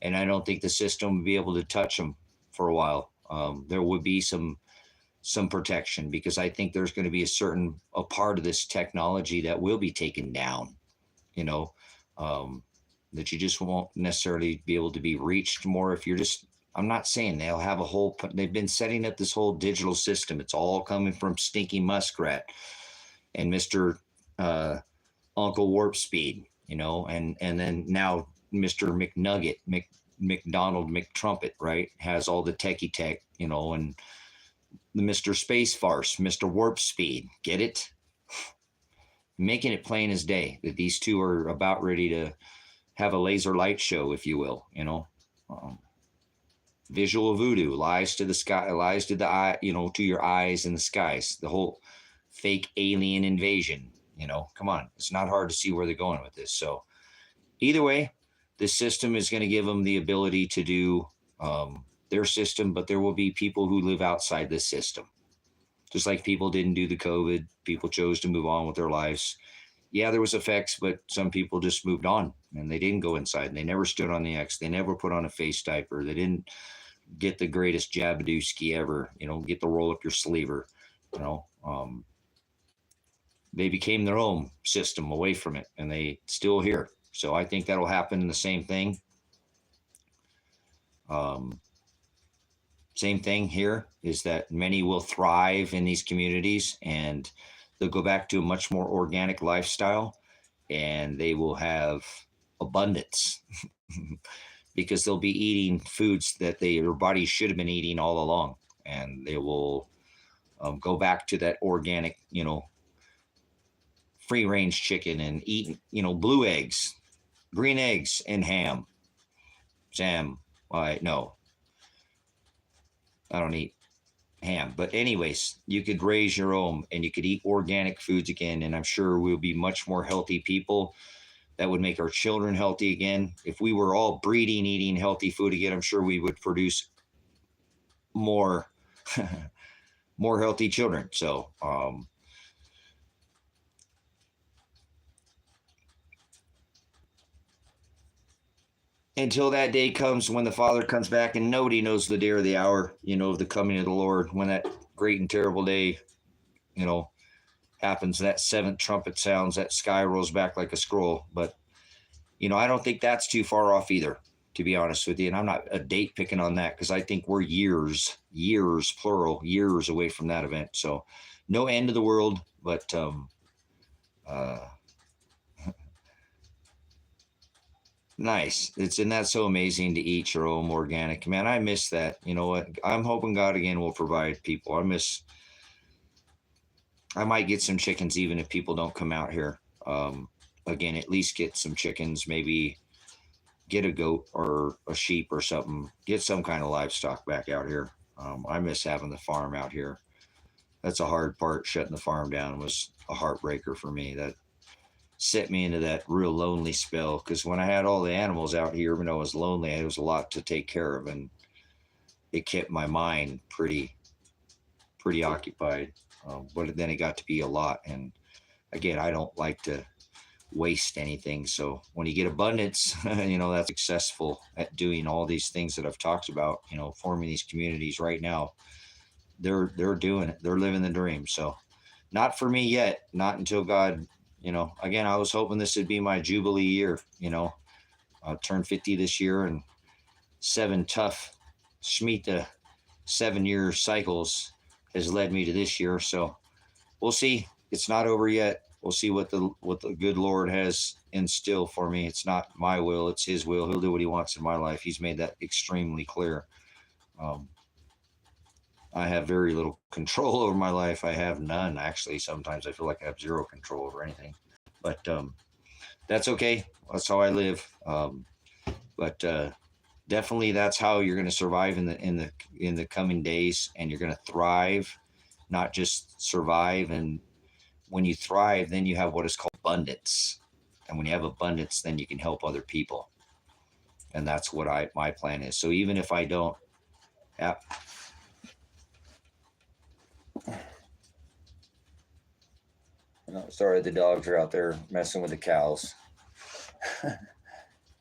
and I don't think the system will be able to touch them for a while. There would be some protection, because I think there's going to be a part of this technology that will be taken down, that you just won't necessarily be able to be reached more if you're just, I'm not saying they'll have they've been setting up this whole digital system. It's all coming from Stinky Muskrat and Mr. Uncle Warp Speed, and then now Mr. McNugget, McDonald McTrumpet, right, has all the techie tech, and the Mr. Space Farce, Mr. Warp Speed. Get it? Making it plain as day that these two are about ready to have a laser light show, if you will, visual voodoo, lies to the sky, lies to the eye, to your eyes in the skies, the whole fake alien invasion, come on. It's not hard to see where they're going with this. So either way, this system is going to give them the ability to do their system, but there will be people who live outside this system. Just like people didn't do the COVID, people chose to move on with their lives. Yeah, there was effects, but some people just moved on and they didn't go inside, and they never stood on the X. They never put on a face diaper. They didn't get the greatest Jabadooski ever, get the roll up your sleever, they became their own system away from it, and they still here. So I think that'll happen in the same thing. Same thing here is that many will thrive in these communities, and they'll go back to a much more organic lifestyle, and they will have abundance because they'll be eating foods that their bodies should have been eating all along, and they will go back to that organic, free range chicken, and eat, blue eggs, green eggs, and ham. No, I don't eat ham. But anyways, you could raise your own and you could eat organic foods again. And I'm sure we'll be much more healthy people. That would make our children healthy again. If we were all breeding, eating healthy food again, I'm sure we would produce more, more healthy children. So, until that day comes when the Father comes back, and nobody knows the day or the hour, of the coming of the Lord, when that great and terrible day, happens, that seventh trumpet sounds, that sky rolls back like a scroll. But, I don't think that's too far off either, to be honest with you. And I'm not a date picking on that, because I think we're years, plural, years away from that event. So no end of the world, but nice. Isn't that so amazing to eat your own organic? Man, I miss that. You know what? I'm hoping God again will provide people. I might get some chickens even if people don't come out here. Again, at least get some chickens, maybe get a goat or a sheep or something, get some kind of livestock back out here. I miss having the farm out here. That's a hard part. Shutting the farm down was a heartbreaker for me. That set me into that real lonely spell, because when I had all the animals out here, even though I was lonely, it was a lot to take care of, and it kept my mind pretty occupied. But then it got to be a lot, and again, I don't like to waste anything. So when you get abundance, that's successful at doing all these things that I've talked about, forming these communities right now. They're doing it. They're living the dream. So not for me yet, not until God, again, I was hoping this would be my Jubilee year. I'll turn 50 this year, and 7 tough Shemitah 7-year cycles has led me to this year. So we'll see. It's not over yet. we'll see what the good Lord has in still for me. It's not my will, it's His will. He'll do what He wants in my life. He's made that extremely clear. I have very little control over my life. I have none, actually. Sometimes I feel like I have zero control over anything, but that's okay. That's how I live. But definitely, that's how you're going to survive in the coming days, and you're going to thrive, not just survive. And when you thrive, then you have what is called abundance. And when you have abundance, then you can help other people. And that's what my plan is. So even if I don't, yeah. Sorry, the dogs are out there messing with the cows.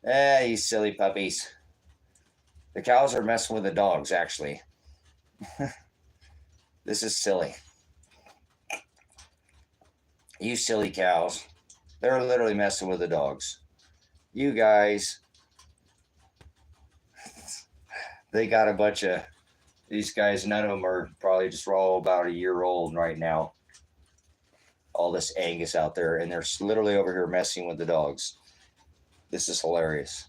You silly puppies. The cows are messing with the dogs, actually. This is silly. You silly cows. They're literally messing with the dogs. You guys. They got a bunch of these guys. None of them are probably just all about a year old right now. All this Angus out there, and they're literally over here messing with the dogs. This is hilarious.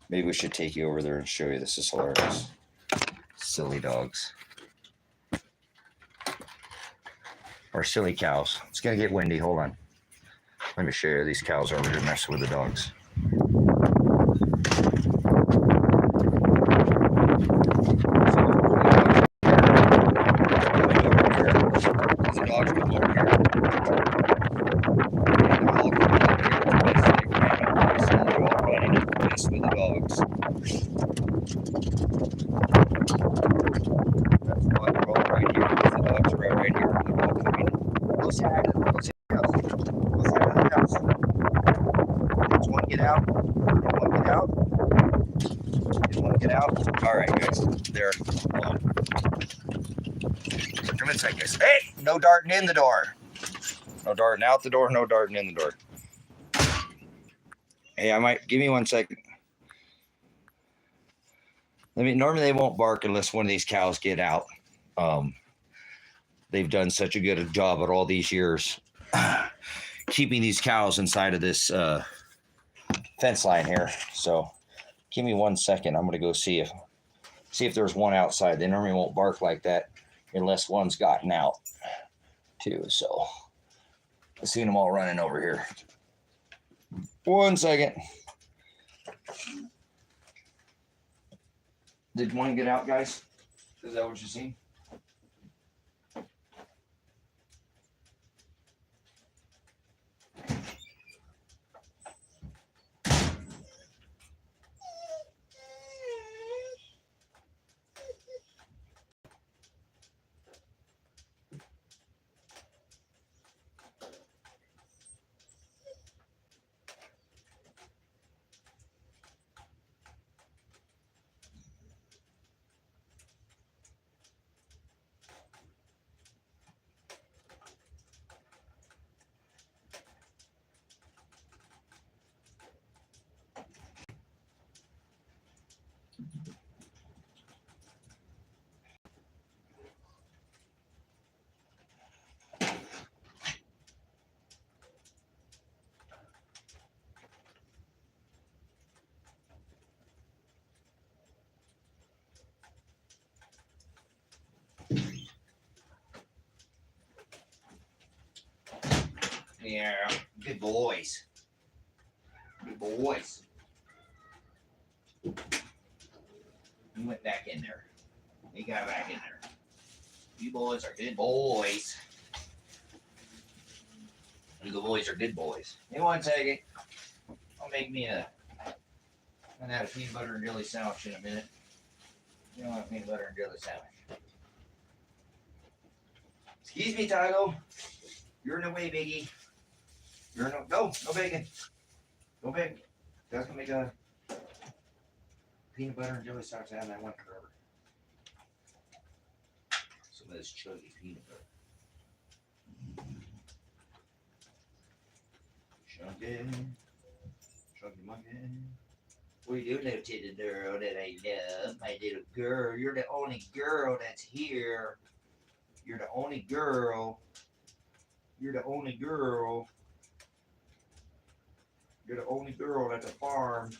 Maybe we should take you over there and show you. This is hilarious. Silly dogs. Or silly cows. It's going to get windy. Hold on. Let me show you. These cows are over here messing with the dogs. These dogs come over here. With the dogs. That's why they're all right here. The dogs are right here. They're all coming. Go say hi to the house. Go say hi to the house. Does one get out? Did one get out? Did one get out? All right, guys. There. Come inside, guys. Hey! No darting in the door. No darting out the door. No darting in the door. Hey, give me 1 second. Normally they won't bark unless one of these cows get out. They've done such a good job at all these years keeping these cows inside of this fence line here. So give me 1 second. I'm going to go see if there's one outside. They normally won't bark like that unless one's gotten out too. So I've seen them all running over here. 1 second. Did one get out, guys? Is that what you seen? Yeah, good boys. Good boys. He went back in there. He got back in there. You boys are good boys. You boys are good boys. Hey, 1 second. I'll make me I'm gonna have a peanut butter and jelly sandwich in a minute. You don't want peanut butter and jelly sandwich. Excuse me, Tygo. You're in the way, Biggie. No bacon. No bacon. That's gonna make a peanut butter and jelly sandwich. I haven't had one forever. Some of this chuggy peanut butter. Chuggy monkey. What are you doing, little titty girl that I love? My little girl. You're the only girl that's here. You're the only girl. You're the only girl. You're the only girl at the farm.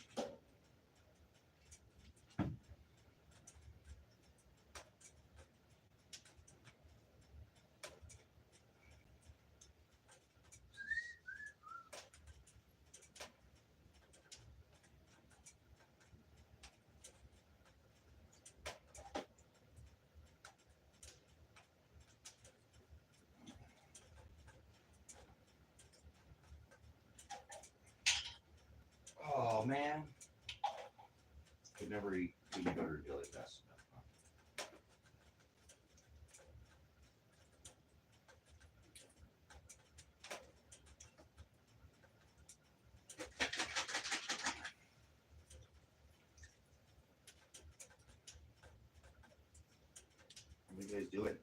Oh man, could never eat peanut butter jelly fast enough. What are you guys doing?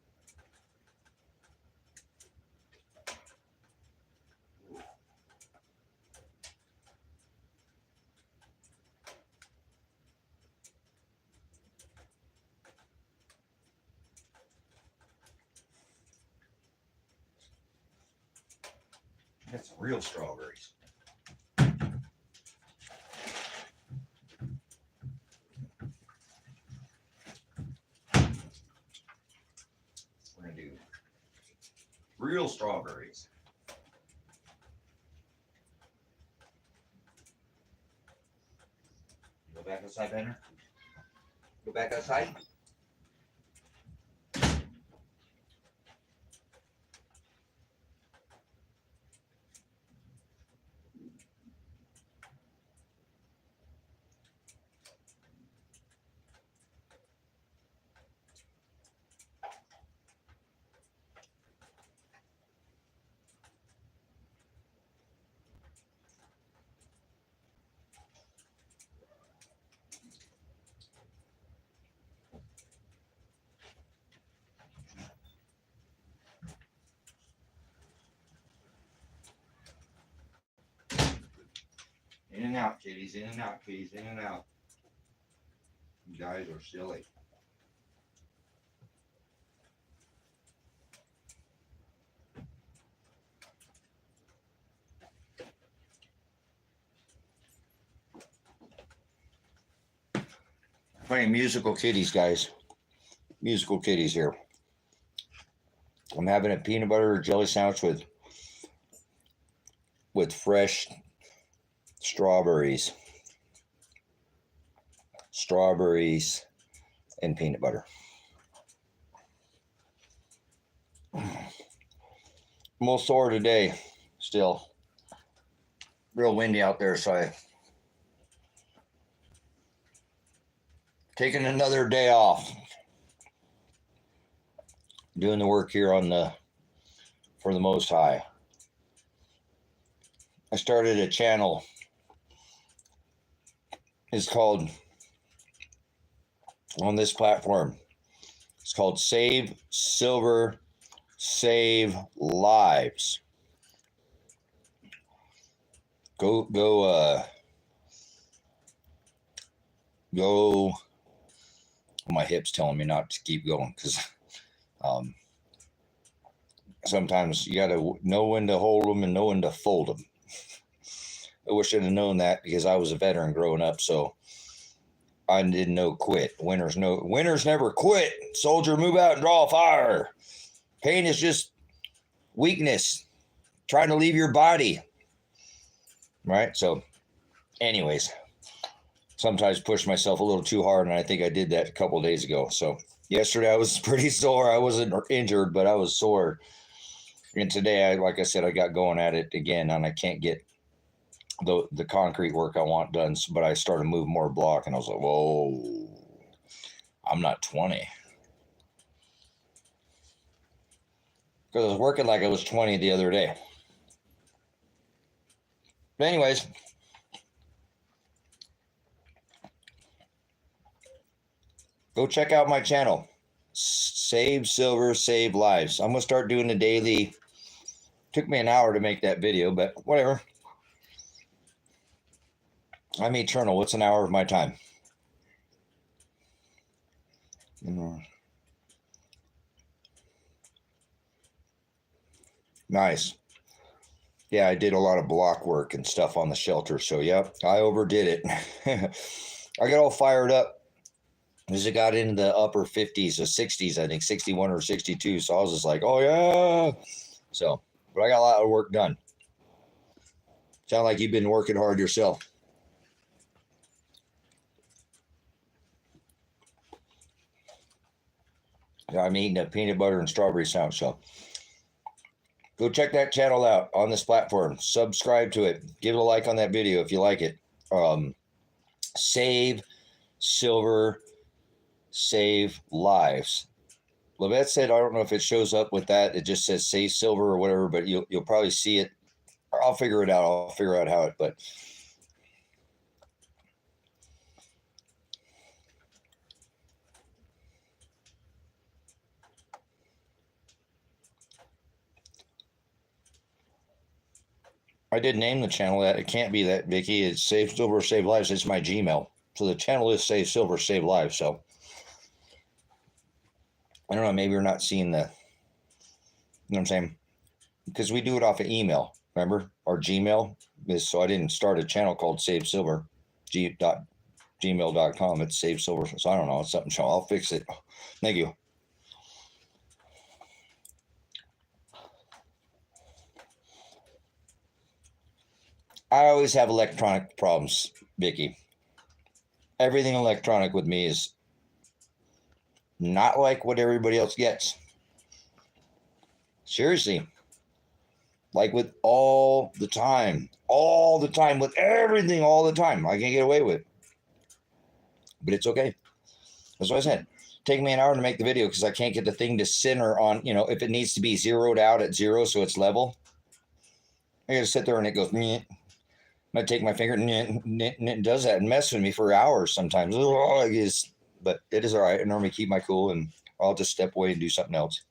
That's real strawberries. We're gonna do real strawberries. Go back outside, Banner. Go back outside. In and out, kitties. In and out, kitties. In and out. You guys are silly. Playing musical kitties, guys. Musical kitties here. I'm having a peanut butter jelly sandwich with fresh strawberries. Strawberries and peanut butter. I'm a little sore today, still. Real windy out there, so I taking another day off. Doing the work here for the Most High. I started a channel. It's called, on this platform, it's called Save Silver, Save Lives. Go. My hip's telling me not to keep going because sometimes you got to know when to hold them and know when to fold them. I wish I'd have known that because I was a veteran growing up, so I didn't know quit. Winners never quit. Soldier, move out and draw fire. Pain is just weakness trying to leave your body. Right? So, anyways, sometimes push myself a little too hard, and I think I did that a couple of days ago. So, yesterday I was pretty sore. I wasn't injured, but I was sore. And today, like I said, I got going at it again, and I can't get the concrete work I want done, but I started to move more block, and I was like, whoa, I'm not 20. Because I was working like I was 20 the other day. But anyways, go check out my channel, Save Silver, Save Lives. I'm going to start doing the daily. Took me an hour to make that video, but whatever. I'm eternal. What's an hour of my time? Nice. Yeah, I did a lot of block work and stuff on the shelter. So, yep, I overdid it. I got all fired up as it got into the upper 50s or 60s, I think 61 or 62. So I was just like, oh, yeah. So, but I got a lot of work done. Sound like you've been working hard yourself. Yeah, I'm eating a peanut butter and strawberry sandwich. So go check that channel out on this platform. Subscribe to it. Give it a like on that video if you like it. Save silver, save lives. Levette said, I don't know if it shows up with that. It just says save silver or whatever, but you'll probably see it. I'll figure it out. I'll figure out how it, but I did name the channel that. It can't be that, Vicky. It's Save Silver, Save Lives. It's my Gmail. So the channel is Save Silver, Save Lives. So I don't know. Maybe you're not seeing the, you know what I'm saying? Because we do it off of email. Remember? Our Gmail is, so I didn't start a channel called Save Silver, gmail.com. It's Save Silver. So I don't know. It's something. I'll fix it. Thank you. I always have electronic problems, Vicky. Everything electronic with me is not like what everybody else gets. Seriously. Like with all the time, with everything, all the time. I can't get away with it. But it's okay. That's what I said. Take me an hour to make the video because I can't get the thing to center on, if it needs to be zeroed out at 0 so it's level. I got to sit there and it goes, Nyeh. I take my finger and it does that and mess with me for hours sometimes. But it is all right. I normally keep my cool and I'll just step away and do something else.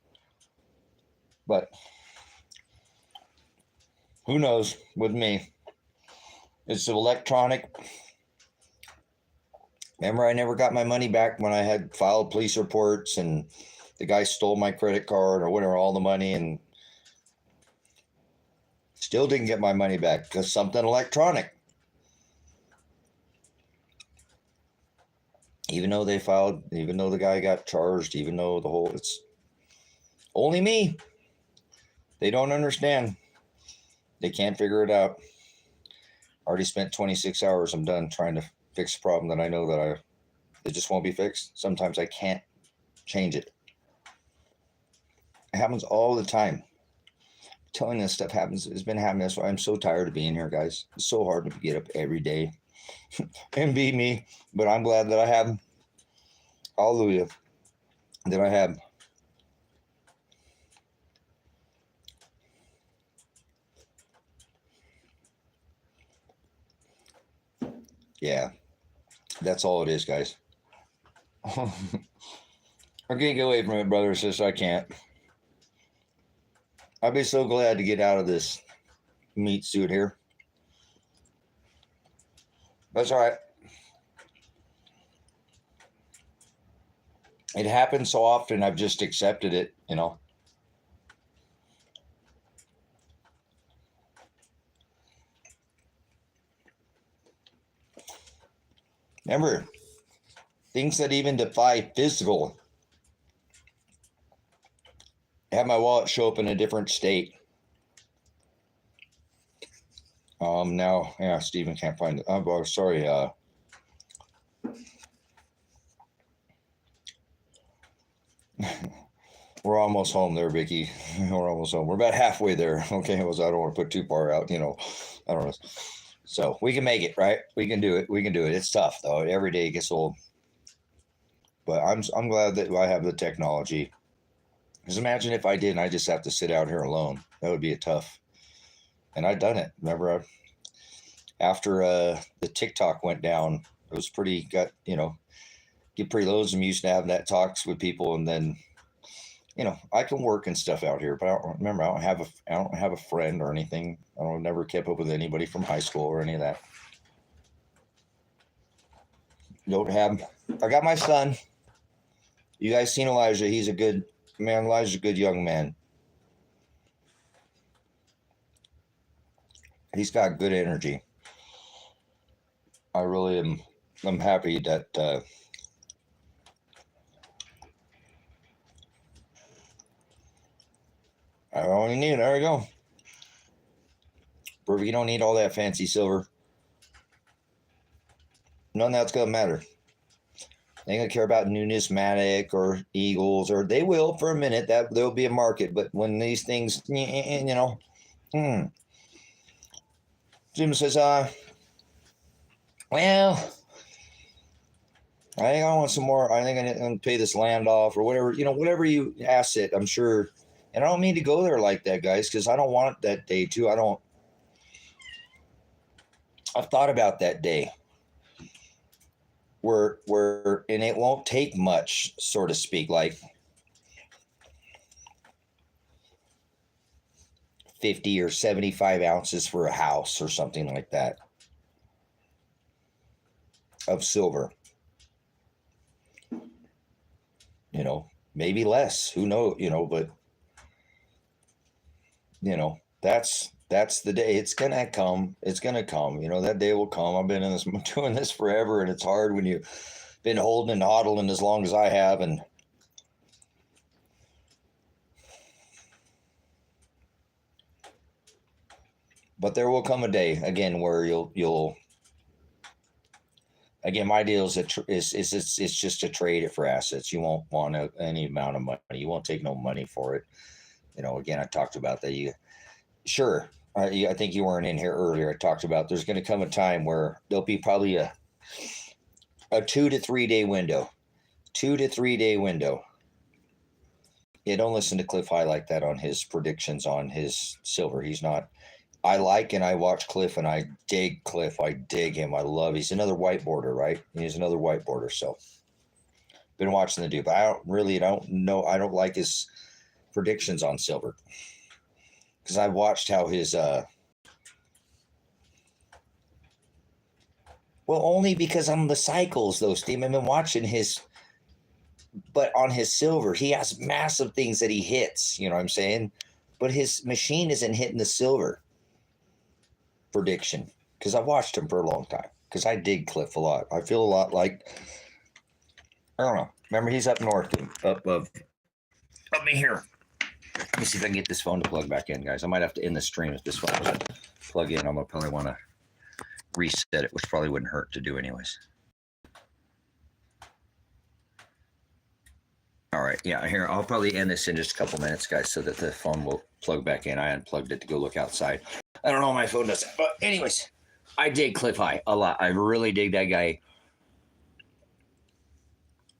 But who knows with me? It's electronic. Remember, I never got my money back when I had filed police reports and the guy stole my credit card or whatever, all the money, and still didn't get my money back because something electronic. Even though they filed, even though the guy got charged, even though it's only me. They don't understand. They can't figure it out. Already spent 26 hours. I'm done trying to fix a problem that I know that it just won't be fixed. Sometimes I can't change it. It happens all the time. Telling this stuff happens. It's been happening. That's why I'm so tired of being here, guys. It's so hard to get up every day and be me. But I'm glad that I have. Hallelujah. That I have. Yeah. That's all it is, guys. I can't get away from it, brother and sister. I can't. I'd be so glad to get out of this meat suit here. That's all right. It happens so often, I've just accepted it, Remember, things that even defy physical. Have my wallet show up in a different state. Now, yeah, Stephen can't find it. Oh, sorry. We're almost home there, Vicky. We're almost home. We're about halfway there. Okay, I don't want to put too far out. I don't know. So we can make it, right? We can do it. We can do it. It's tough though. Every day it gets old. But I'm glad that I have the technology. Because imagine if I didn't, I just have to sit out here alone. That would be a tough. And I've done it. Remember, after the TikTok went down, it was pretty get pretty loads. I'm used to having that talks with people, and then I can work and stuff out here, but I don't have a friend or anything. I never kept up with anybody from high school or any of that. I got my son. You guys seen Elijah? He's a good man. Elijah's a good young man. He's got good energy. I really am. I'm happy that I only need. There we go. Perfect. You don't need all that fancy silver. None of that's gonna matter. They ain't gonna care about numismatic or eagles, or they will for a minute. That there'll be a market, but when these things, Jim says, well, I think I want some more. I think I'm gonna pay this land off or whatever. Whatever you asset, I'm sure. And I don't mean to go there like that, guys, because I don't want that day too. I've thought about that day where and it won't take much, so to speak, like 50 or 75 ounces for a house or something like that of silver. Maybe less. Who knows? But that's the day. It's gonna come. It's gonna come. That day will come. I've been doing this forever, and it's hard when you've been holding and hodling as long as I have, but there will come a day again where you'll again, my deal is it's just to trade it for assets. You won't want any amount of money. You won't take no money for it. Again, I talked about that. Sure. I think you weren't in here earlier. I talked about there's going to come a time where there'll be probably a 2 to 3 day window. 2 to 3 day window. Yeah, don't listen to Cliff High like that on his predictions on his silver. He's not. I watch Cliff, and I dig Cliff. I dig him. I love. He's another whiteboarder, right? He's another whiteboarder. So, been watching the dude, but I don't know. I don't like his predictions on silver because I watched how his. Well, only because I'm the cycles, though, Steve. I've been watching his. But on his silver, he has massive things that he hits. You know what I'm saying? But his machine isn't hitting the silver prediction because I've watched him for a long time because I dig Cliff a lot. I feel a lot like, I don't know. Remember, he's up north, up me here. Let me see if I can get this phone to plug back in, guys. I might have to end the stream if this phone doesn't plug in. I'm going to probably want to reset it, which probably wouldn't hurt to do anyways. All right. Yeah, here, I'll probably end this in just a couple minutes, guys, so that the phone will plug back in. I unplugged it to go look outside. I don't know why my phone does that. But anyways, I dig Cliff High a lot. I really dig that guy.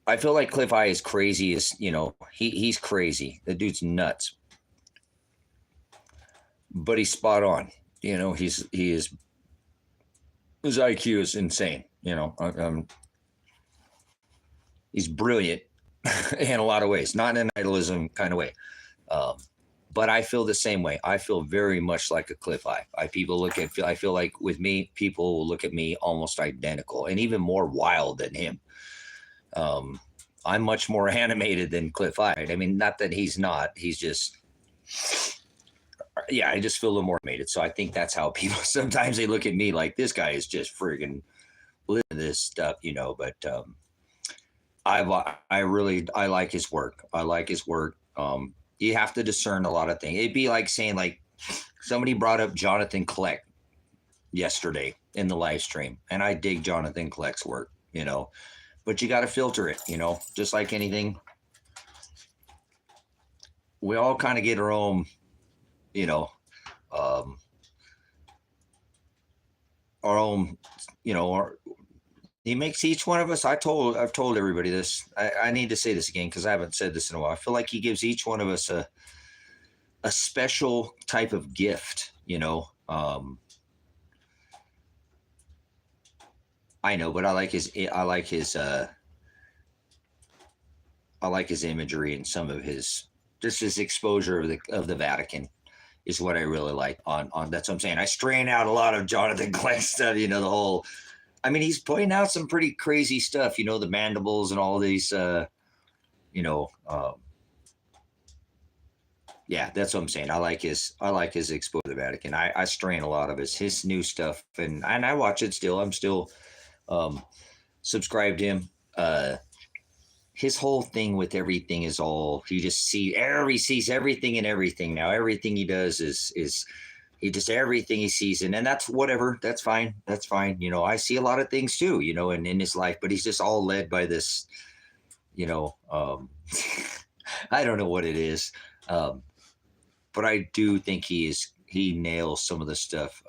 I feel like Cliff High is crazy. He's crazy. The dude's nuts. But he's spot on. His IQ is insane. He's brilliant in a lot of ways, not in an idolism kind of way. But I feel the same way. I feel very much like a Cliff High. I feel like with me, people will look at me almost identical and even more wild than him. I'm much more animated than Cliff High. I mean, not that he's not. He's just, I just feel a little more animated. So I think that's how people sometimes they look at me like this guy is just friggin' living this stuff, But I like his work. I like his work. You have to discern a lot of things. It'd be like saying, like, somebody brought up Jonathan Kleck yesterday in the live stream, and I dig Jonathan Kleck's work, but you got to filter it, just like anything. We all kind of get our own, our own, he makes each one of us. I've told everybody this. I need to say this again because I haven't said this in a while. I feel like he gives each one of us a special type of gift, I know, but I like his imagery and some of his exposure of the Vatican is what I really like on that's what I'm saying. I strain out a lot of Jonathan Kleck stuff, the whole. I mean, he's pointing out some pretty crazy stuff, the mandibles and all these, Yeah, that's what I'm saying. I like his exposure to the Vatican. I strain a lot of his new stuff, and I watch it still. I'm still um, subscribed to him. His whole thing with everything is all he just sees everything and everything now. Everything he does is he just everything he sees, and that's whatever. That's fine. That's fine. I see a lot of things too. In his life, but he's just all led by this. You know, I don't know what it is. Um, but I do think he nails some of the stuff.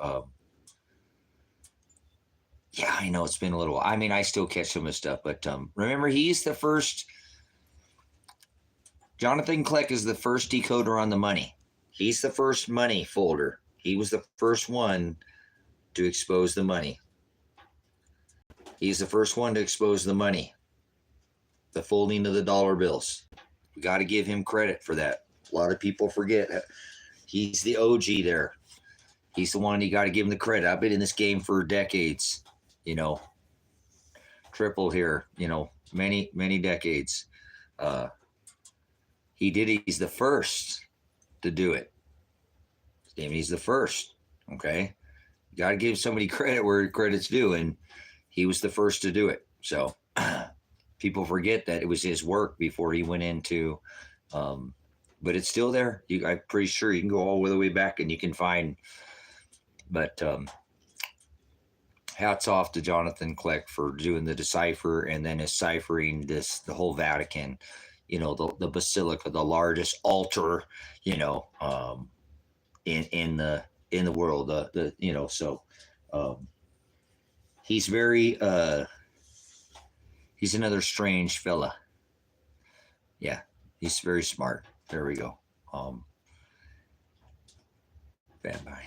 Yeah, I know it's been a little. I mean, I still catch some of the stuff, but remember, he's the first. Jonathan Kleck is the first decoder on the money. He's the first money folder. He was the first one to expose the money. He's the first one to expose the money, the folding of the dollar bills. We got to give him credit for that. A lot of people forget. He's the OG there. He's the one you got to give him the credit. I've been in this game for decades, triple here, many, many decades. He did it. He's the first to do it. He's the first. Okay. You got to give somebody credit where credit's due. And he was the first to do it. So people forget that it was his work before he went into, but it's still there. I'm pretty sure you can go all the way back and you can find, but hats off to Jonathan Kleck for doing the decipher and then deciphering the whole Vatican, the basilica, the largest altar, in the world, so he's very he's another strange fella. Yeah, he's very smart. There we go. Vampire.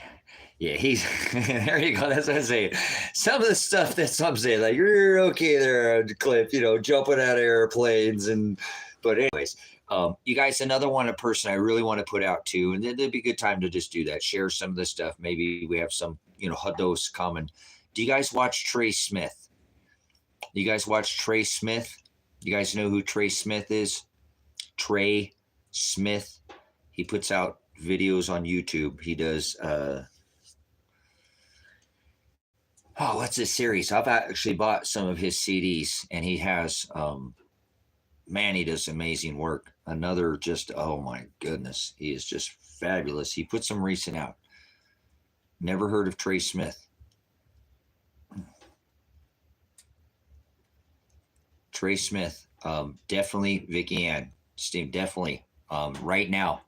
Yeah, he's there. You go. That's what I say. Some of the stuff that some say, like you're okay there, Cliff. Jumping out of airplanes But anyways, you guys, another one, a person I really want to put out too, and there'd be a good time to just do that. Share some of this stuff. Maybe we have some, Hados common. Do you guys watch Trey Smith? You guys watch Trey Smith? You guys know who Trey Smith is? Trey Smith. He puts out videos on YouTube. He does. What's this series? I've actually bought some of his CDs, and he has. Man, he does amazing work. Another just, oh my goodness, he is just fabulous. He put some recent out. Never heard of Trey Smith. Trey Smith, definitely Vicky Ann, Steve, definitely. Right now,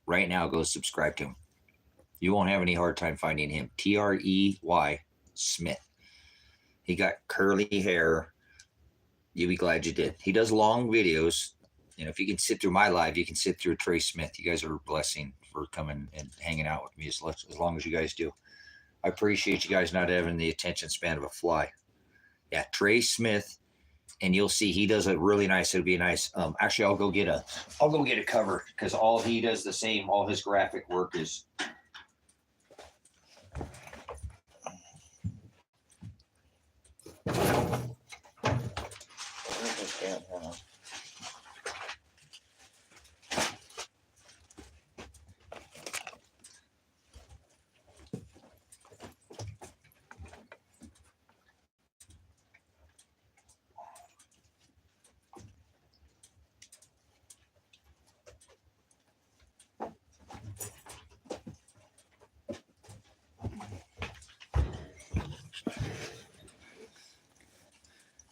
go subscribe to him. You won't have any hard time finding him. Trey Smith. He got curly hair. You'll be glad you did. He does long videos. If you can sit through my live, you can sit through Trey Smith. You guys are a blessing for coming and hanging out with me as long as you guys do. I appreciate you guys not having the attention span of a fly. Yeah, Trey Smith, and you'll see he does a really nice. It'll be nice. Actually, I'll go get a cover because all he does the same. All his graphic work is.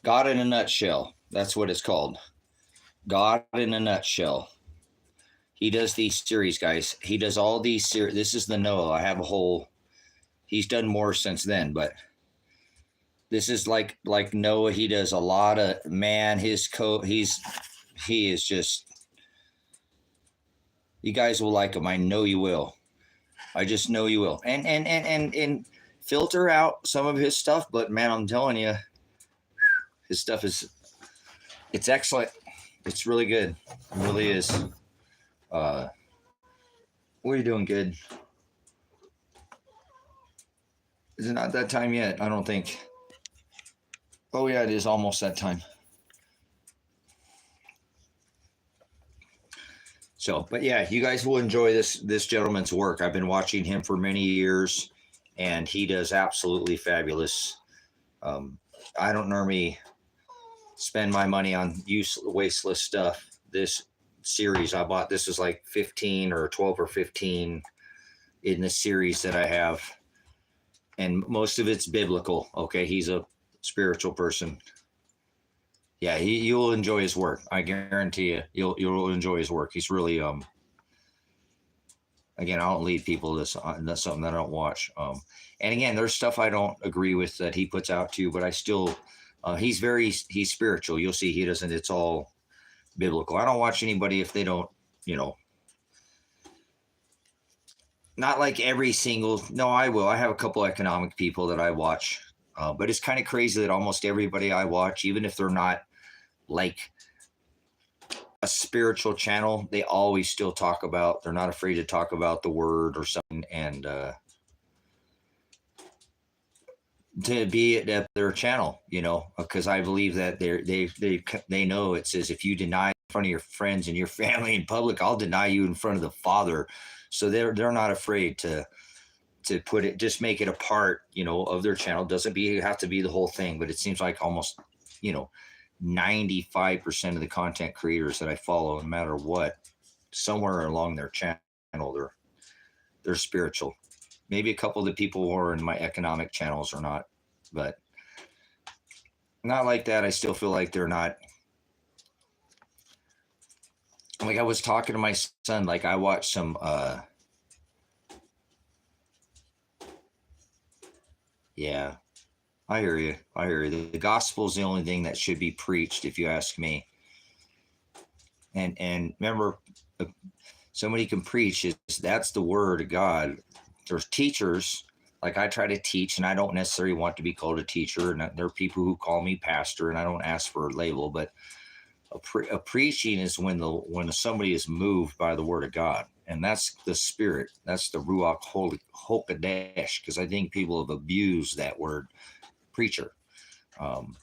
God in a Nutshell. That's what it's called. God in a Nutshell. He does these series, guys. He does all these series. This is the Noah. I have a whole. He's done more since then, but this is like Noah. He does a lot of he is just. You guys will like him. I know you will. I just know you will. And filter out some of his stuff, but man, I'm telling you. His stuff it's excellent. It's really good. It really is. What are you doing, good? Is it not that time yet? I don't think. Oh yeah, it is almost that time. So, but yeah, you guys will enjoy this gentleman's work. I've been watching him for many years, and he does absolutely fabulous. Um, I don't normally spend my money on wasteless stuff. This series I bought, this was like 15 or 12 or 15 in the series that I have, and most of it's biblical. Okay, he's a spiritual person. Yeah, you'll enjoy his work. I guarantee you, you'll enjoy his work. He's really again, I don't lead people to that's something that I don't watch. And again, there's stuff I don't agree with that he puts out too, but I still he's spiritual. You'll see he doesn't. It's all biblical. I don't watch anybody if they don't, you know, not like every single. No, I will. I have a couple economic people that I watch, but it's kind of crazy that almost everybody I watch, even if they're not like a spiritual channel, they always still talk about. They're not afraid to talk about the word or something, and to be at their channel, you know, because I believe that they know it says if you deny in front of your friends and your family in public, I'll deny you in front of the Father. So they're not afraid to put it, just make it a part, you know, of their channel. Doesn't have to be the whole thing, but it seems like almost, you know, 95% of the content creators that I follow, no matter what, somewhere along their channel, they're spiritual. Maybe a couple of the people who are in my economic channels are not, but not like that. I still feel like they're not. Like I was talking to my son, like I watched some yeah, I hear you. I hear you. The gospel is the only thing that should be preached, if you ask me. And remember, uh, somebody can preach. That's the word of God. There's teachers, like I try to teach, and I don't necessarily want to be called a teacher. And there are people who call me pastor, and I don't ask for a label. But a preaching is when somebody is moved by the word of God, and that's the spirit. That's the ruach hokadesh. Because I think people have abused that word, preacher. Um,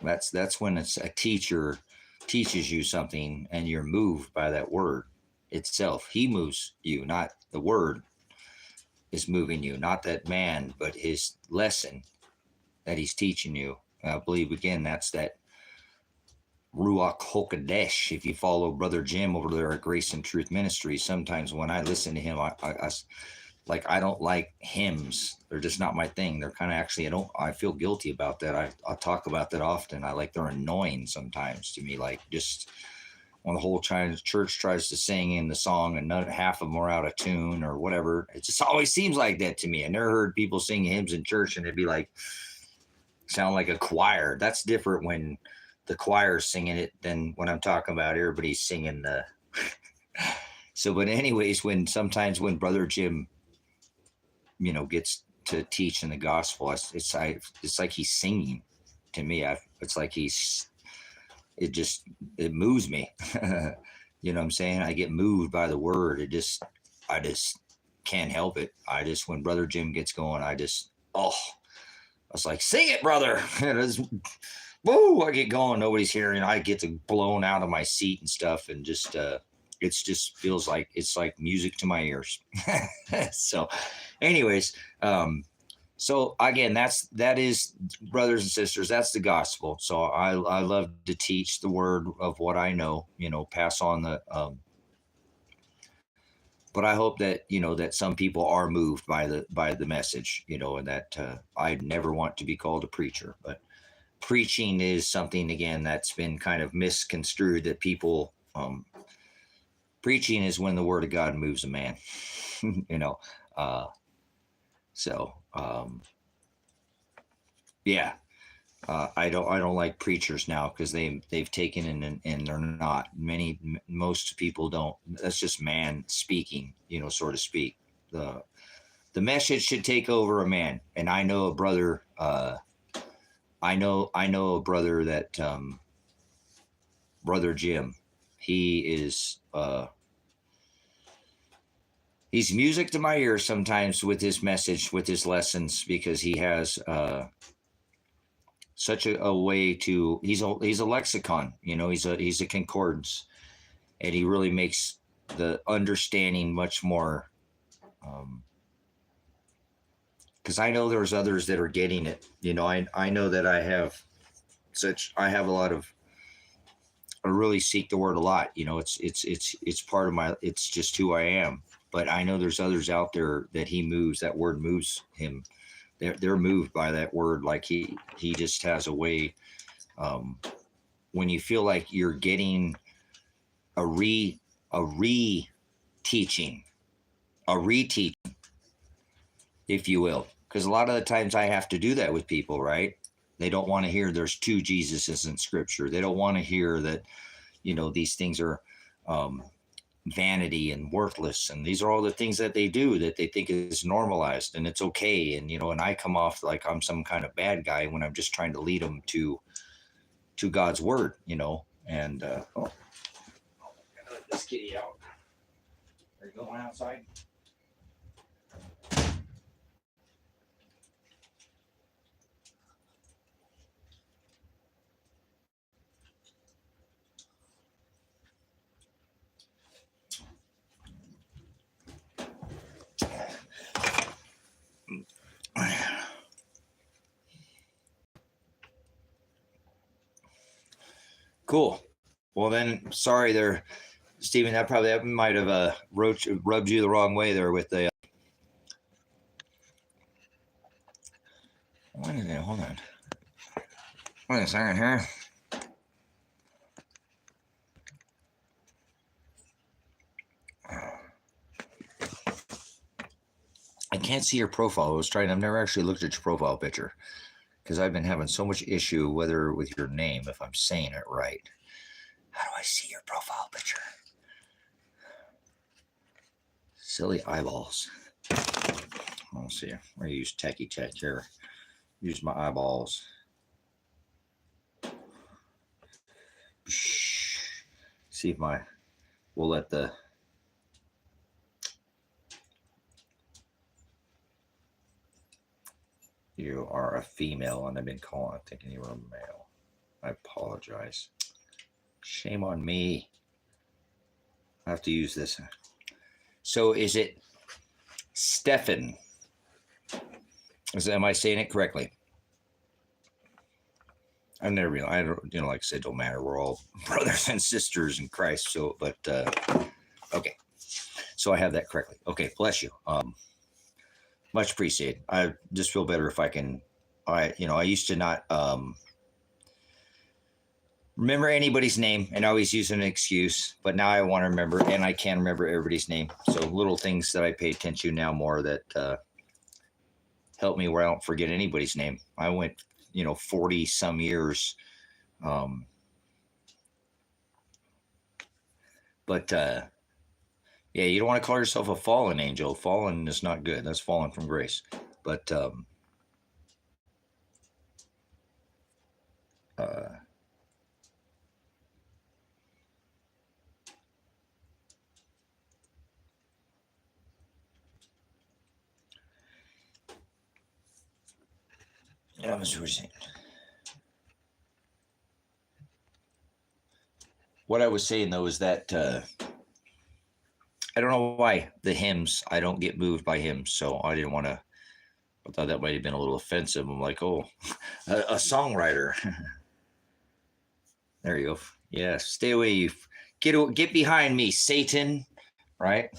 that's when it's a teacher teaches you something and you're moved by that word itself. He moves you, not the word is moving you, not that man, but his lesson that he's teaching you. I believe again that's that Ruach Hokadesh. If you follow Brother Jim over there at Grace and Truth Ministry, sometimes when I listen to him, I don't like hymns. They're just not my thing. They're kind of actually, I feel guilty about that. I talk about that often. They're annoying sometimes to me. Like just when the whole church tries to sing in the song and half of them are out of tune or whatever. It just always seems like that to me. I never heard people sing hymns in church and it'd be like, sound like a choir. That's different when the choir's singing it than when I'm talking about everybody's singing the. So, but anyways, sometimes when Brother Jim, you know, gets to teach in the gospel, it's like he's singing to me. It's like it moves me. You know what I'm saying? I get moved by the word. I just can't help it. When Brother Jim gets going, I was like, sing it, brother. Woo, I get going. Nobody's hearing. I get to blown out of my seat and stuff. And it just feels like it's like music to my ears. So anyways, so again, that is, brothers and sisters, that's the gospel. So I love to teach the word of what I know, you know, pass on but I hope that, you know, that some people are moved by the message, you know, and that I never want to be called a preacher, but preaching is something, again, that's been kind of misconstrued, that people, preaching is when the word of God moves a man, you know. So yeah, I don't like preachers now because they've taken and they're not. Most people don't. That's just man speaking, you know, so to speak. The message should take over a man. And I know a brother. I know a brother that Brother Jim. He is. He's music to my ears sometimes with his message, with his lessons, because he has such a way to. He's a lexicon, you know. He's a concordance, and he really makes the understanding much more. Because I know there's others that are getting it. You know, I know that I have a lot of, I really seek the word a lot. You know, it's part of my, it's just who I am. But I know there's others out there that he moves, that word moves him. They're moved by that word. Like he just has a way. When you feel like you're getting a reteaching, if you will, because a lot of the times I have to do that with people, right? They don't want to hear there's two Jesuses in Scripture. They don't want to hear that, you know, these things are vanity and worthless, and these are all the things that they do that they think is normalized and it's okay. And you know, and I come off like I'm some kind of bad guy when I'm just trying to lead them to God's word, you know. And let this kitty out. Are you going outside? Cool. Well then, sorry there, Stephen. That might have rubbed you the wrong way there with the. What is it? Hold on. Wait a second here. I can't see your profile. I've never actually looked at your profile picture because I've been having so much issue whether with your name, if I'm saying it right. How do I see your profile picture? Silly eyeballs. Let's see. I'm going to use Techie Tech here. Use my eyeballs. See if we'll let the. You are a female, and I've been thinking you were a male. I apologize. Shame on me. I have to use this. So is it Stefan? Am I saying it correctly? I've never realized. I don't, you know, like I said, it don't matter. We're all brothers and sisters in Christ. So, but okay. So I have that correctly. Okay, bless you. Much appreciated. I just feel better if I can. I used to not remember anybody's name, and I always use an excuse. But now I want to remember, and I can remember everybody's name. So little things that I pay attention to now more that help me where I don't forget anybody's name. I went, 40 some years. But yeah, you don't want to call yourself a fallen angel. Fallen is not good. That's fallen from grace. But yeah, what I was saying though is that I don't know why the hymns, I don't get moved by hymns, so I didn't want to. I thought that might have been a little offensive. I'm like, oh, a songwriter. There you go. Yeah, stay away. You get behind me, Satan. Right?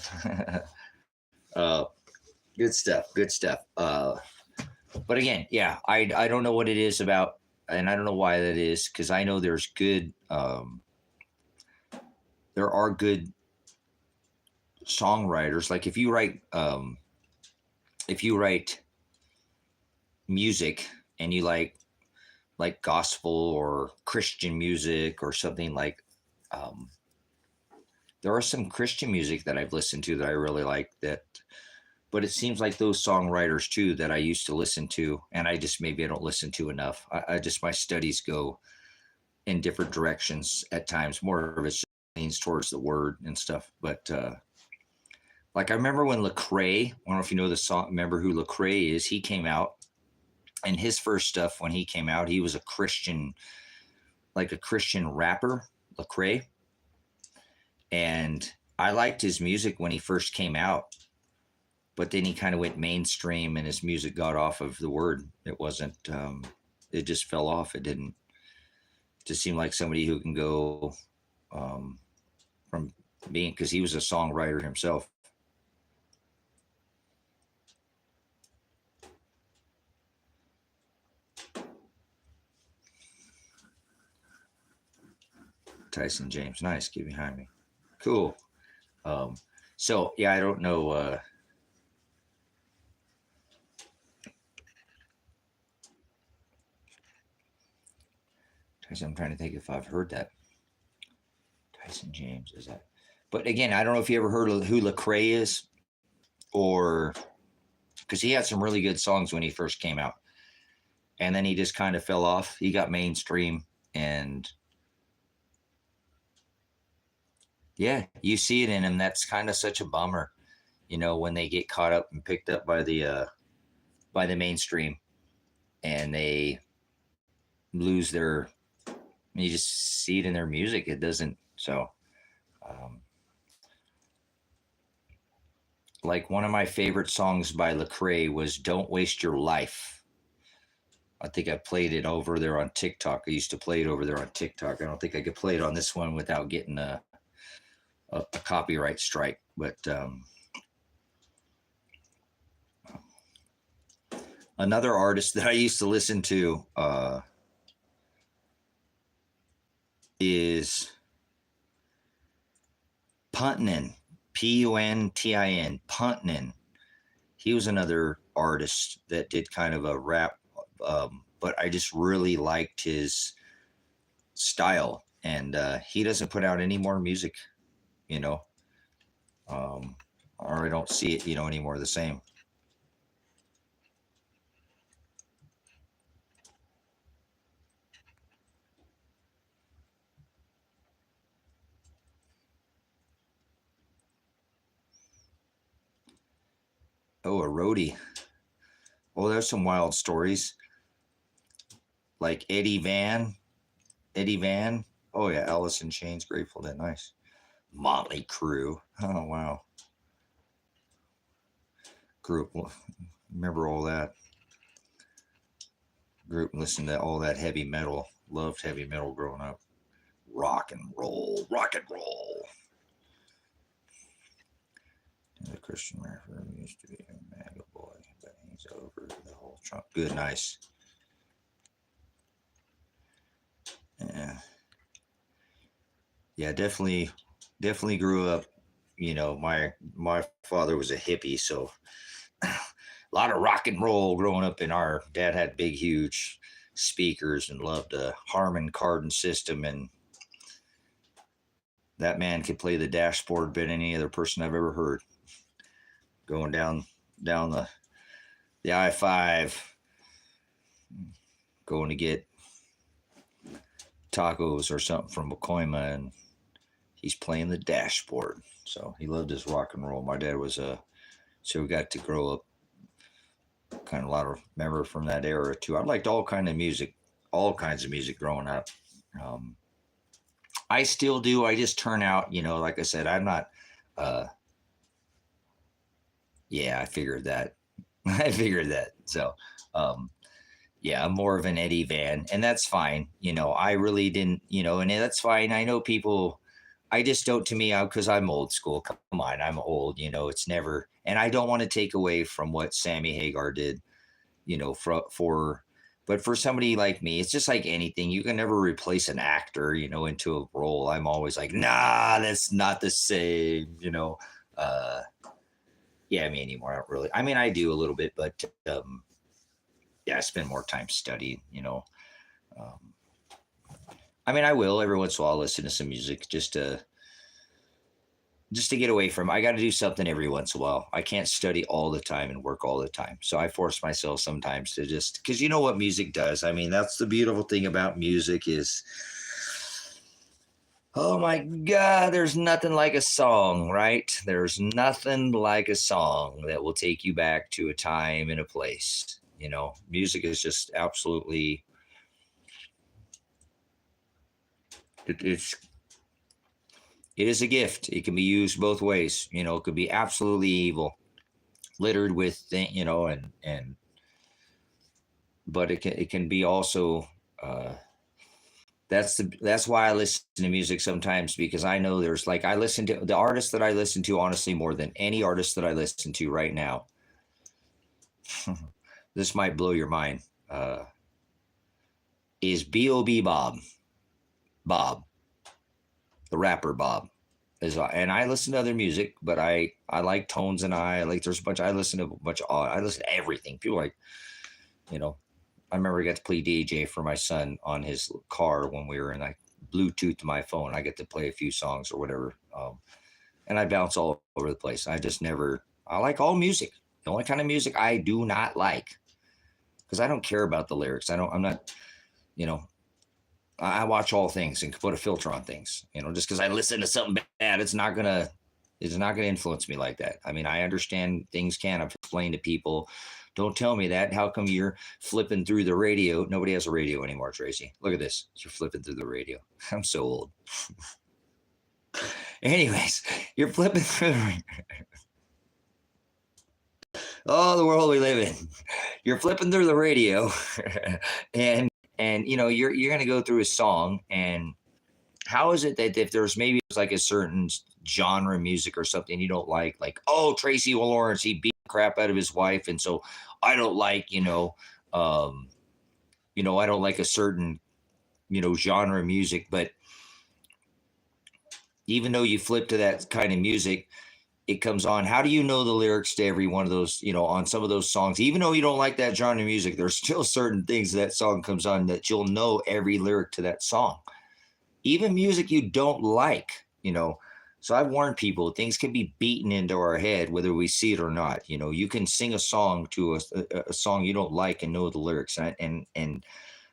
Good stuff. Good stuff. But again, yeah, I don't know what it is about, and I don't know why that is, because I know there's good. There are good songwriters. Like if you write music and you like gospel or Christian music or something like, there are some Christian music that I've listened to that I really like that, but it seems like those songwriters too that I used to listen to, and I don't listen to enough. I just, my studies go in different directions at times. More of it leans towards the word and stuff. But like I remember when Lecrae, I don't know if you know the song, remember who Lecrae is? He came out, and his first stuff when he came out, he was a Christian rapper, Lecrae. And I liked his music when he first came out, but then he kind of went mainstream and his music got off of the word. It wasn't, it just fell off. It didn't just seem like somebody who can go um, from being, because he was a songwriter himself. Tyson James, nice, get behind me. Cool. Um, so yeah, I don't know. Tyson, I'm trying to think if I've heard that. Tyson James is that? But again, I don't know if you ever heard of who Lecrae is, or because he had some really good songs when he first came out, and then he just kind of fell off. He got mainstream, and yeah, you see it in him. That's kind of such a bummer, when they get caught up and picked up by the mainstream, and they lose their. You just see it in their music. It doesn't. So, um, like one of my favorite songs by Lecrae was "Don't Waste Your Life." I think I played it over there on TikTok. I used to play it over there on TikTok. I don't think I could play it on this one without getting a copyright strike. But another artist that I used to listen to is Puntin, Puntin, Puntin. He was another artist that did kind of a rap, but I just really liked his style. And he doesn't put out any more music, you know, or I don't see it, anymore the same. Oh, a roadie. Oh, there's some wild stories like Eddie Van. Eddie Van. Oh yeah, Alice in Chains, Grateful Dead, nice. Motley Crue. Oh wow, group. Remember all that group? Listened to all that heavy metal. Loved heavy metal growing up. Rock and roll, rock and roll. The Christian rapper used to be a MAGA boy, but he's over the whole Trump. Good, nice. Yeah, yeah, definitely grew up. My father was a hippie, so a lot of rock and roll growing up. In our dad had big, huge speakers and loved a Harman Kardon system, and that man could play the dashboard better than any other person I've ever heard. Going down the I-5, going to get tacos or something from Pacoima, and he's playing the dashboard. So he loved his rock and roll. My dad was so we got to grow up kind of a lot of remember from that era too. I liked all kinds of music growing up. Um, I still do. I just turn out, like I said, I'm not. Uh, yeah, I figured that. I figured that. So, um, yeah, I'm more of an Eddie Van, and that's fine. I really didn't, and that's fine. I know people. I just don't. To me, because I'm old school. Come on, I'm old. It's never, and I don't want to take away from what Sammy Hagar did. But for somebody like me, it's just like anything. You can never replace an actor, into a role. I'm always like, nah, that's not the same. Uh, yeah, me anymore. I don't really. I mean, I do a little bit, but yeah, I spend more time studying. Um, I mean, I will every once in a while listen to some music just to get away from. I got to do something every once in a while. I can't study all the time and work all the time. So I force myself sometimes to just, because you know what music does. I mean, that's the beautiful thing about music is, oh my God, there's nothing like a song, right? There's nothing like a song that will take you back to a time and a place. Music is just absolutely, it's It is a gift. It can be used both ways. You know, it could be absolutely evil, littered with, you know, and but it can be also. That's why I listen to music sometimes, because I know there's, like, I listen to the artist that I listen to, honestly, more than any artist that I listen to right now. This might blow your mind. Is B.O.B. Bob, the rapper Bob. And I listen to other music, but I like Tones and I like, there's a bunch, I listen to a bunch of, I listen to everything. People like, you know, I remember I got to play DJ for my son on his car when we were in, like, Bluetooth to my phone. I get to play a few songs or whatever. And I bounce all over the place. I like all music. The only kind of music I do not like, because I don't care about the lyrics. I'm not, you know, I watch all things and put a filter on things. You know, just because I listen to something bad, it's not gonna influence me like that. I mean, I understand things can. I've explained to people, don't tell me that. How come you're flipping through the radio? Nobody has a radio anymore, Tracy. Look at this. You're flipping through the radio. I'm so old. Anyways, you're flipping through. Oh, the world we live in. You're flipping through the radio, and you know, you're gonna go through a song, and how is it that if there's maybe like a certain genre of music or something you don't like, oh, Tracy Lawrence, he beat the crap out of his wife, and so I don't like, I don't like a certain, genre of music. But even though you flip to that kind of music, it comes on. How do you know the lyrics to every one of those, on some of those songs? Even though you don't like that genre of music, there's still certain things that song comes on that you'll know every lyric to that song. Even music you don't like. So I've warned people, things can be beaten into our head, whether we see it or not. You can sing a song to a song you don't like and know the lyrics. And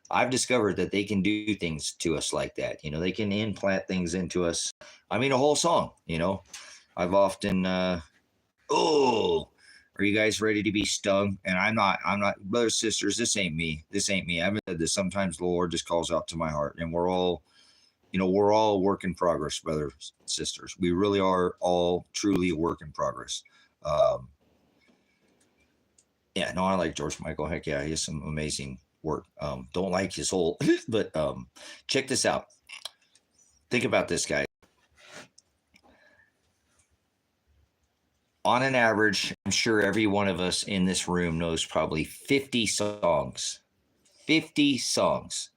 I've discovered that they can do things to us like that. They can implant things into us. I mean, a whole song, I've often, oh, are you guys ready to be stung? And I'm not, brothers, sisters, this ain't me. I've said this. Sometimes the Lord just calls out to my heart, and we're all a work in progress, brothers, sisters. We really are all truly a work in progress. Yeah, no, I like George Michael. Heck yeah, he has some amazing work. Don't like his whole, but check this out. Think about this, guy. On an average, I'm sure every one of us in this room knows probably 50 songs. 50 songs.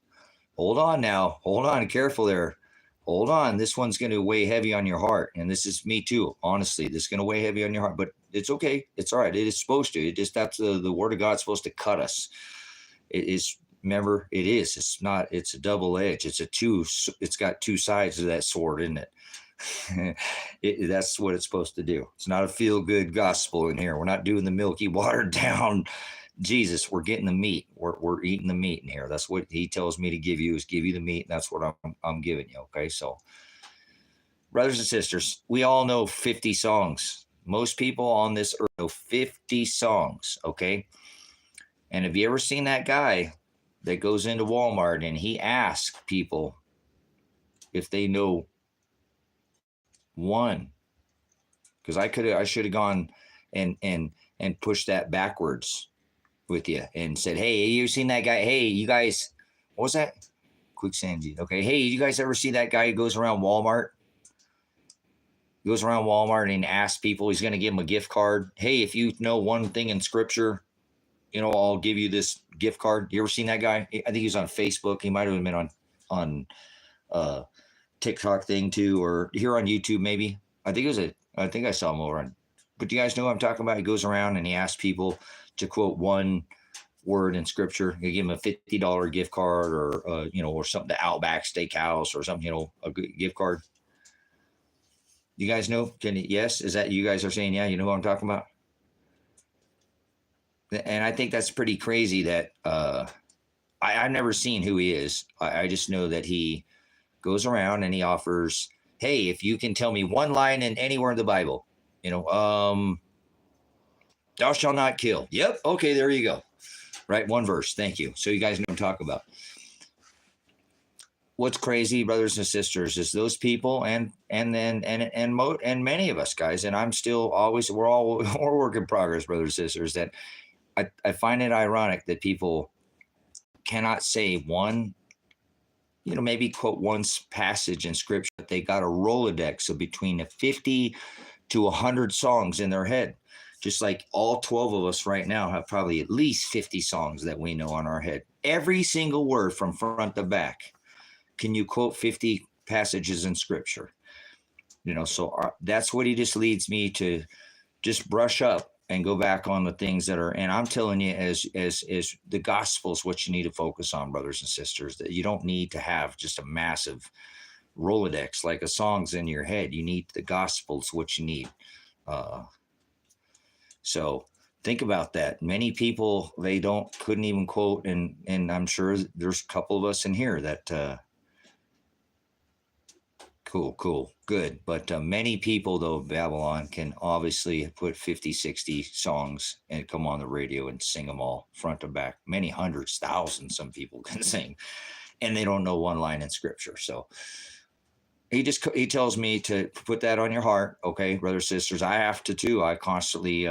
Hold on now. Hold on. Careful there. Hold on. This one's going to weigh heavy on your heart. And this is me too. Honestly, this is going to weigh heavy on your heart. But it's okay. It's all right. It is supposed to. That's the word of God supposed to cut us. It is. Remember, it is. It's not. It's a double edge. It's got two sides of that sword, isn't it? That's what it's supposed to do. It's not a feel-good gospel in here. We're not doing the milky, watered down Jesus. We're getting the meat. We're eating the meat in here. That's what he tells me to give you, is give you the meat. And that's what I'm giving you. Okay. So, brothers and sisters, we all know 50 songs. Most people on this earth know 50 songs. Okay. And have you ever seen that guy that goes into Walmart and he asks people if they know one? Because I should have gone and pushed that backwards with you and said, hey, you seen that guy? Hey, you guys, what was that? Quicksand. Okay. Hey, you guys ever see that guy who goes around Walmart? He goes around Walmart and asks people, he's going to give them a gift card. Hey, if you know one thing in scripture, I'll give you this gift card. You ever seen that guy? I think he was on Facebook. He might have been on TikTok thing too, or here on YouTube maybe. I think I saw him over on. But do you guys know what I'm talking about? He goes around and he asks people to quote one word in scripture. You give him a $50 gift card, or or something to Outback Steakhouse or something. A good gift card. You guys know? Yes? Is that you guys are saying? Yeah, you know what I'm talking about. And I think that's pretty crazy that I've never seen who he is. I just know that he goes around and he offers, hey, if you can tell me one line in anywhere in the Bible, thou shalt not kill. Yep. Okay, there you go. Right. One verse. Thank you. So you guys know what I'm talking about. what's crazy, brothers and sisters, is those people and many of us guys, and I'm still always we're work in progress, brothers and sisters, that I find it ironic that people cannot say one, maybe quote one passage in scripture, but they got a Rolodex of between 50 to 100 songs in their head. Just like all 12 of us right now have probably at least 50 songs that we know on our head. Every single word from front to back. Can you quote 50 passages in scripture? So that's what he just leads me to just brush up and go back on the things that are, and I'm telling you, as the gospel is what you need to focus on, brothers and sisters, that you don't need to have just a massive Rolodex like a song's in your head. You need the gospel is what you need. So think about that. Many people, they couldn't even quote, and I'm sure there's a couple of us in here that cool, good. But many people, though, Babylon can obviously put 50, 60 songs and come on the radio and sing them all front to back. Many hundreds, thousands, some people can sing, and they don't know one line in scripture. So he tells me to put that on your heart, okay, brothers, sisters. I have to too. I constantly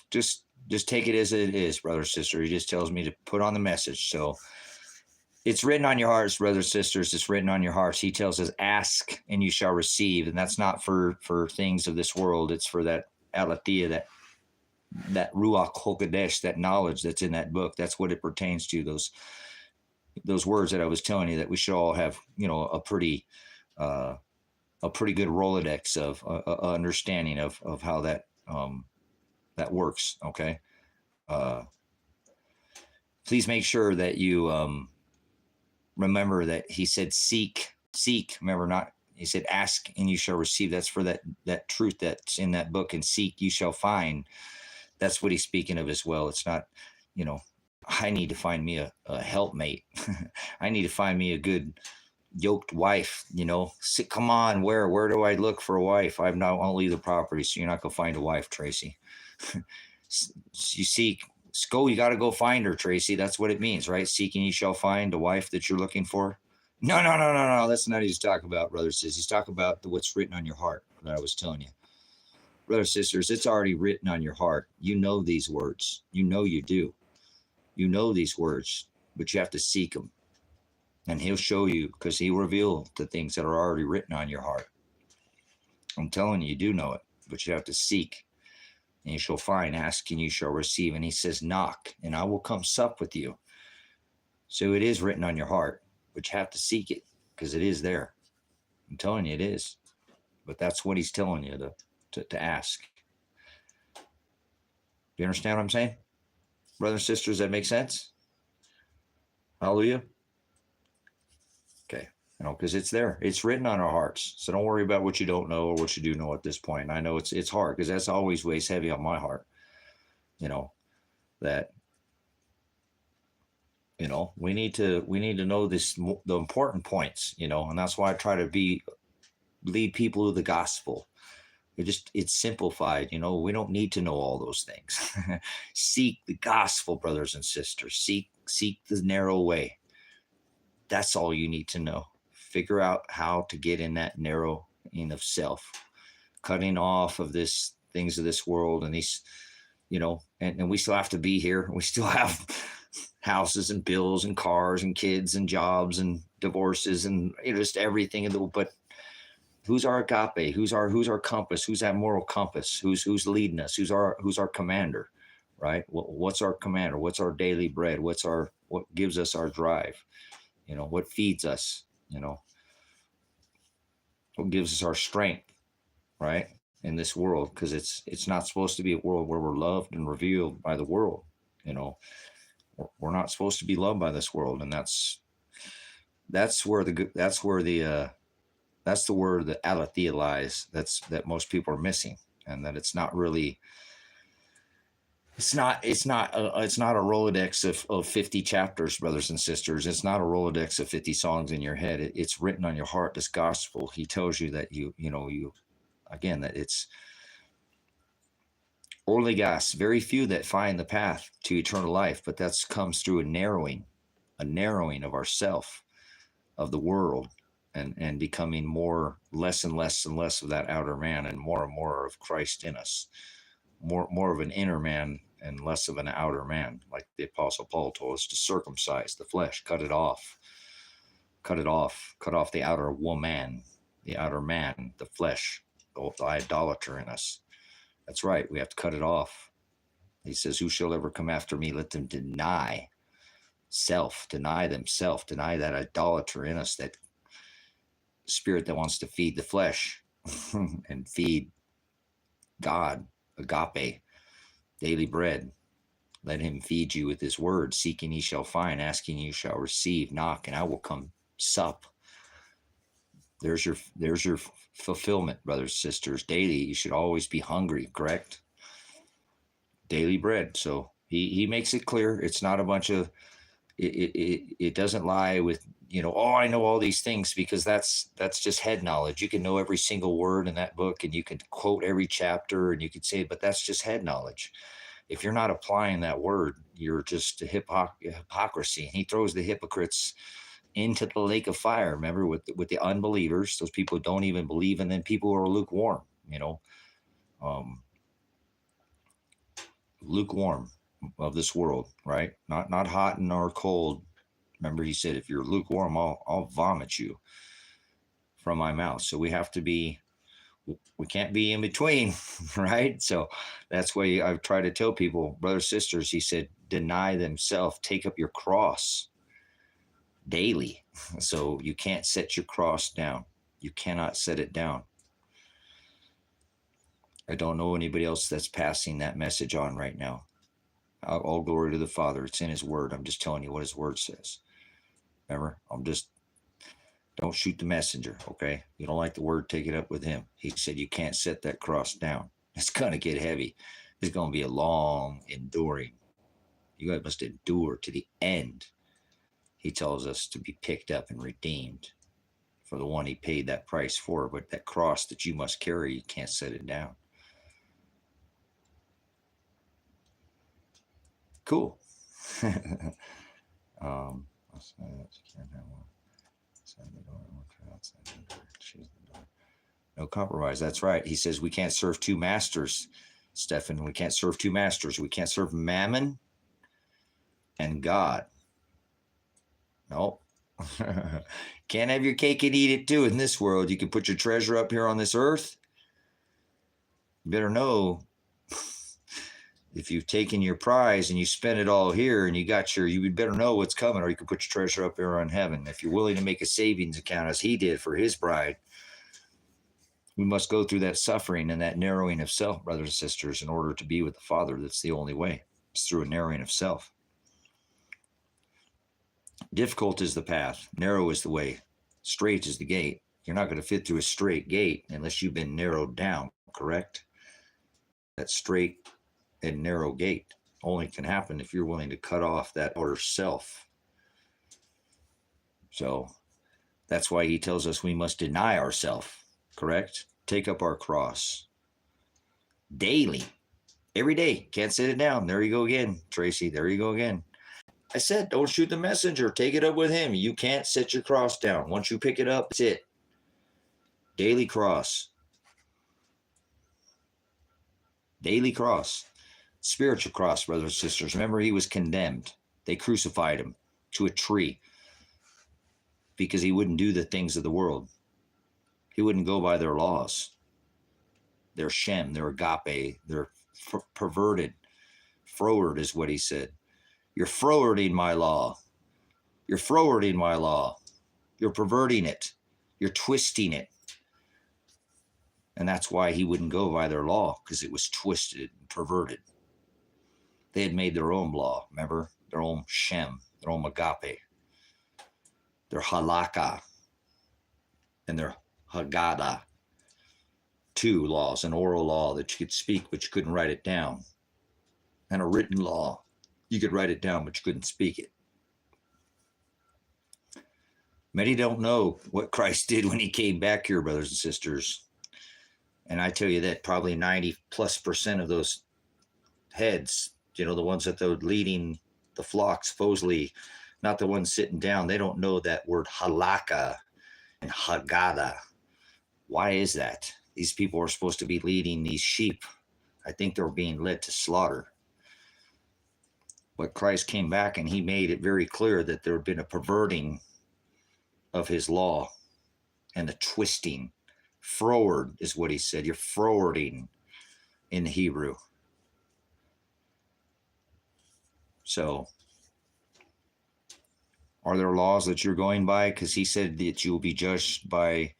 just take it as it is, brother, sister. He just tells me to put on the message. So it's written on your hearts, brothers, sisters. It's written on your hearts. He tells us, ask and you shall receive. And that's not for things of this world. It's for that aletheia, that Ruach HaKodesh, that knowledge that's in that book. That's what it pertains to, those words that I was telling you, that we should all have, a pretty good Rolodex of understanding of how that works. Okay. Please make sure that you remember that he said, seek. Remember, not, he said, ask and you shall receive. That's for that truth that's in that book, and seek, you shall find. That's what he's speaking of as well. It's not, I need to find me a helpmate. I need to find me a good yoked wife, come on, where do I look for a wife? I've not only the property, so you're not going to find a wife, Tracy. You seek, go, you got to go find her, Tracy. That's what it means, right? Seeking you shall find a wife that you're looking for. No. That's not what he's talking about, brothers. He's talking about what's written on your heart that I was telling you. Brothers, sisters, it's already written on your heart. You know these words. You do. You know these words, but you have to seek them. And he'll show you, because he revealed the things that are already written on your heart. I'm telling you, you do know it, but you have to seek. And you shall find, ask, and you shall receive. And he says, knock, and I will come sup with you. So it is written on your heart, but you have to seek it, because it is there. I'm telling you, it is. But that's what he's telling you to ask. Do you understand what I'm saying? Brothers and sisters, that make sense? Hallelujah. Okay. Because it's there. It's written on our hearts. So don't worry about what you don't know or what you do know at this point. And I know it's hard, because that's always weighs heavy on my heart. That we need to know the important points, and that's why I try to lead people to the gospel. It's simplified. We don't need to know all those things. Seek the gospel, brothers and sisters. Seek the narrow way. That's all you need to know. Figure out how to get in that narrowing of self, cutting off of this things of this world, and these, and we still have to be here. We still have houses and bills and cars and kids and jobs and divorces and just everything. But who's our agape? Who's our compass? Who's that moral compass? Who's leading us? Who's our commander? Right? What's our commander? What's our daily bread? What gives us our drive? What feeds us? What gives us our strength? Right? In this world, because it's not supposed to be a world where we're loved and revealed by the world. We're not supposed to be loved by this world, and that's where the word the aletheia lies. That most people are missing, and that it's not really. It's not a Rolodex of 50 chapters, brothers and sisters. It's not a Rolodex of 50 songs in your head. It's written on your heart. This gospel. He tells you that you again, that it's orligas, very few that find the path to eternal life, but that comes through a narrowing of ourself. of the world, and becoming less and less and less of that outer man, and more of Christ in us, more of an inner man and less of an outer man, like the Apostle Paul told us to circumcise the flesh, cut it off, cut off the outer woman, the outer man, the flesh, the idolater in us. That's right, we have to cut it off. He says, who shall ever come after me? Let them deny self, deny themselves, deny that idolater in us, that spirit that wants to feed the flesh and feed God, agape, daily bread. Let him feed you with his word. Seeking ye shall find, asking you shall receive, knock and I will come sup. There's your fulfillment, brothers and sisters. Daily, you should always be hungry, correct? Daily bread. So he makes it clear. It's not a bunch of, it doesn't lie with, oh, I know all these things, because that's just head knowledge. You can know every single word in that book and you can quote every chapter and you could say, but that's just head knowledge. If you're not applying that word, you're just a hypocrisy. And he throws the hypocrites into the lake of fire. Remember, with the unbelievers, those people who don't even believe, and then people who are lukewarm, lukewarm of this world, right? Not hot nor cold. Remember, he said, if you're lukewarm, I'll vomit you from my mouth. So we can't be in between, right? So that's why I've tried to tell people, brothers, sisters, he said, deny themselves, take up your cross daily. So you can't set your cross down. You cannot set it down. I don't know anybody else that's passing that message on right now. All glory to the Father. It's in his word. I'm just telling you what his word says. Remember, don't shoot the messenger, okay? You don't like the word, take it up with him. He said you can't set that cross down. It's going to get heavy. It's going to be a long enduring. You guys must endure to the end. He tells us to be picked up and redeemed for the one he paid that price for. But that cross that you must carry, you can't set it down. Cool. No compromise. That's right. He says we can't serve two masters, Stephan. We can't serve two masters. We can't serve Mammon and God. No. Can't have your cake and eat it too in this world. You can put your treasure up here on this earth. You better know, if you've taken your prize and you spent it all here and you better know what's coming, or you can put your treasure up here on heaven. If you're willing to make a savings account as he did for his bride, we must go through that suffering and that narrowing of self, brothers and sisters, in order to be with the Father. That's the only way. It's through a narrowing of self. Difficult is the path. Narrow is the way. Straight is the gate. You're not going to fit through a straight gate unless you've been narrowed down, correct? That straight and narrow gate only can happen if you're willing to cut off that outer self. So that's why he tells us we must deny ourselves, correct? Take up our cross daily, every day. Can't set it down. There you go again, Tracy. There you go again. I said, don't shoot the messenger. Take it up with him. You can't set your cross down. Once you pick it up, that's it. Daily cross. Daily cross. Spiritual cross, brothers and sisters. Remember, he was condemned. They crucified him to a tree because he wouldn't do the things of the world. He wouldn't go by their laws. Their Shem, their Agape, they're perverted. Froward is what he said. You're frowarding my law. You're frowarding my law. You're perverting it. You're twisting it. And that's why he wouldn't go by their law, because it was twisted and perverted. They had made their own law, remember? Their own Shem, their own Agape, their Halakha, and their Haggadah. Two laws, an oral law that you could speak, but you couldn't write it down. And a written law. You could write it down, but you couldn't speak it. Many don't know what Christ did when he came back here, brothers and sisters. And I tell you that probably 90+% of those heads, the ones that they're leading the flock, supposedly not the ones sitting down. They don't know that word halakha and haggadah. Why is that? These people are supposed to be leading these sheep. I think they're being led to slaughter. But Christ came back and he made it very clear that there had been a perverting of his law and a twisting. Froward is what he said. You're frowarding in the Hebrew. So, are there laws that you're going by? Because he said that you will be judged by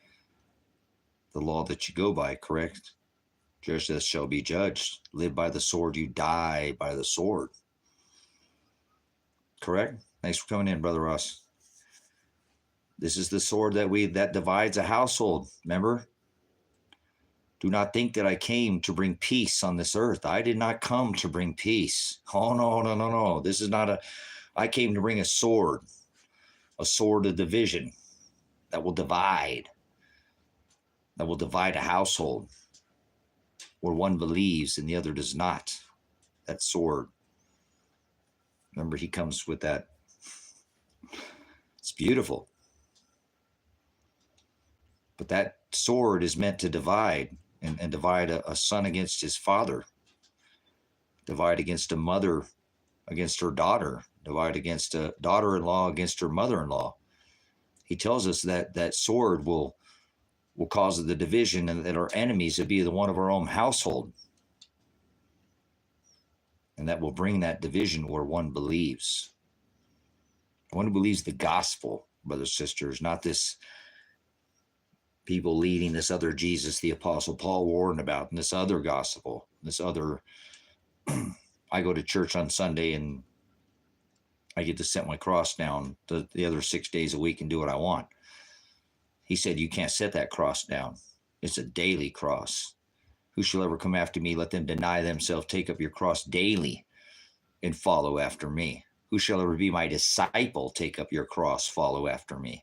the law that you go by, correct? Just as shall be judged. Live by the sword, you die by the sword. Correct? Thanks for coming in, Brother Ross. This is the sword that divides a household. Remember? Do not think that I came to bring peace on this earth. I did not come to bring peace. Oh, no. This is not I came to bring a sword of division that will divide a household where one believes and the other does not. That sword. Remember, he comes with that. It's beautiful. But that sword is meant to divide and divide a son against his father, divide against a mother against her daughter, divide against a daughter-in-law against her mother-in-law. He tells us that that sword will cause the division and that our enemies will be the one of our own household. And that will bring that division where one believes. One who believes the gospel, brothers, sisters, not this people leading this other Jesus, the Apostle Paul warned about, and this other gospel, this other, I go to church on Sunday and I get to set my cross down the other 6 days a week and do what I want. He said, you can't set that cross down. It's a daily cross. Who shall ever come after me? Let them deny themselves, take up your cross daily and follow after me. Who shall ever be my disciple? Take up your cross, follow after me.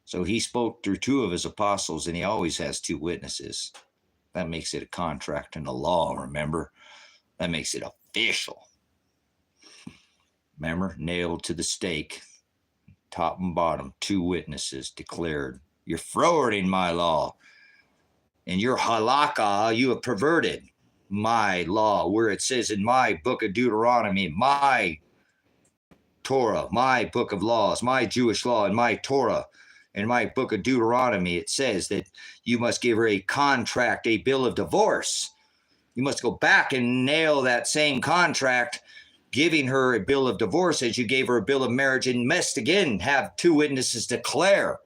So he spoke through two of his apostles, and he always has two witnesses. That makes it a contract and a law, remember? That makes it official. Remember? Nailed to the stake, top and bottom, two witnesses declared, you're frowarding my law. And your halakha, you have perverted my law, where it says in my book of Deuteronomy, my Torah, my book of laws, my Jewish law, and my Torah, in my book of Deuteronomy, it says that you must give her a contract, a bill of divorce. You must go back and nail that same contract, giving her a bill of divorce as you gave her a bill of marriage, and must again have two witnesses declare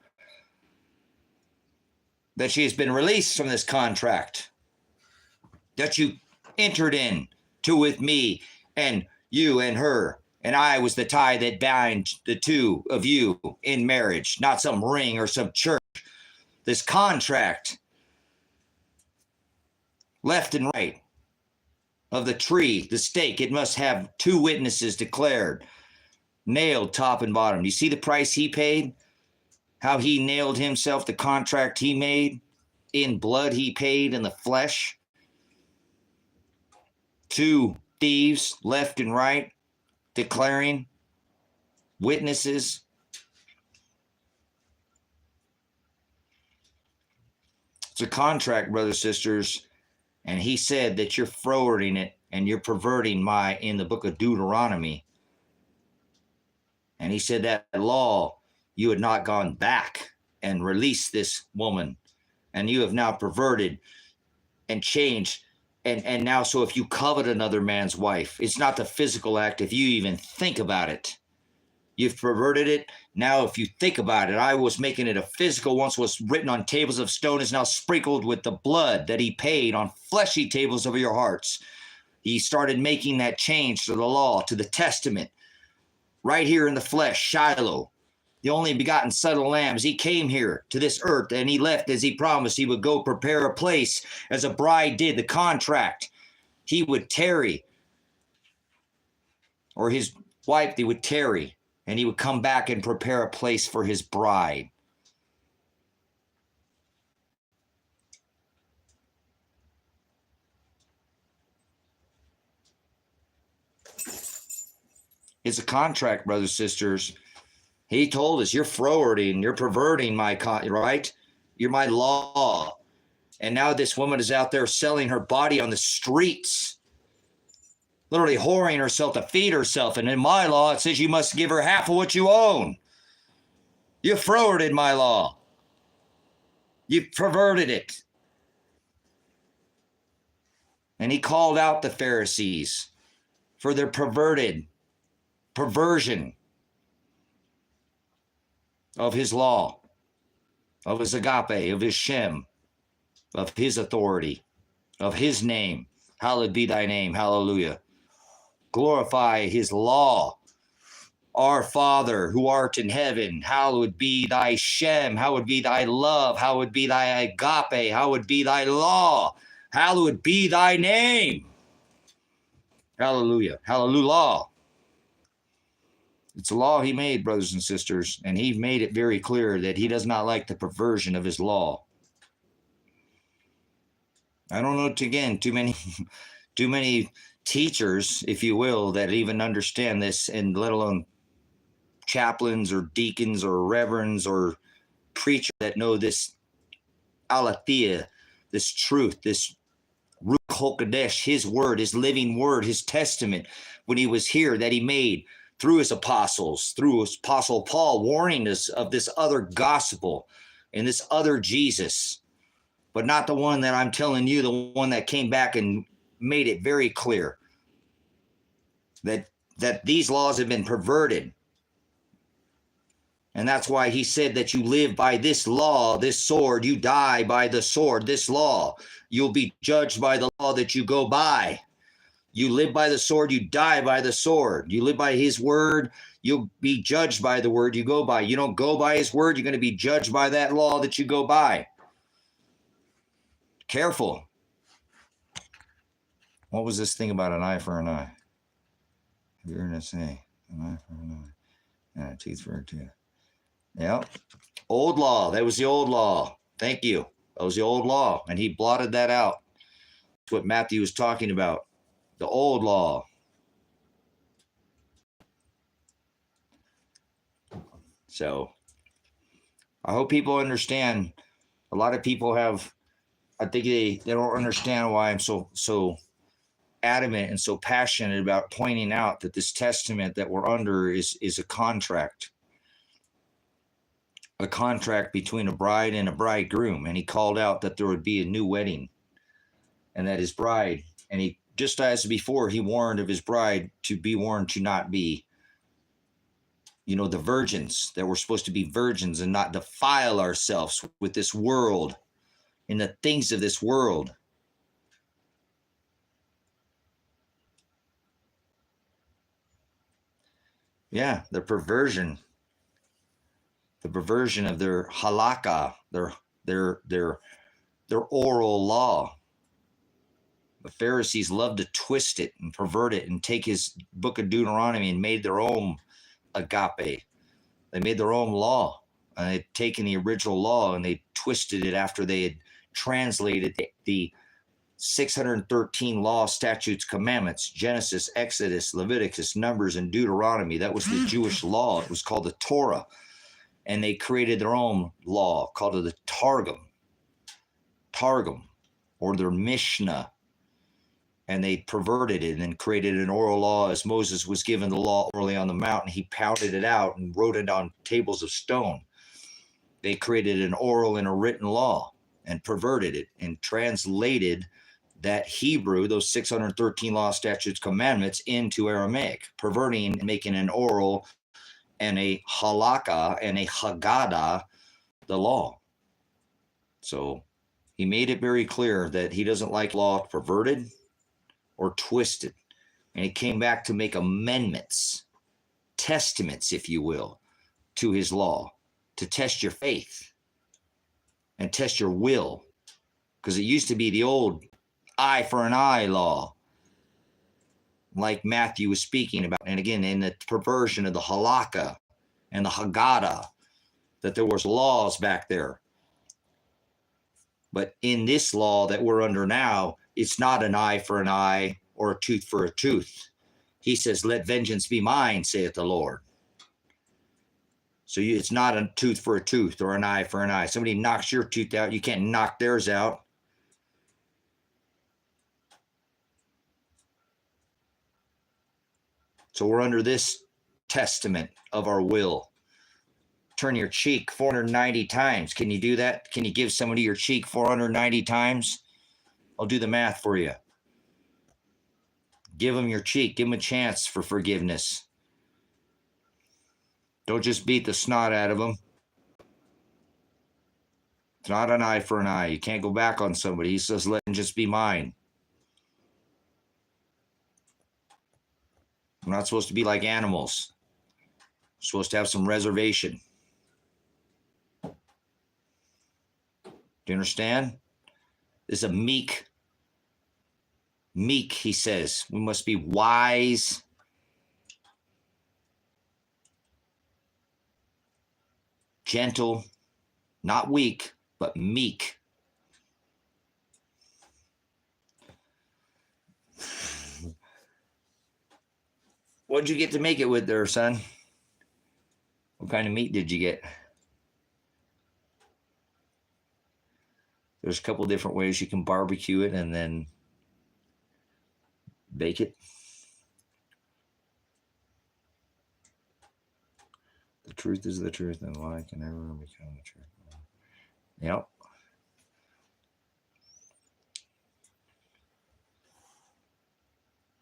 that she has been released from this contract that you entered in to with me, and you and her, and I was the tie that bound the two of you in marriage, not some ring or some church. This contract, left and right of the tree, the stake, it must have two witnesses declared, nailed top and bottom. You see the price he paid? How he nailed himself, the contract he made, in blood he paid in the flesh. Two thieves, left and right, declaring, witnesses. It's a contract, brothers, sisters. And he said that you're frowarding it and you're perverting in the book of Deuteronomy. And he said that law, you had not gone back and released this woman. And you have now perverted and changed. And now, so if you covet another man's wife, it's not the physical act. If you even think about it, you've perverted it. Now, if you think about it, I was making it a physical, once was written on tables of stone, is now sprinkled with the blood that he paid on fleshy tables of your hearts. He started making that change to the law, to the testament, right here in the flesh, Shiloh, the only begotten son of lambs. He came here to this earth and he left as he promised. He would go prepare a place as a bride did, the contract. He would tarry, or his wife, they would tarry, and he would come back and prepare a place for his bride. It's a contract, brothers, sisters. He told us, you're frowarding, you're perverting my, right? You're my law. And now this woman is out there selling her body on the streets, literally whoring herself to feed herself. And in my law, it says you must give her half of what you own. You frowarded my law. You perverted it. And he called out the Pharisees for their perversion of his law, of his agape, of his shem, of his authority, of his name. Hallowed be thy name. Hallelujah. Glorify his law. Our Father who art in heaven, hallowed be thy shem, hallowed be thy love, hallowed be thy agape, hallowed be thy law, hallowed be thy name. Hallelujah. Hallelujah. It's a law he made, brothers and sisters, and he made it very clear that he does not like the perversion of his law. I don't know, again, too many teachers, if you will, that even understand this, and let alone chaplains or deacons or reverends or preachers that know this aletheia, this truth, this Ruach HaKodesh, his word, his living word, his testament, when he was here, that he made through his apostles, through his apostle Paul, warning us of this other gospel and this other Jesus, but not the one that I'm telling you, the one that came back and made it very clear that these laws have been perverted. And that's why he said that you live by this law, this sword, you die by the sword, this law. You'll be judged by the law that you go by. You live by the sword, you die by the sword. You live by his word, you'll be judged by the word you go by. You don't go by his word, you're going to be judged by that law that you go by. Careful. What was this thing about an eye for an eye? Have you heard that say? An eye for an eye. And a tooth for a tooth. Yep. Old law. That was the old law. Thank you. That was the old law. And he blotted that out. That's what Matthew was talking about. The old law. So I hope people understand. A lot of people have, I think they don't understand why I'm so adamant and so passionate about pointing out that this testament that we're under is a contract. A contract between a bride and a bridegroom. And he called out that there would be a new wedding and that his bride, and he, just as before, he warned of his bride to be warned to not be, the virgins, that we're supposed to be virgins and not defile ourselves with this world and the things of this world. Yeah, the perversion of their halakha, their oral law. The Pharisees loved to twist it and pervert it and take his book of Deuteronomy and made their own agape. They made their own law. And they'd taken the original law and they twisted it after they had translated the 613 law, statutes, commandments, Genesis, Exodus, Leviticus, Numbers, and Deuteronomy. That was the Jewish law. It was called the Torah. And they created their own law called the Targum, or their Mishnah. And they perverted it and then created an oral law as Moses was given the law orally on the mountain. He pounded it out and wrote it on tables of stone. They created an oral and a written law and perverted it and translated that Hebrew, those 613 law, statutes, commandments, into Aramaic, perverting and making an oral and a halakha and a haggadah the law. So he made it very clear that he doesn't like law perverted or twisted. And he came back to make amendments, testaments, if you will, to his law, to test your faith and test your will. Because it used to be the old eye for an eye law, like Matthew was speaking about. And again, in the perversion of the halakha and the haggadah, that there was laws back there. But in this law that we're under now, it's not an eye for an eye or a tooth for a tooth. He says, let vengeance be mine, saith the Lord. So it's not a tooth for a tooth or an eye for an eye. Somebody knocks your tooth out, you can't knock theirs out. So we're under this testament of our will. Turn your cheek 490 times. Can you do that? Can you give somebody your cheek 490 times? I'll do the math for you. Give them your cheek. Give them a chance for forgiveness. Don't just beat the snot out of them. It's not an eye for an eye. You can't go back on somebody. He says, let him just be mine. We're not supposed to be like animals. We're supposed to have some reservation. Do you understand? This is a meek, he says. We must be wise, gentle, not weak, but meek. What'd you get to make it with there, son? What kind of meat did you get? There's a couple different ways you can barbecue it and then bake it. The truth is the truth, and a lie can never become the truth. Yep.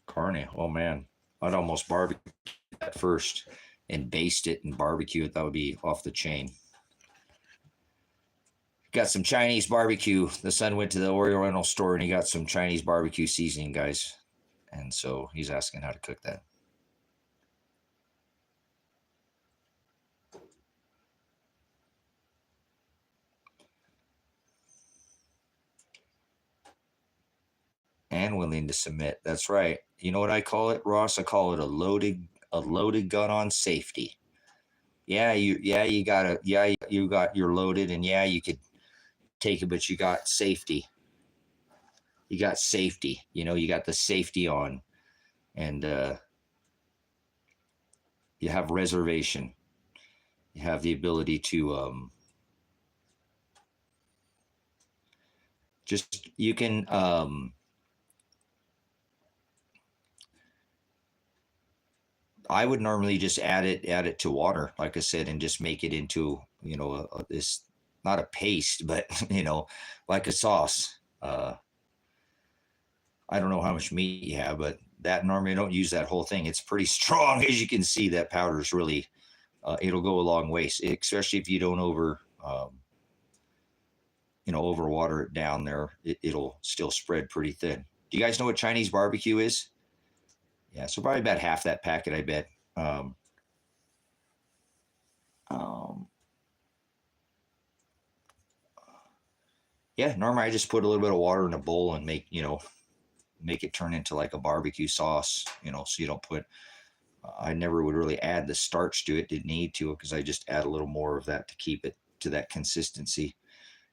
Carne. Oh man, I'd almost barbecue that first and baste it and barbecue it. That would be off the chain. Got some Chinese barbecue. The son went to the Oriental store and he got some Chinese barbecue seasoning, guys. And so he's asking how to cook that. And willing to submit. That's right. You know what I call it, Ross? I call it a loaded gun on safety. Yeah, you got you're loaded, and yeah, you could take it, but you got safety. You got safety. You know, you got the safety on, and you have reservation. You have the ability to just you can I would normally just add it to water, like I said, and just make it into, you know, this, not a paste, but, you know, like a sauce. I don't know how much meat you have, but that normally I don't use that whole thing. It's pretty strong. As you can see, that powder is really, it'll go a long way, especially if you don't over water it down there. It'll still spread pretty thin. Do you guys know what Chinese barbecue is? Yeah, so probably about half that packet, I bet. Yeah, normally I just put a little bit of water in a bowl and make it turn into like a barbecue sauce, so you don't put, I never would really add the starch to it. Didn't need to, because I just add a little more of that to keep it to that consistency.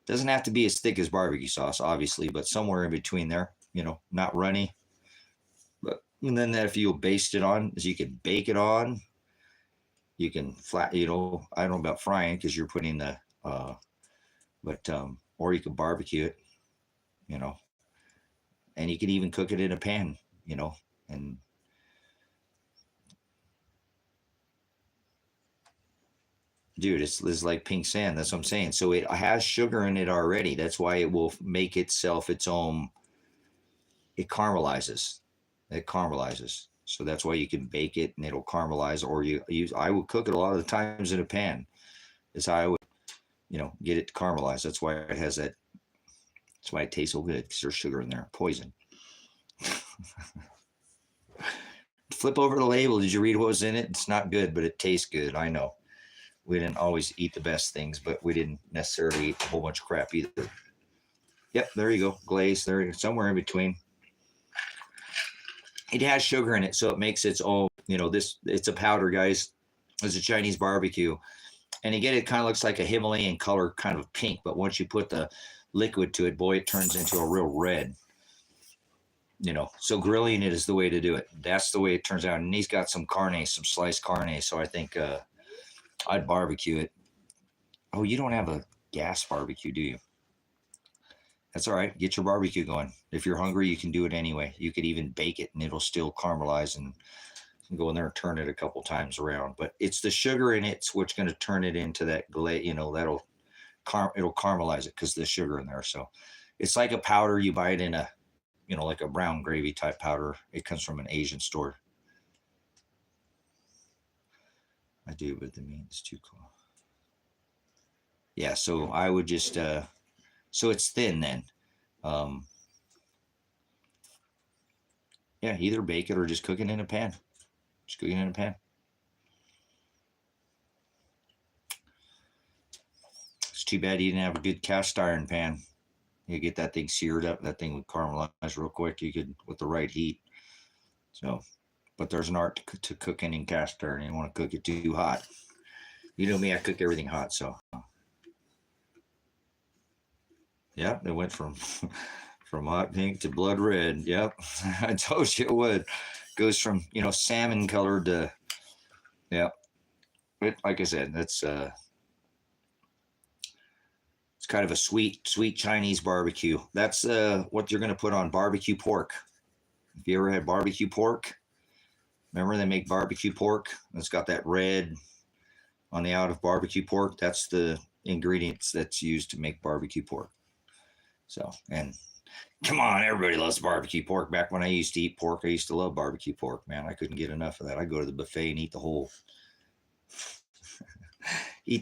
Doesn't have to be as thick as barbecue sauce, obviously, but somewhere in between there, not runny. But and then that if you'll baste it on, is you can bake it on. You can flat, I don't know about frying because you're putting the, or you can barbecue it, and you can even cook it in a pan, and dude, it's like pink sand. That's what I'm saying. So it has sugar in it already. That's why it will make itself its own. It caramelizes. So that's why you can bake it and it'll caramelize. Or I would cook it a lot of the times in a pan. Is how I would, get it to caramelize. That's why it has that. That's why it tastes so good, because there's sugar in there. Poison. Flip over the label. Did you read what was in it? It's not good, but it tastes good. I know. We didn't always eat the best things, but we didn't necessarily eat a whole bunch of crap either. Yep, there you go. Glaze, there, somewhere in between. It has sugar in it, so it makes its own, it's a powder, guys. It's a Chinese barbecue. And again, it kind of looks like a Himalayan color, kind of pink, but once you put the liquid to it, boy, it turns into a real red. So grilling it is the way to do it. That's the way it turns out. And he's got some carne, some sliced carne. So I think I'd barbecue it. Oh, you don't have a gas barbecue, do you? That's all right. Get your barbecue going. If you're hungry, you can do it anyway. You could even bake it and it'll still caramelize, and you can go in there and turn it a couple times around. But it's the sugar in it's what's going to turn it into that that'll it'll caramelize it because the sugar in there. So it's like a powder. You buy it in a, like a brown gravy type powder. It comes from an Asian store. I do, but the meat is too cool. Yeah, so I would just so it's thin then. Um, yeah, either bake it or just cook it in a pan. Just cook it in a pan. It's too bad you didn't have a good cast iron pan. You get that thing seared up. That thing would caramelize real quick. You could with the right heat. So, but there's an art to cooking in cast iron. You don't want to cook it too hot. You know me, I cook everything hot. So, yeah, it went from from hot pink to blood red. Yep, I told you it would. Goes from salmon colored to, yeah. But like I said, it's kind of a sweet Chinese barbecue. That's what you're going to put on barbecue pork. If you ever had barbecue pork, remember they make barbecue pork. It's got that red on the out of barbecue pork. That's the ingredients that's used to make barbecue pork. So, and come on, everybody loves barbecue pork. Back when I used to eat pork, I used to love barbecue pork. Man, I couldn't get enough of that. I'd go to the buffet and eat the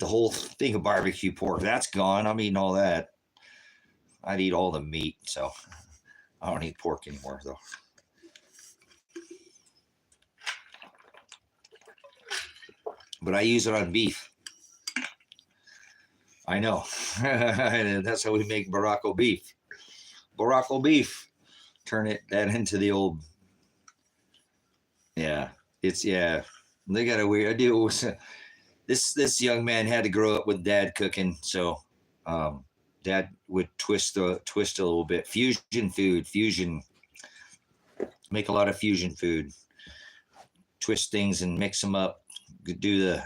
whole thing of barbecue pork. That's gone. I'm eating all that. I'd eat all the meat. So I don't eat pork anymore, though. But I use it on beef. I know. That's how we make Baracco beef. Baracco beef. Turn that into the old. Yeah, yeah. They got a weird idea. This young man had to grow up with dad cooking, so dad would twist a little bit. Fusion. Make a lot of fusion food. Twist things and mix them up. Do the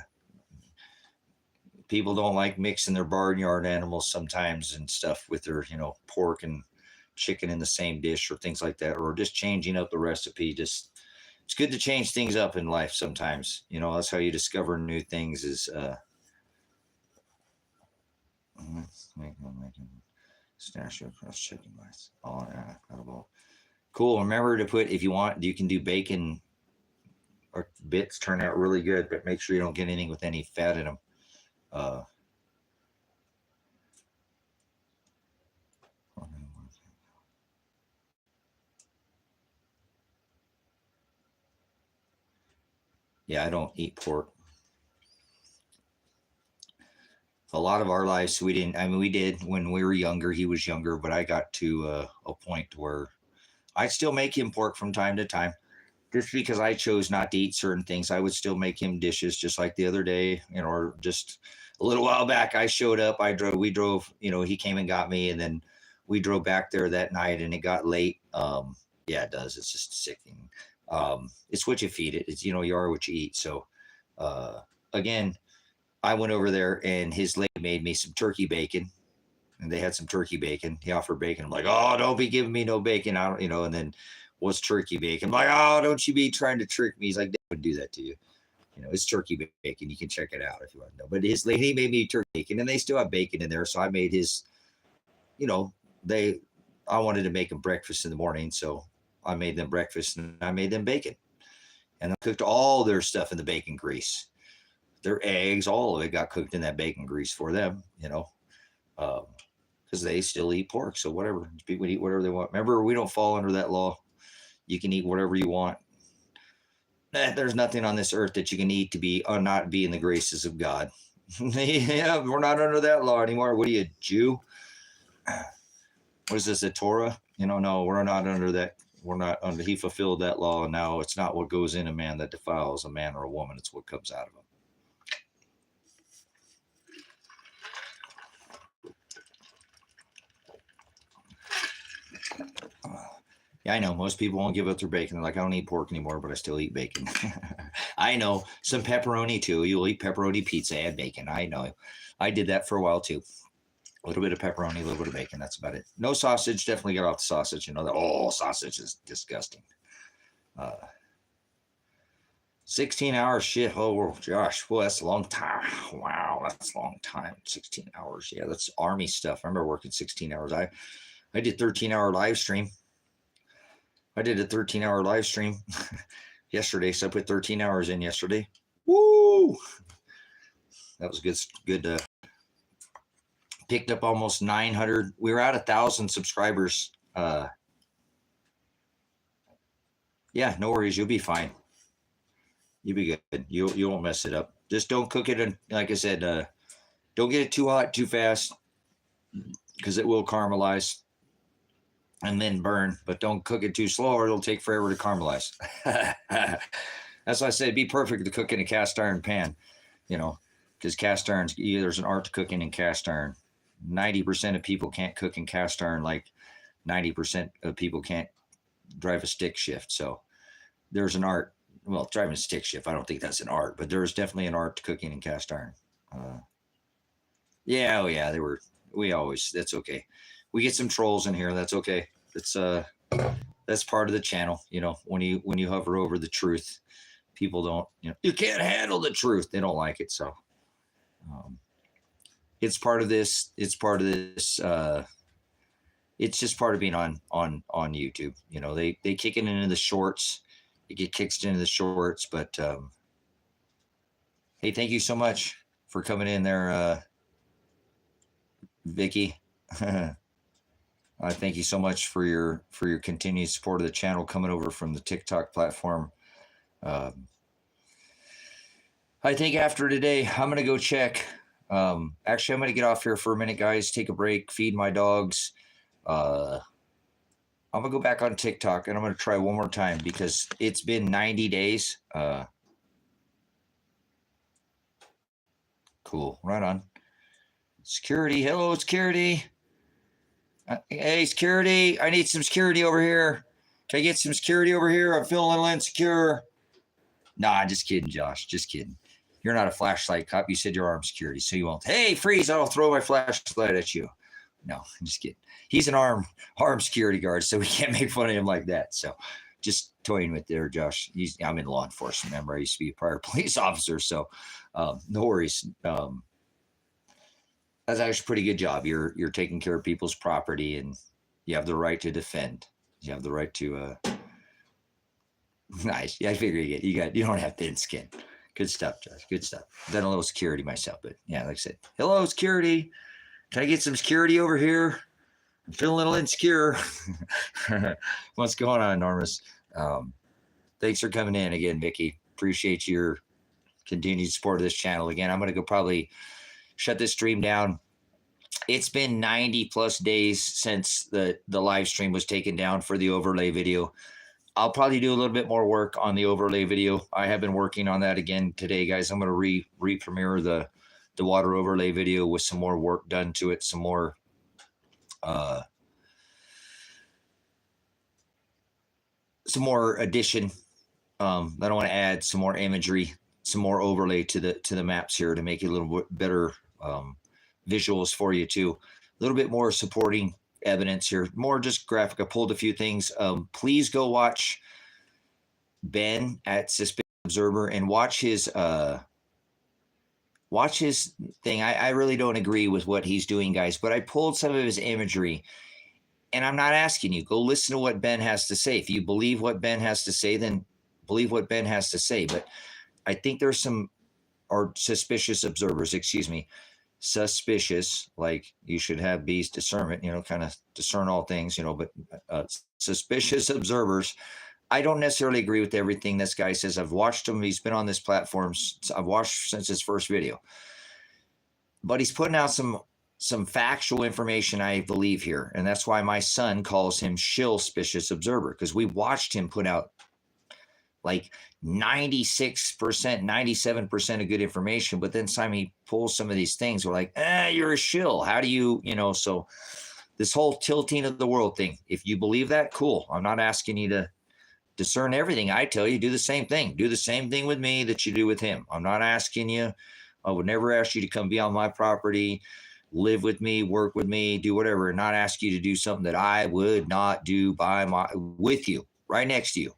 people don't like mixing their barnyard animals sometimes and stuff with their pork and chicken in the same dish or things like that, or just changing up the recipe. Just it's good to change things up in life sometimes. That's how you discover new things. Is stash across chicken bites. Oh yeah, edible. Cool. Remember to put, if you want, you can do bacon or bits. Turn out really good, but make sure you don't get anything with any fat in them. Uh, yeah, I don't eat pork. A lot of our lives, we didn't. I mean, we did when we were younger. He was younger, but I got to a point where I still make him pork from time to time. Just because I chose not to eat certain things, I would still make him dishes. Just like the other day, or just a little while back, I showed up. We drove. He came and got me, and then we drove back there that night, and it got late. Yeah, it does. It's just sickening. It's what you feed it. It's you are what you eat. So, again, I went over there, and his lady made me some turkey bacon, and they had some turkey bacon. He offered bacon. I'm like, oh, don't be giving me no bacon. I don't, and then what's turkey bacon? I'm like, oh, don't you be trying to trick me. He's like, they would do that to you. It's turkey bacon. You can check it out if you want to know. But his lady made me turkey bacon, and they still have bacon in there. So I made his, I wanted to make them breakfast in the morning. So I made them breakfast and I made them bacon. And I cooked all their stuff in the bacon grease. Their eggs, all of it got cooked in that bacon grease for them, because they still eat pork. So whatever, people eat whatever they want. Remember, we don't fall under that law. You can eat whatever you want. There's nothing on this earth that you can eat to be or not be in the graces of God. Yeah, we're not under that law anymore. What are you, Jew? What is this, a Torah? No, we're not under that. We're not under. He fulfilled that law, and now it's not what goes in a man that defiles a man or a woman. It's what comes out of him. Yeah, I know most people won't give up their bacon. They're like, I don't eat pork anymore, but I still eat bacon. I know. Some pepperoni too. You'll eat pepperoni pizza and bacon. I know. I did that for a while too. A little bit of pepperoni, a little bit of bacon. That's about it. No sausage. Definitely get off the sausage. You know that. Oh, sausage is disgusting. 16 hours. Shit. Oh, Josh. Boy, that's a long time. Wow, that's a long time. 16 hours. Yeah, that's Army stuff. I remember working 16 hours. I did 13-hour live stream. I did a 13-hour live stream yesterday, so I put 13 hours in yesterday. Woo! That was good. Picked up almost 900. We were at 1,000 subscribers. Yeah, no worries. You'll be fine. You'll be good. You won't mess it up. Just don't cook it. And like I said, don't get it too hot too fast because it will caramelize and then burn. But don't cook it too slow or it'll take forever to caramelize. That's why I say be perfect to cook in a cast iron pan, you know, because cast irons, there's an art to cooking in cast iron. 90% of people can't cook in cast iron like 90% of people can't drive a stick shift. So there's an art. Well, driving a stick shift, I don't think that's an art, but there's definitely an art to cooking in cast iron. Yeah, oh yeah, that's okay. We get some trolls in here. That's okay. That's part of the channel. You know, when you hover over the truth, people don't, you can't handle the truth. They don't like it. So, it's part of this. It's part of this. It's just part of being on YouTube. You know, they kick it into the shorts. It get kicked into the shorts. But hey, thank you so much for coming in there, Vicky. I thank you so much for your continued support of the channel, coming over from the TikTok platform. I think after today, I'm gonna go check. Actually, I'm gonna get off here for a minute, guys. Take a break, feed my dogs. I'm gonna go back on TikTok and I'm gonna try one more time because it's been 90 days. Cool, right on. Security, hello, security. Hey, security, I need some security over here. Can I get some security over here? I'm feeling a little insecure. Nah, just kidding, Josh. Just kidding. You're not a flashlight cop. You said you're armed security, so you won't. Hey, freeze! I'll throw my flashlight at you. No, I'm just kidding. He's an armed security guard, so we can't make fun of him like that. So just toying with there, Josh. I'm in law enforcement. Remember, I used to be a prior police officer, so no worries. That's actually a pretty good job. You're taking care of people's property, and you have the right to defend. You have the right to. Nice. Yeah, I figure you don't have thin skin. Good stuff, Josh. Good stuff. Done a little security myself, but yeah, like I said, hello, security. Can I get some security over here? I'm feeling a little insecure. What's going on, Normus? Thanks for coming in again, Vicky. Appreciate your continued support of this channel. Again, I'm going to go probably shut this stream down. It's been 90 plus days since the live stream was taken down for the overlay video. I'll probably do a little bit more work on the overlay video. I have been working on that again today, guys. I'm going to re-premiere the water overlay video with some more work done to it, some more addition. I don't want to add some more imagery, some more overlay to the maps here to make it a little bit better visuals for you too. A little bit more supporting evidence here, more just graphic. I pulled a few things. Please go watch Ben at Suspicious Observer and watch his thing. I really don't agree with what he's doing, guys, but I pulled some of his imagery, and I'm not asking you. Go listen to what Ben has to say. If you believe what Ben has to say, then believe what Ben has to say. But I think there's suspicious observers, suspicious, like you should have B's discernment, kind of discern all things, but suspicious observers. I don't necessarily agree with everything this guy says. I've watched him. He's been on this platform. I've watched since his first video, but he's putting out some factual information, I believe, here. And that's why my son calls him shill suspicious observer, because we watched him put out like 96%, 97% of good information. But then Simon pulls some of these things. We're like, you're a shill. How do you, so this whole tilting of the world thing, if you believe that, cool. I'm not asking you to Discern everything I tell you. Do the same thing. Do the same thing with me that you do with him. I'm not asking you. I would never ask you to come be on my property, live with me, work with me, do whatever, and not ask you to do something that I would not do with you, right next to you.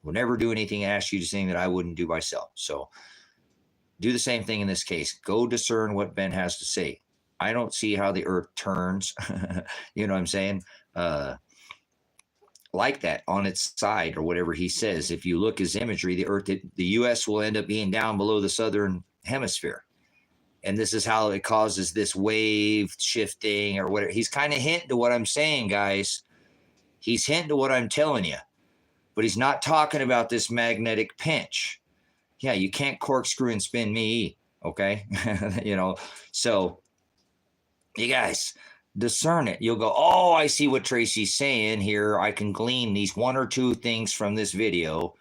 Would never do anything and ask you to do something that I wouldn't do myself. So do the same thing in this case. Go discern what Ben has to say. I don't see how the earth turns, you know what I'm saying? Like that on its side or whatever he says. If you look his imagery, the U.S. will end up being down below the southern hemisphere. And this is how it causes this wave shifting or whatever. He's kind of hinting to what I'm saying, guys. He's hinting to what I'm telling you. But he's not talking about this magnetic pinch. Yeah, you can't corkscrew and spin me, okay? You know, so you guys discern it. You'll go, oh, I see what Tracy's saying here. I can glean these one or two things from this video.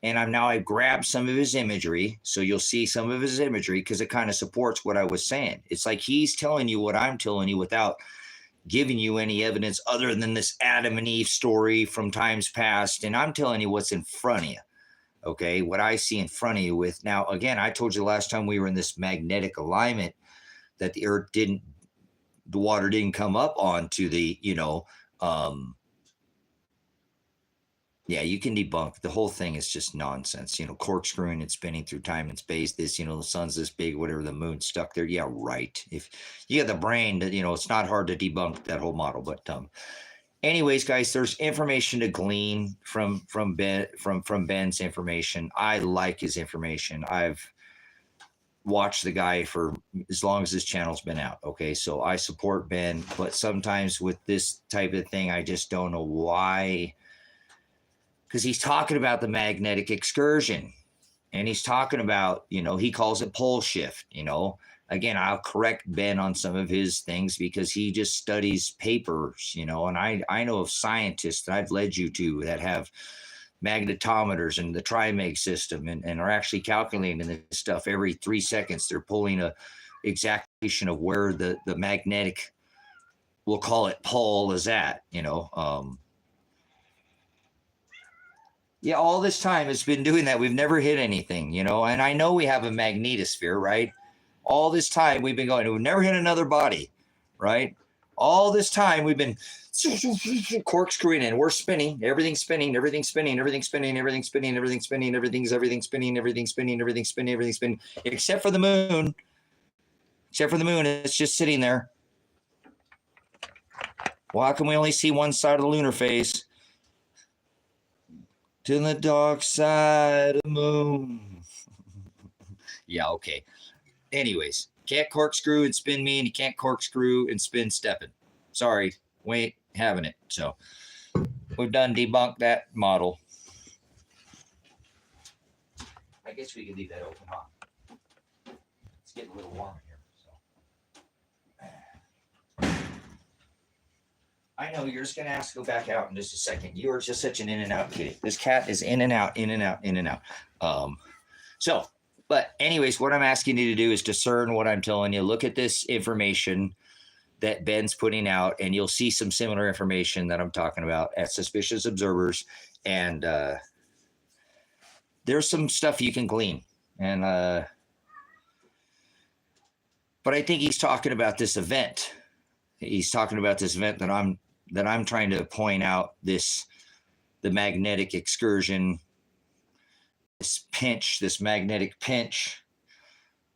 And I've grabbed some of his imagery. So you'll see some of his imagery because it kind of supports what I was saying. It's like he's telling you what I'm telling you without giving you any evidence other than this Adam and Eve story from times past. And I'm telling you what's in front of you. Okay, what I see in front of you with. Now, again, I told you last time we were in this magnetic alignment that the water didn't come up onto the, yeah, you can debunk. The whole thing is just nonsense, corkscrewing and spinning through time and space. This, the sun's this big, whatever, the moon's stuck there. Yeah, right. If you have the brain, that it's not hard to debunk that whole model. But anyways, guys, there's information to glean from Ben's information. I like his information. I've watched the guy for as long as his channel's been out. Okay, so I support Ben, but sometimes with this type of thing, I just don't know why. Because he's talking about the magnetic excursion, and he's talking about, he calls it pole shift. Again, I'll correct Ben on some of his things because he just studies papers, and I know of scientists that I've led you to that have magnetometers and the trimeg system and are actually calculating this stuff every 3 seconds. They're pulling a exaction of where the magnetic, we'll call it pole, is at, yeah, all this time it's been doing that. We've never hit anything, and I know we have a magnetosphere, right? All this time we've been going, we've never hit another body, right? All this time we've been corkscrewing and we're spinning, everything's spinning, everything's spinning, everything's spinning, everything's spinning, everything's spinning, everything's spinning, everything's spinning, everything's spinning, everything's spinning, except for the moon. Except for the moon, it's just sitting there. Well, how come we only see one side of the lunar phase? To the dark side of the moon. Yeah, okay. Anyways, can't corkscrew and spin me, and you can't corkscrew and spin Steppen. Sorry, we ain't having it. So we've done debunked that model. I guess we could leave that open, huh? It's getting a little warm here. I know you're just going to have to go back out in just a second. You are just such an in and out kid. This cat is in and out, in and out, in and out. But anyways, what I'm asking you to do is discern what I'm telling you. Look at this information that Ben's putting out, and you'll see some similar information that I'm talking about at Suspicious Observers. And there's some stuff you can glean. And but I think he's talking about this event. He's talking about this event that I'm trying to point out, the magnetic excursion, this magnetic pinch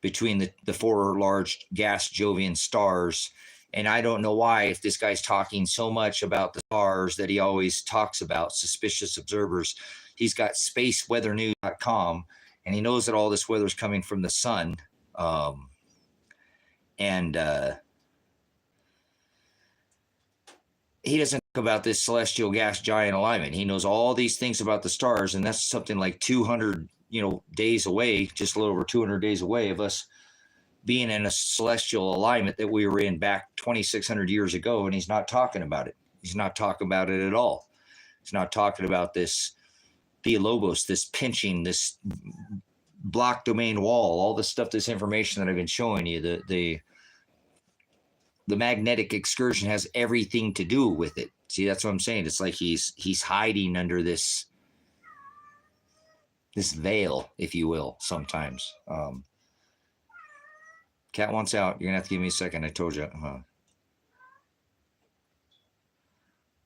between the four large gas Jovian stars. And I don't know why, if this guy's talking so much about the stars that he always talks about, Suspicious Observers, he's got spaceweathernews.com, and he knows that all this weather is coming from the sun. He doesn't talk about this celestial gas giant alignment. He knows all these things about the stars, and that's something like 200, days away, just a little over 200 days away of us being in a celestial alignment that we were in back 2,600 years ago, and he's not talking about it. He's not talking about it at all. He's not talking about this Theologos, this pinching, this block domain wall, all this stuff, this information that I've been showing you. The magnetic excursion has everything to do with it. See, that's what I'm saying. It's like he's hiding under this this veil, if you will, sometimes. Cat wants out. You're going to have to give me a second. I told you.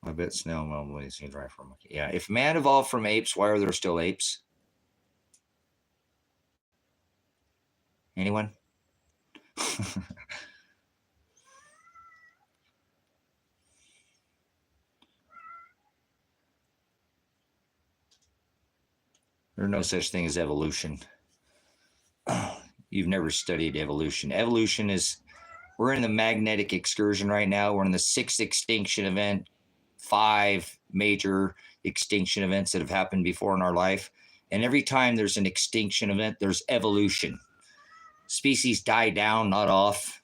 I bet snail normally is dry from monkey. Yeah. If man evolved from apes, why are there still apes? Anyone? There's no such thing as evolution. You've never studied evolution. Evolution is, we're in the magnetic excursion right now. We're in the 6th extinction event, 5 major extinction events that have happened before in our life. And every time there's an extinction event, there's evolution. Species die down, not off.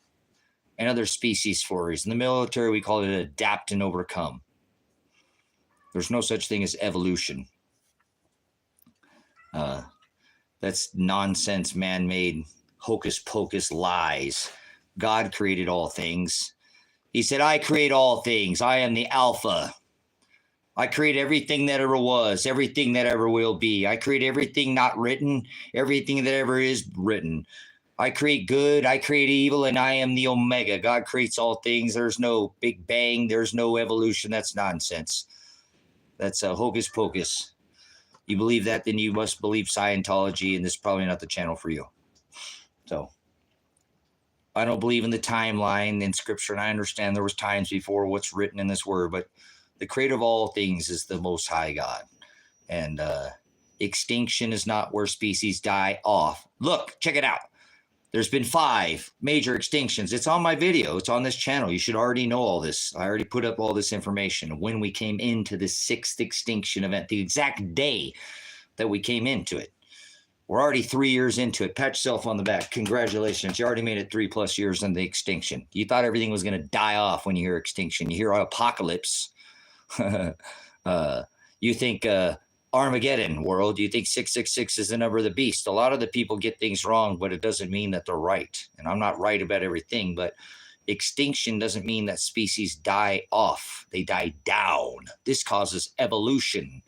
And other species flourish. In the military, we call it adapt and overcome. There's no such thing as evolution. That's nonsense, man-made, hocus-pocus lies. God created all things. He said, I create all things. I am the Alpha. I create everything that ever was, everything that ever will be. I create everything not written, everything that ever is written. I create good, I create evil, and I am the Omega. God creates all things. There's no Big Bang. There's no evolution. That's nonsense. That's a hocus pocus. You believe that, then you must believe Scientology, and this is probably not the channel for you. So I don't believe in the timeline in Scripture, and I understand there was times before what's written in this word, but the creator of all things is the Most High God. And extinction is not where species die off. Look, check it out. There's been 5 major extinctions. It's on my video. It's on this channel. You should already know all this. I already put up all this information when we came into the 6th extinction event, the exact day that we came into it. We're already 3 years into it. Pat yourself on the back. Congratulations. You already made it 3+ years in the extinction. You thought everything was going to die off when you hear extinction. You hear apocalypse. You think Armageddon world, you think 666 is the number of the beast. A lot of the people get things wrong, but it doesn't mean that they're right. And I'm not right about everything, but extinction doesn't mean that species die off. They die down. This causes evolution,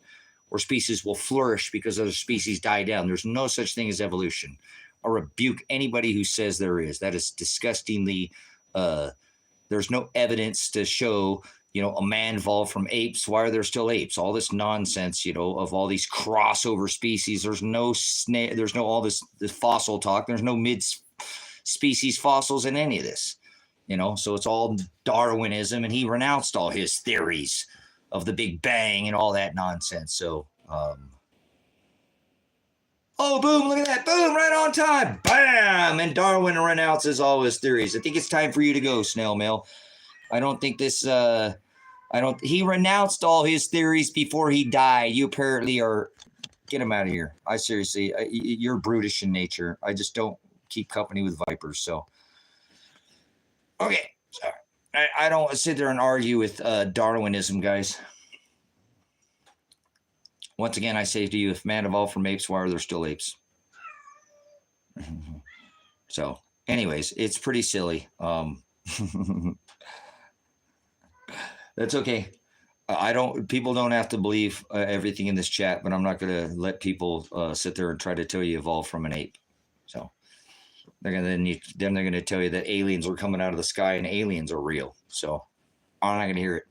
where species will flourish because other species die down. There's no such thing as evolution. I rebuke anybody who says there is. That is disgustingly, there's no evidence to show a man evolved from apes. Why are there still apes? All this nonsense, of all these crossover species. There's no all this fossil talk. There's no mid-species fossils in any of this, So it's all Darwinism, and he renounced all his theories of the Big Bang and all that nonsense. So, oh, boom, look at that. Boom, right on time. Bam! And Darwin renounces all his theories. I think it's time for you to go, Snail Mail. I don't think this... he renounced all his theories before he died. You apparently are, get him out of here. I seriously, you're brutish in nature. I just don't keep company with vipers. So, okay. Sorry. I don't sit there and argue with Darwinism, guys. Once again, I say to you, if man evolved from apes, why are there still apes? So, anyways, it's pretty silly. That's okay. People don't have to believe everything in this chat, but I'm not going to let people sit there and try to tell you evolved from an ape. So they're going to tell you that aliens are coming out of the sky and aliens are real. So I'm not going to hear it.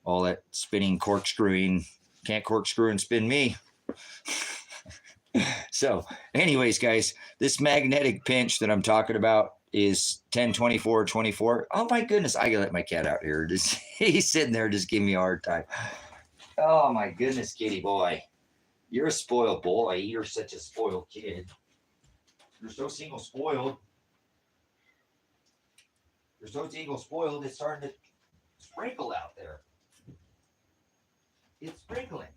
All that spinning, corkscrewing, can't corkscrew and spin me. So anyways, guys, this magnetic pinch that I'm talking about is 10-24-24. Oh my goodness, I gotta let my cat out here. He's sitting there just giving me a hard time. Oh my goodness, kitty boy. You're a spoiled boy. You're such a spoiled kid. You're so single spoiled. You're so single spoiled, it's starting to sprinkle out there. It's sprinkling.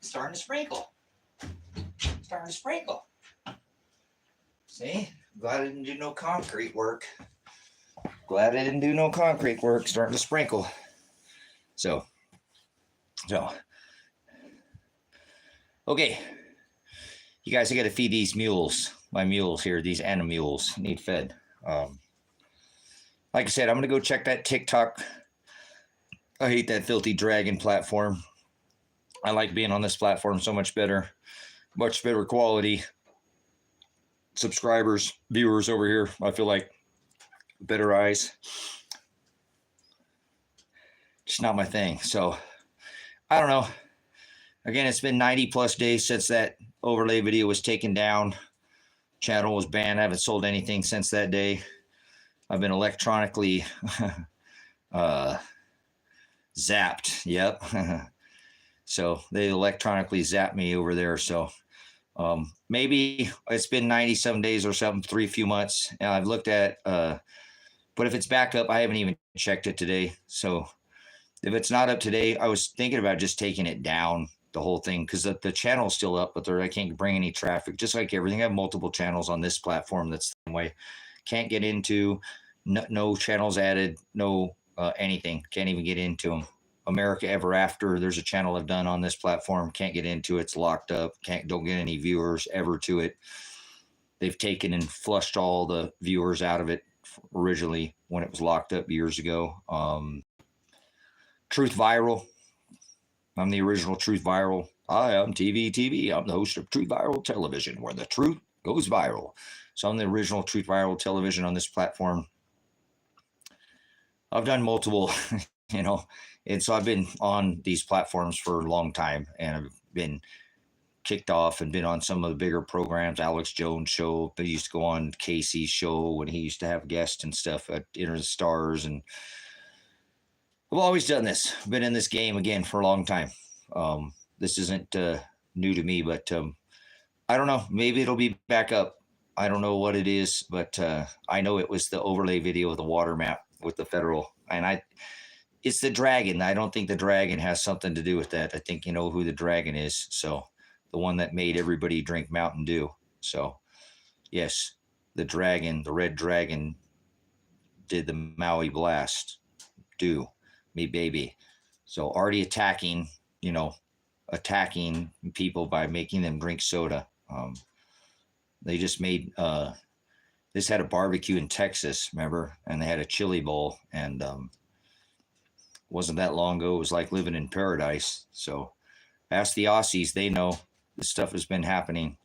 Starting to sprinkle. Starting to sprinkle. See? Glad I didn't do no concrete work. Glad I didn't do no concrete work. Starting to sprinkle. So. Okay. You guys, I got to feed these mules. My mules here, these animals need fed. Like I said, I'm going to go check that TikTok. I hate that filthy dragon platform. I like being on this platform so much better. Much better quality. Subscribers, viewers over here, I feel like better eyes. Just not my thing. So, I don't know. Again, it's been 90 plus days since that overlay video was taken down. Channel was banned. I haven't sold anything since that day. I've been electronically zapped. Yep. So they electronically zapped me over there. So maybe it's been 97 days or something, few months. And I've looked at, but if it's back up, I haven't even checked it today. So if it's not up today, I was thinking about just taking it down, the whole thing, because the channel's still up, but I can't bring any traffic, just like everything. I have multiple channels on this platform that's the same way. Can't get into, no channels added, no anything. Can't even get into them. America Ever After, there's a channel I've done on this platform. Can't get into it. It's locked up. Don't get any viewers ever to it. They've taken and flushed all the viewers out of it originally when it was locked up years ago. Truth Viral. I'm the original Truth Viral. Hi, I'm TV. I'm the host of Truth Viral Television, where the truth goes viral. So I'm the original Truth Viral Television on this platform. I've done multiple, and so I've been on these platforms for a long time, and I've been kicked off and been on some of the bigger programs, Alex Jones show. They used to go on Casey's show when he used to have guests and stuff at Enter the Stars, and I've always done this. I've been in this game again for a long time. This isn't new to me, but I don't know. Maybe it'll be back up. I don't know what it is, but I know it was the overlay video of the water map with the federal, and it's the dragon. I don't think the dragon has something to do with that. I think you know who the dragon is. So the one that made everybody drink Mountain Dew. So yes, the dragon, the red dragon, did the Maui blast. Do me, baby. So already attacking people by making them drink soda. They just made this had a barbecue in Texas, remember? And they had a chili bowl, and wasn't that long ago. It was like living in paradise. So ask the Aussies, they know this stuff has been happening.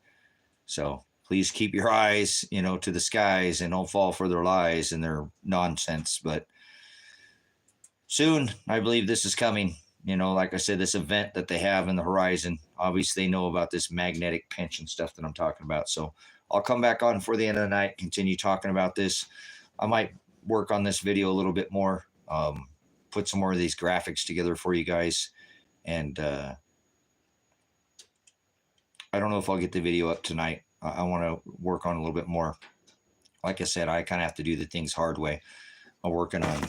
So please keep your eyes, to the skies and don't fall for their lies and their nonsense. But soon, I believe this is coming. Like I said, this event that they have in the horizon, obviously they know about this magnetic pinch and stuff that I'm talking about. So I'll come back on for the end of the night, continue talking about this. I might work on this video a little bit more, put some more of these graphics together for you guys. And I don't know if I'll get the video up tonight. I want to work on a little bit more. Like I said, I kind of have to do the things hard way. I'm working on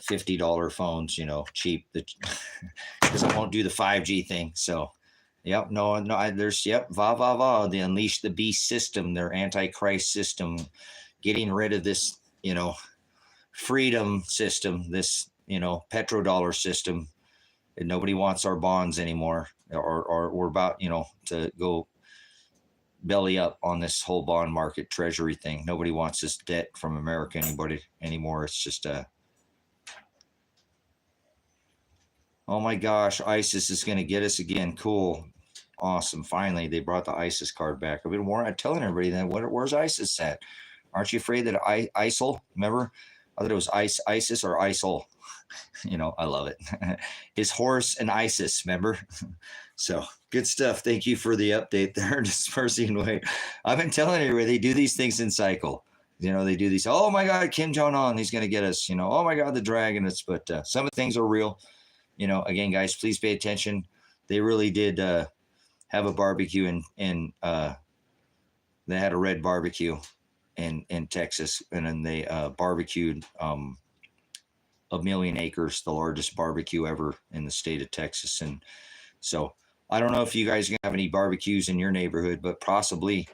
$50 phones, cheap, because I won't do the 5G thing. So, yep, the Unleash the Beast system, their Antichrist system, getting rid of this, freedom system, this, petrodollar system. And nobody wants our bonds anymore, or we're about, to go belly up on this whole bond market treasury thing. Nobody wants this debt from America anymore. It's just oh my gosh, ISIS is going to get us again. Cool. Awesome. Finally, they brought the ISIS card back. I've been telling everybody that. Where's ISIS at? Aren't you afraid that ISIL? Remember? I thought it was ISIS or ISIL. I love it. His horse and ISIS, remember? So good stuff. Thank you for the update there. Dispersing way. I've been telling everybody they do these things in cycle. They do these. Oh my God, Kim Jong-un, he's going to get us. Oh my God, the dragon. But some of the things are real. Again, guys, please pay attention. They really did have a barbecue in they had a red barbecue in Texas, and then they barbecued 1 million acres, the largest barbecue ever in the state of Texas. And so I don't know if you guys have any barbecues in your neighborhood, but possibly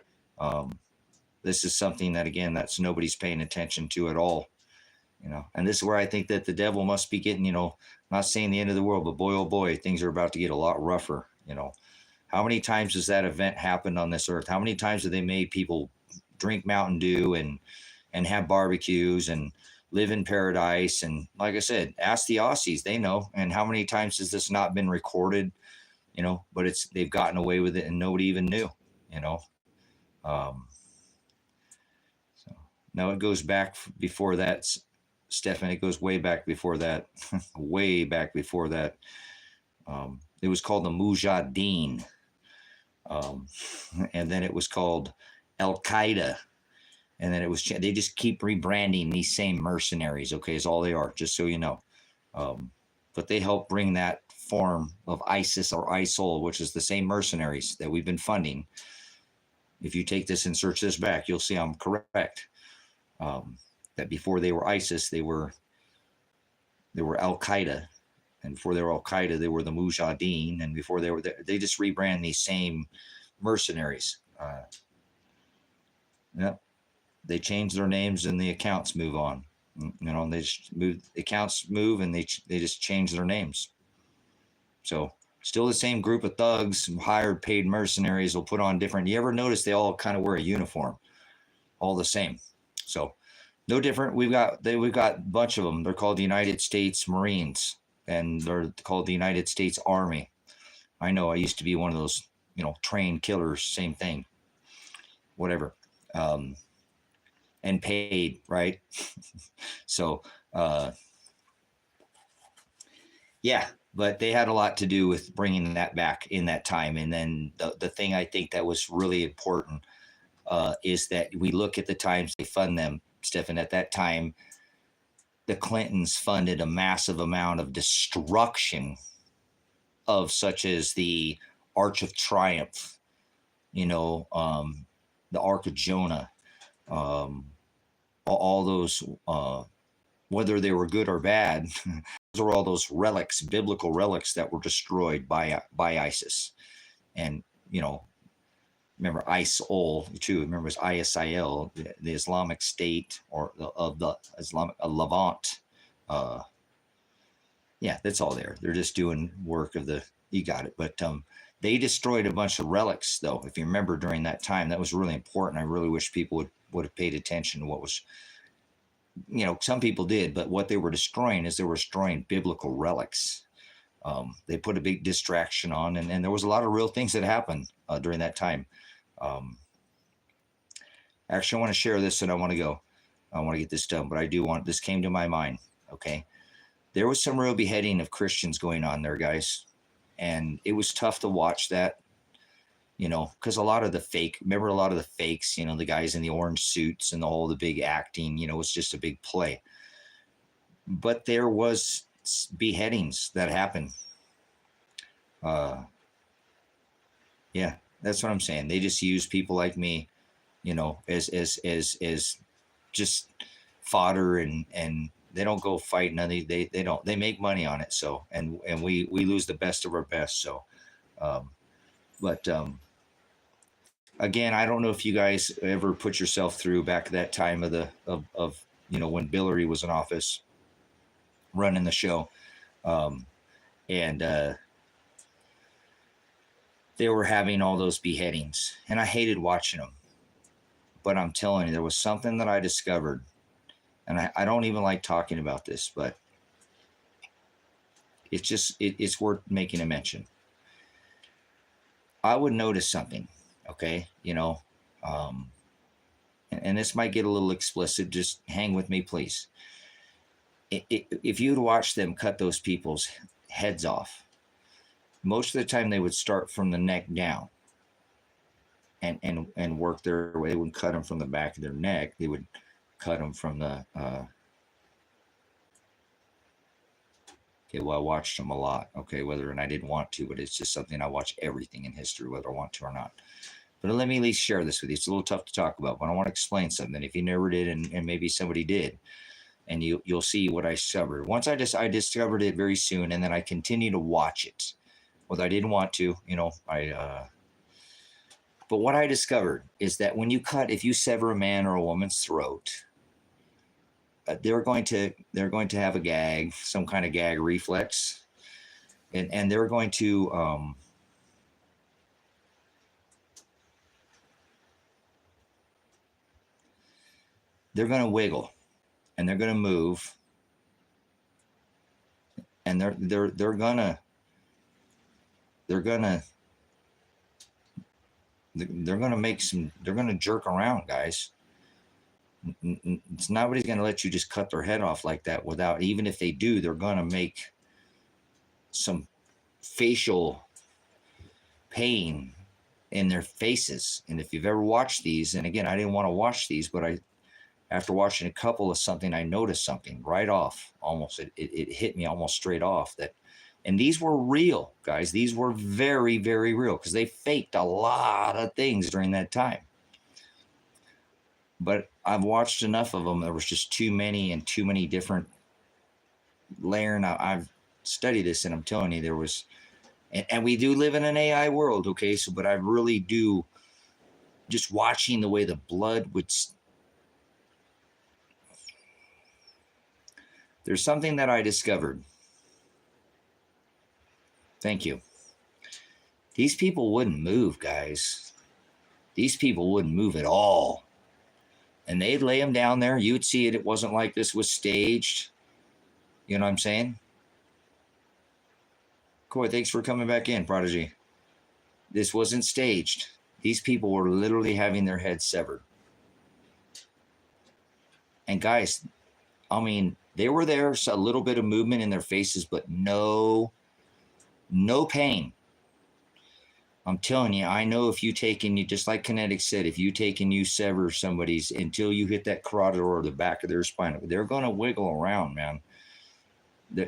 this is something that, again, that's nobody's paying attention to at all. And this is where I think that the devil must be getting, not saying the end of the world, but boy, oh boy, things are about to get a lot rougher. How many times has that event happened on this earth? How many times have they made people drink Mountain Dew and have barbecues and live in paradise? And like I said, ask the Aussies, they know. And how many times has this not been recorded? But they've gotten away with it and nobody even knew. So now it goes back before that, Stefan. It goes way back before that, way back before that. It was called the Mujahideen, and then it was called Al Qaeda, and then it was. They just keep rebranding these same mercenaries. Okay, is all they are. Just so you know, but they help bring that form of ISIS or ISIL, which is the same mercenaries that we've been funding. If you take this and search this back, you'll see I'm correct. That before they were ISIS, they were Al Qaeda, and before they were Al Qaeda, they were the Mujahideen, and before they just rebrand these same mercenaries. Yep, they change their names and the accounts move on. They just move, accounts move, and they just change their names. So still the same group of thugs, hired, paid mercenaries will put on different. You ever notice they all kind of wear a uniform, all the same? So no different. We've got a bunch of them. They're called the United States Marines, and they're called the United States Army. I know I used to be one of those, trained killers. Same thing. Whatever. And paid, right? So, yeah. But they had a lot to do with bringing that back in that time. And then the thing I think that was really important is that we look at the times they fund them, Stephen. At that time, the Clintons funded a massive amount of destruction of such as the Arch of Triumph, the Ark of Jonah, all those, whether they were good or bad. Those are all those relics, biblical relics that were destroyed by ISIS. And, remember ISIL too. Remember it was ISIL, the Islamic State, or of the Islamic Levant. Yeah, that's all there. They're just doing work of you got it. But they destroyed a bunch of relics, though. If you remember during that time, that was really important. I really wish people would have paid attention to what was, some people did, but what they were destroying is they were destroying biblical relics. They put a big distraction on, and there was a lot of real things that happened during that time. Actually, I want to share this, and I want to go. I want to get this done, but this came to my mind. Okay. There was some real beheading of Christians going on there, guys. And it was tough to watch that, because a lot of the fakes, the guys in the orange suits and all the big acting, it was just a big play. But there was beheadings that happened. Yeah, that's what I'm saying. They just use people like me, as just fodder, and they don't go fight nothing. They don't. They make money on it. So and we lose the best of our best. So, but again, I don't know if you guys ever put yourself through back at that time of when Billary was in office, running the show, and they were having all those beheadings, and I hated watching them. But I'm telling you, there was something that I discovered. And I don't even like talking about this, but it's worth making a mention. I would notice something, okay? And this might get a little explicit. Just hang with me, please. If you'd watch them cut those people's heads off, most of the time they would start from the neck down and work their way. They wouldn't cut them from the back of their neck. They would cut them from the I watched them a lot, okay, and I didn't want to, but it's just something I watch everything in history, whether I want to or not. But let me at least share this with you. It's a little tough to talk about, but I want to explain something if you never did, and maybe somebody did, and you'll see what I discovered. Once I discovered it very soon, and then I continued to watch it. Well, I didn't want to, but what I discovered is that when if you sever a man or a woman's throat, they're going to have a gag, some kind of gag reflex, and they're going to wiggle, and they're going to move, and they're going to jerk around, guys. Nobody's going to let you just cut their head off like that without, even if they do, they're going to make some facial pain in their faces. And if you've ever watched these, and again, I didn't want to watch these, but after watching a couple of something, I noticed something right off. Almost, it hit me almost straight off that, and these were real, guys. These were very, very real, because they faked a lot of things during that time. But I've watched enough of them. There was just too many and too many different layering. I've studied this, and I'm telling you, there was, and we do live in an AI world, okay? So, but I really do, just watching the way the blood would. There's something that I discovered. Thank you. These people wouldn't move, guys. These people wouldn't move at all. And they'd lay them down there. You would see it. It wasn't like this was staged. You know what I'm saying? Coy, thanks for coming back in, Prodigy. This wasn't staged. These people were literally having their heads severed. And guys, I mean, they were there, so a little bit of movement in their faces, but no pain. I'm telling you, I know if you take and you, just like Kinetic said, if you take and you sever somebody's until you hit that carotid or the back of their spine, they're going to wiggle around, man.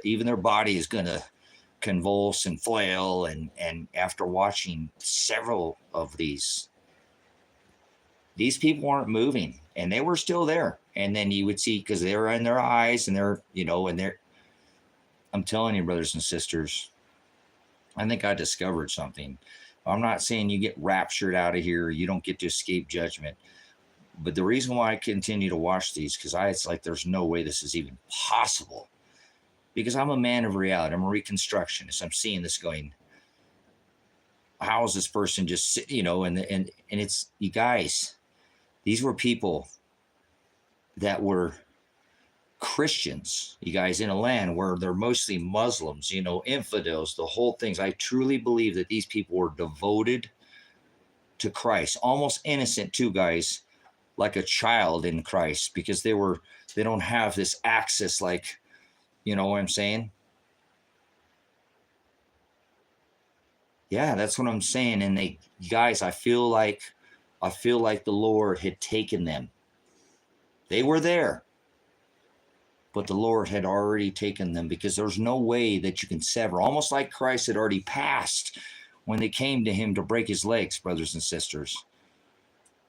Even their body is going to convulse and flail. And after watching several of these people weren't moving, and they were still there. And then you would see, because they're in their eyes, and they're, I'm telling you, brothers and sisters, I think I discovered something. I'm not saying you get raptured out of here, you don't get to escape judgment. But the reason why I continue to watch these, because it's like, there's no way this is even possible. Because I'm a man of reality. I'm a reconstructionist. I'm seeing this going, how is this person just, and it's, you guys, these were people that were Christians, you guys, in a land where they're mostly Muslims, infidels, the whole things. I truly believe that these people were devoted to Christ, almost innocent too, guys, like a child in Christ, because they don't have this access, like, you know what I'm saying? Yeah, that's what I'm saying. And guys, I feel like the Lord had taken them. They were there, but the Lord had already taken them, because there's no way that you can sever. Almost like Christ had already passed when they came to him to break his legs, brothers and sisters.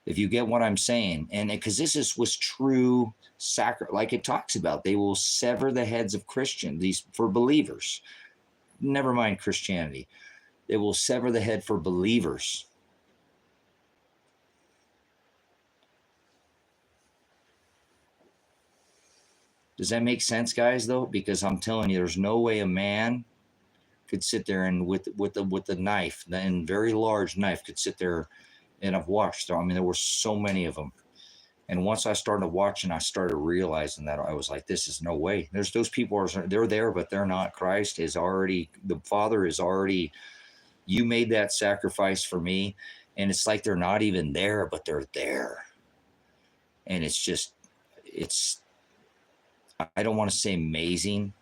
If you get what I'm saying. And because this was true sacrifice, like it talks about, they will sever the heads of Christians, these for believers. Never mind Christianity. They will sever the head for believers. Does that make sense, guys, though? Because I'm telling you, there's no way a man could sit there and with the knife, and very large knife, could sit there. And I've watched them. I mean, there were so many of them. And once I started watching, I started realizing that I was like, this is no way. There's those people, they're there, but they're not. Christ is already, the Father is already, you made that sacrifice for me. And it's like they're not even there, but they're there. And it's just, I don't want to say amazing.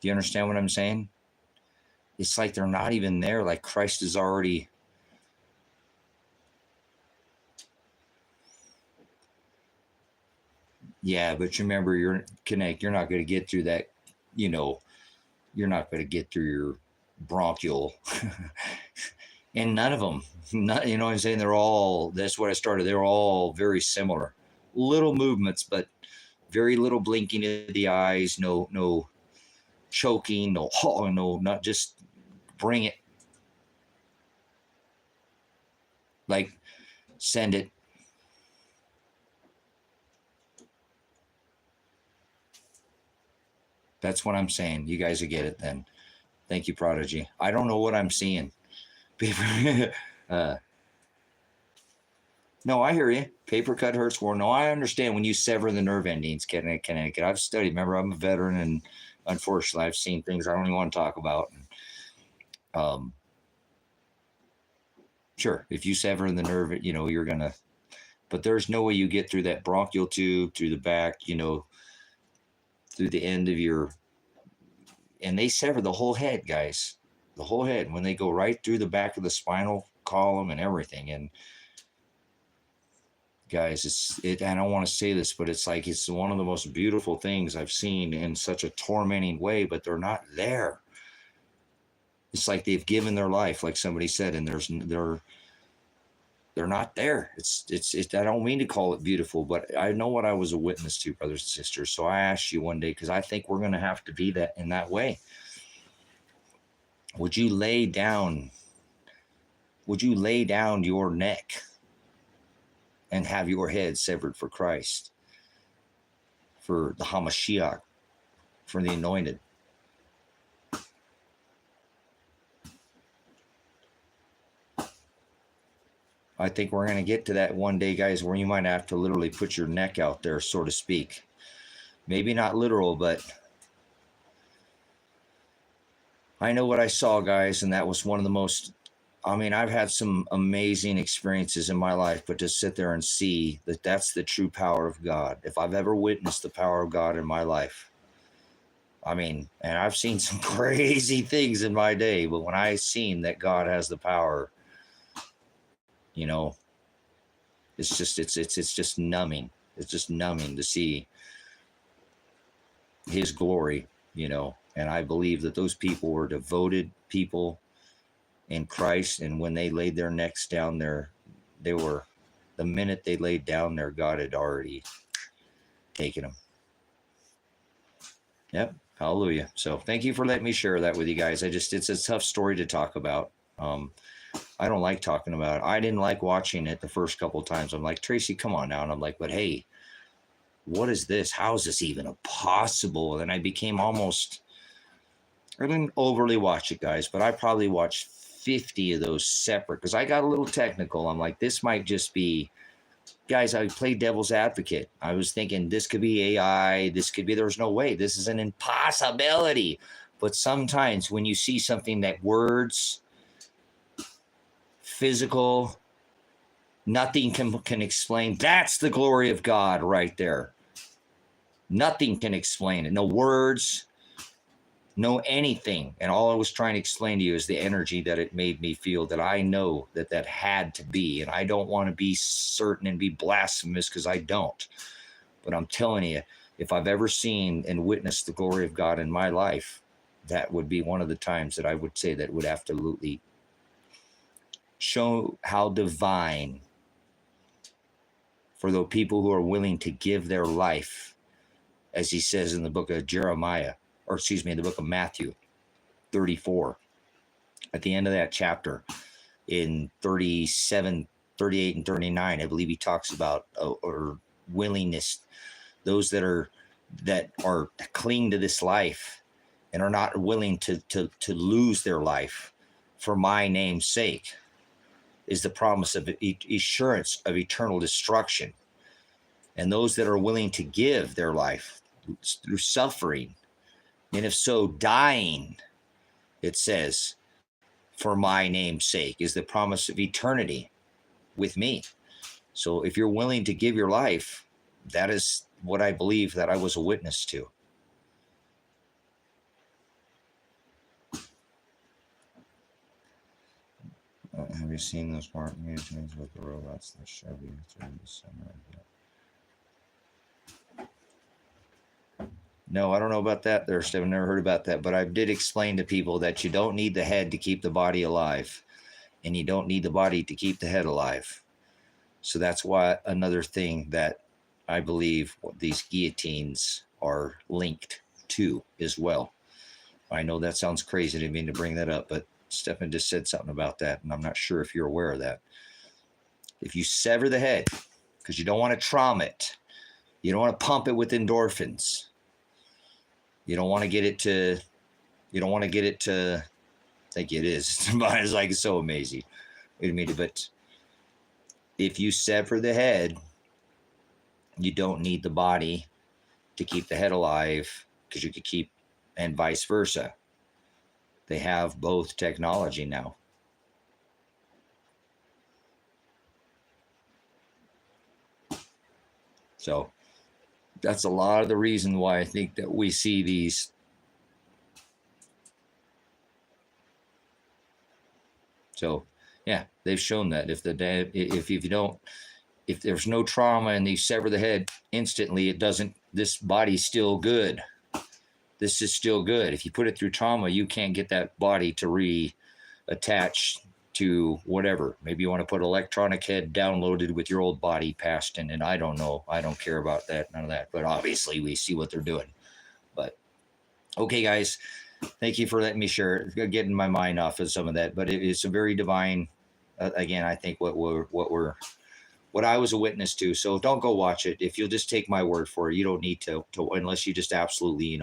Do you understand what I'm saying? It's like they're not even there, like Christ is already. Yeah, but remember, you're not going to get through that, you're not going to get through your bronchial And none of them, not, you know what I'm saying? They're all, that's what I started. They're all very similar. Little movements, but very little blinking of the eyes, no choking, no, not just bring it. Like, send it. That's what I'm saying. You guys will get it then. Thank you, Prodigy. I don't know what I'm seeing. No, I hear you. Paper cut hurts more. No, I understand when you sever the nerve endings, Connecticut. I've studied. Remember, I'm a veteran, and unfortunately, I've seen things I don't even want to talk about. Sure, if you sever the nerve, you know, you're going to, but there's no way you get through that bronchial tube, through the back, you know, through the end of your, and they sever the whole head, guys. The whole head, when they go right through the back of the spinal column and everything. And guys, I don't want to say this, but it's like, it's one of the most beautiful things I've seen in such a tormenting way, but they're not there. It's like they've given their life, like somebody said, and they're not there. It's I don't mean to call it beautiful, but I know what I was a witness to, brothers and sisters. So I asked you one day, because I think we're going to have to be that in that way. Would you lay down your neck and have your head severed for Christ, for the Hamashiach, for the anointed? I think we're going to get to that one day, guys, where you might have to literally put your neck out there, so to speak. Maybe not literal, but I know what I saw, guys, and that was one of the most, I mean, I've had some amazing experiences in my life, but to sit there and see that that's the true power of God. If I've ever witnessed the power of God in my life, I mean, and I've seen some crazy things in my day, but when I seen that God has the power, you know, it's just numbing. It's just numbing to see his glory, you know. And I believe that those people were devoted people in Christ. And when they laid their necks down there, they were, the minute they laid down there, God had already taken them. Yep. Hallelujah. So thank you for letting me share that with you guys. It's a tough story to talk about. I don't like talking about it. I didn't like watching it the first couple of times. I'm like, Tracy, come on now. And I'm like, but hey, what is this? How is this even possible? And I became almost, I didn't overly watch it, guys, but I probably watched 50 of those separate, because I got a little technical. I'm like, this might just be, guys, I played devil's advocate. I was thinking this could be AI. This could be, there's no way. This is an impossibility. But sometimes when you see something that words, physical, nothing can explain, that's the glory of God right there. Nothing can explain it. No words, no anything. And all I was trying to explain to you is the energy that it made me feel, that I know that had to be. And I don't want to be certain and be blasphemous, because I don't. But I'm telling you, if I've ever seen and witnessed the glory of God in my life, that would be one of the times that I would say that would absolutely show how divine, for the people who are willing to give their life, as he says in the book of Jeremiah, or excuse me, in the book of Matthew 34, at the end of that chapter, in 37, 38, and 39, I believe he talks about or willingness, those that are cling to this life and are not willing to lose their life for my name's sake, is the promise of assurance of eternal destruction. And those that are willing to give their life through suffering, and if so, dying, it says, for my name's sake, is the promise of eternity with me. So if you're willing to give your life, that is what I believe that I was a witness to. Have you seen those smart mutations with the robots that shove you through the summer? No, I don't know about that there, Steve. I've never heard about that, but I did explain to people that you don't need the head to keep the body alive. and you don't need the body to keep the head alive. So that's why another thing that I believe these guillotines are linked to as well. I know that sounds crazy. I didn't mean to bring that up, but Stefan just said something about that, and I'm not sure if you're aware of that. If you sever the head, because you don't want to trauma it, you don't want to pump it with endorphins, you don't want to get it to, I think it is. It's like so amazing. Wait a minute, but if you sever the head, you don't need the body to keep the head alive, because you could keep, and vice versa. They have both technology now. So that's a lot of the reason why I think that we see these. So yeah, they've shown that if there's no trauma and they sever the head instantly, it doesn't, this body's still good. This is still good. If you put it through trauma, you can't get that body to reattach to whatever. Maybe you want to put electronic head downloaded with your old body passed in, and I don't know. I don't care about that, none of that. But obviously we see what they're doing. But okay, guys, thank you for letting me share it, getting my mind off of some of that. But it's a very divine, again, I think what I was a witness to. So don't go watch it. If you'll just take my word for it, you don't need to unless you just absolutely,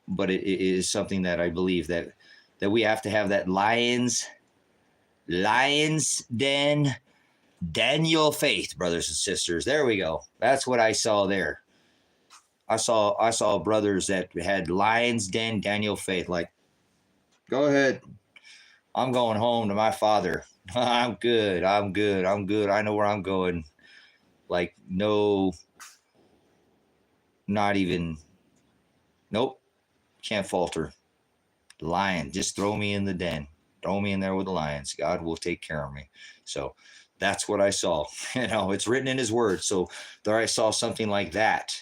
but it is something that I believe that we have to have that lion's den Daniel faith, brothers and sisters. There we go. That's what I saw there. I saw brothers that had lion's den Daniel faith. Like, go ahead. I'm going home to my father. I'm good. I know where I'm going. Like, no, not even, nope, can't falter. Lion, just throw me in the den. Throw me in there with the lions. God will take care of me. So that's what I saw. It's written in his word. So there I saw something like that.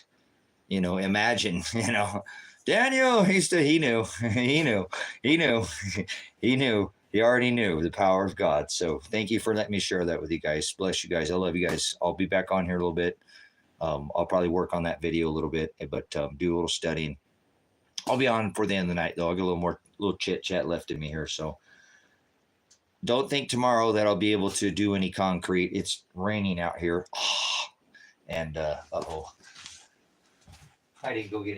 Imagine, Daniel, he knew. He already knew the power of God. So thank you for letting me share that with you guys. Bless you guys. I love you guys. I'll be back on here a little bit. I'll probably work on that video a little bit, but do a little studying. I'll be on for the end of the night, though. I'll get a little chit chat left in me here. So don't think tomorrow that I'll be able to do any concrete. It's raining out here. And uh-oh. I didn't go get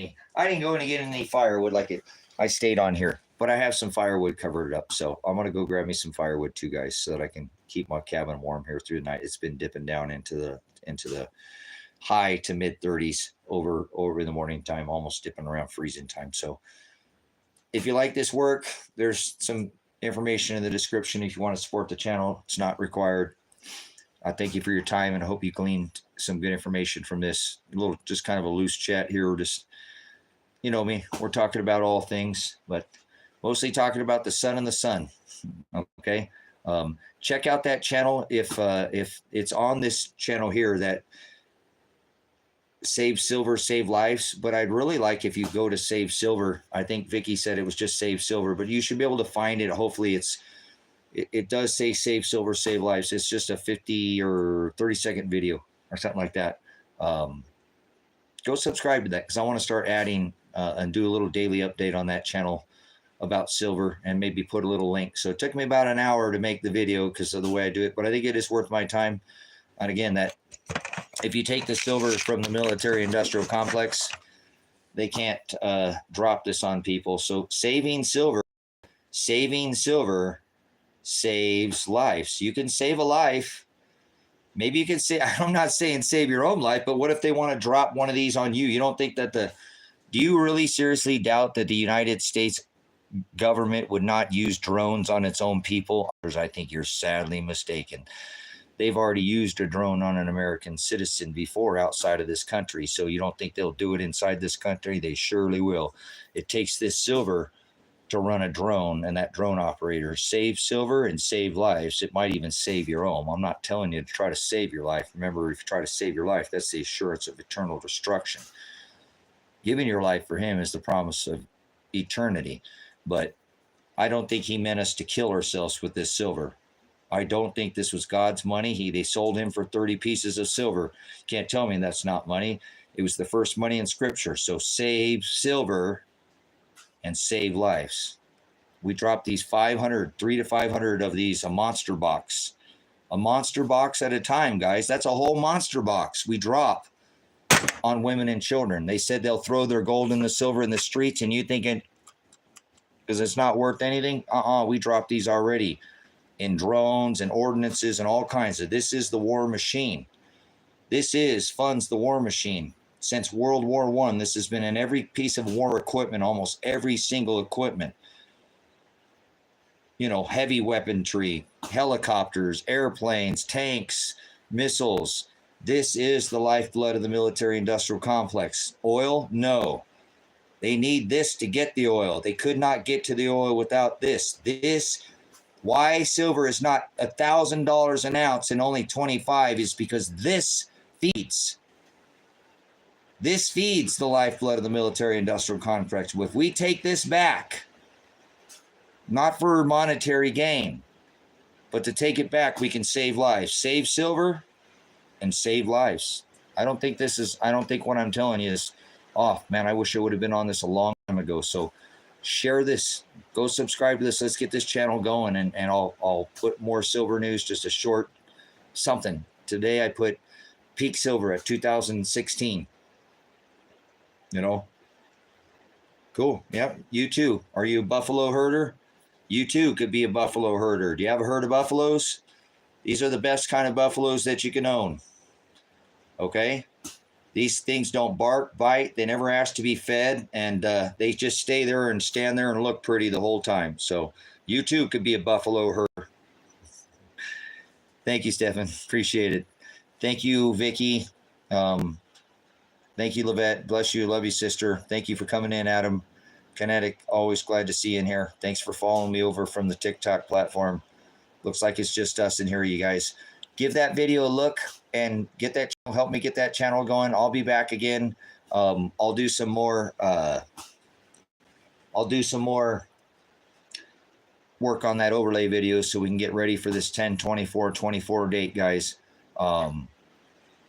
any firewood like it. I stayed on here, but I have some firewood covered up. So I'm going to go grab me some firewood too, guys, so that I can keep my cabin warm here through the night. It's been dipping down into the high to mid 30s over in the morning time, almost dipping around freezing time. So if you like this work, there's some information in the description if you want to support the channel. It's not required. I thank you for your time, and I hope you gleaned some good information from this little, just kind of a loose chat here. We're just, me, we're talking about all things, but mostly talking about the sun and the sun. Okay. Check out that channel. If it's on this channel here, that Save Silver, Save Lives, but I'd really like if you go to Save Silver. I think Vicky said it was just Save Silver, but you should be able to find it. Hopefully it does say Save Silver, Save Lives. It's just a 50 or 30-second video or something like that. Go subscribe to that, because I want to start adding and do a little daily update on that channel about silver, and maybe put a little link. So it took me about an hour to make the video because of the way I do it, but I think it is worth my time. And again, that if you take the silver from the military industrial complex, they can't drop this on people. So saving silver saves lives. You can save a life. Maybe you can say, I'm not saying save your own life, but what if they want to drop one of these on you? You don't think that do you really seriously doubt that the United States government would not use drones on its own people? I think you're sadly mistaken. They've already used a drone on an American citizen before outside of this country. So you don't think they'll do it inside this country? They surely will. It takes this silver to run a drone, and that drone operator save silver and save lives. It might even save your own. I'm not telling you to try to save your life. Remember, if you try to save your life, that's the assurance of eternal destruction. Giving your life for him is the promise of eternity. But I don't think he meant us to kill ourselves with this silver. I don't think this was God's money. They sold him for 30 pieces of silver. Can't tell me that's not money. It was the first money in Scripture. So save silver and save lives. We dropped these 300 to 500 of these, a monster box at a time, guys. That's a whole monster box we drop on women and children. They said they'll throw their gold and the silver in the streets, and you thinking, because it's not worth anything? We dropped these already in drones and ordinances and all kinds of. This is the war machine. Funds the war machine. Since World War I, this has been in every piece of war equipment, almost every single equipment. You know, heavy weaponry, helicopters, airplanes, tanks, missiles. This is the lifeblood of the military-industrial complex. Oil? No. They need this to get the oil. They could not get to the oil without this. Why silver is not $1,000 an ounce and only 25 is because this feeds. This feeds the lifeblood of the military-industrial complex. If we take this back, not for monetary gain, but to take it back, we can save lives. Save silver and save lives. I don't think what I'm telling you is off, man. I wish I would have been on this a long time ago. So share this. Go subscribe to this. Let's get this channel going, and I'll put more silver news, just a short something. Today I put peak silver at 2016. You know? Cool. Yep. You too. Are you a buffalo herder? You too could be a buffalo herder. Do you have a herd of buffaloes? These are the best kind of buffaloes that you can own. Okay? These things don't bark, bite. They never ask to be fed, and they just stay there and stand there and look pretty the whole time. So you too could be a buffalo herder. Thank you, Stefan. Appreciate it. Thank you, Vicky. Thank you, Livette. Bless you. Love you, sister. Thank you for coming in, Adam. Kinetic, always glad to see you in here. Thanks for following me over from the TikTok platform. Looks like it's just us in here, you guys. Give that video a look and get that channel, help me get that channel going. I'll be back again. I'll do some more work on that overlay video so we can get ready for this 10/24/24 date, guys.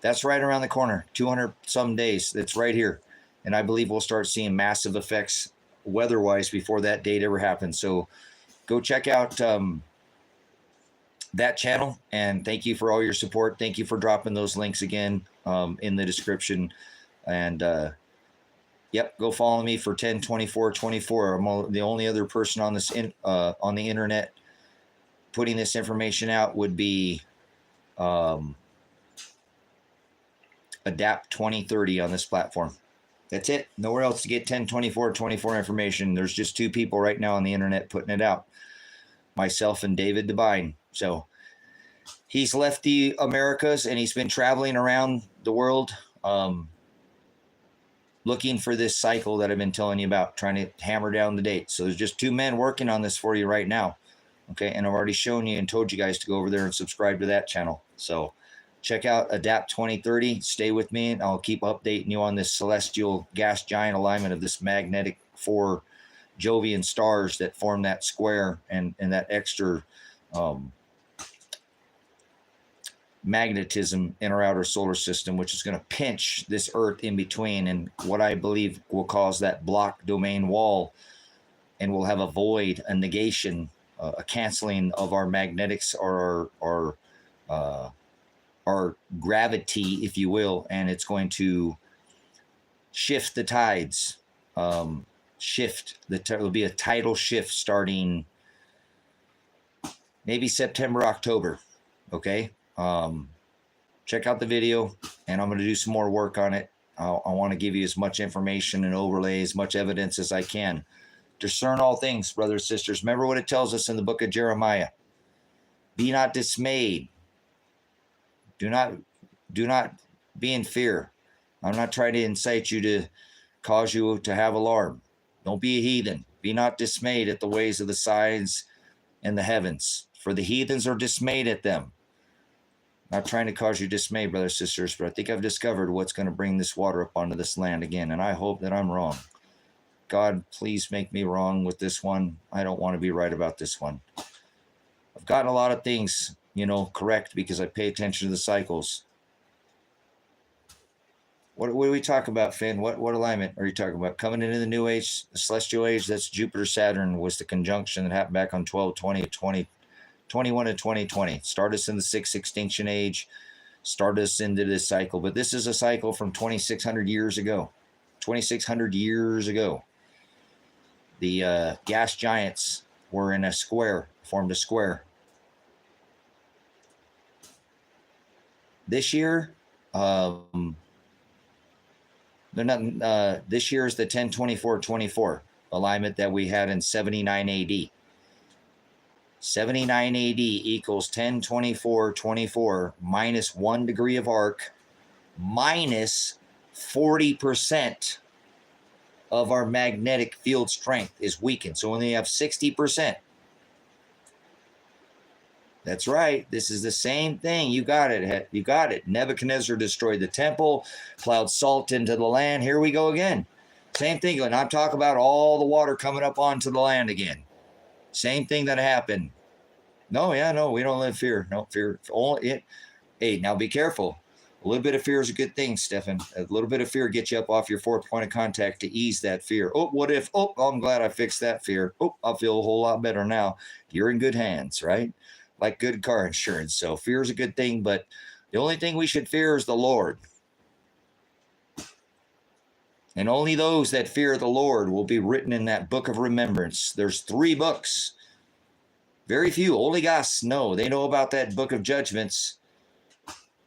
That's right around the corner. 200 some days. That's right here. And I believe we'll start seeing massive effects weather-wise before that date ever happens. So go check out that channel, and thank you for all your support. Thank you for dropping those links again in the description. And yep, go follow me for 10/24/24. I'm the only other person on this on the internet putting this information out would be Adapt 2030 on this platform. That's it. Nowhere else to get 10/24/24 information. There's just two people right now on the internet putting it out. Myself and David Devine. So he's left the Americas and he's been traveling around the world looking for this cycle that I've been telling you about, trying to hammer down the date. So there's just two men working on this for you right now. Okay. And I've already shown you and told you guys to go over there and subscribe to that channel. So check out Adapt 2030. Stay with me, and I'll keep updating you on this celestial gas giant alignment of this magnetic 4 Jovian stars that form that square and that extra magnetism in our outer solar system, which is going to pinch this Earth in between, and what I believe will cause that block domain wall, and we'll have a void, a negation, a canceling of our magnetics or our gravity, if you will, and it's going to shift the tides. There'll be a tidal shift starting maybe September, October. Okay. Check out the video, and I'm going to do some more work on it. I want to give you as much information and overlay, as much evidence as I can. Discern all things, brothers and sisters. Remember what it tells us in the book of Jeremiah. Be not dismayed. Do not be in fear. I'm not trying to incite you to cause you to have alarm. Don't be a heathen. Be not dismayed at the ways of the signs and the heavens, for the heathens are dismayed at them. Not trying to cause you dismay, brothers and sisters, but I think I've discovered what's going to bring this water up onto this land again, and I hope that I'm wrong. God, please make me wrong with this one. I don't want to be right about this one. I've gotten a lot of things, correct because I pay attention to the cycles. What do we talk about, Finn? What alignment are you talking about? Coming into the new age, the celestial age, that's Jupiter-Saturn was the conjunction that happened back on 12/20/2021 and 2020. Start us in the sixth extinction age, start us into this cycle. But this is a cycle from 2,600 years ago. 2,600 years ago. The gas giants were in a square, formed a square. This year, they're not. This year is the 10/24/24 alignment that we had in 79 AD. 79 AD equals 10/24/24 minus 1 degree of arc minus 40% of our magnetic field strength is weakened. So when they have 60%. That's right. This is the same thing. You got it. You got it. Nebuchadnezzar destroyed the temple, plowed salt into the land. Here we go again. Same thing. And I'm talking about all the water coming up onto the land again. Same thing that happened. No, we don't live fear. No fear. Hey, now be careful. A little bit of fear is a good thing, Stefan. A little bit of fear gets you up off your fourth point of contact to ease that fear. Oh, what if? Oh, I'm glad I fixed that fear. Oh, I feel a whole lot better now. You're in good hands, right? Like good car insurance. So fear is a good thing, but the only thing we should fear is the Lord. And only those that fear the Lord will be written in that book of remembrance. There's 3 books. Very few. Oligarchs know. They know about that book of judgments.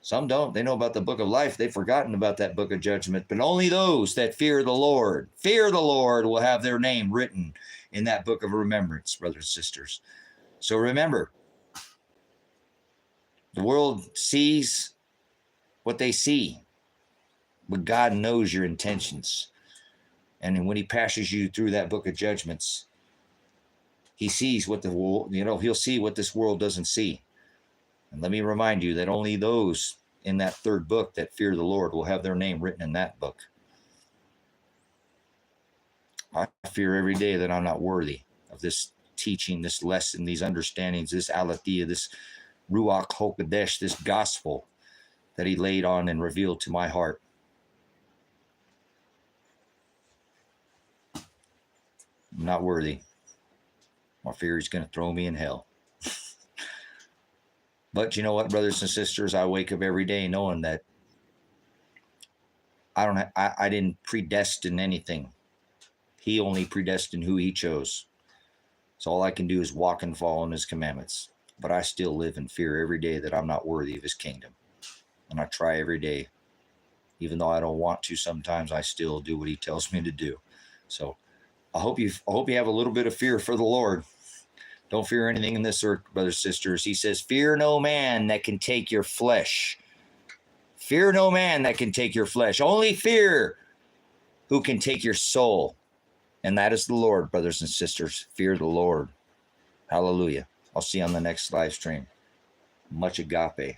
Some don't. They know about the book of life. They've forgotten about that book of judgment. But only those that fear the Lord will have their name written in that book of remembrance, brothers and sisters. So remember, the world sees what they see, but God knows your intentions. And when he passes you through that book of judgments, he sees what the world, he'll see what this world doesn't see. And let me remind you that only those in that 3rd book that fear the Lord will have their name written in that book. I fear every day that I'm not worthy of this teaching, this lesson, these understandings, this aletheia, this Ruach HaKodesh, this gospel that he laid on and revealed to my heart. I'm not worthy. I fear he's going to throw me in hell. But you know what, brothers and sisters? I wake up every day knowing that I didn't predestine anything. He only predestined who he chose. So all I can do is walk and follow in his commandments. But I still live in fear every day that I'm not worthy of his kingdom. And I try every day. Even though I don't want to sometimes, I still do what he tells me to do. So I hope you have a little bit of fear for the Lord. Don't fear anything in this earth, brothers and sisters. He says, fear no man that can take your flesh. Fear no man that can take your flesh. Only fear who can take your soul. And that is the Lord, brothers and sisters. Fear the Lord. Hallelujah. I'll see you on the next live stream. Much agape.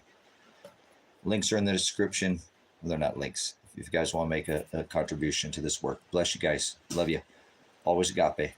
Links are in the description. Well, they're not links. If you guys want to make a contribution to this work. Bless you guys. Love you. Always agape.